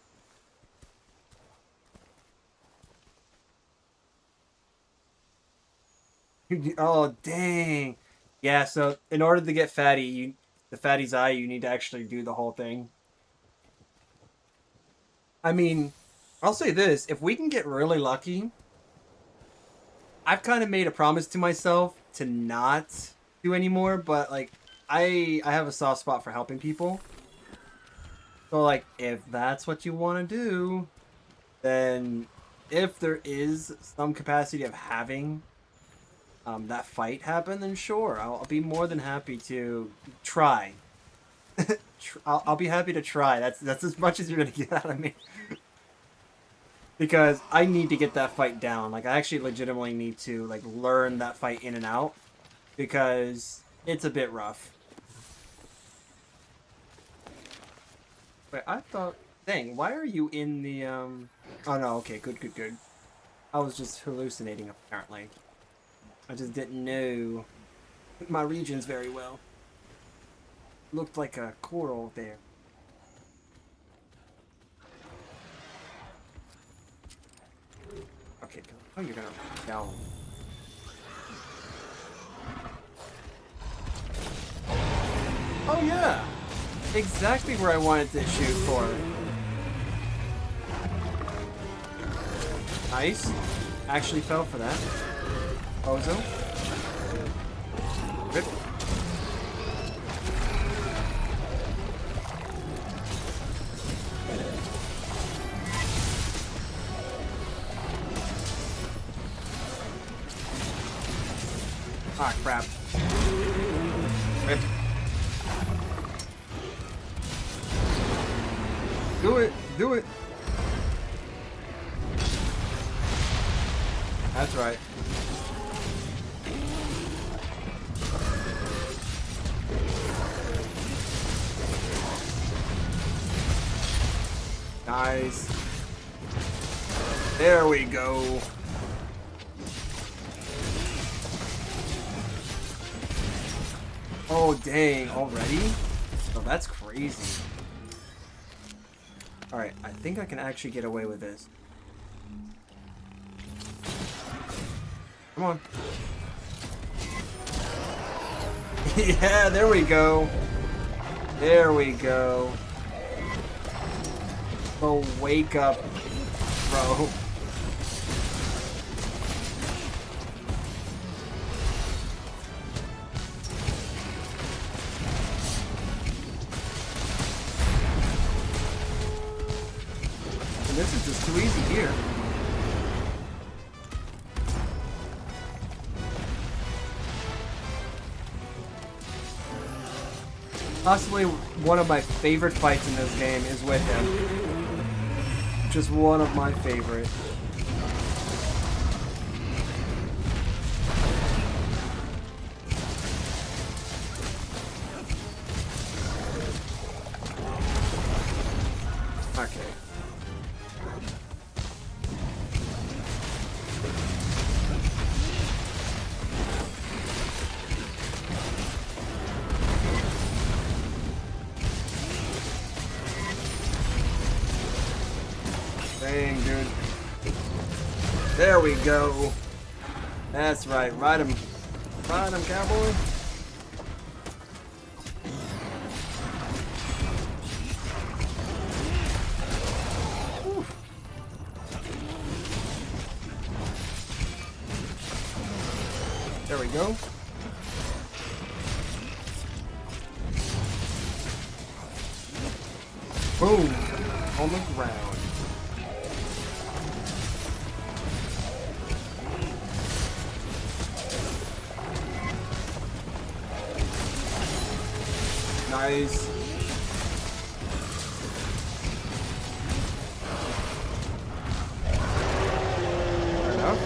Oh, dang. Yeah, so in order to get Fatty, the Fatty's Eye, you need to actually do the whole thing. I mean, I'll say this. If we can get really lucky, I've kind of made a promise to myself to not do anymore, but, like, I have a soft spot for helping people. So, like, if that's what you want to do, then if there is some capacity of having that fight happen, then sure, I'll be more than happy to try. I'll be happy to try. That's as much as you're gonna get out of me. Because I need to get that fight down. Like, I actually legitimately need to, like, learn that fight in and out. Because it's a bit rough. Wait, I thought... Dang, why are you in the, Oh, no, okay, good. I was just hallucinating, apparently. I just didn't know my regions very well. Looked like a coral there. Okay, go. Oh, you're gonna down. Oh yeah! Exactly where I wanted to shoot for. Nice. Actually fell for that. Ozo. Rip. Ah, crap. Rip. Do it! Do it! That's right. Nice. There we go. Oh, dang. Already? Oh, that's crazy. Alright, I think I can actually get away with this. Come on. Yeah, there we go. There we go. Oh, wake up, bro. And this is just too easy here. Possibly one of my favorite fights in this game is with him. Just one of my favorite. Dang, dude. There we go. That's right. Ride him. Ride him, cowboy. Whew. There we go. Boom. On the ground. Nice. Fair enough.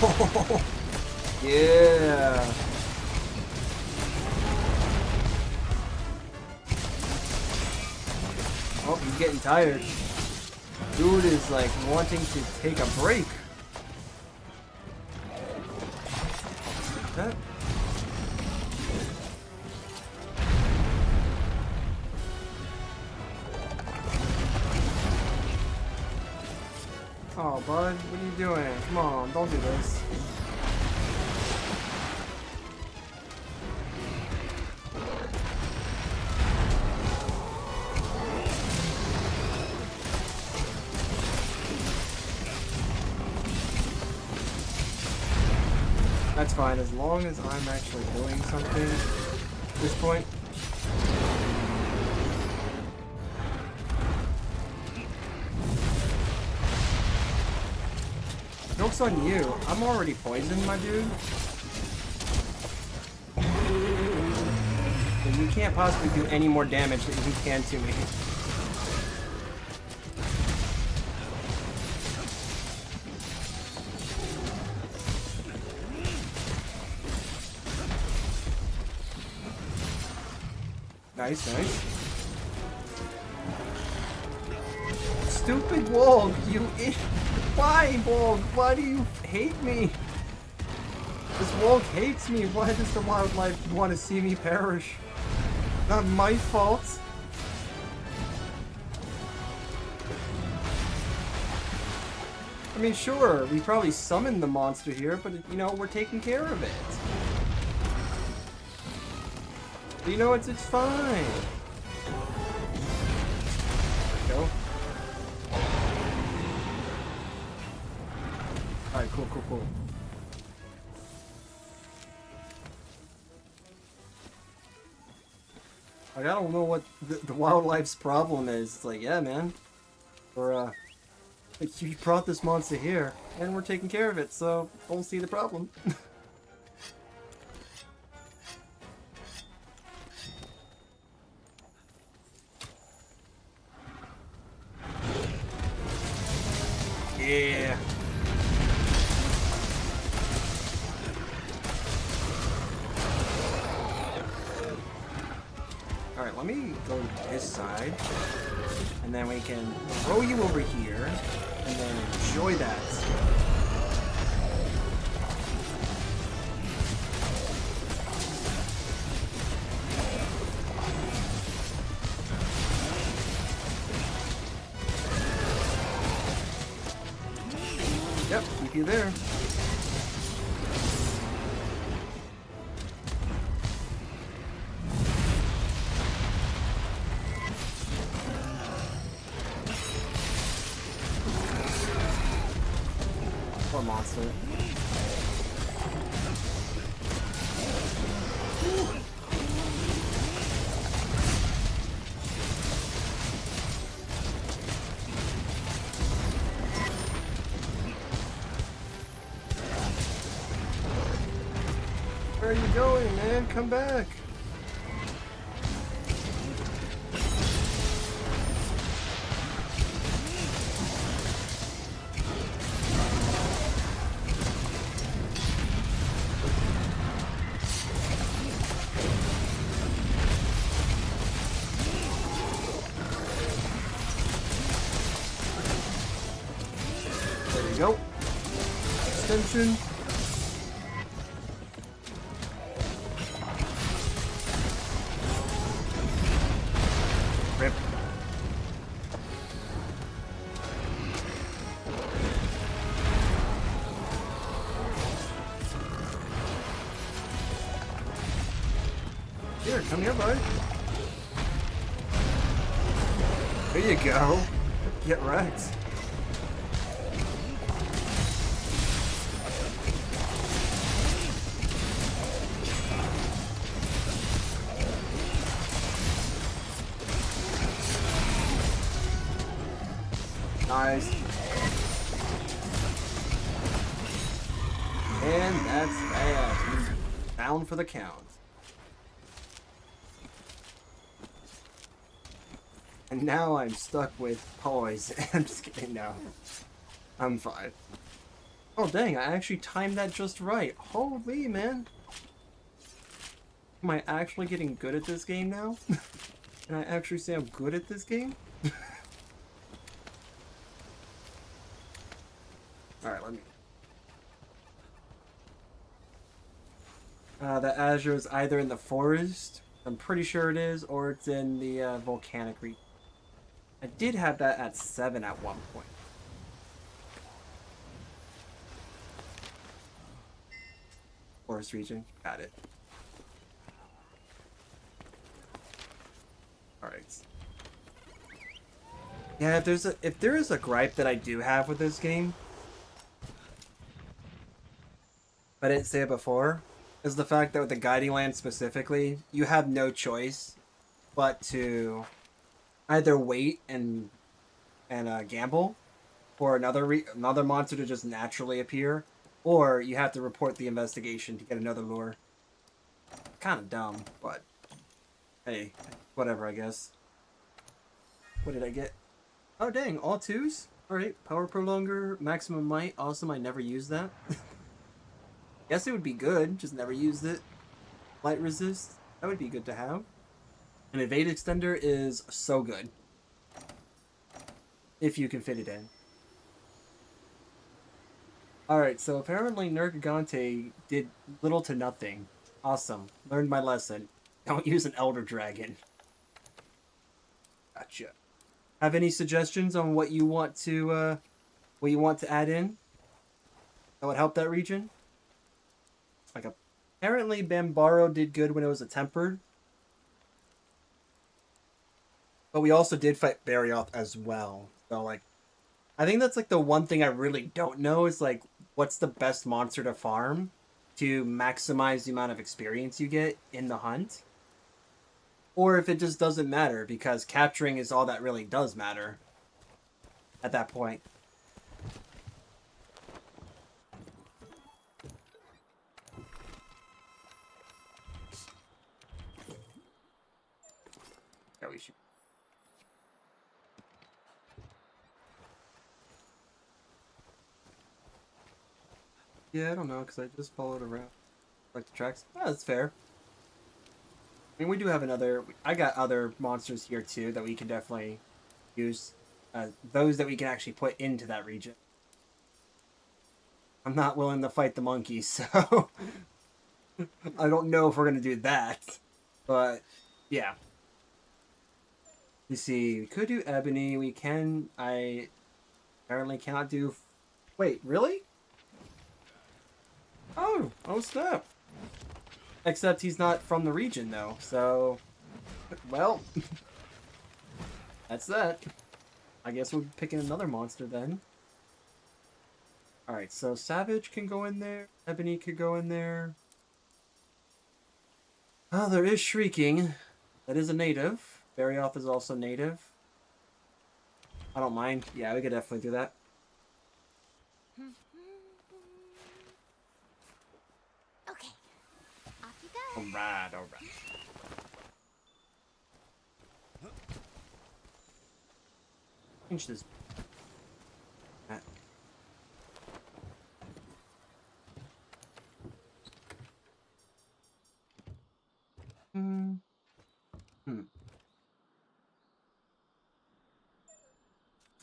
Oh, yeah. Oh, he's getting tired. Dude is like wanting to take a break. Huh? Oh, bud, what are you doing? Come on, don't do this. That's fine, as long as I'm actually doing something at this point. Joke's on you. I'm already poisoned, my dude. And you can't possibly do any more damage than you can to me. Nice, nice. Stupid Wolg, you why, Wolg? Why do you hate me? This Wolg hates me. Why does the wildlife want to see me perish? Not my fault. I mean, sure, we probably summoned the monster here, but, you know, we're taking care of it. But you know, it's fine. There we go. Alright, cool, cool, cool. Like, I don't know what the wildlife's problem is. It's like, yeah, man. We're, like, you brought this monster here, and we're taking care of it, so don't see the problem. Yeah. Alright, let me go to this side. And then we can throw you over here. And then enjoy that. Yep, keep you there. Poor monster. Where are you going, man? Come back. There you go. Extension. Rip. Here, come here, bud. There you go. Get wrecked. Nice. And that's that. Down for the count. And now I'm stuck with poison. I'm just kidding, no. I'm fine. Oh dang, I actually timed that just right. Holy man. Am I actually getting good at this game now? Can I actually say I'm good at this game? Alright, let me... the Azure is either in the forest, I'm pretty sure it is, or it's in the volcanic region. I did have that at 7 at one point. Forest region, got it. Alright. Yeah, if there is a gripe that I do have with this game, I didn't say it before, is the fact that with the Guiding Land specifically, you have no choice but to either wait and gamble for another monster to just naturally appear, or you have to report the investigation to get another lure. Kind of dumb, but hey, whatever, I guess. What did I get? Oh dang, all 2s? Alright, power prolonger, maximum might. Awesome, I never used that. Guess it would be good, just never used it. Light resist, that would be good to have. An evade extender is so good. If you can fit it in. Alright, so apparently Nergigante did little to nothing. Awesome. Learned my lesson. Don't use an Elder Dragon. Gotcha. Have any suggestions on what you want to add in that would help that region? Like apparently Bambaro did good when it was a tempered. But we also did fight Barioth as well. So like I think that's like the one thing I really don't know is like what's the best monster to farm to maximize the amount of experience you get in the hunt. Or if it just doesn't matter because capturing is all that really does matter at that point. Yeah, we should. Yeah, I don't know, because I just followed around. Like the tracks. Oh, that's fair. I mean, we do have I got other monsters here, too, that we can definitely use. Those that we can actually put into that region. I'm not willing to fight the monkeys, so... I don't know if we're going to do that. But, yeah. You see, we could do Ebony. We can... I apparently cannot do... Wait, really? Oh snap. Except he's not from the region, though, so... Well... That's that. I guess we'll be picking another monster, then. Alright, so Savage can go in there. Ebony could go in there. Oh, there is Shrieking. That is a native. Barioth is also native. I don't mind. Yeah, we could definitely do that. Okay, off you go. Alright. Change this.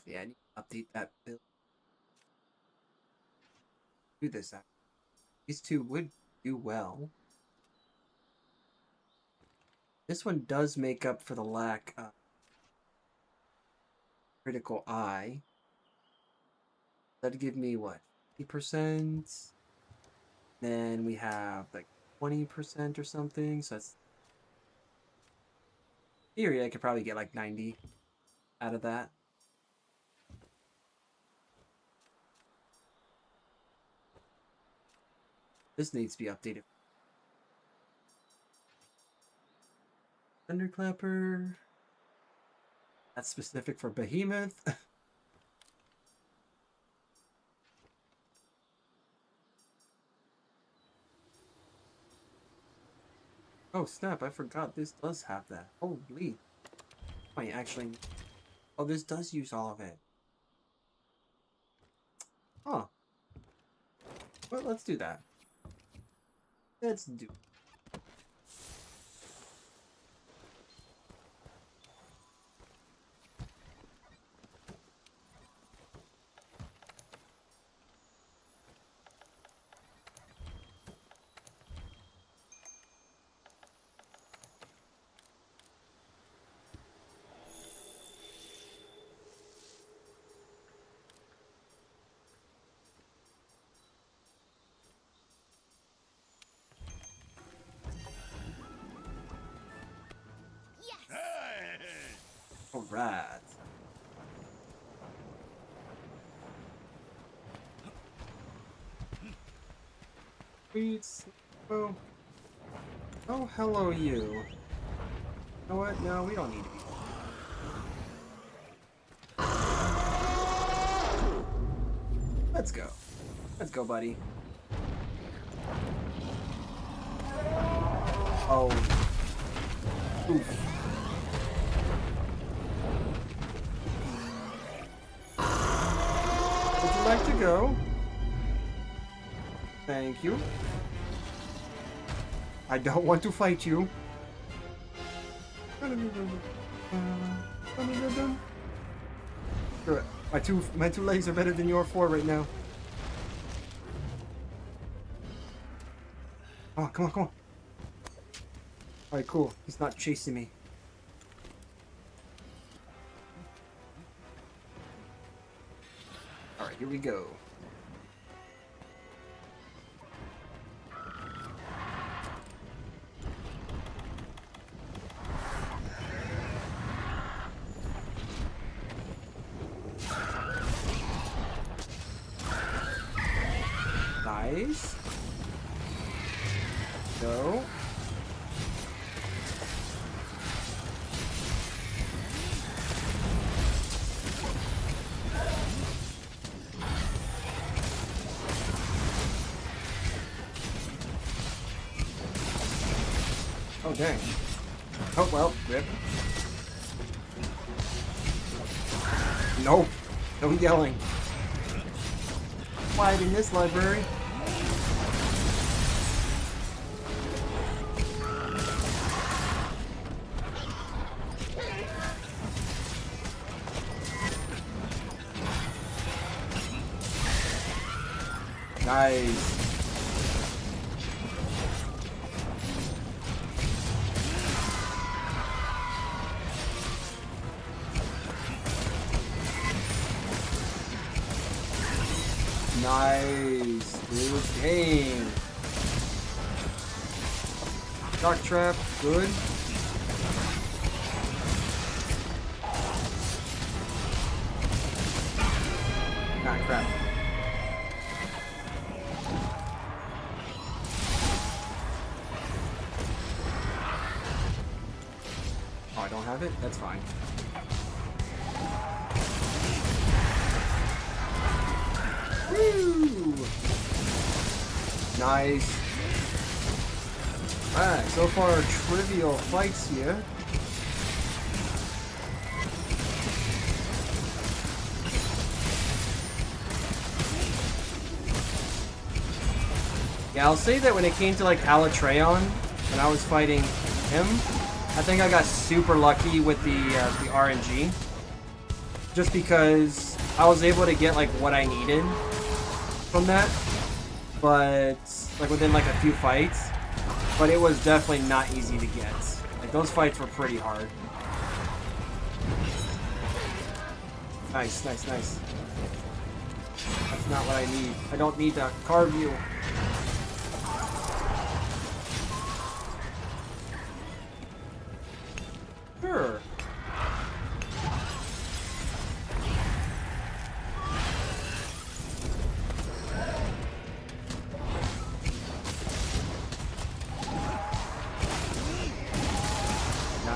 Yeah, I need to update that build. Do this. These two would do well. This one does make up for the lack of critical eye. That'd give me what? 50%. Then we have like 20% or something. So that's theory, I could probably get like 90 out of that. This needs to be updated. Thunderclapper. That's specific for Behemoth. Oh snap, I forgot this does have that. Holy. Wait, actually. Oh, this does use all of it. Huh. Well, let's do that. Let's do. Yes. Alright. Sweet. Oh. Oh, hello, you. You know what? No, we don't need to be. Let's go. Let's go, buddy. Oh. Oof. Would you like to go? Thank you. I don't want to fight you. Screw it. My two legs are better than your four right now. Oh, come on, come on. Alright, cool. He's not chasing me. Alright, here we go. Nice. Go. Oh, dang. Oh, well, rip. Nope. No yelling. Quiet in this library. Nice. Nice, dude. Dang. Shock trap, good. Ah, crap. Oh, I don't have it? That's fine. Woo! Nice. Alright, so far trivial fights here. Yeah, I'll say that when it came to like Alatreon, when I was fighting him, I think I got super lucky with the RNG. Just because I was able to get like what I needed from that, but like within like a few fights. But it was definitely not easy to get. Like those fights were pretty hard. Nice, nice, nice. That's not what I need. I don't need to carve you. Sure.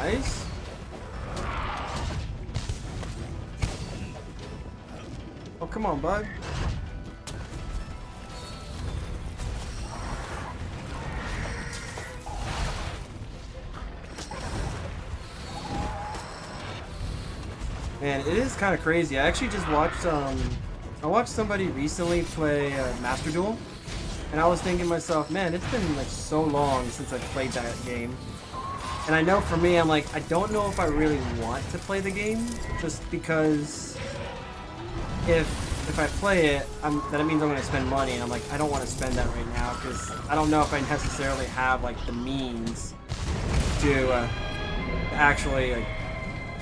Nice. Oh, come on, bud. Man, it is kind of crazy. I actually just watched, I watched somebody recently play Master Duel, and I was thinking to myself, man, it's been like so long since I played that game. And I know for me, I'm like, I don't know if I really want to play the game, just because if I play it, then it means I'm going to spend money, and I'm like, I don't want to spend that right now, because I don't know if I necessarily have like the means to actually like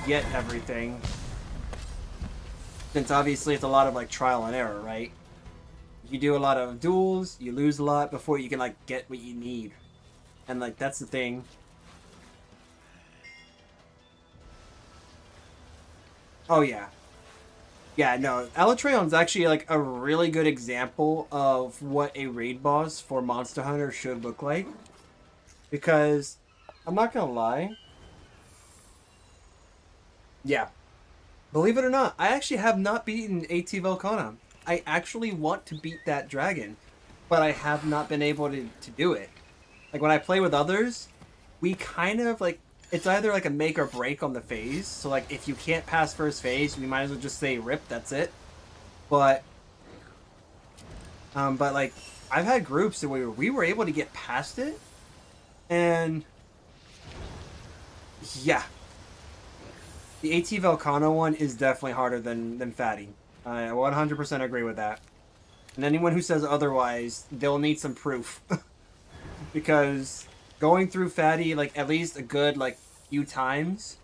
get everything. Since obviously it's a lot of like trial and error, right? You do a lot of duels, you lose a lot before you can like get what you need. And like that's the thing. Oh yeah. Yeah, no, Alatreon's actually like a really good example of what a raid boss for Monster Hunter should look like. Because I'm not gonna lie. Yeah. Believe it or not, I actually have not beaten AT Velkhana. I actually want to beat that dragon, but I have not been able to do it. Like, when I play with others, we kind of, like, it's either, like, a make or break on the phase. So, like, if you can't pass first phase, we might as well just say rip, that's it. But, like, I've had groups where we were able to get past it, and, yeah. The AT Velkhana one is definitely harder than Fatty. I 100% agree with that. And anyone who says otherwise, they'll need some proof. Because going through Fatty, like, at least a good, like, few times,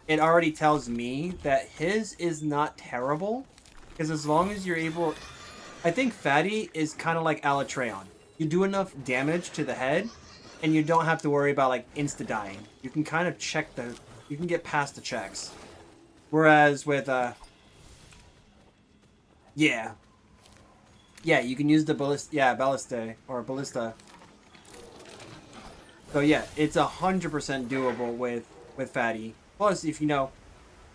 it already tells me that his is not terrible. Because as long as you're able... I think Fatty is kind of like Alatreon. You do enough damage to the head, and you don't have to worry about, like, insta-dying. You can kind of check the... You can get past the checks. Whereas with, yeah. Yeah, you can use the ballista, or ballista. So yeah, it's 100% doable with Fatty. Plus, if you know,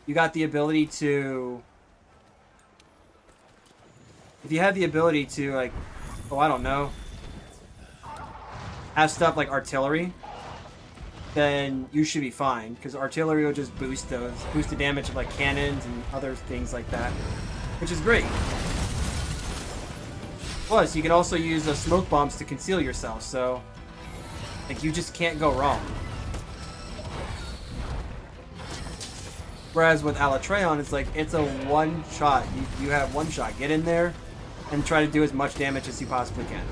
you got the ability to... If you have the ability to, like, oh, I don't know, have stuff like artillery, then you should be fine, because artillery will just boost the damage of like cannons and other things like that, which is great. Plus, you can also use smoke bombs to conceal yourself, so like you just can't go wrong. Whereas with Alatreon, it's like it's a one shot. You have one shot. Get in there and try to do as much damage as you possibly can.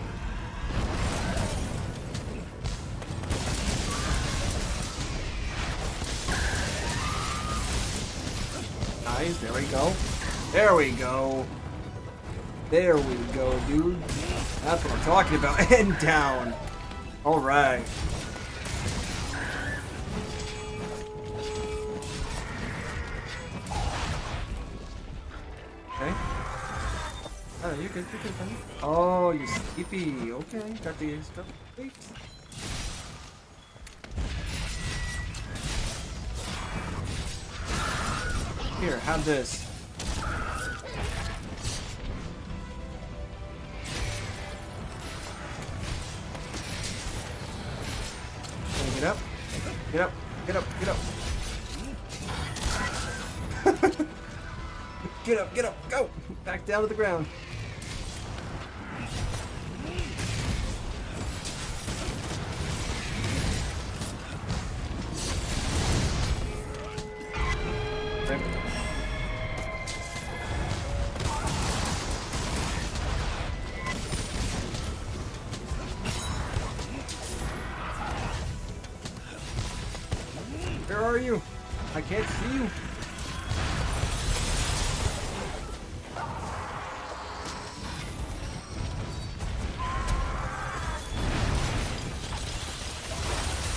Nice, there we go. There we go. There we go, dude. That's what I'm talking about. And down. Alright. Okay. Oh, you're good, buddy. Oh, you're sleepy. Okay, got the stuff. Wait. Here, have this. Get up. Get up. Get up. Get up. Get up. Get up. Go. Back down to the ground. Where are you? I can't see you.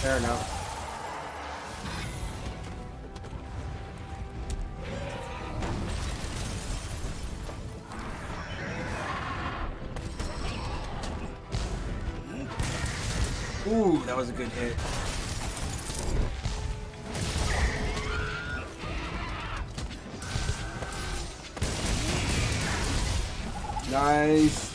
Fair enough. Ooh, that was a good hit. Nice.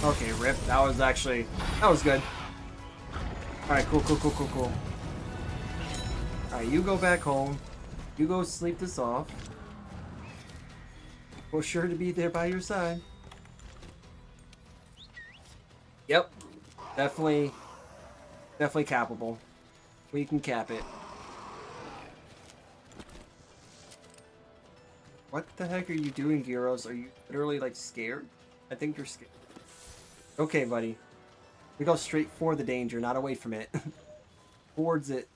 Okay, rip. That was good. Alright, cool. Alright, you go back home. You go sleep this off. We're sure to be there by your side. Yep. Definitely capable. We can cap it. What the heck are you doing, Gyros? Are you literally, like, scared? I think you're scared. Okay, buddy. We go straight for the danger, not away from it. Towards it.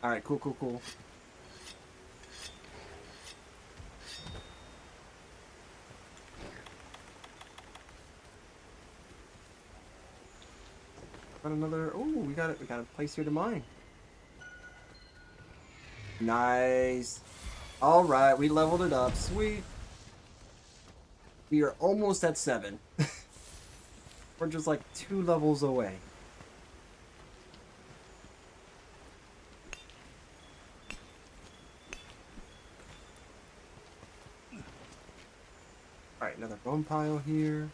Alright, cool. Got another... Oh, we got a place here to mine. Nice. Alright, we leveled it up. Sweet. We are almost at 7. We're just like 2 levels away. Alright, another bone pile here.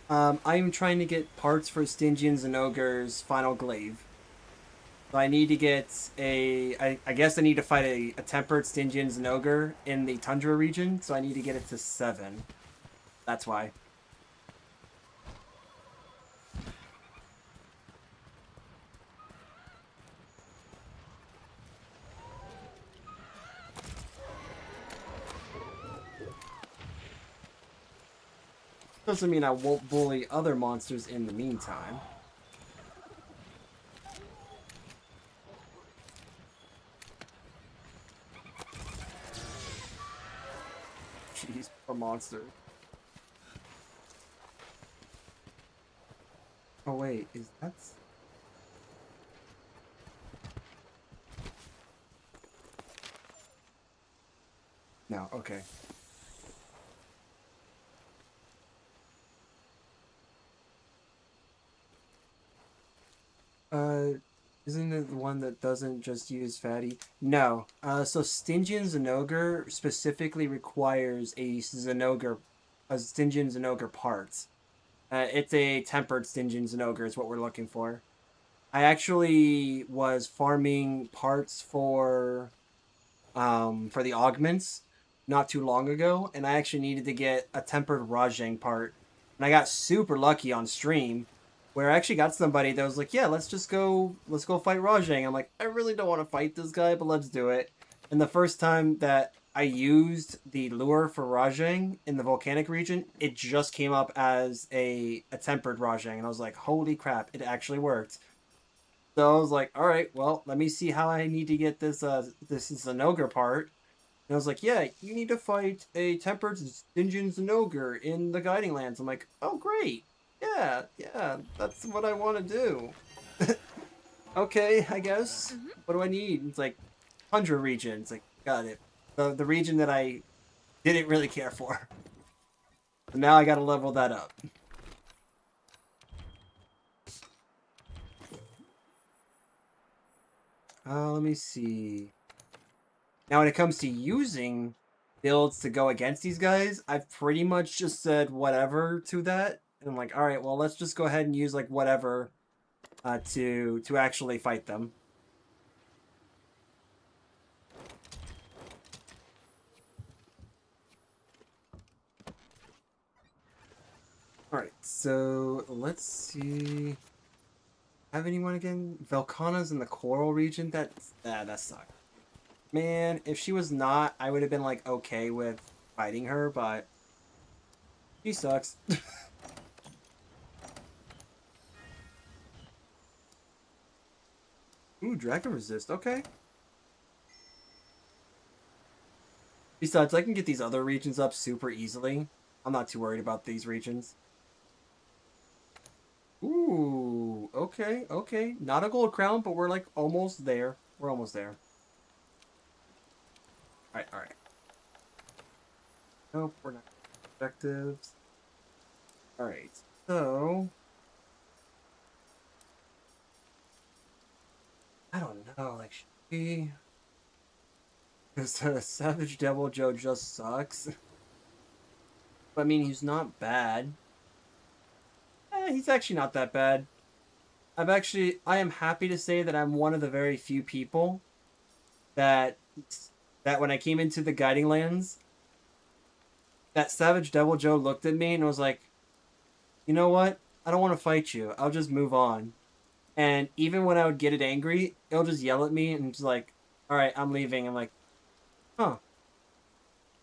I'm trying to get parts for Stygian Zinogre's final glaive. So I need to get I guess I need to fight a tempered Stygian Zinogre in the Tundra region, so I need to get it to 7. That's why. Doesn't mean I won't bully other monsters in the meantime. Jeez, poor monster. Oh wait, is that... No, okay. Isn't it the one that doesn't just use fatty? No. So Stygian Zinogre specifically requires a Stygian Zinogre parts. It's a tempered Stygian Zinogre is what we're looking for. I actually was farming parts for the augments not too long ago, and I actually needed to get a tempered Rajang part. And I got super lucky on stream, where I actually got somebody that was like, yeah, let's go fight Rajang. I'm like, I really don't want to fight this guy, but let's do it. And the first time that I used the lure for Rajang in the volcanic region, it just came up as a tempered Rajang, and I was like, holy crap, it actually worked. So I was like, all right, well, let me see how I need to get this Zinogre part. And I was like, yeah, you need to fight a tempered Stygian Zinogre in the Guiding Lands. I'm like, oh, great. Yeah, that's what I want to do. Okay, I guess. What do I need? It's like, Tundra region. It's like, got it. The region that I didn't really care for. So now I gotta level that up. Let me see. Now, when it comes to using builds to go against these guys, I've pretty much just said whatever to that. And I'm like, all right, well, let's just go ahead and use like whatever to actually fight them. All right, so let's see. Have anyone again? Velkhana's in the coral region. That sucks. Man, if she was not, I would have been like okay with fighting her, but she sucks. Ooh, Dragon Resist, okay. Besides, I can get these other regions up super easily. I'm not too worried about these regions. Ooh, okay. Not a gold crown, but we're like almost there. We're almost there. Alright, alright. Nope, we're not. Objectives. Alright, so... I don't know, like, should we... Because Savage Devil Joe just sucks. But I mean, he's not bad. He's actually not that bad. I am happy to say that I'm one of the very few people that when I came into the Guiding Lands, that Savage Devil Joe looked at me and was like, you know what? I don't want to fight you. I'll just move on. And even when I would get it angry, it'll just yell at me and just like, all right, I'm leaving. I'm like, huh.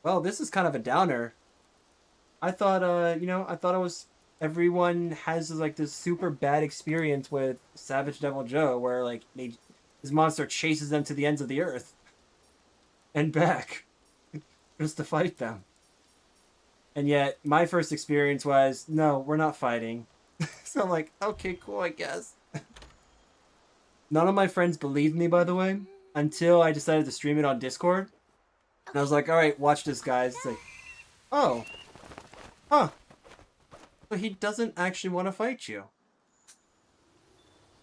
Well, this is kind of a downer. I thought, I thought it was... Everyone has like this super bad experience with Savage Devil Joe, where like his monster chases them to the ends of the earth and back just to fight them. And yet, my first experience was, no, we're not fighting. So I'm like, okay, cool, I guess. None of my friends believed me, by the way, until I decided to stream it on Discord. And I was like, all right, watch this, guys. It's like, oh, huh. So he doesn't actually want to fight you.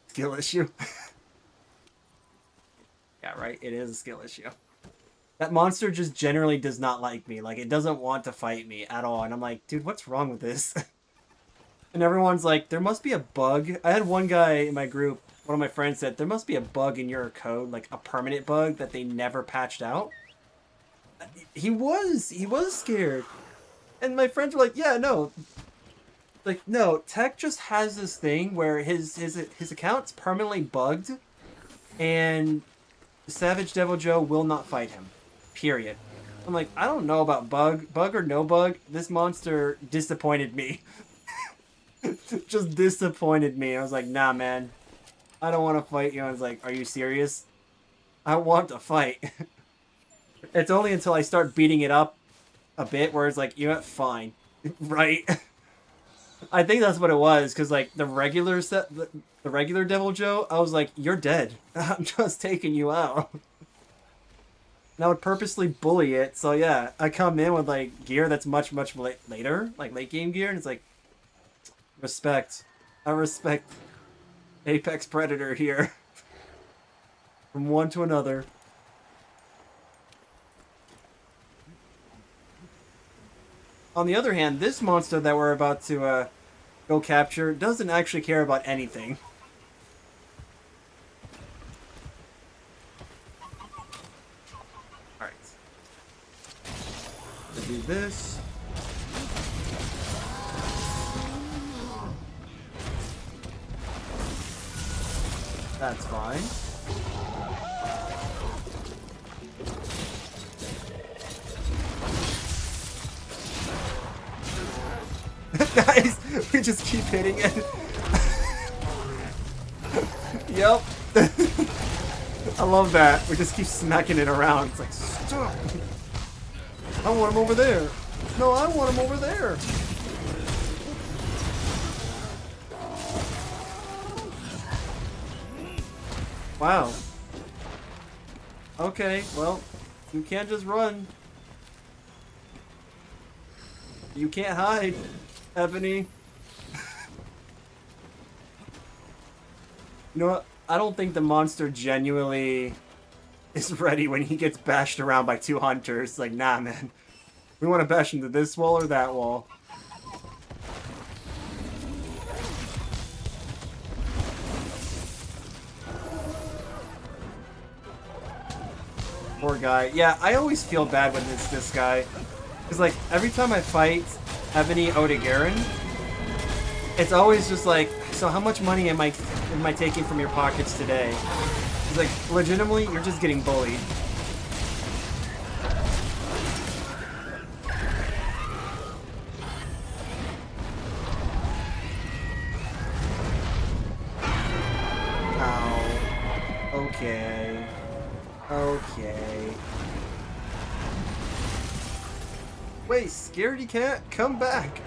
Skill issue. Yeah, right? It is a skill issue. That monster just generally does not like me. Like, it doesn't want to fight me at all. And I'm like, dude, what's wrong with this? And everyone's like, there must be a bug. I had one guy in my group, one of my friends said, there must be a bug in your code, like a permanent bug that they never patched out. He was scared. And my friends were like, yeah, no. Like, no, Tech just has this thing where his account's permanently bugged, and Savage Devil Joe will not fight him. Period. I'm like, I don't know about bug or no bug. This monster disappointed me. Just disappointed me. I was like, nah, man. I don't want to fight you. I was like, are you serious? I want to fight. It's only until I start beating it up a bit where it's like, you know what, fine. Right? I think that's what it was, because like the regular Devil Joe, I was like, you're dead. I'm just taking you out. And I would purposely bully it, so yeah, I come in with like gear that's much later, like late game gear, and it's like, respect. I respect Apex Predator here. From one to another. On the other hand, this monster that we're about to go capture doesn't actually care about anything. Alright. Let's do this. That's fine. Guys, we just keep hitting it. Yep. I love that. We just keep smacking it around. It's like, stop. I want him over there. No, I want him over there. Wow. Okay, well, you can't just run. You can't hide, Ebony. You know what? I don't think the monster genuinely is ready when he gets bashed around by two hunters. Like, nah, man. We want to bash into this wall or that wall. Poor guy. Yeah, I always feel bad when it's this guy. Because, like, every time I fight Ebony Odegarin, it's always just like, so how much money am I taking from your pockets today? It's like, legitimately, you're just getting bullied. Ow. Okay. Okay. Wait, Scaredy Cat, come back!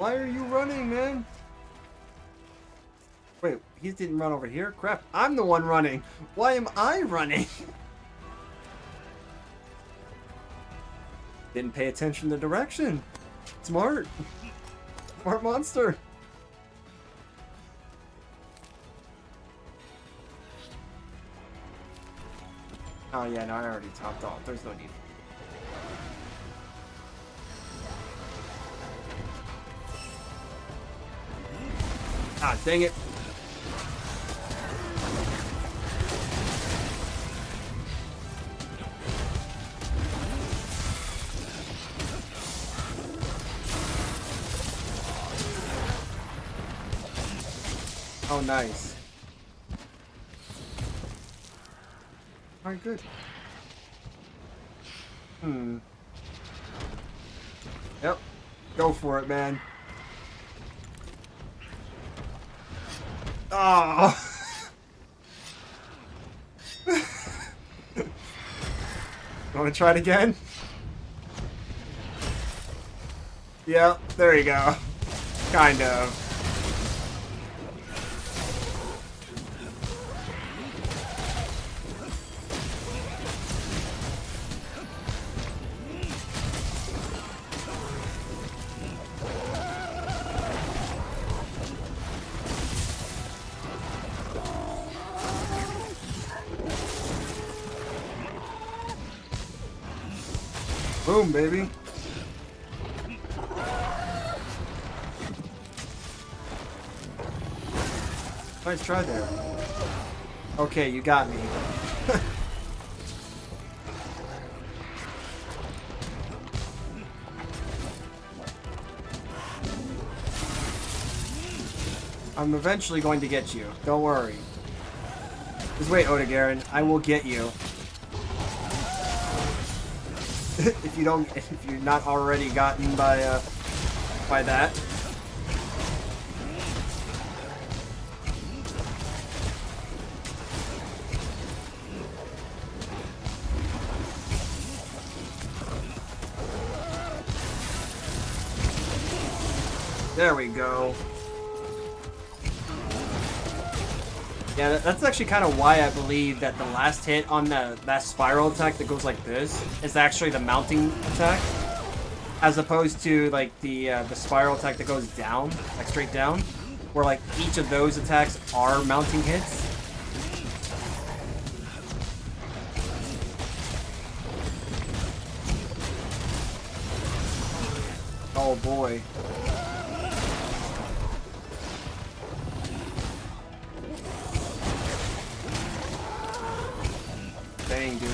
Why are you running, man? Wait, he didn't run over here? Crap, I'm the one running. Why am I running? Didn't pay attention to direction. Smart. Smart monster. Oh yeah, no, I already topped off. There's no need. Ah, dang it. Oh, nice. Alright, good. Yep. Go for it, man. Oh. Want to try it again? Yep, there you go. Kind of. Boom, baby. Nice try there. Okay, you got me. I'm eventually going to get you. Don't worry. Just wait, Odogaron. I will get you. if you're not already gotten by that. There we go. Yeah, that's actually kind of why I believe that the last hit on that spiral attack that goes like this is actually the mounting attack, as opposed to like the spiral attack that goes down, like straight down, where like each of those attacks are mounting hits. Oh boy. Dang, dude.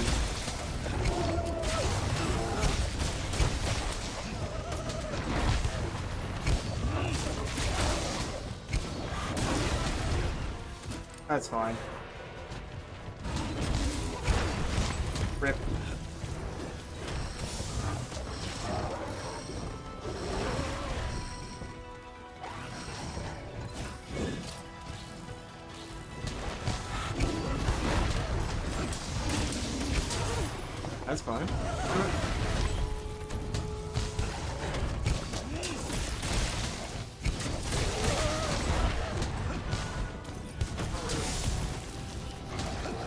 That's fine. Rip. That's fine.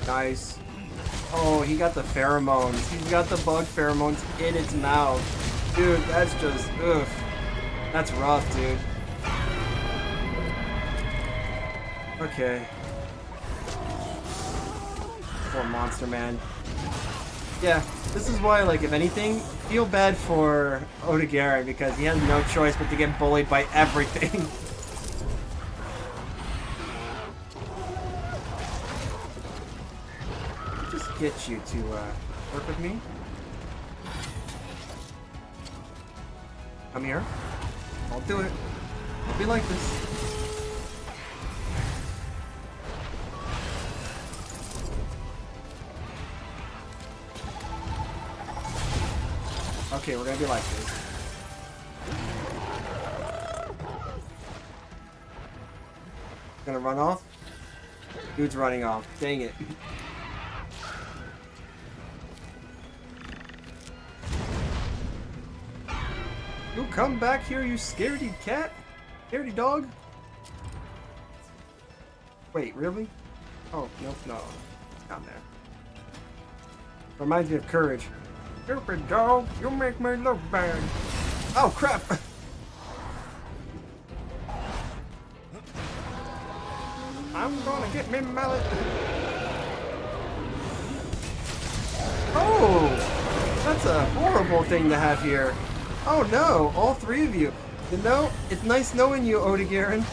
Nice. Oh, he got the pheromones. He's got the bug pheromones in its mouth. Dude, that's just, ugh. That's rough, dude. Okay. Poor monster, man. Yeah, this is why, like, if anything, feel bad for Odogaron because he has no choice but to get bullied by everything. Just get you to work with me. Come here. I'll do it. I'll be like this. Okay, we're gonna be like this. Gonna run off? Dude's running off. Dang it. You come back here, you scaredy cat? Scaredy dog? Wait, really? Oh, nope, no. It's down there. Reminds me of Courage. Stupid dog, you make me look bad. Oh, crap! I'm gonna get me mallet. Oh! That's a horrible thing to have here. Oh no, all three of you. You know, it's nice knowing you, Odegarin.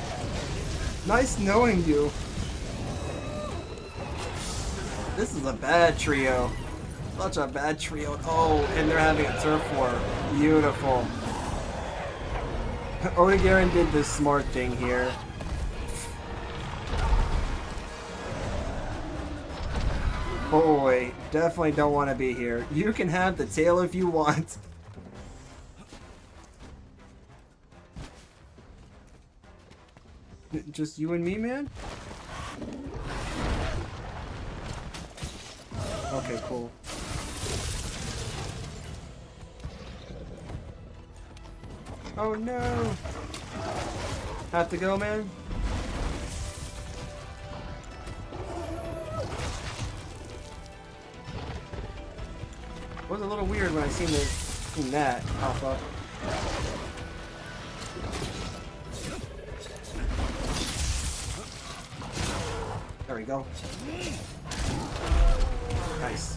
Nice knowing you. This is a bad trio. Such a bad trio. Oh, and they're having a turf war. Beautiful. Odegarin did the smart thing here. Boy, definitely don't want to be here. You can have the tail if you want. Just you and me, man? Okay, cool. Oh no! Have to go, man? It was a little weird when I seen that pop up. There we go. Nice.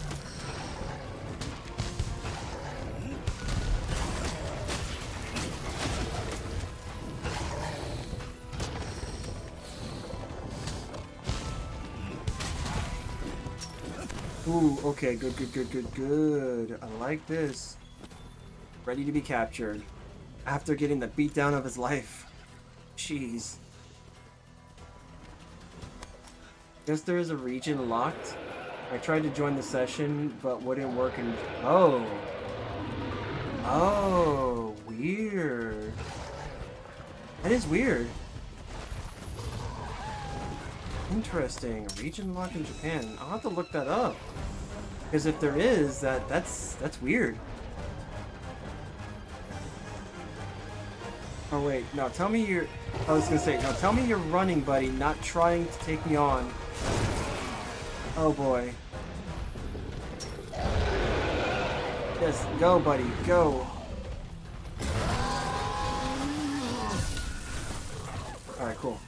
Ooh, okay, good, good, good, good, good. I like this. Ready to be captured. After getting the beatdown of his life. Jeez. Guess there is a region locked. I tried to join the session, but wouldn't work in... Oh! Oh, weird. That is weird. Interesting. Region lock in Japan. I'll have to look that up. Because if there is, that's weird. Oh wait, no, tell me you're... I was gonna say, no, tell me you're running, buddy, not trying to take me on. Oh boy. Yes, go, buddy, go. Alright, cool.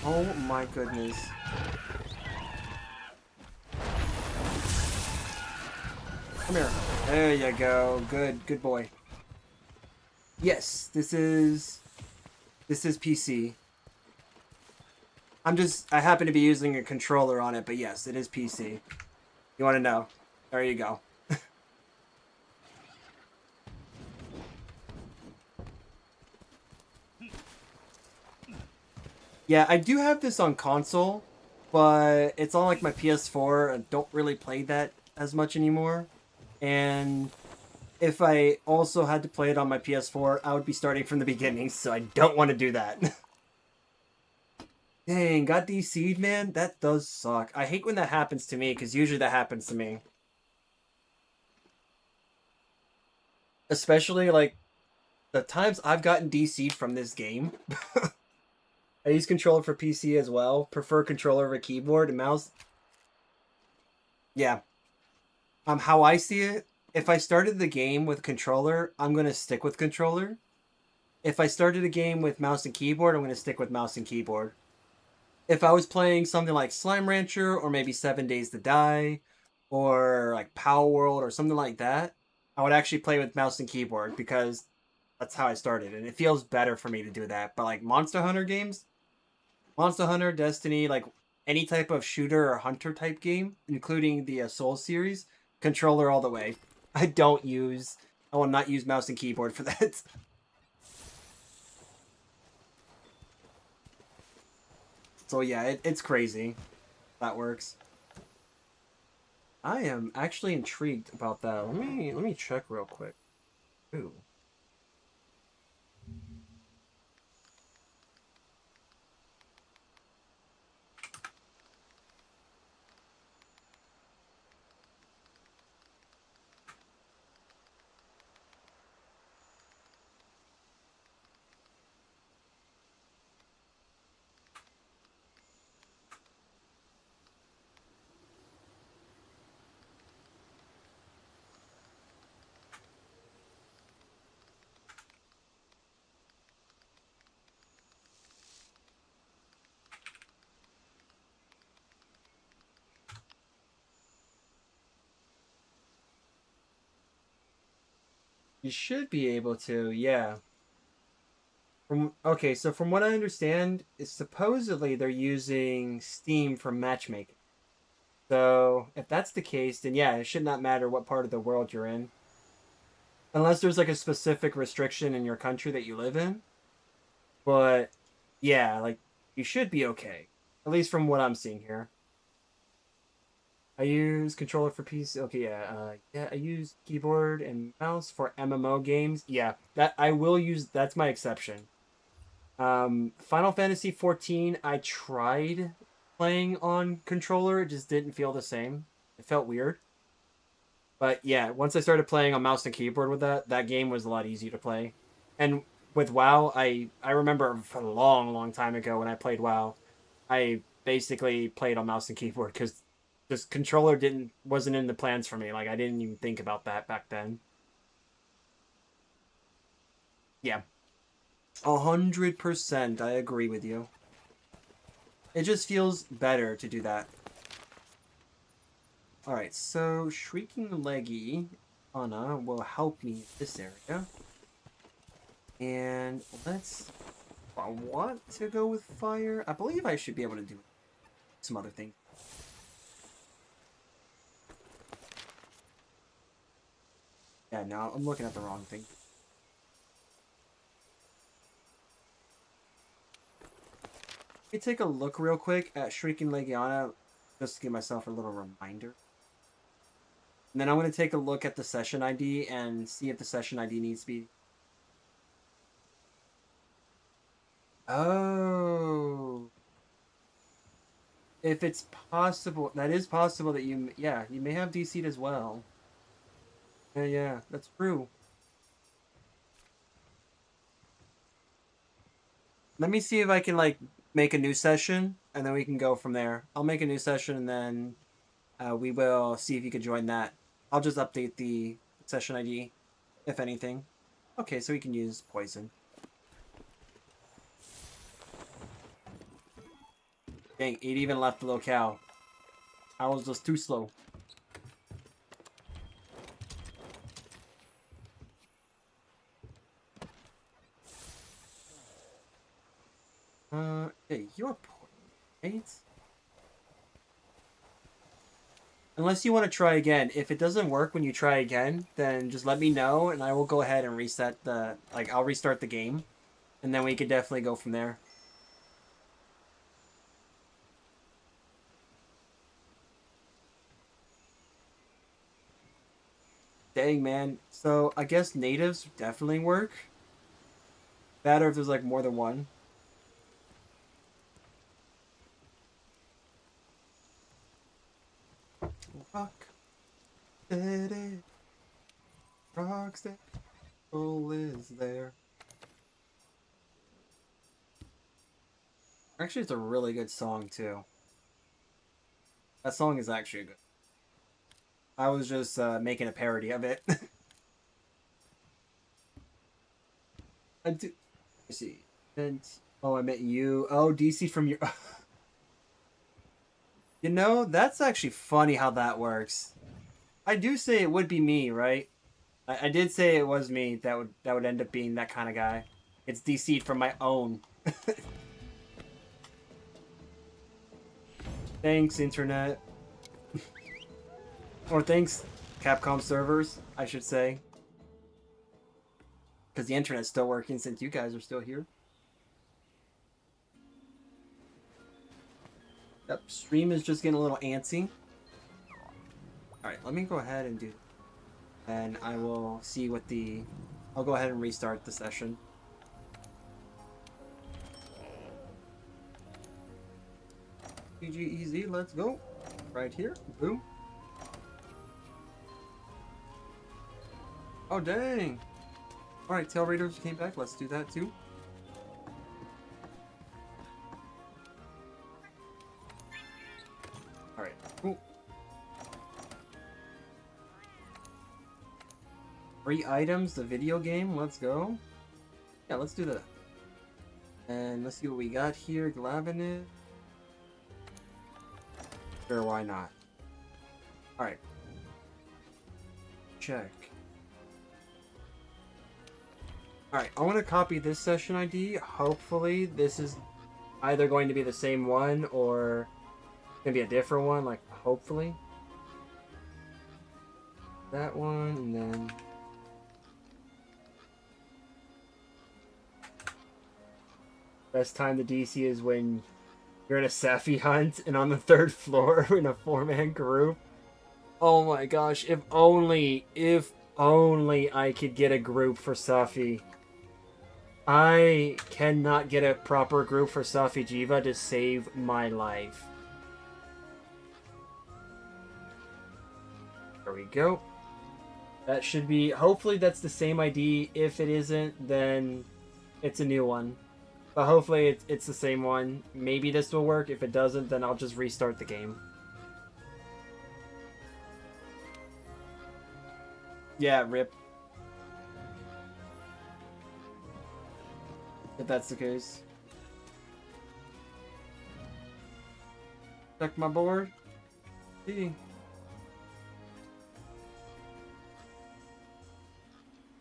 Oh my goodness. Come here. There you go. Good, good boy. Yes, this is PC. I happen to be using a controller on it, but yes, it is PC. You want to know? There you go. Yeah, I do have this on console, but it's on like my PS4. I don't really play that as much anymore. And if I also had to play it on my PS4, I would be starting from the beginning, so I don't want to do that. Dang, got DC'd, man? That does suck. I hate when that happens to me, because usually that happens to me. Especially, like, the times I've gotten DC'd from this game. I use controller for PC as well. Prefer controller over keyboard and mouse. Yeah. How I see it, if I started the game with controller, I'm going to stick with controller. If I started a game with mouse and keyboard, I'm going to stick with mouse and keyboard. If I was playing something like Slime Rancher or maybe 7 Days to Die or like Power World or something like that, I would actually play with mouse and keyboard because that's how I started. And it feels better for me to do that. But like Monster Hunter games, Monster Hunter, Destiny, like any type of shooter or hunter type game, including the Soul series, controller all the way. I will not use mouse and keyboard for that. So yeah, it's crazy. That works. I am actually intrigued about that. Let me check real quick. Ooh. You should be able to, yeah. Okay, so from what I understand, is supposedly they're using Steam for matchmaking. So if that's the case, then yeah, it should not matter what part of the world you're in, unless there's like a specific restriction in your country that you live in. But yeah, like you should be okay, at least from what I'm seeing here. I use controller for PC. Okay, yeah. I use keyboard and mouse for MMO games. Yeah, that I will use. That's my exception. Final Fantasy 14. I tried playing on controller. It just didn't feel the same. It felt weird. But yeah, once I started playing on mouse and keyboard with that game was a lot easier to play. And with WoW, I remember for a long, long time ago when I played WoW, I basically played on mouse and keyboard because this controller wasn't in the plans for me. Like I didn't even think about that back then. Yeah, 100%. I agree with you. It just feels better to do that. All right, so Shrieking Leggy Anna will help me in this area. And let's. I want to go with fire. I believe I should be able to do some other things. Yeah, no, I'm looking at the wrong thing. Let me take a look real quick at Shrieking Legiana, just to give myself a little reminder. And then I'm going to take a look at the session ID and see if the session ID needs to be... Oh. If it's possible, that is possible that you may have DC'd as well. Yeah, that's true. Let me see if I can, like, make a new session, and then we can go from there. I'll make a new session, and then we will see if you can join that. I'll just update the session ID, if anything. Okay, so we can use poison. Dang, it even left the locale. I was just too slow. Hey, you're poor, right? Unless you want to try again. If it doesn't work when you try again, then just let me know, and I will go ahead and reset the... Like, I'll restart the game, and then we could definitely go from there. Dang, man. So, I guess natives definitely work. Better if there's, like, more than one. Rock steady, rock steady, soul is there. Actually, it's a really good song too. That song is actually good. I was just making a parody of it. I do. Let's see. Oh, I meant you. Oh, DC from your. You know, that's actually funny how that works. I do say it would be me, right? I did say it was me that would end up being that kind of guy. It's DC'd from my own. Thanks, internet. Or thanks, Capcom servers, I should say. Because the internet's still working since you guys are still here. Yep, stream is just getting a little antsy. Alright, let me go ahead and do... And I will see what the... I'll go ahead and restart the session. GG easy, let's go. Right here, boom. Oh, dang. Alright, Tail Raiders came back, let's do that too. Alright, cool. Free items, the video game, let's go. Yeah, let's do that. And let's see what we got here. Glavenid. Sure, why not? Alright. Check. Alright, I'm going to copy this session ID. Hopefully this is either going to be the same one or going to be a different one. Like, hopefully. That one, and then... Best time to DC is when you're in a Safi hunt and on the 3rd floor in a 4-man group. Oh my gosh, if only I could get a group for Safi. I cannot get a proper group for Safi Jiva to save my life. There we go. That should be, hopefully that's the same ID. If it isn't, then it's a new one. But hopefully it's the same one. Maybe this will work. If it doesn't, then I'll just restart the game. Yeah, rip. If that's the case. Check my board. See.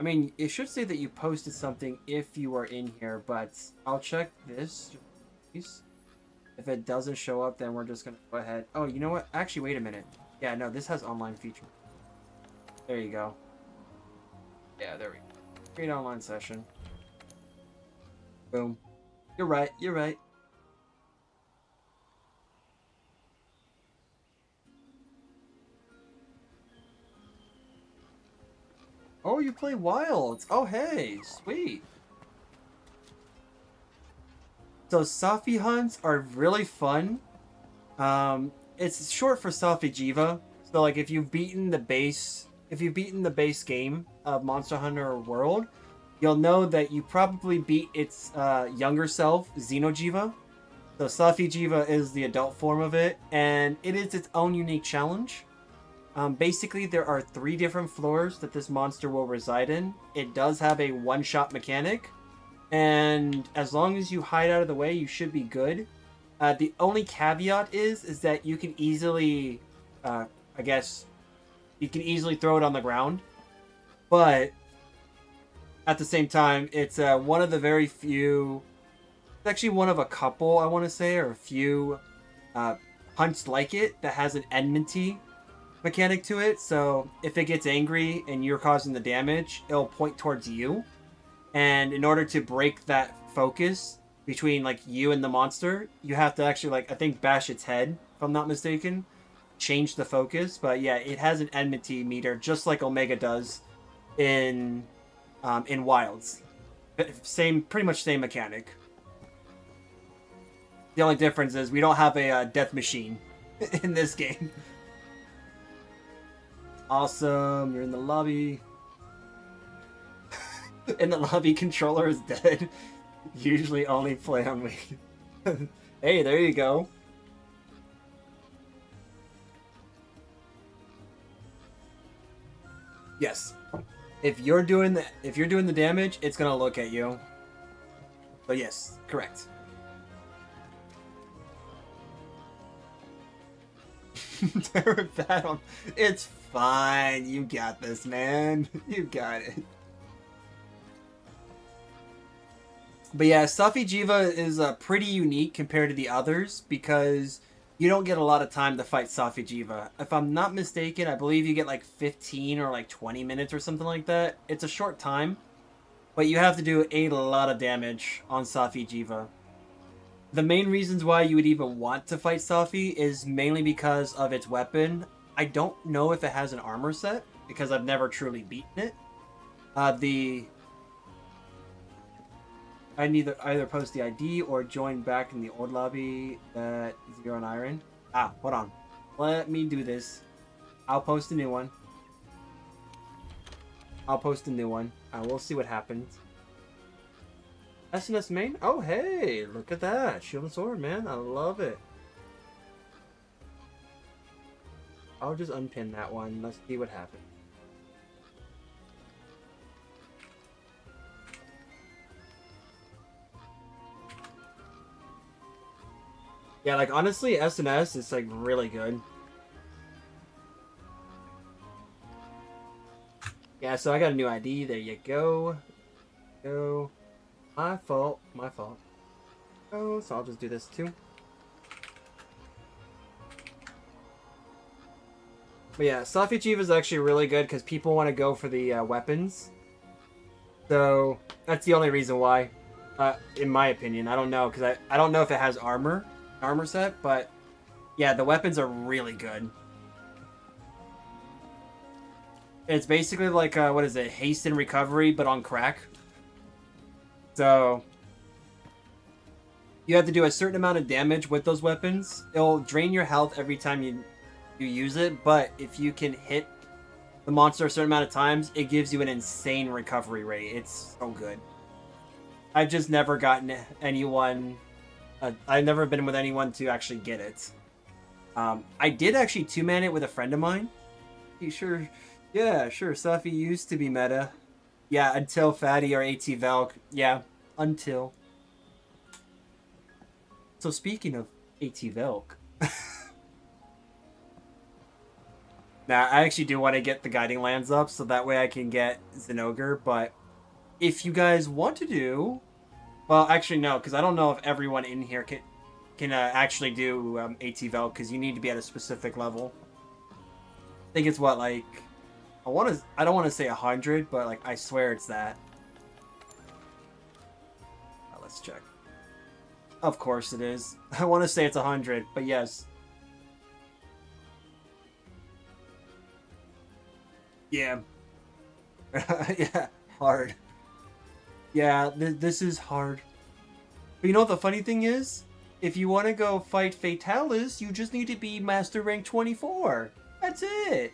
I mean, it should say that you posted something if you are in here, but I'll check this. If it doesn't show up, then we're just going to go ahead. Oh, you know what? Actually, wait a minute. Yeah, no, this has online feature. There you go. Yeah, there we go. Create online session. Boom. You're right, you're right. Oh, you play Wilds. Oh, hey, sweet. So Safi hunts are really fun. It's short for Safi Jiva. So like if you've beaten the base game of Monster Hunter World, you'll know that you probably beat its younger self, Xenojiva. So Safi Jiva is the adult form of it, and it is its own unique challenge. Basically, there are 3 different floors that this monster will reside in. It does have a one-shot mechanic, and as long as you hide out of the way, you should be good. The only caveat is that you can easily, I guess, you can easily throw it on the ground, but at the same time, it's one of the very few, it's actually one of a couple, I want to say, or a few hunts like it that has an enmity mechanic to it. So if it gets angry and you're causing the damage, it'll point towards you. And in order to break that focus between like you and the monster, you have to actually, like, I think bash its head, if I'm not mistaken, change the focus. But yeah, it has an enmity meter just like Omega does in Wilds. Pretty much same mechanic. The only difference is we don't have a death machine in this game. Awesome, you're in the lobby. In the lobby, controller is dead. Usually only play on me. Hey, there you go. Yes. If you're doing the damage, it's gonna look at you. So yes, correct. It's fine. You got this, man. You got it. But yeah, Safi Jiva is pretty unique compared to the others because you don't get a lot of time to fight Safi Jiva. If I'm not mistaken, I believe you get like 15 or like 20 minutes or something like that. It's a short time, but you have to do a lot of damage on Safi Jiva. The main reasons why you would even want to fight Safi is mainly because of its weapon. I don't know if it has an armor set because I've never truly beaten it. I need either post the ID or join back in the old lobby that Zero and Iron. Hold on. Let me do this. I'll post a new one. We'll see what happens. SNS main? Oh, hey, look at that. Shield and sword, man. I love it. I'll just unpin that one. Let's see what happens. Yeah, like, honestly, SNS is, like, really good. Yeah, so I got a new ID. There you go. Go. My fault. My fault. Oh, so I'll just do this too. But yeah, Safi Chief is actually really good because people want to go for the weapons. So that's the only reason why, in my opinion. I don't know because I don't know if it has armor set, but yeah, the weapons are really good. It's basically like what is it, haste and recovery, but on crack. So you have to do a certain amount of damage with those weapons. It'll drain your health every time you use it, but if you can hit the monster a certain amount of times, it gives you an insane recovery rate. It's so good. I've just never gotten anyone... I've never been with anyone to actually get it. I did actually two-man it with a friend of mine. Sure, yeah, sure, Safi used to be meta. Yeah, until Fatty or AT Velk. Yeah, until. So speaking of AT Velk... Now, I actually do want to get the Guiding Lands up, so that way I can get Zinogre, but if you guys want to do... Well, actually, no, because I don't know if everyone in here can actually do AT Velk, because you need to be at a specific level. I think it's what, like... I don't want to say 100, but, like, I swear it's that. Let's check. Of course it is. I want to say it's 100, but yes. Yeah. Yeah, hard. Yeah, this is hard. But you know what the funny thing is? If you want to go fight Fatalis, you just need to be Master Rank 24. That's it.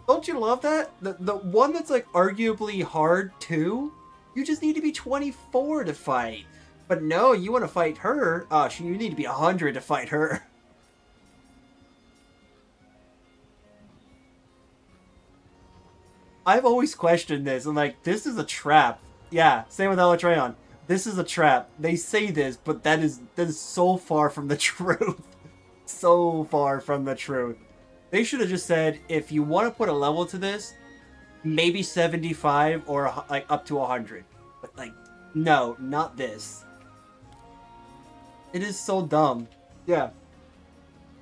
Don't you love that? The one that's like arguably hard too? You just need to be 24 to fight. But no, you want to fight her? Oh, you need to be 100 to fight her. I've always questioned this. I'm like, this is a trap. Yeah, same with Elytreon. This is a trap. They say this, but that is so far from the truth. So far from the truth. They should have just said, if you want to put a level to this, maybe 75 or like up to 100. But like, no, not this. It is so dumb. Yeah.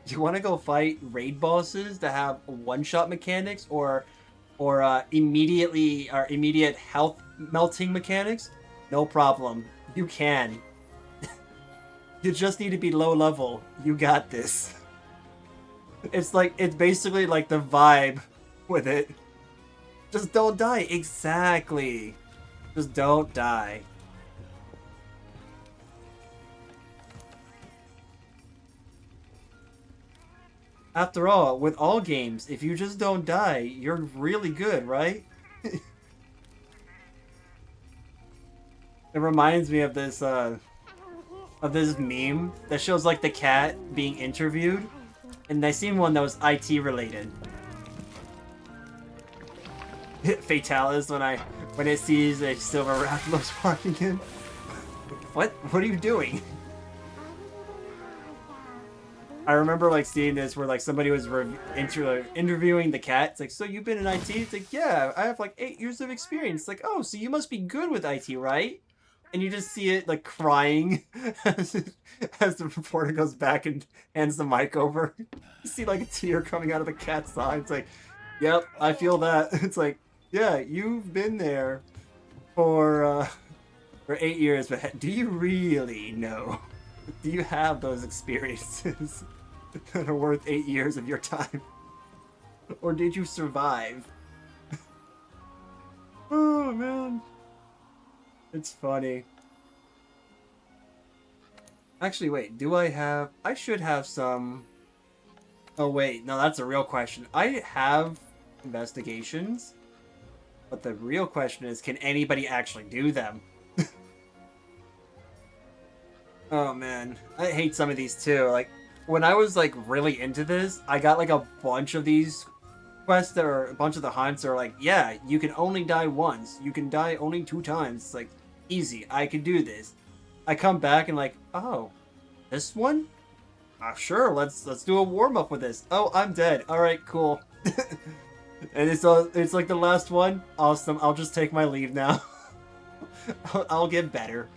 You want to go fight raid bosses that have one-shot mechanics or immediate health melting mechanics? No problem. You can. You just need to be low level. You got this. It's basically like the vibe with it. Just don't die. Exactly. Just don't die. After all, with all games, if you just don't die, you're really good, right? It reminds me of this meme that shows like the cat being interviewed, and I seen one that was IT related. Fatalis when it sees a silver Rathalos walking in. What are you doing? I remember like seeing this where like somebody was interviewing the cat. It's like, so you've been in IT? It's like, yeah, I have like 8 years of experience. It's like, oh, so you must be good with IT, right? And you just see it like crying as the reporter goes back and hands the mic over. You see like a tear coming out of the cat's eye. It's like, yep, I feel that. It's like, yeah, you've been there for 8 years, but do you really know? Do you have those experiences that are worth 8 years of your time? Or did you survive? Oh, man. It's funny. Actually, wait, I should have some... Oh, wait, no, that's a real question. I have investigations, but the real question is, can anybody actually do them? Oh man, I hate some of these too. Like, when I was like really into this, I got like a bunch of these quests that are a bunch of the hunts are like, yeah, you can only die once. You can die only 2 times. It's like, easy, I can do this. I come back and like, oh, this one? Sure, let's do a warm up with this. Oh, I'm dead. All right, cool. And it's like the last one. Awesome. I'll just take my leave now. I'll get better.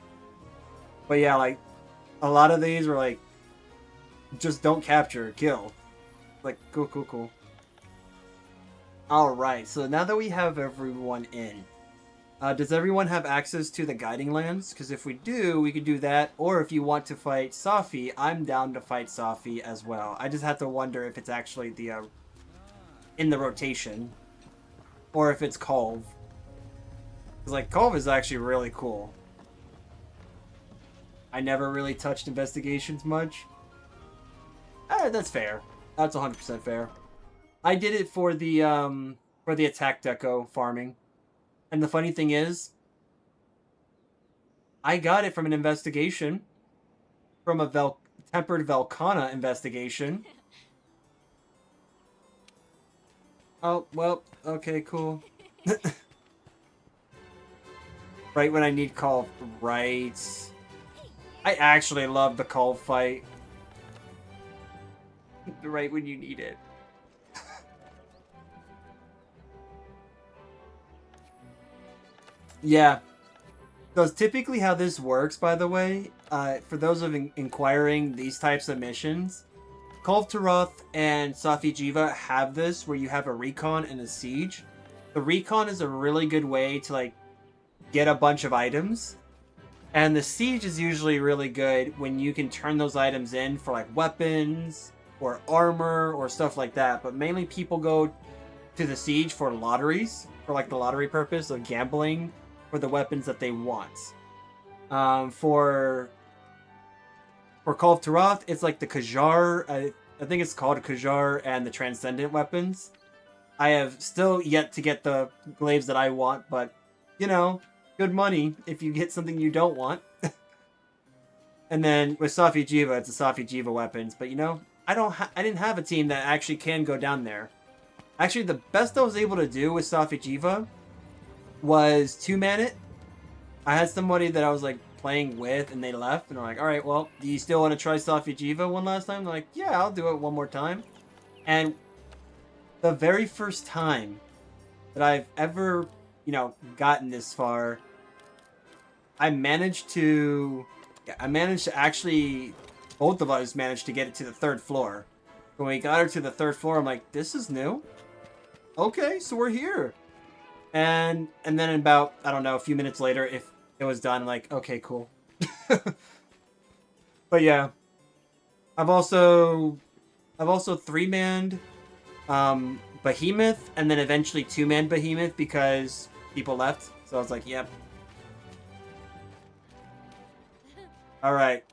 But yeah, like, a lot of these were like, just don't capture, kill. Like, cool. Alright, so now that we have everyone in, does everyone have access to the guiding lands? Because if we do, we could do that. Or if you want to fight Safi, I'm down to fight Safi as well. I just have to wonder if it's actually the in the rotation. Or if it's Kulve. Because, like, Kulve is actually really cool. I never really touched investigations much. That's fair. That's 100% fair. I did it for the attack deco farming. And the funny thing is, I got it from an investigation. From a Tempered Velkhana investigation. Oh, well, okay, cool. Right when I need Kulve. Right. I actually love the Kulve fight. Right when you need it. Yeah. So typically how this works, by the way, for those of inquiring these types of missions, Kulve Taroth and Safi Jiva have this where you have a recon and a siege. The recon is a really good way to, like, get a bunch of items. And the siege is usually really good when you can turn those items in for, like, weapons or armor or stuff like that. But mainly people go to the siege for lotteries, for, like, the lottery purpose of gambling for the weapons that they want. For Kulve Taroth, it's like the Kajar, I think it's called Kajar, and the Transcendent weapons. I have still yet to get the glaives that I want, but, you know, good money if you get something you don't want. And then with Safi Jiva, it's the Safi Jiva weapons, but, you know, I didn't have a team that actually can go down there. Actually, the best I was able to do with Safi Jiva was 2-man it. I had somebody that I was, like, playing with, and they left, and they're like, alright, well, do you still want to try Safi Jiva one last time? They're like, yeah, I'll do it one more time. And the very first time that I've ever, you know, gotten this far, I managed to actually, both of us managed to get it to the 3rd floor. When we got her to the 3rd floor, I'm like, this is new. Okay, so we're here. And then about, I don't know, a few minutes later, if it was done, I'm like, okay, cool. But yeah. I've also 3-manned Behemoth, and then eventually 2-man Behemoth because people left. So I was like, yep. Alright.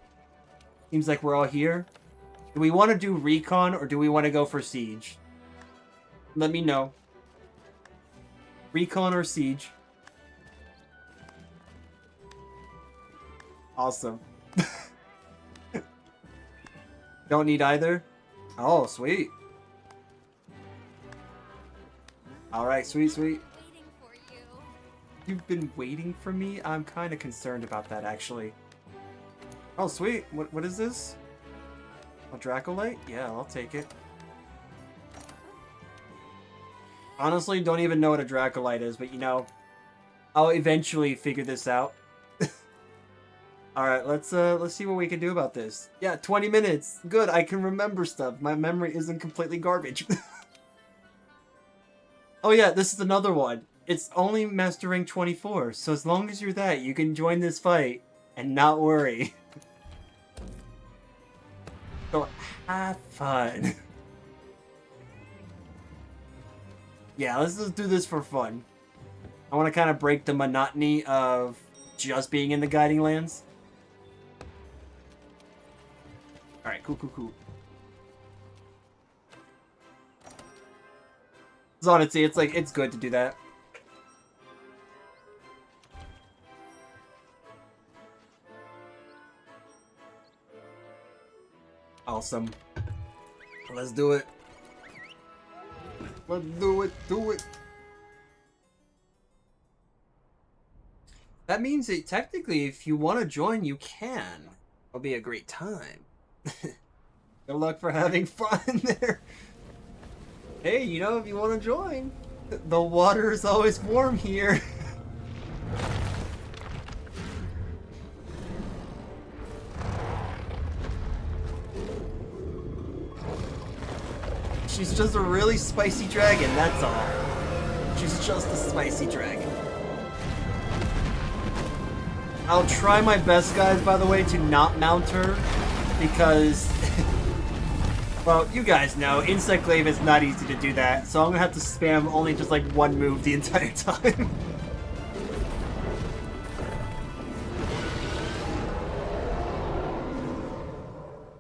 Seems like we're all here. Do we want to do recon or do we want to go for siege? Let me know. Recon or siege? Awesome. Don't need either? Oh, sweet. Alright, sweet. Waiting for you. You've been waiting for me? I'm kind of concerned about that, actually. Oh, sweet. What is this? A Dracolite? Yeah, I'll take it. Honestly, don't even know what a Dracolite is, but you know, I'll eventually figure this out. Alright, let's see what we can do about this. Yeah, 20 minutes. Good, I can remember stuff. My memory isn't completely garbage. Oh yeah, this is another one. It's only Master Rank 24, so as long as you're that, you can join this fight and not worry. So have fun. Yeah, let's just do this for fun. I want to kind of break the monotony of just being in the Guiding Lands. Alright, cool. So honestly, it's like, it's good to do that. Awesome. Let's do it. Let's do it. That means that technically, if you want to join, you can. It'll be a great time. Good luck for having fun there. Hey, you know, if you want to join, the water is always warm here. She's just a really spicy dragon, that's all. She's just a spicy dragon. I'll try my best, guys, by the way, to not mount her, because, well, you guys know, Insect Glaive is not easy to do that, so I'm gonna have to spam only just like one move the entire time.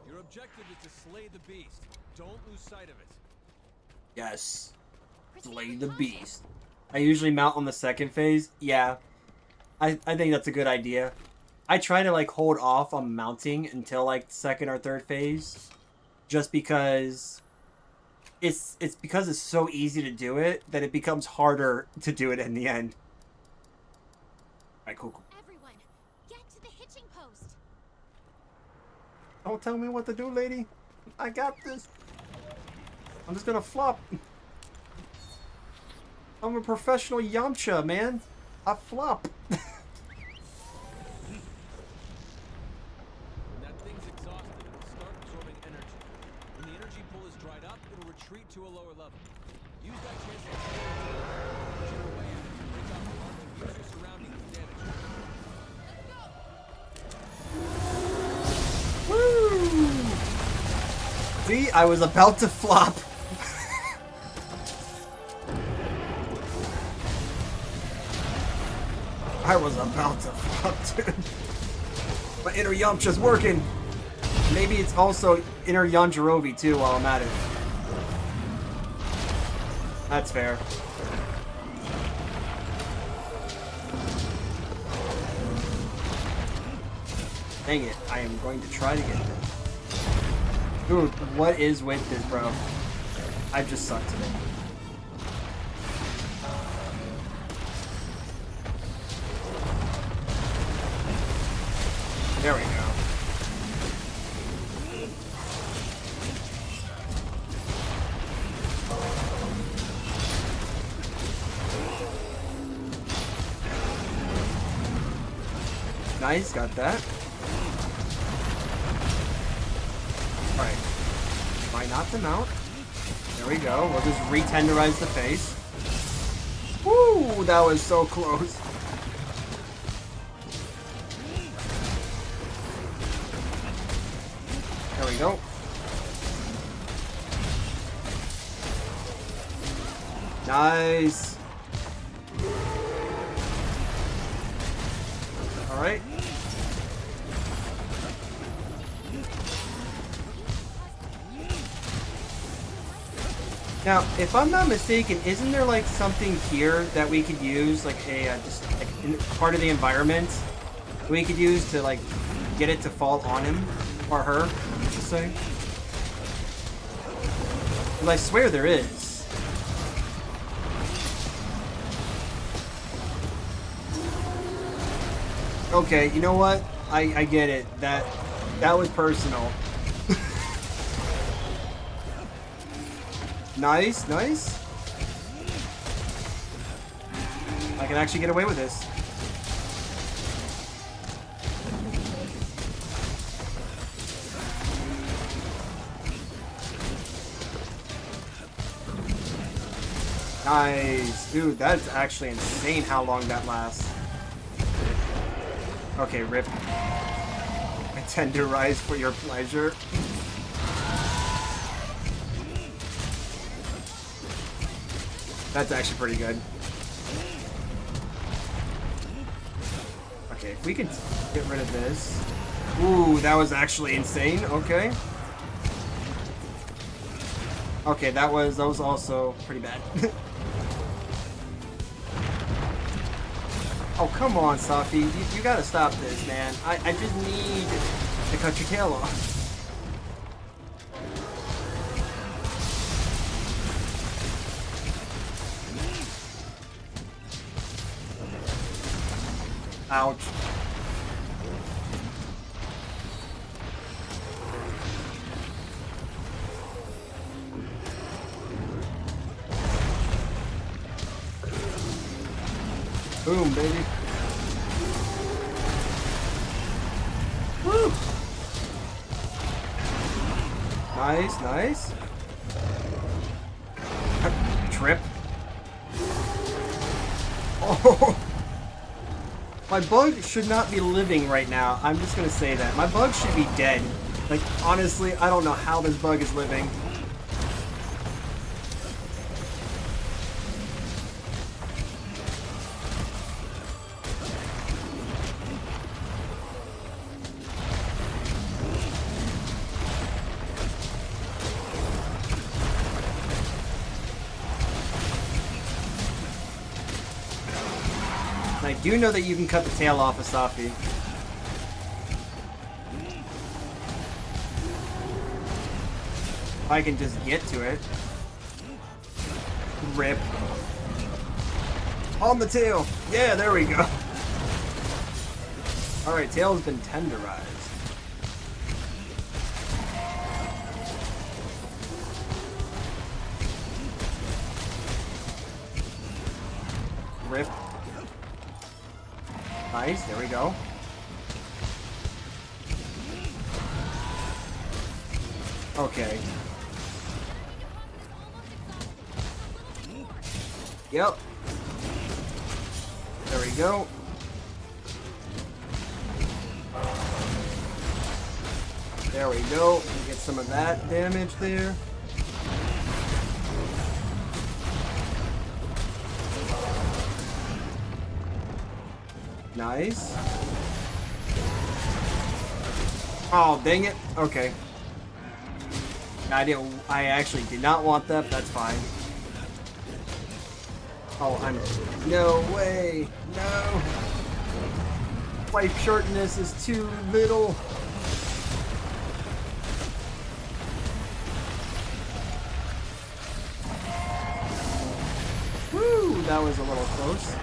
Your objective is to slay the beast. Don't lose sight of it. Yes. Slay the beast. I usually mount on the second phase. Yeah. I think that's a good idea. I try to like hold off on mounting until like second or third phase. Just because it's because it's so easy to do it that it becomes harder to do it in the end. Alright, cool. Everyone, get to the hitching post. Don't tell me what to do, lady. I got this. I'm just gonna flop. I'm a professional Yamcha, man. I flop. When that thing's exhausted, it'll start absorbing energy. When the energy pool is dried up, it'll retreat to a lower level. Use that chance to chip away at it to break off the armor and use your surroundings to damage it. Woo! See, I was about to flop. I was about to flop, dude. My inner Yamcha's working. Maybe it's also inner Yanjirobe too while I'm at it. That's fair. Dang it, I am going to try to get this. Dude, what is with this, bro? I just suck today. There we go. Nice, got that. Alright. Try not to mount. There we go. We'll just re-tenderize the face. Woo! That was so close. There we go. Nice. All right. Now, if I'm not mistaken, isn't there like something here that we could use, like a just like part of the environment we could use to like get it to fall on him or her? I should say. 'Cause I swear there is. Okay, you know what? I get it. That was personal. Nice, nice. I can actually get away with this. Nice. Dude, that's actually insane how long that lasts. Okay, rip. I tenderize for your pleasure. That's actually pretty good. Okay, if we could get rid of this. Ooh, that was actually insane. Okay. Okay, that was also pretty bad. Oh, come on, Safi. You gotta stop this, man. I just need to cut your tail off. Ouch. Boom, baby. Woo! Nice, nice. trip. Oh. My bug should not be living right now. I'm just gonna say that. My bug should be dead. Like, honestly, I don't know how this bug is living. I do know that you can cut the tail off of Safi. If I can just get to it. Rip. On the tail! Yeah, there we go. Alright, tail's been tenderized. Rip. Nice, there we go. Okay. Yep. There we go. There we go. Get some of that damage there. Nice. Oh, dang it. Okay. I actually did not want that. That's fine. Oh, no way. No. Life shortness is too little. Woo, that was a little close.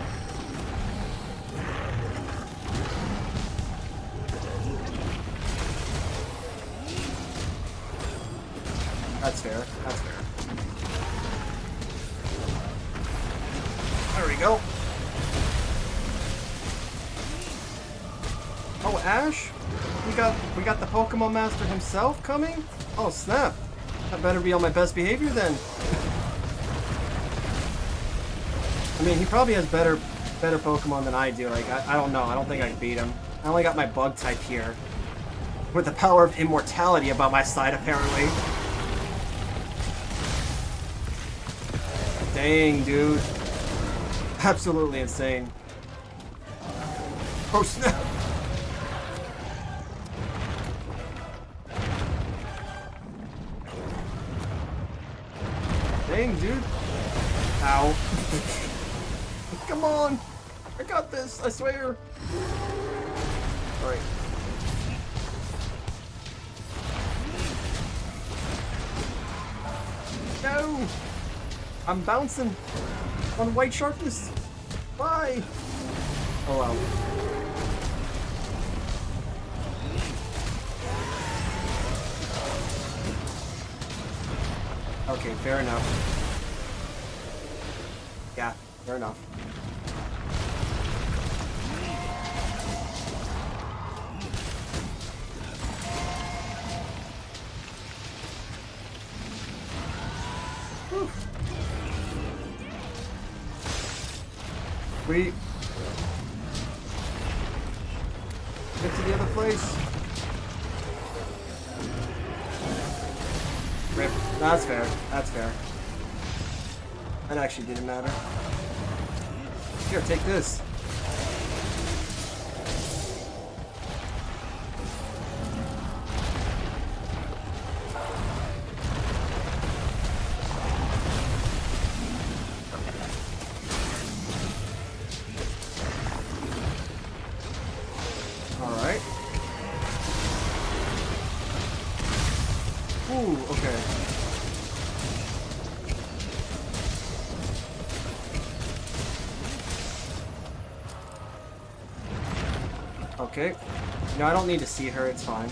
That's fair. That's fair. There we go. Oh, Ash? We got the Pokemon Master himself coming? Oh, snap. I better be on my best behavior then. I mean, he probably has better Pokemon than I do. Like, I don't know. I don't think I can beat him. I only got my bug type here. With the power of immortality about my side, apparently. Dang, dude. Absolutely insane. Oh, snap! Dang, dude. Ow. Come on! I got this, I swear! Alright. No! I'm bouncing on white sharpness. Why? Oh well. Okay, fair enough. Yeah, fair enough. Whew. We get to the other place. Rip. That's fair. That's fair. That actually didn't matter. Here, take this. Alright. Ooh, okay. Okay. No, I don't need to see her, it's fine.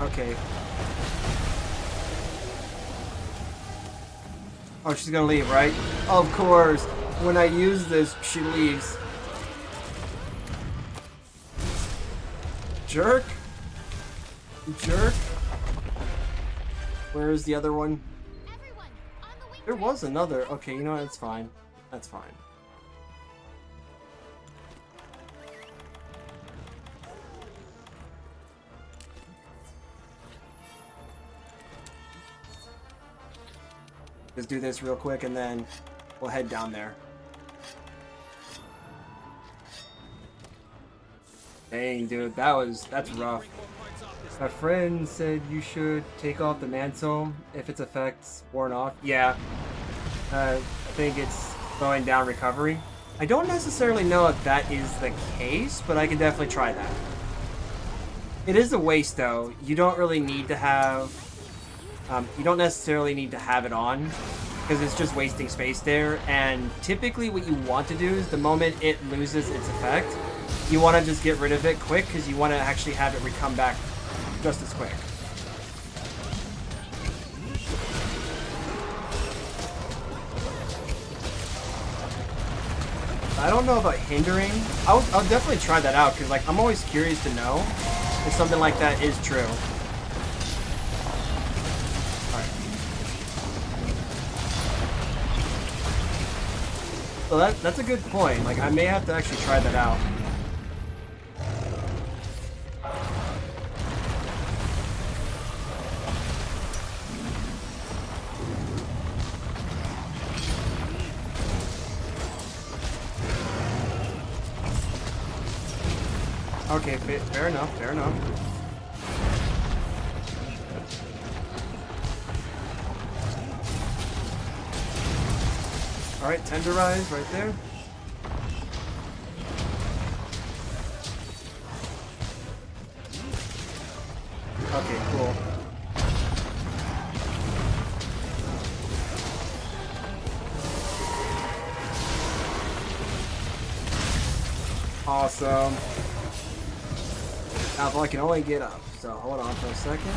Okay. Oh, she's gonna leave, right? Of course. When I use this, she leaves. Jerk? Jerk? Where is the other one? There was another. Okay, you know what? It's fine. That's fine. Just do this real quick and then we'll head down there. Dang, dude, that's rough. My friend said you should take off the mantle if its effects worn off. Yeah, I think it's slowing down recovery. I don't necessarily know if that is the case, but I can definitely try that. It is a waste, though. You don't really need to have... you don't necessarily need to have it on, because it's just wasting space there, and typically what you want to do is the moment it loses its effect, you want to just get rid of it quick, because you want to actually have it come back just as quick. I don't know about hindering. I'll definitely try that out, because like I'm always curious to know if something like that is true. So that's a good point. Like, I may have to actually try that out. Okay, fair enough, fair enough. Alright, tenderize right there. Okay, cool. Awesome. Now, if I can only get up, so hold on for a second.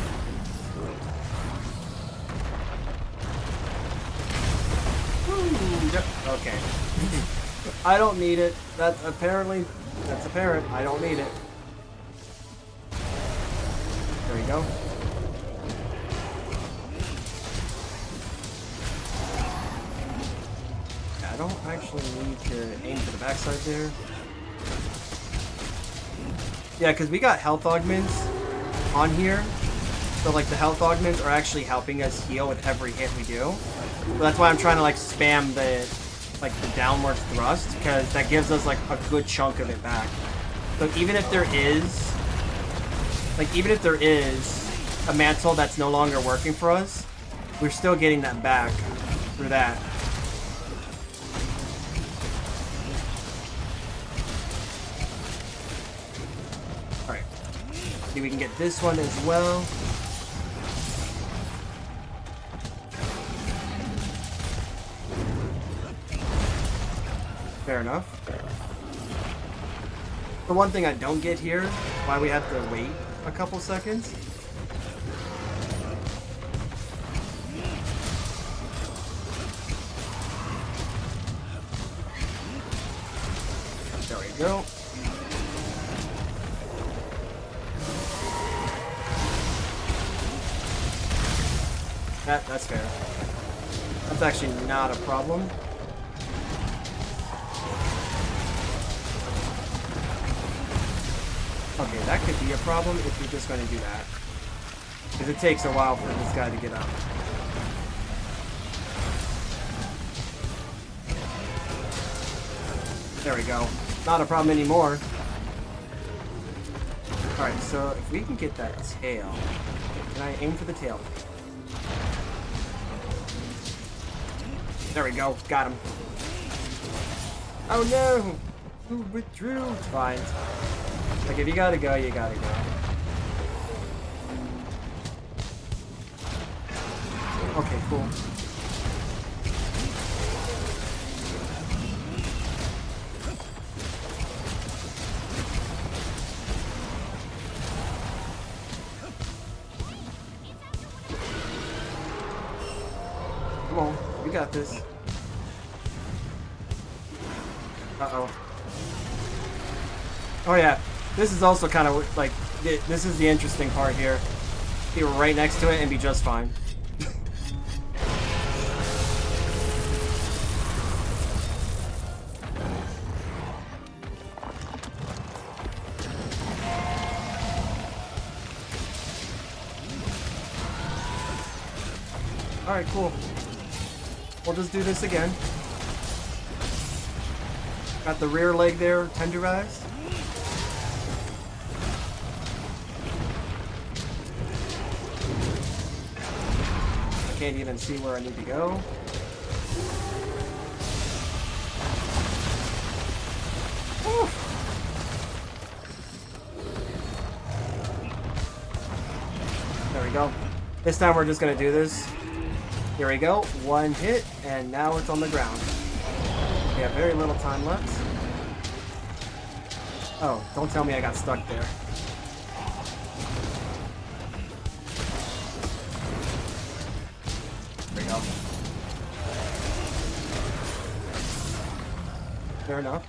Okay. I don't need it. That's apparent. I don't need it. There you go. I don't actually need to aim for the backside there. Yeah, because we got health augments on here. So like the health augments are actually helping us heal with every hit we do. So that's why I'm trying to like spam the downward thrust, because that gives us like a good chunk of it back. So even if there is a mantle that's no longer working for us, we're still getting that back through that. Alright. See if we can get this one as well. Fair enough. The one thing I don't get here, why we have to wait a couple seconds. There we go. That's fair. That's actually not a problem. Okay, that could be a problem if you're just going to do that. Because it takes a while for this guy to get up. There we go. Not a problem anymore. Alright, so if we can get that tail. Can I aim for the tail? There we go. Got him. Oh no! Who withdrew? It's fine. Like, if you gotta go, you gotta go. Okay, cool. Come on, we got this. Uh-oh. Oh yeah. This is also kind of like, this is the interesting part here. Be right next to it and be just fine. Alright, cool. We'll just do this again. Got the rear leg there tenderized. I can't even see where I need to go. Whew. There we go. This time we're just gonna do this. Here we go. One hit, and now it's on the ground. We have very little time left. Oh, don't tell me I got stuck there. There we go. Fair enough.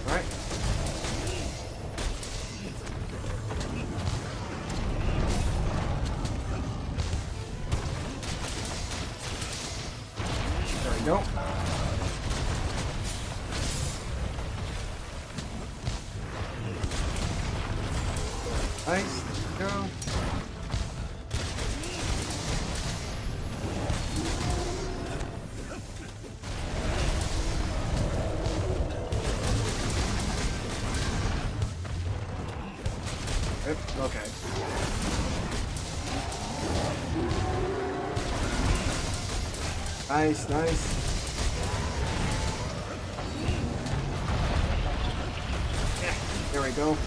Alright. There we go. Nice. There we go. Yep, okay. Nice, nice. Yeah, there we go.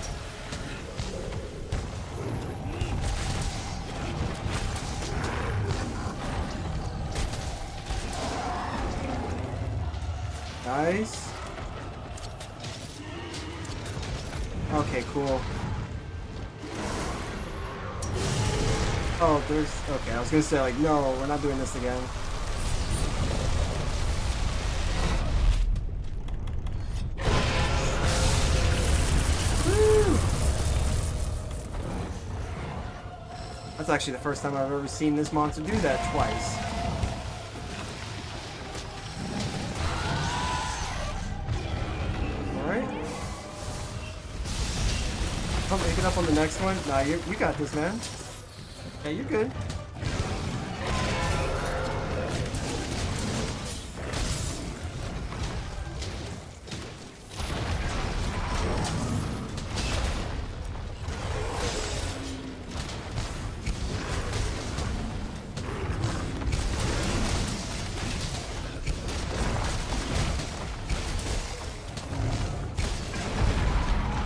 Nice. Okay, cool. Oh, there's... Okay, I was gonna say, like, no, we're not doing this again. Woo! That's actually the first time I've ever seen this monster do that twice. Alright. Oh, pick it up on the next one. Nah, you got this, man. Yeah, you're good.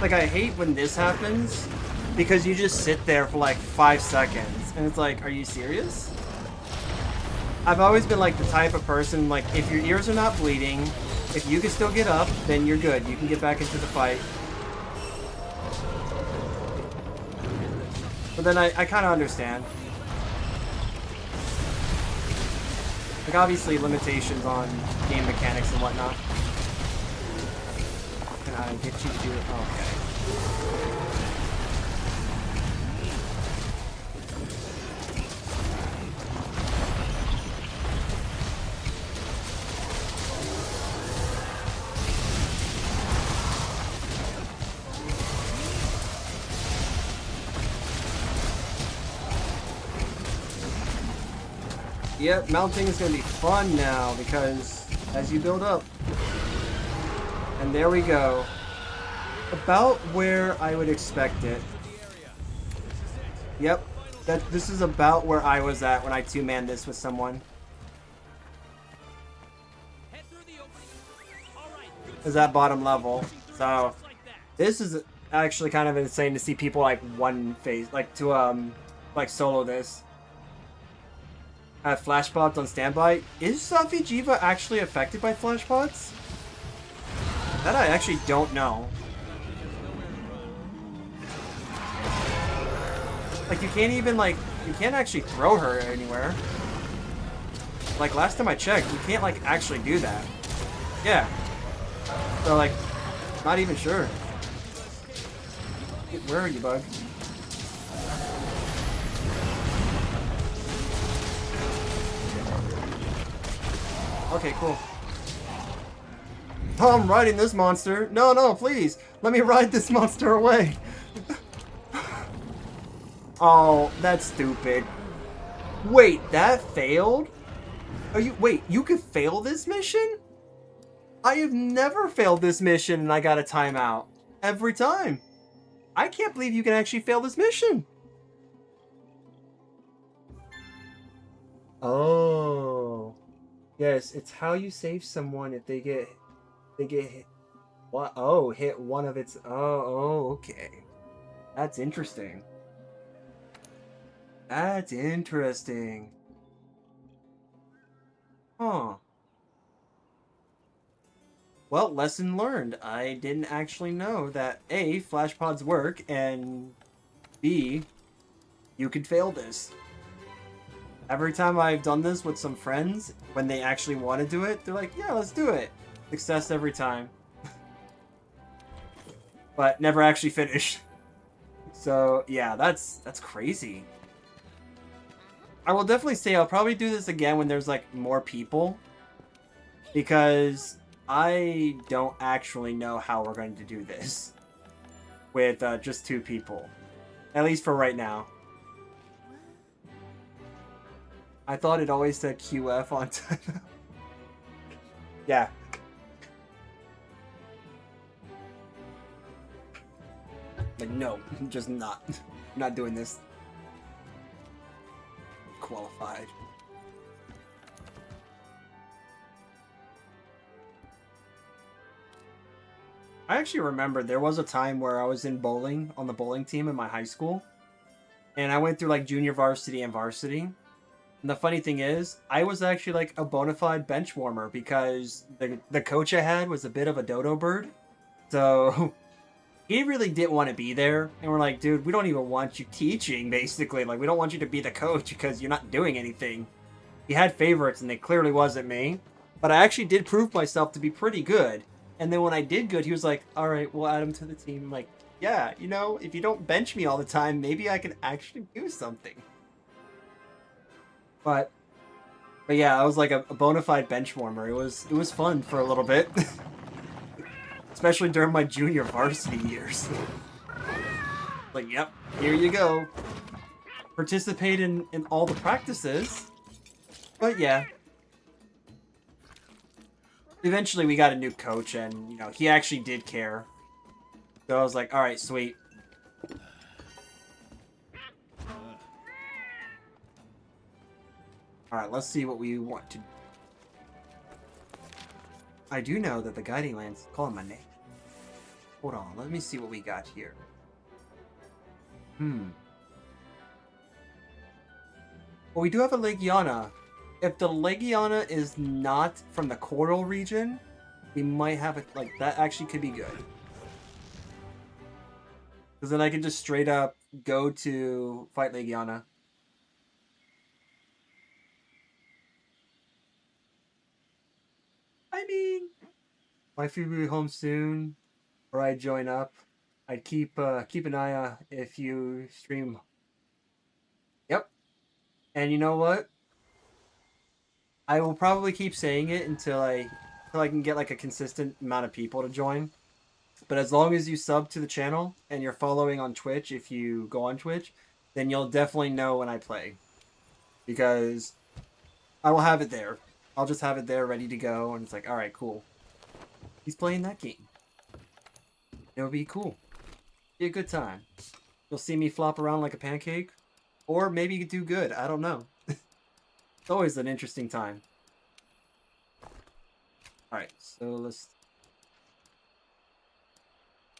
Like, I hate when this happens because you just sit there for like 5 seconds and it's like, are you serious? I've always been like the type of person, like, if your ears are not bleeding, if you can still get up, then you're good. You can get back into the fight. But then I kind of understand. Like, obviously limitations on game mechanics and whatnot. Can I get you to do it? Oh, okay. Yep, mounting is going to be fun now because as you build up. And there we go. About where I would expect it. Yep, this is about where I was at when I two-manned this with someone. Is that bottom level. So this is actually kind of insane to see people like one phase, like to like solo this. Have flashpots on standby. Is Safi'jiiva actually affected by flashpots? That I actually don't know. Like, you can't even, like, you can't actually throw her anywhere. Like, last time I checked, you can't, like, actually do that. Yeah. So, like, not even sure. Where are you, bug? Okay, cool. Oh, I'm riding this monster. No, no, please. Let me ride this monster away. Oh, that's stupid. Wait, that failed? Wait, you could fail this mission? I have never failed this mission and I got a timeout. Every time. I can't believe you can actually fail this mission. Oh. Yes, it's how you save someone if they get hit. What? Oh, hit one of its. Oh, okay. That's interesting. That's interesting. Huh. Well, lesson learned. I didn't actually know that A, flash pods work, and B, you could fail this. Every time I've done this with some friends, when they actually want to do it, they're like, yeah, let's do it. Success every time. But never actually finish. So, yeah, that's crazy. I will definitely say I'll probably do this again when there's, like, more people. Because I don't actually know how we're going to do this. With just 2 people. At least for right now. I thought it always said QF on time. Yeah. Like, no, I'm just not. I'm not doing this. Qualified. I actually remember there was a time where I was in bowling, on the bowling team in my high school. And I went through like junior varsity and varsity. And the funny thing is, I was actually like a bona fide bench warmer because the coach I had was a bit of a dodo bird. So he really didn't want to be there. And we're like, dude, we don't even want you teaching, basically. Like, we don't want you to be the coach because you're not doing anything. He had favorites and it clearly wasn't me. But I actually did prove myself to be pretty good. And then when I did good, he was like, all right, we'll add him to the team. I'm like, yeah, you know, if you don't bench me all the time, maybe I can actually do something. But yeah, I was like a bona fide bench warmer. It was fun for a little bit. Especially during my junior varsity years. Like, yep, here you go. Participate in all the practices. But yeah. Eventually we got a new coach and, you know, he actually did care. So I was like, alright, sweet. Alright, let's see what we want to do. I do know that the Guiding Land's calling my name. Hold on, let me see what we got here. Well, we do have a Legiana. If the Legiana is not from the Coral region, we might have it, like, that actually could be good. Because then I can just straight up go to fight Legiana. I mean, my food will be home soon, or I join up. I'd keep an eye out if you stream. Yep. And you know what? I will probably keep saying it until I can get like a consistent amount of people to join. But as long as you sub to the channel and you're following on Twitch, if you go on Twitch, then you'll definitely know when I play. Because I will have it there. I'll just have it there ready to go, and it's like, alright, cool. He's playing that game. It'll be cool. Be a good time. You'll see me flop around like a pancake. Or maybe do good, I don't know. It's always an interesting time. Alright, so let's...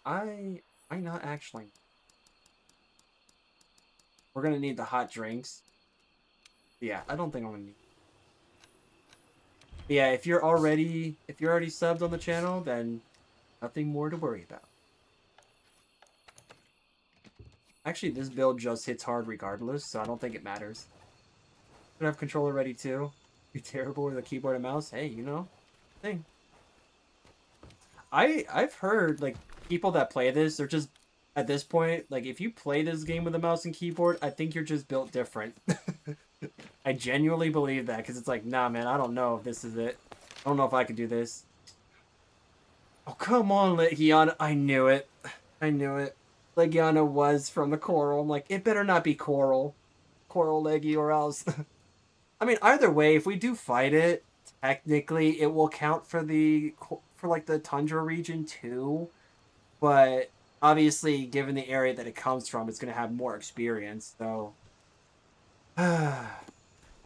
I might not actually... We're gonna need the hot drinks. Yeah, I don't think I'm gonna need... But yeah, if you're already subbed on the channel, then nothing more to worry about. Actually, this build just hits hard regardless, so I don't think it matters. I have controller ready too. You're terrible with a keyboard and mouse. Hey, you know, thing. I've heard like people that play this, they're just at this point, like, if you play this game with a mouse and keyboard, I think you're just built different. I genuinely believe that, because it's like, nah, man, I don't know if this is it. I don't know if I could do this. Oh, come on, Legiana. I knew it. I knew it. Legiana was from the Coral. I'm like, it better not be Coral. Coral Leggy or else. I mean, either way, if we do fight it, technically it will count for like the Tundra region too. But obviously, given the area that it comes from, it's going to have more experience, so...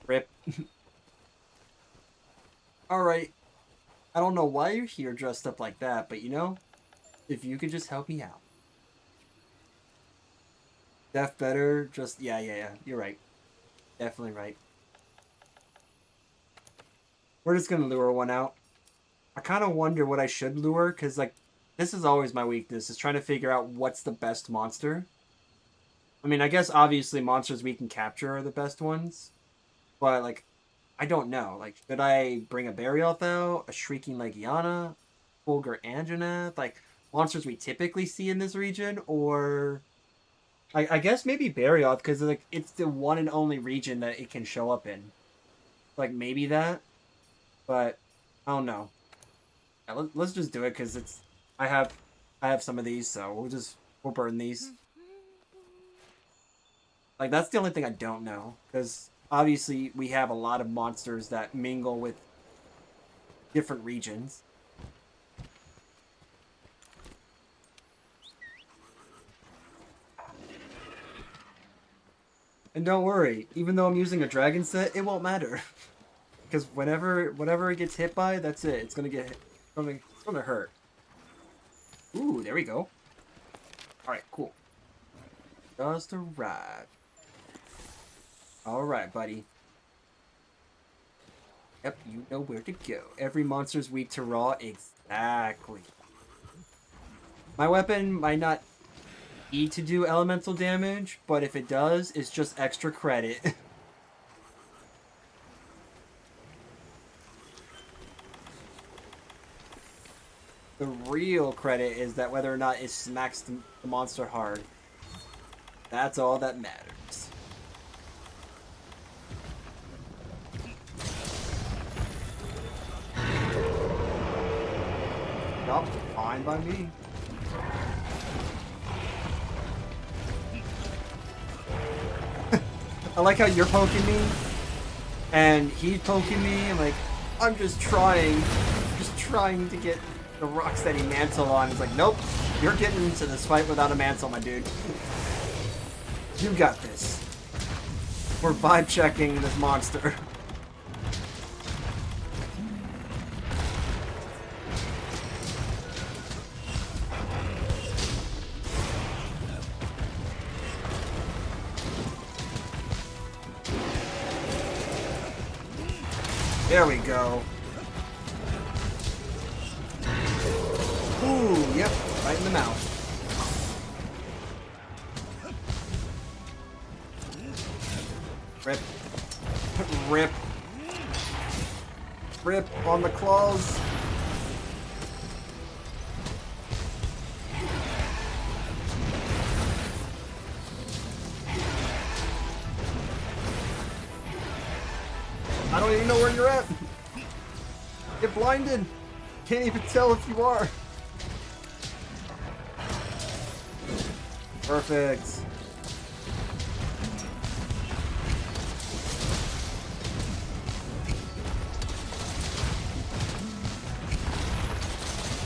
Rip. Alright. I don't know why you're here dressed up like that, but you know, if you could just help me out. Def better, just... Yeah, you're right. Definitely right. We're just going to lure one out. I kind of wonder what I should lure, because, like, this is always my weakness, is trying to figure out what's the best monster. I mean, I guess obviously monsters we can capture are the best ones. But, like, I don't know. Like, should I bring a Barioth out? A Shrieking Legiana? Fulgur Anjanath? Like, monsters we typically see in this region? Or... I guess maybe Barioth, because, like, it's the one and only region that it can show up in. Like, maybe that? But, I don't know. Yeah, let's just do it, because it's... I have some of these, so we'll burn these. Like, that's the only thing I don't know, because obviously we have a lot of monsters that mingle with different regions. And don't worry, even though I'm using a dragon set, it won't matter. Because whatever it gets hit by, that's it. It's gonna get hit. It's gonna hurt. Ooh, there we go. Alright, cool. Just arrived. Alright, buddy. Yep, you know where to go. Every monster's weak to raw. Exactly. My weapon might not need to do elemental damage, but if it does, it's just extra credit. The real credit is that whether or not it smacks the monster hard. That's all that matters. Yup, fine by me. I like how you're poking me, and he's poking me, and like, I'm just trying to get the Rocksteady mantle on. He's like, nope, you're getting into this fight without a mantle, my dude. You got this. We're vibe checking this monster. There we go. Ooh, yep, right in the mouth. Rip. Rip. Rip on the claws. I don't even know where you're at. Get blinded. Can't even tell if you are. Perfect.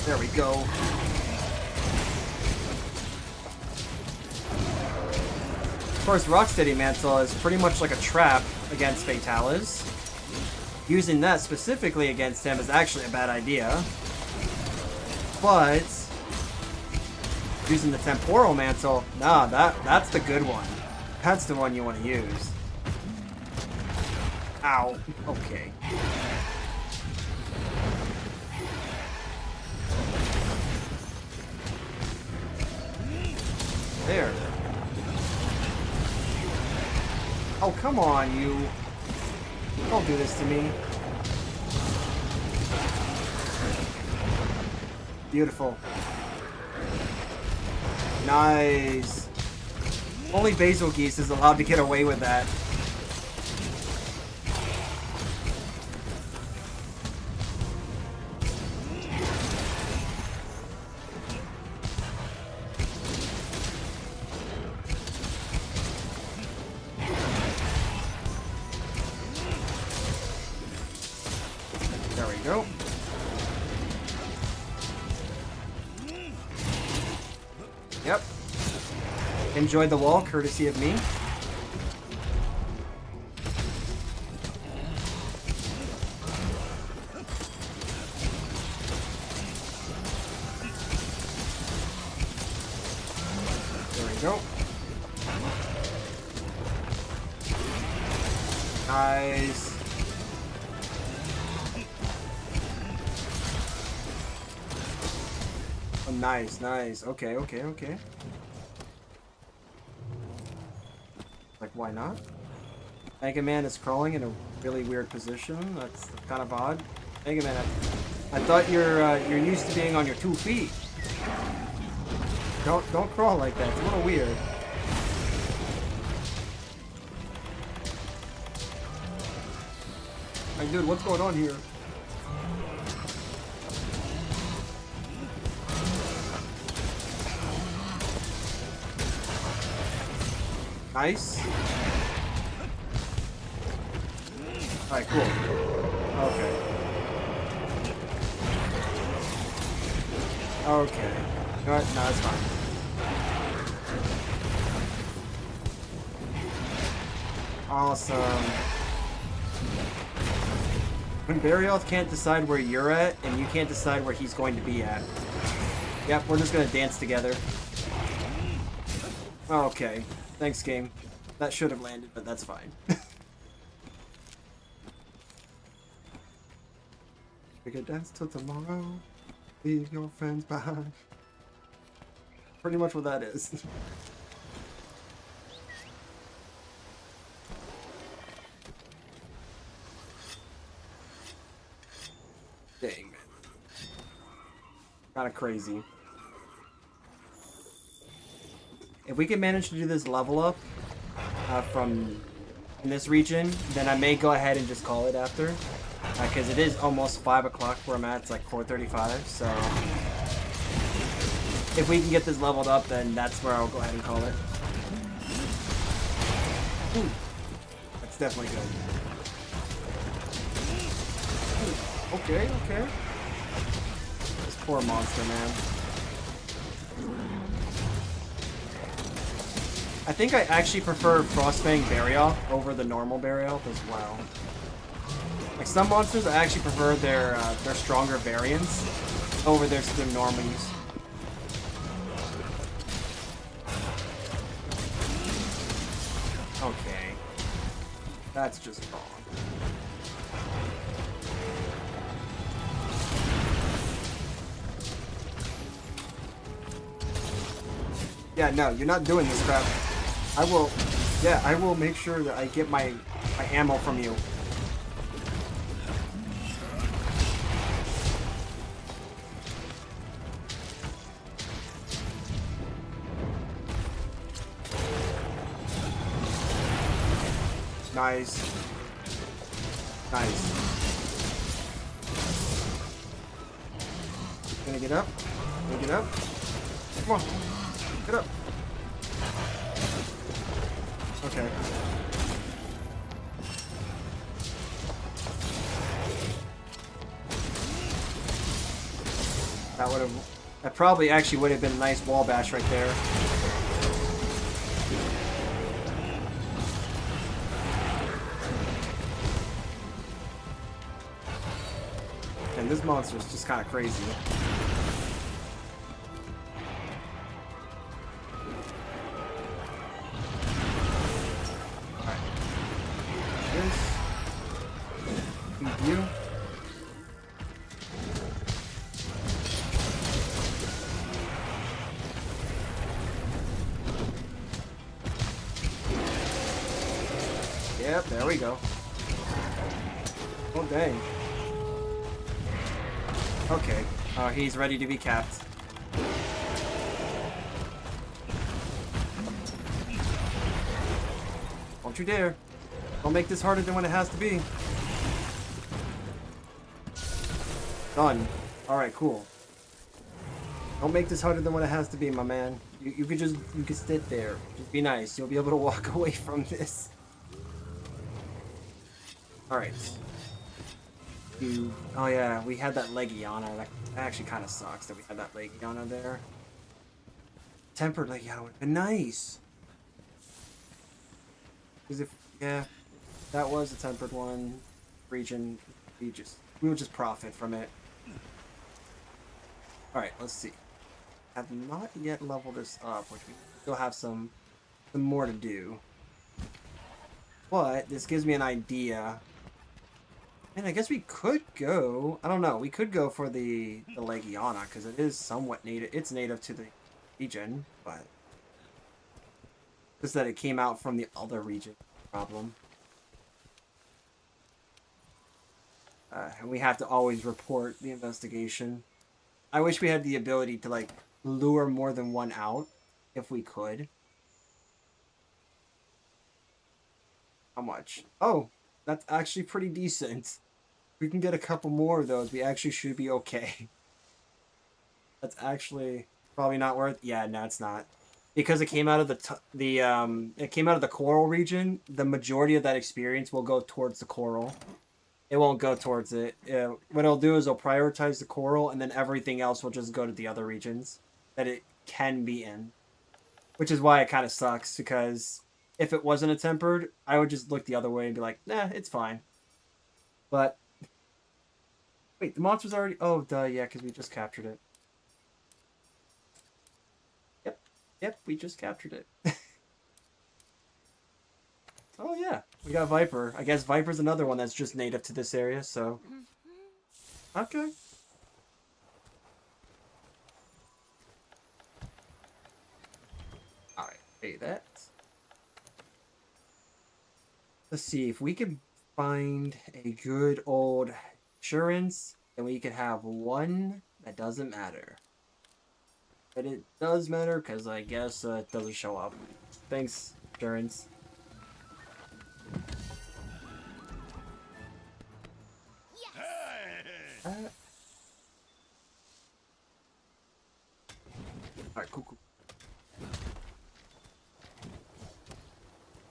There we go. Of course, Rocksteady Mantle is pretty much like a trap against Fatalis. Using that specifically against him is actually a bad idea. But using the Temporal Mantle, nah, that's the good one. That's the one you want to use. Ow. Okay. There. Oh, come on, you. Don't do this to me. Nice. Only Basil Geese is allowed to get away with that. There we go. Yep. Enjoyed the wall, courtesy of me. There we go. Nice. Oh, nice, nice. Okay, okay, okay. Like, why not? Mega Man is crawling in a really weird position. That's kind of odd. Mega Man, I thought you're used to being on your 2 feet. Don't crawl like that. It's a little weird. Like, dude, what's going on here? Nice. Alright, cool. Okay. Okay. You know what? No, it's fine. Awesome. When Barioth can't decide where you're at, and you can't decide where he's going to be at. Yep, we're just gonna dance together. Okay. Thanks, game. That should have landed, but that's fine. We could dance till tomorrow. Leave your friends behind. Pretty much what that is. Dang, man. Kinda crazy. If we can manage to do this level up from in this region, then I may go ahead and just call it after. Because it is almost 5 o'clock where I'm at. It's like 4:35, so if we can get this leveled up, then that's where I'll go ahead and call it. Ooh, that's definitely good. Ooh, okay, okay. This poor monster, man. I think I actually prefer Frostfang Barioth over the normal Barioth as well. Like some monsters, I actually prefer their stronger variants over their normals. Okay, that's just wrong. Yeah, no, you're not doing this crap. I will make sure that I get my ammo from you. Nice. Nice. Gonna get up? Gonna get up? Come on. Get up. Okay. That probably actually would have been a nice wall bash right there. And this monster is just kind of crazy. Alright. This. Feed you. Yep, there we go. Oh, dang. Okay. He's ready to be capped. Don't you dare. Don't make this harder than what it has to be. Done. Alright, cool. Don't make this harder than what it has to be, my man. You could sit there. Just be nice. You'll be able to walk away from this. Alright. Oh yeah, we had that Legiana. That actually kind of sucks that we had that Legiana there. Tempered Legiana would have been nice. Because if, yeah, that was a tempered one. Region, we would just profit from it. Alright, let's see. Have not yet leveled this up, which we still have some more to do. But this gives me an idea. And I guess we could go, I don't know, we could go for the Legiana, because it is somewhat native. It's native to the region, but just that it came out from the other region problem. And we have to always report the investigation. I wish we had the ability to, like, lure more than one out, if we could. How much? Oh, that's actually pretty decent. If we can get a couple more of those, we actually should be okay. That's actually probably not worth. Yeah, no, it's not, because it came out of it came out of the coral region. The majority of that experience will go towards the coral. It won't go towards it. What it'll do is it'll prioritize the coral, and then everything else will just go to the other regions that it can be in. Which is why it kind of sucks, because if it wasn't a tempered, I would just look the other way and be like, nah, it's fine. But wait, the monster's already. Oh, duh, yeah, because we just captured it. Yep, we just captured it. Oh yeah, we got Viper. I guess Viper's another one that's just native to this area, so. Okay. Alright, pay that. Let's see, if we can find a good old insurance, then we can have one that doesn't matter. But it does matter, because I guess it doesn't show up. Thanks, insurance. Alright, cool.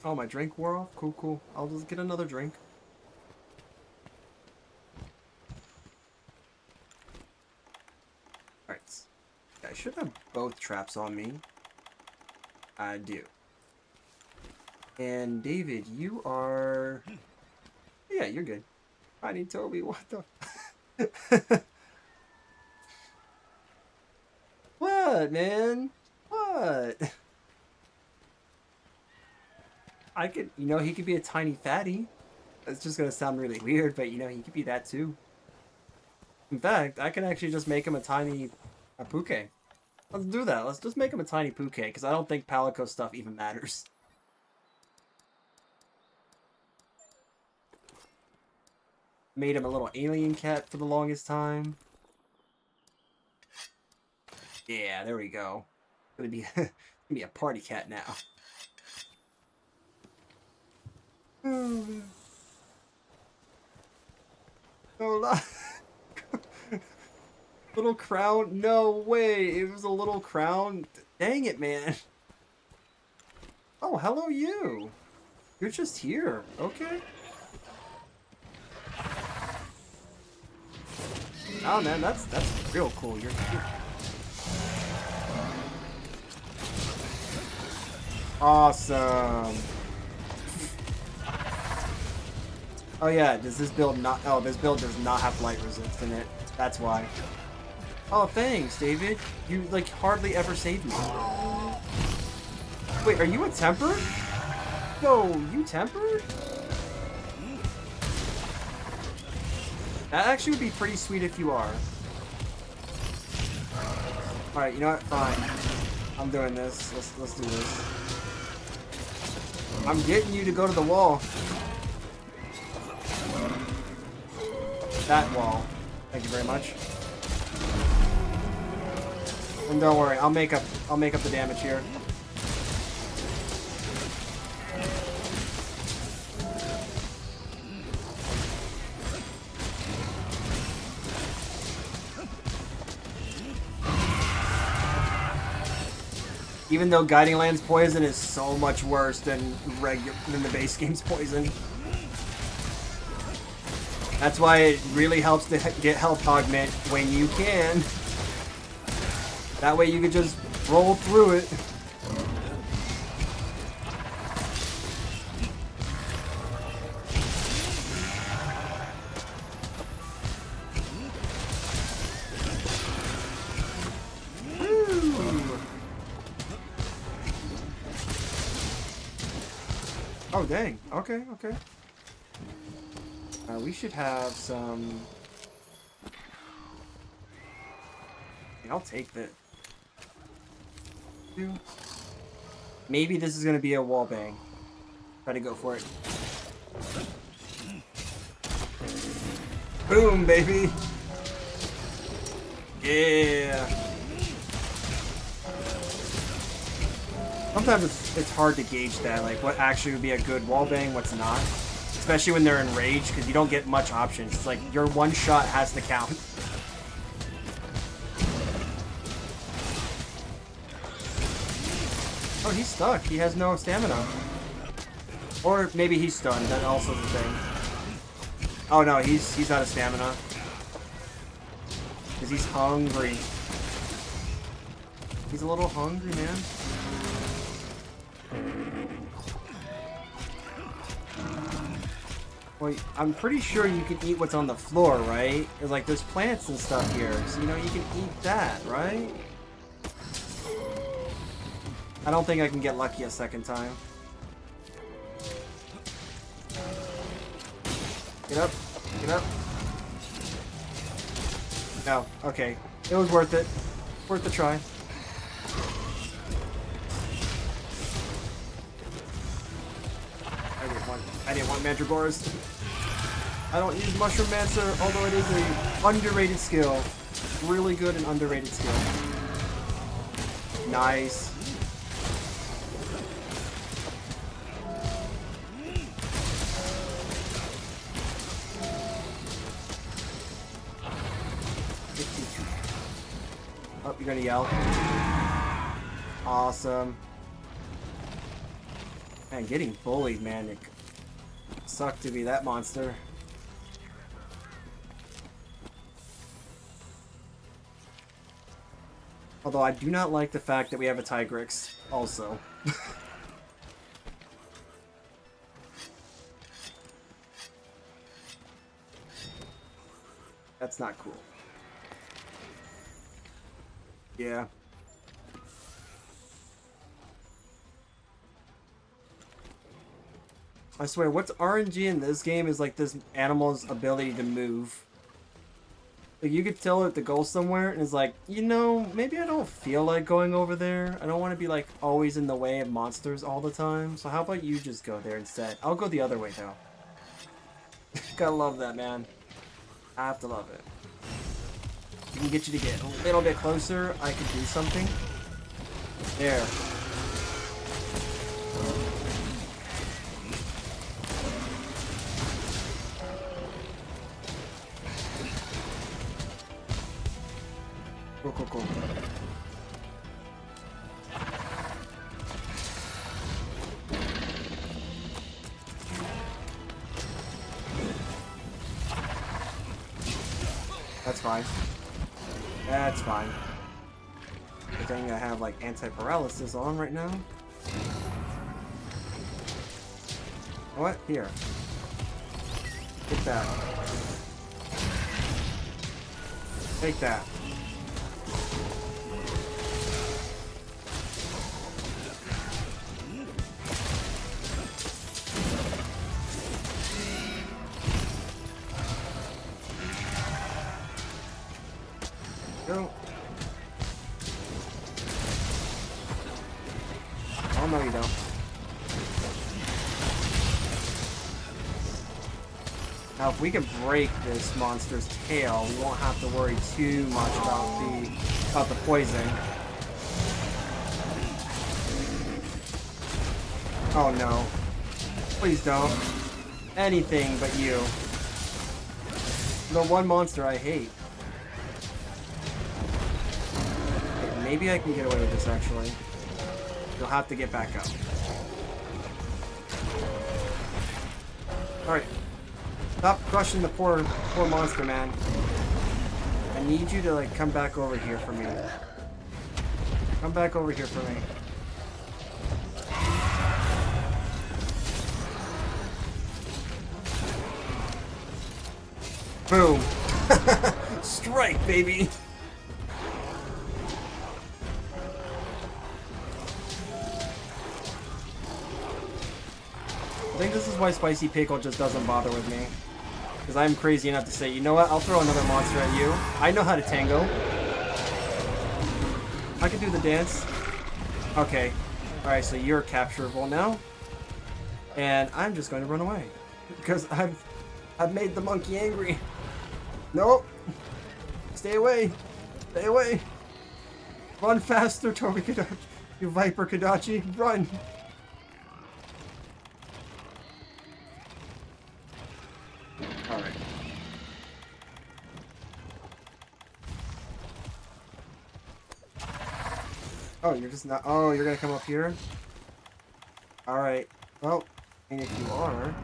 Oh, my drink wore off? Cool. I'll just get another drink. Alright. I should have both traps on me. I do. And David, you are... Yeah, you're good. I need Toby, what the... What, man? What? I could, he could be a tiny fatty. It's just gonna sound really weird, but he could be that too. In fact, I can actually just make him a tiny Puke. Let's do that. Let's just make him a tiny Puke, because I don't think Palico stuff even matters. Made him a little alien cat for the longest time. Yeah, there we go. Gonna be a party cat now. Oh, little crown? No way! It was a little crown? Dang it, man. Oh, hello you. You're just here. Okay. Oh man, that's real cool. You're awesome. Oh yeah, does this build not? Oh, this build does not have light resist in it. That's why. Oh, thanks, David. You like hardly ever save me. Wait, are you a tempered? No, you tempered? That actually would be pretty sweet if you are. Alright, you know what? Fine. I'm doing this. Let's do this. I'm getting you to go to the wall. That wall. Thank you very much. And don't worry, I'll make up the damage here. Even though Guiding Land's poison is so much worse than the base game's poison. That's why it really helps to get health augment when you can. That way you can just roll through it. Oh, dang. Okay, okay. We should have some... I'll take that. Maybe this is going to be a wall bang. Try to go for it. Boom, baby! Yeah! Sometimes it's hard to gauge that, like what actually would be a good wall bang, what's not. Especially when they're in rage, because you don't get much options. It's like your one shot has to count. Oh, he's stuck. He has no stamina. Or maybe he's stunned. That also is a thing. Oh no, he's out of stamina. Because he's hungry. He's a little hungry, man. Well, I'm pretty sure you can eat what's on the floor, right? It's like there's plants and stuff here, so you know you can eat that, right? I don't think I can get lucky a second time. Get up, get up. No, okay. It was worth it. Worth the try. I didn't want Mandragoras. I don't use Mushroom Mancer, although it is a underrated skill. Really good and underrated skill. Nice. Oh, you're gonna yell. Awesome. Man, getting bullied, man. It sucked to be that monster. Although I do not like the fact that we have a Tigrex also. That's not cool. Yeah. I swear, what's RNG in this game is like this animal's ability to move. Like you could tell it to go somewhere and it's like, you know, maybe I don't feel like going over there. I don't want to be like always in the way of monsters all the time. So how about you just go there instead? I'll go the other way though. Gotta love that, man. I have to love it. You can get you to get a little bit closer. I could do something. There. Cool, cool, cool. That's fine. That's fine. Good thing I have like anti-paralysis on right now. What? Here. Take that. Take that. Go. Oh no, you don't. Now, if we can break this monster's tail, we won't have to worry too much about the poison. Oh no! Please don't. Anything but you. The one monster I hate. Maybe I can get away with this, actually. You'll have to get back up. Alright. Stop crushing the poor monster, man. I need you to, like, come back over here for me. Come back over here for me. Boom. Strike, baby. I think this is why Spicy Pickle just doesn't bother with me. Because I'm crazy enough to say, you know what, I'll throw another monster at you. I know how to tango. I can do the dance. Okay. Alright, so you're capturable now. And I'm just going to run away. Because I've made the monkey angry. Nope. Stay away. Stay away. Run faster, Toby Kadachi. You Viper Kadachi. Run. Alright. Oh, you're just not... Oh, you're gonna come up here? Alright. Well, and if you are...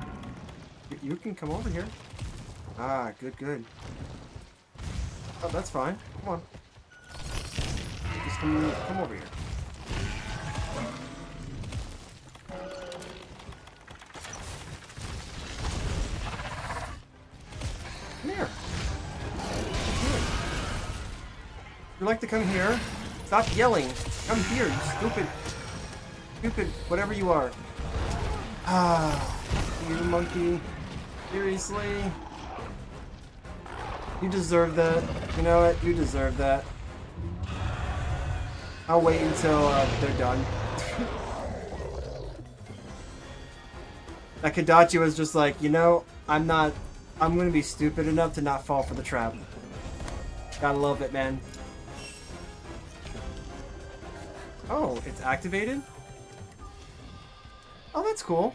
You can come over here. Ah, good, good. Oh, that's fine. Come on. Just come over here. Come here. You like to come here? Stop yelling. Come here, you stupid, whatever you are. Ah, you monkey. Seriously? You deserve that. You know what? You deserve that. I'll wait until they're done. That Kadachi was just like, you know, I'm gonna be stupid enough to not fall for the trap. Gotta love it, man. Oh, it's activated? Oh, that's cool.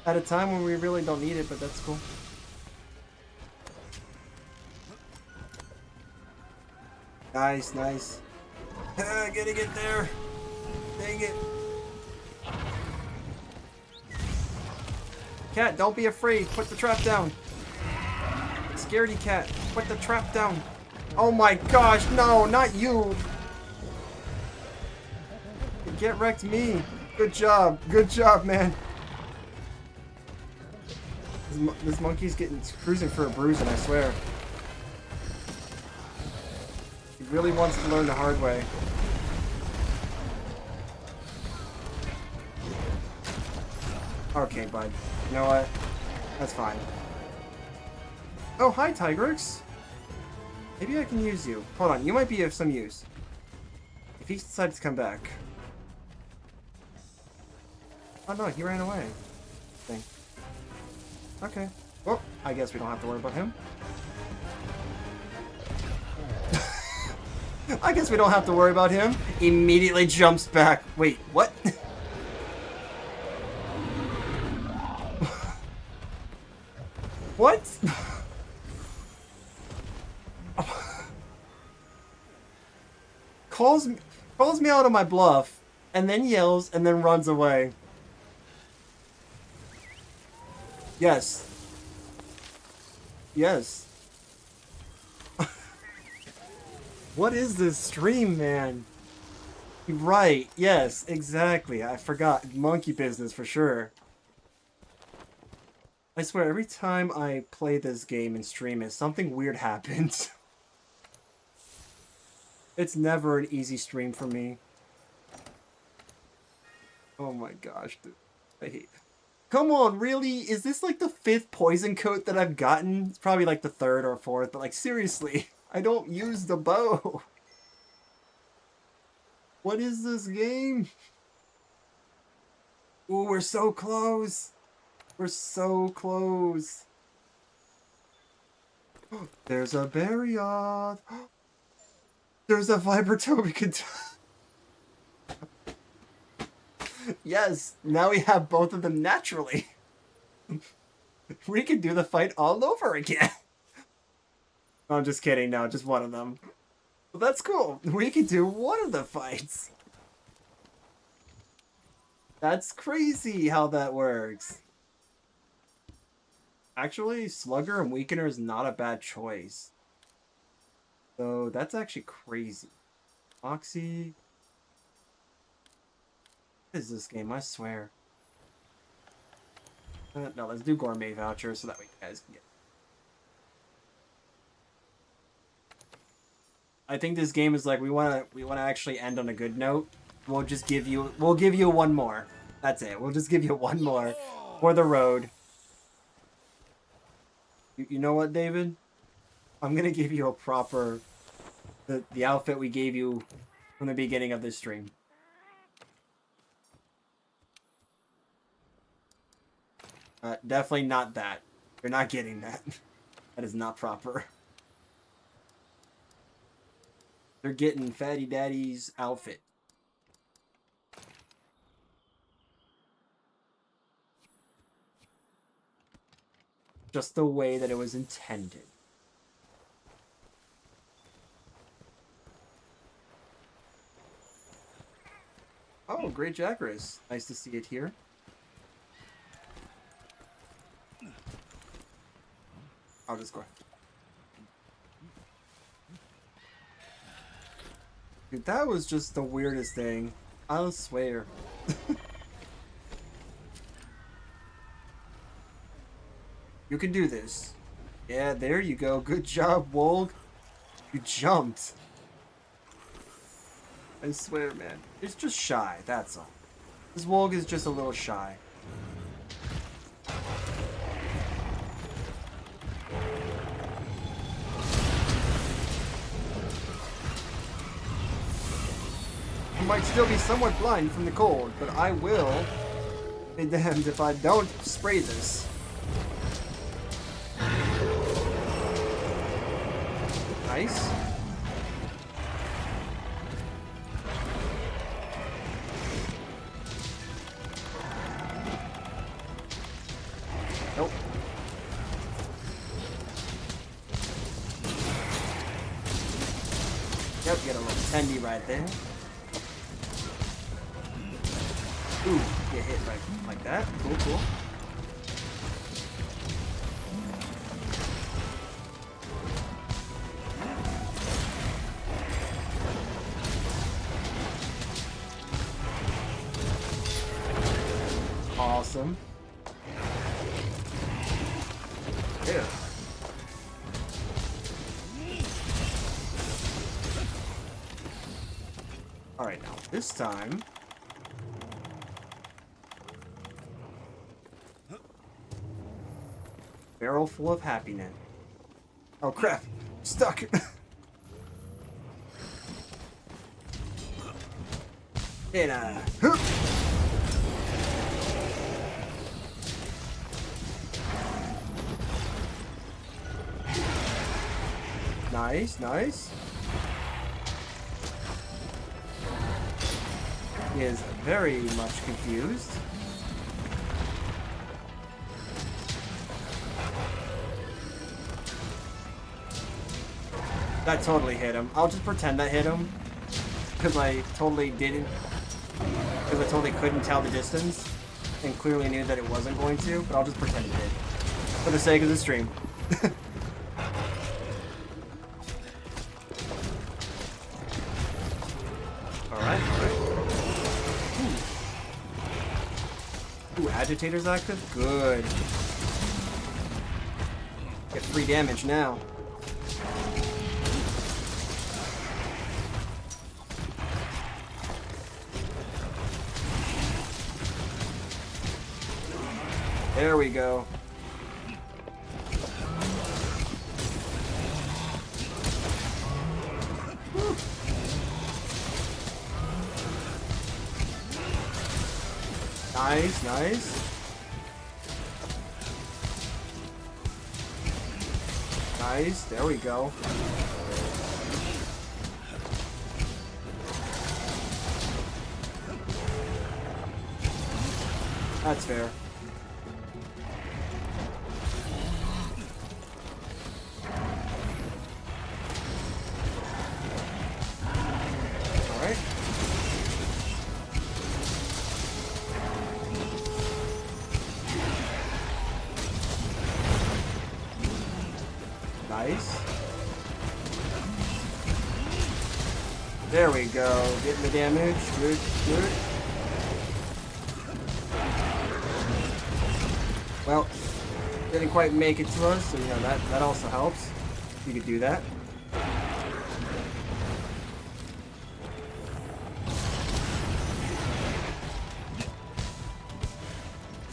At a time when we really don't need it, but that's cool. Nice, nice. Gotta get there. Dang it. Cat, don't be afraid. Put the trap down. Scaredy cat, put the trap down. Oh my gosh, no, not you. Get wrecked me. Good job, man. This monkey's getting cruising for a bruising, I swear. He really wants to learn the hard way. Okay, bud. You know what? That's fine. Oh, hi, Tigrex. Maybe I can use you. Hold on, you might be of some use. If he decides to come back. Oh no, he ran away. Thing. Okay. Well, I guess we don't have to worry about him. I guess we don't have to worry about him. Immediately jumps back. Wait, what? What? calls me out on my bluff, and then yells, and then runs away. Yes. Yes. What is this stream, man? Right, yes, exactly. I forgot. Monkey business for sure. I swear, every time I play this game and stream it, something weird happens. It's never an easy stream for me. Oh my gosh, dude. I hate it. Come on, really? Is this like the 5th poison coat that I've gotten? It's probably like the 3rd or 4th, but like seriously, I don't use the bow. What is this game? Ooh, we're so close. We're so close. There's a Barioth. There's a Vibratobic. Yes, now we have both of them naturally. We can do the fight all over again. I'm just kidding, no, just one of them. Well, that's cool. We can do one of the fights. That's crazy how that works. Actually, Slugger and Weakener is not a bad choice. So that's actually crazy. Oxy. What is this game? I swear. No, let's do Gourmet Voucher so that way you guys can get. I think this game is like we wanna actually end on a good note. We'll give you one more. That's it. We'll just give you one more for the road. You know what, David? I'm gonna give you a proper the outfit we gave you from the beginning of this stream. Definitely not that. You're not getting that. That is not proper. They're getting Fatty Daddy's outfit. Just the way that it was intended. Oh, great Jackass. Nice to see it here. I'll just go. Dude, that was just the weirdest thing. I'll swear. You can do this. Yeah, there you go. Good job, Wolg. You jumped. I swear, man. It's just shy, that's all. This Wolg is just a little shy. I might still be somewhat blind from the cold, but I will be damned if I don't spray this. Nice. Nope. Yep, get a little tendy right there. Ooh, get hit right like that. Cool, cool. Awesome. Yeah. Alright, now this time. Barrel full of happiness. Oh crap! Stuck! And nice, nice. He is very much confused. That totally hit him. I'll just pretend that hit him. Because I totally didn't. Because I totally couldn't tell the distance. And clearly knew that it wasn't going to. But I'll just pretend it did. For the sake of the stream. Alright, alright. Ooh, Agitator's active? Good. Get free damage now. There we go. Whew. Nice, nice. Nice, there we go. That's fair. There we go. Getting the damage. Good, good. Well, didn't quite make it to us, so you know that also helps. You could do that.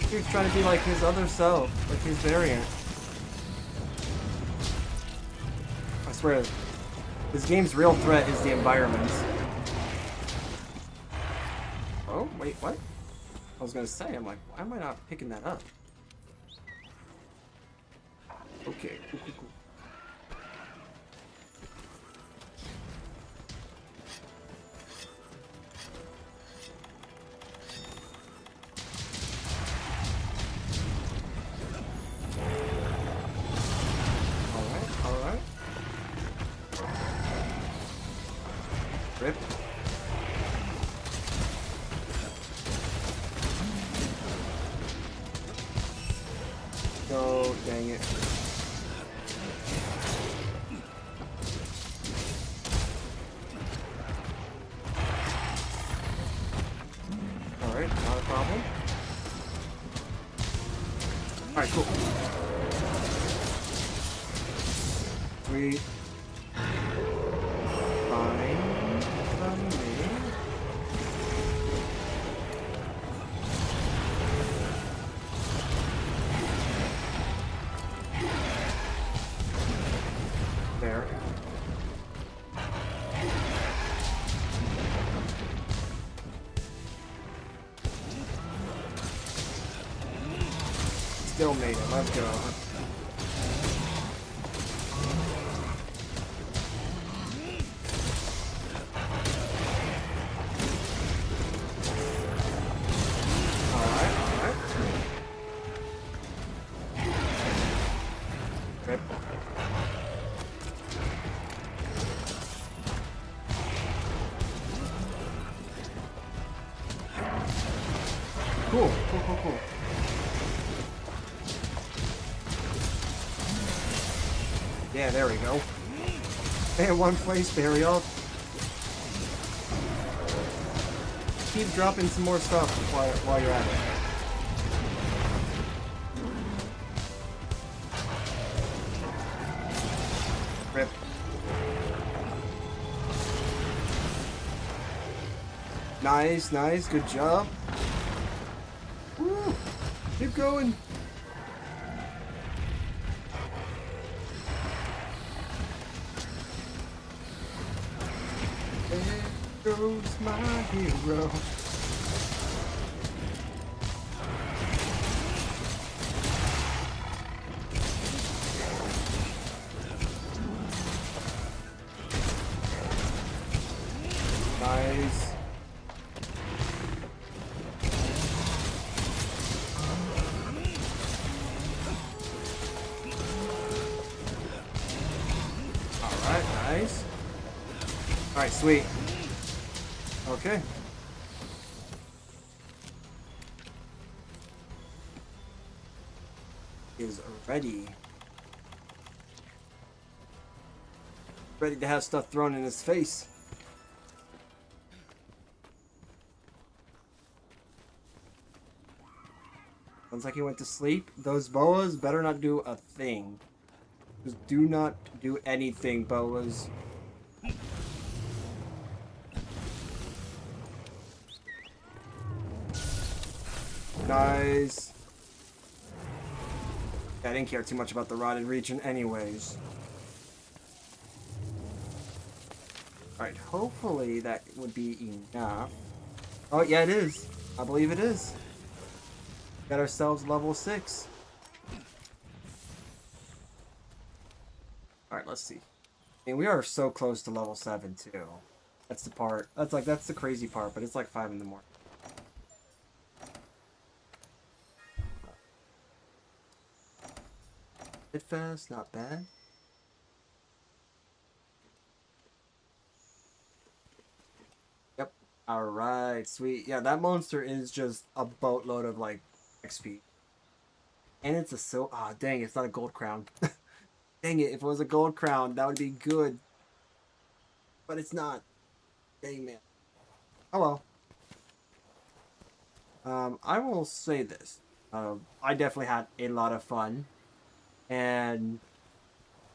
He's trying to be like his other self, like his variant. I swear, this game's real threat is the environment. Oh, wait, what? I was gonna say, I'm like, why am I not picking that up? Okay, cool, cool, cool. Alright. Rip. Oh, dang it. Alright, not a problem. Alright, cool. Sweet. Fine. From me. There. Still made it. Let's go. Alright. Rip. Cool. Yeah, there we go. And one place, barry up. Keep dropping some more stuff while you're at it. Rip. Nice, good job. Woo! Keep going. There goes my hero. Nice. Alright, nice. Alright, sweet. Okay. Is ready. Ready to have stuff thrown in his face. Sounds like he went to sleep. Those boas better not do a thing. Just do not do anything, boas. Nice. Yeah, I didn't care too much about the rotted region anyways. Alright, hopefully that would be enough. Oh, yeah, it is. I believe it is. Got ourselves level 6. Alright, let's see. I mean, we are so close to level 7, too. That's the part. That's the crazy part, but it's like 5 in the morning. Bit fast, not bad. Yep. Alright, sweet. Yeah, that monster is just a boatload of, like, XP. And it's a ah, dang, it's not a gold crown. Dang it, if it was a gold crown, that would be good. But it's not. Dang man. Oh well. I will say this. I definitely had a lot of fun, and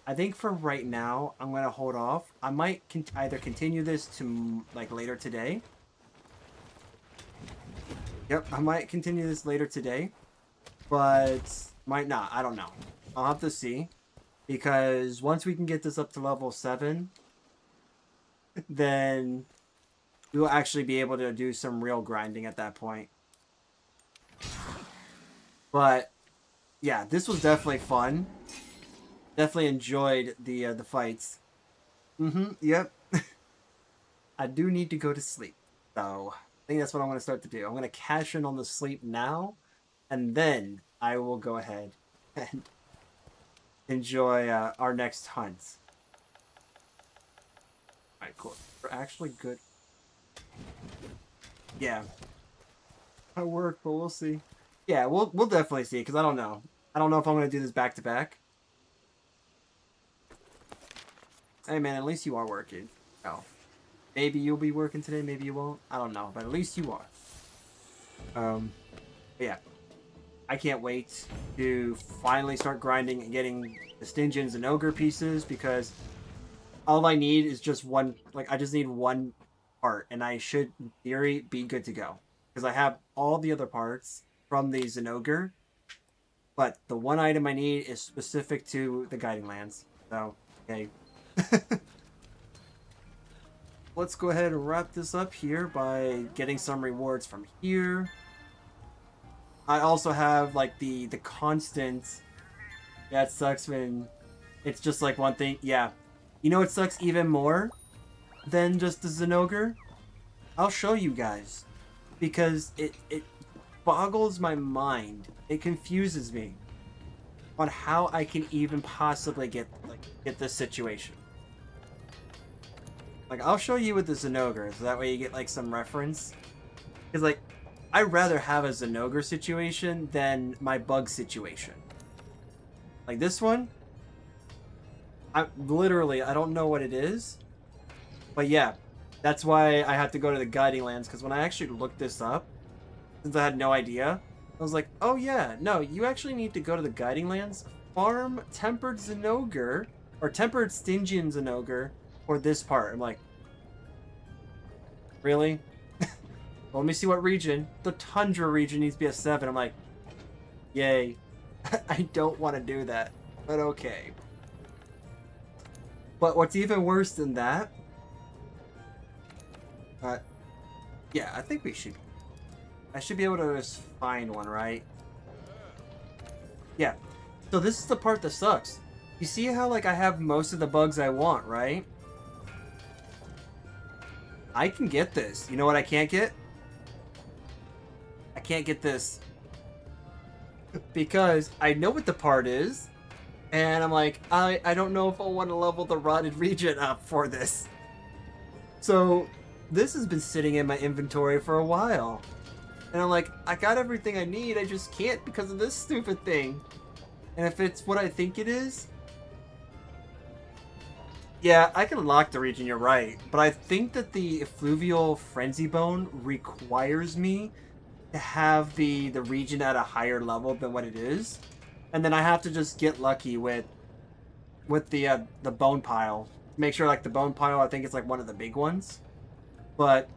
I think for right now, I'm gonna hold off. I might either continue this to like later today. Yep, I might continue this later today, but might not. I don't know. I'll have to see, because once we can get this up to level 7, then we'll actually be able to do some real grinding at that point. But yeah, this was definitely fun. Definitely enjoyed the fights. Yep. I do need to go to sleep, so I think that's what I'm gonna start to do. I'm gonna cash in on the sleep now, and then I will go ahead and enjoy our next hunt. Alright, cool. We're actually good. Yeah. I work, but we'll see. Yeah, we'll definitely see, because I don't know. I don't know if I'm gonna do this back to back. Hey man, at least you are working. Oh. Maybe you'll be working today, maybe you won't. I don't know, but at least you are. But yeah. I can't wait to finally start grinding and getting the Stygians and Ogre pieces, because all I need is just one, like, I just need one part, and I should, in theory, be good to go. Because I have all the other parts from the Zinogre, but the one item I need is specific to the Guiding Lands. So, okay. Let's go ahead and wrap this up here by getting some rewards from here. I also have, like, the constant... Yeah, it sucks when it's just, like, one thing. Yeah. You know what sucks even more than just the Zinogre? I'll show you guys. Because it boggles my mind. It confuses me on how I can even possibly get this situation. Like, I'll show you with the Zinogre, so that way you get, like, some reference. Because, like, I'd rather have a Zinogre situation than my bug situation. Like, this one, I don't know what it is. But yeah, that's why I had to go to the Guiding Lands, because when I actually looked this up, since I had no idea, I was like, oh yeah, no, you actually need to go to the Guiding Lands, farm Tempered Zinogre, or Tempered Stygian Zinogre, for this part. I'm like, really? Well, let me see what region. The Tundra region needs to be a 7. I'm like, yay. I don't want to do that, but okay. But what's even worse than that... yeah, I think I should be able to just find one, right? Yeah. So this is the part that sucks. You see how, like, I have most of the bugs I want, right? I can get this. You know what I can't get? I can't get this. Because I know what the part is, and I'm like, I don't know if I want to level the Rotted region up for this. So, this has been sitting in my inventory for a while. And I'm like, I got everything I need, I just can't because of this stupid thing. And if it's what I think it is... Yeah, I can lock the region, you're right. But I think that the Effluvial Frenzy Bone requires me to have the region at a higher level than what it is. And then I have to just get lucky with the bone pile. Make sure, like, the bone pile, I think it's like one of the big ones. But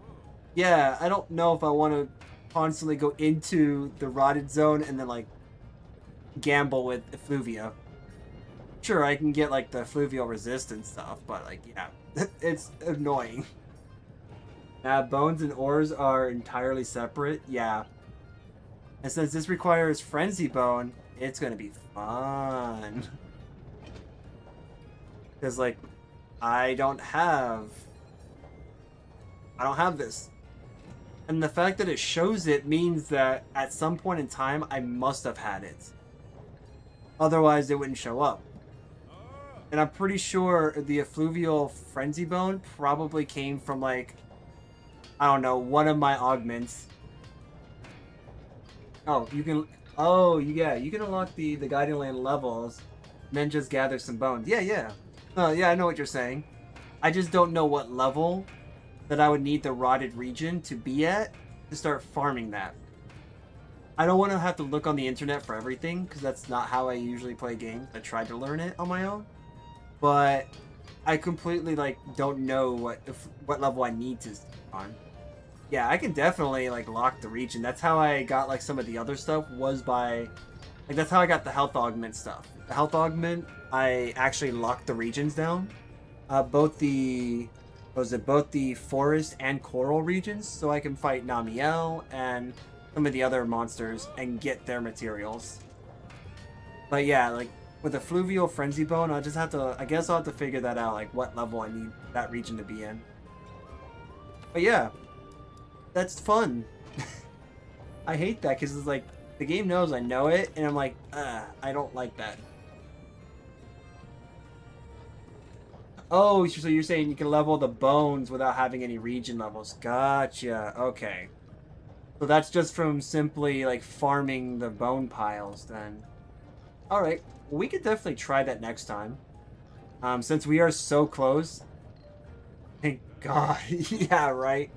yeah, I don't know if I want to constantly go into the Rotted zone and then, like, gamble with Effluvia. Sure, I can get, like, the Fluvial resistance stuff, but, like, yeah, it's annoying. Bones and ores are entirely separate, yeah. And since this requires Frenzy Bone, it's gonna be fun. Because, like, I don't have this. And the fact that it shows it means that at some point in time, I must have had it. Otherwise, it wouldn't show up. And I'm pretty sure the Effluvial Frenzy Bone probably came from, like, I don't know, one of my augments. Oh, you can... Oh, yeah, you can unlock the Guiding Land levels and then just gather some bones. Yeah, yeah. Yeah, I know what you're saying. I just don't know what level that I would need the rotted region to be at to start farming that. I don't want to have to look on the internet for everything, because that's not how I usually play games. I tried to learn it on my own, but I completely like don't know what level I need to on. Yeah, I can definitely like lock the region. That's how I got like some of the other stuff, was by like that's how I got the health augment stuff. The health augment, I actually locked the regions down. Both the both the forest and coral regions, so I can fight Namiel and some of the other monsters and get their materials. But yeah, like with the fluvial frenzy bone, I guess I'll have to figure that out, like what level I need that region to be in. But yeah, that's fun. I hate that because it's like the game knows I know it, and I'm like, I don't like that. Oh, so you're saying you can level the bones without having any region levels. Gotcha. Okay. So that's just from simply like farming the bone piles then. Alright. Well, we could definitely try that next time. Since we are so close. Thank God. Yeah, right.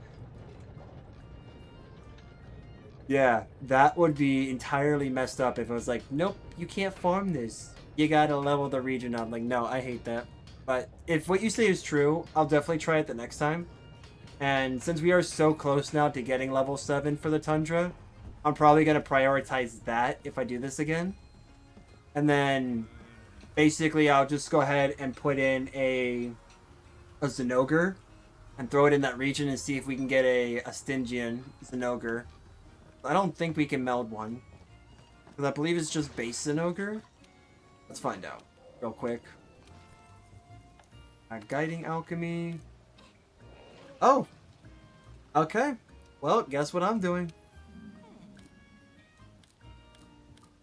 Yeah, that would be entirely messed up if it was like, nope, you can't farm this. You gotta level the region up. Like, no, I hate that. But if what you say is true, I'll definitely try it the next time. And since we are so close now to getting level 7 for the Tundra, I'm probably going to prioritize that if I do this again. And then basically I'll just go ahead and put in a Zinogre and throw it in that region and see if we can get a Stygian Zinogre. I don't think we can meld one, because I believe it's just base Zinogre. Let's find out real quick. Guiding Alchemy. Oh! Okay. Well, guess what I'm doing.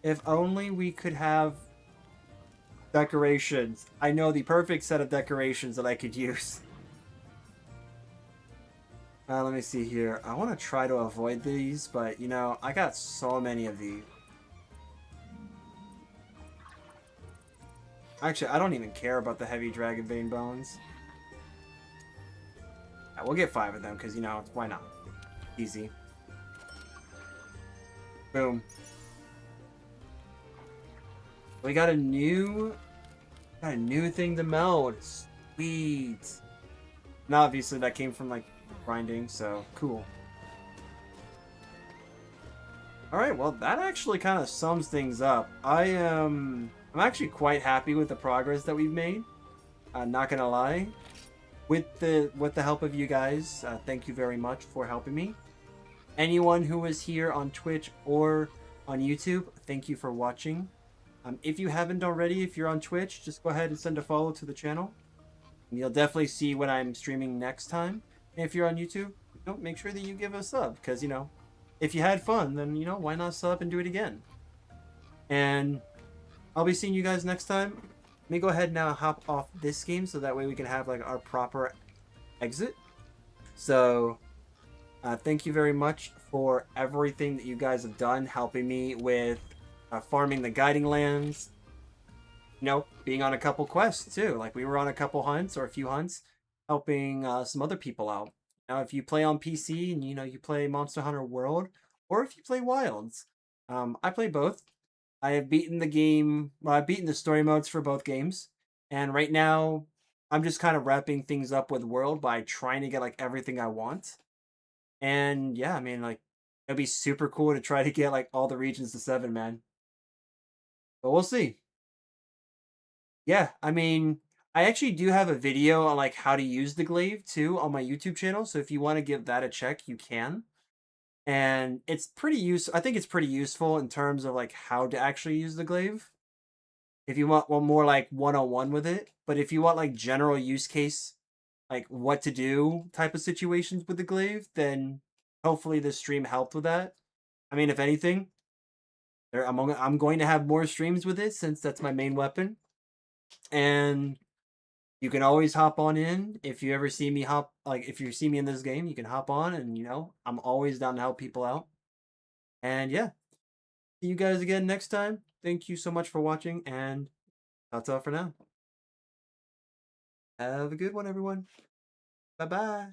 If only we could have decorations. I know the perfect set of decorations that I could use. Let me see here. I want to try to avoid these, but, you know, I got so many of these. Actually, I don't even care about the heavy Dragonbane bones. Yeah, we'll get 5 of them, because, you know, why not? Easy. Boom. We got a new thing to meld. Sweet. Now, obviously, that came from, like, grinding, so cool. Alright, well, that actually kind of sums things up. I'm actually quite happy with the progress that we've made. Not gonna lie. With the help of you guys, thank you very much for helping me. Anyone who is here on Twitch or on YouTube, thank you for watching. If you haven't already, if you're on Twitch, just go ahead and send a follow to the channel. And you'll definitely see when I'm streaming next time. And if you're on YouTube, make sure that you give a sub, because, you know, if you had fun, then, you know, why not sub and do it again? And I'll be seeing you guys next time. Let me go ahead and now hop off this game so that way we can have like our proper exit. So thank you very much for everything that you guys have done, helping me with farming the guiding lands. You know, being on a couple quests too. Like we were on a couple hunts or a few hunts, helping some other people out. Now, if you play on PC and, you know, you play Monster Hunter World, or if you play Wilds, I play both. I have beaten the game. Well, I've beaten the story modes for both games, and right now I'm just kind of wrapping things up with World by trying to get like everything I want. And yeah, I mean, like, it'd be super cool to try to get like all the regions to 7, man. But we'll see. Yeah, I mean, I actually do have a video on like how to use the glaive too on my YouTube channel, so if you want to give that a check, you can. And it's pretty I think it's pretty useful in terms of like how to actually use the glaive. If you want one more like one-on-one with it, but if you want like general use case, like what to do type of situations with the glaive, then hopefully this stream helped with that. I mean, if anything, I'm going to have more streams with it since that's my main weapon. And you can always hop on in if you ever see me if you see me in this game, you can hop on, and, you know, I'm always down to help people out. And yeah, see you guys again next time. Thank you so much for watching, and that's all for now. Have a good one, everyone. Bye-bye.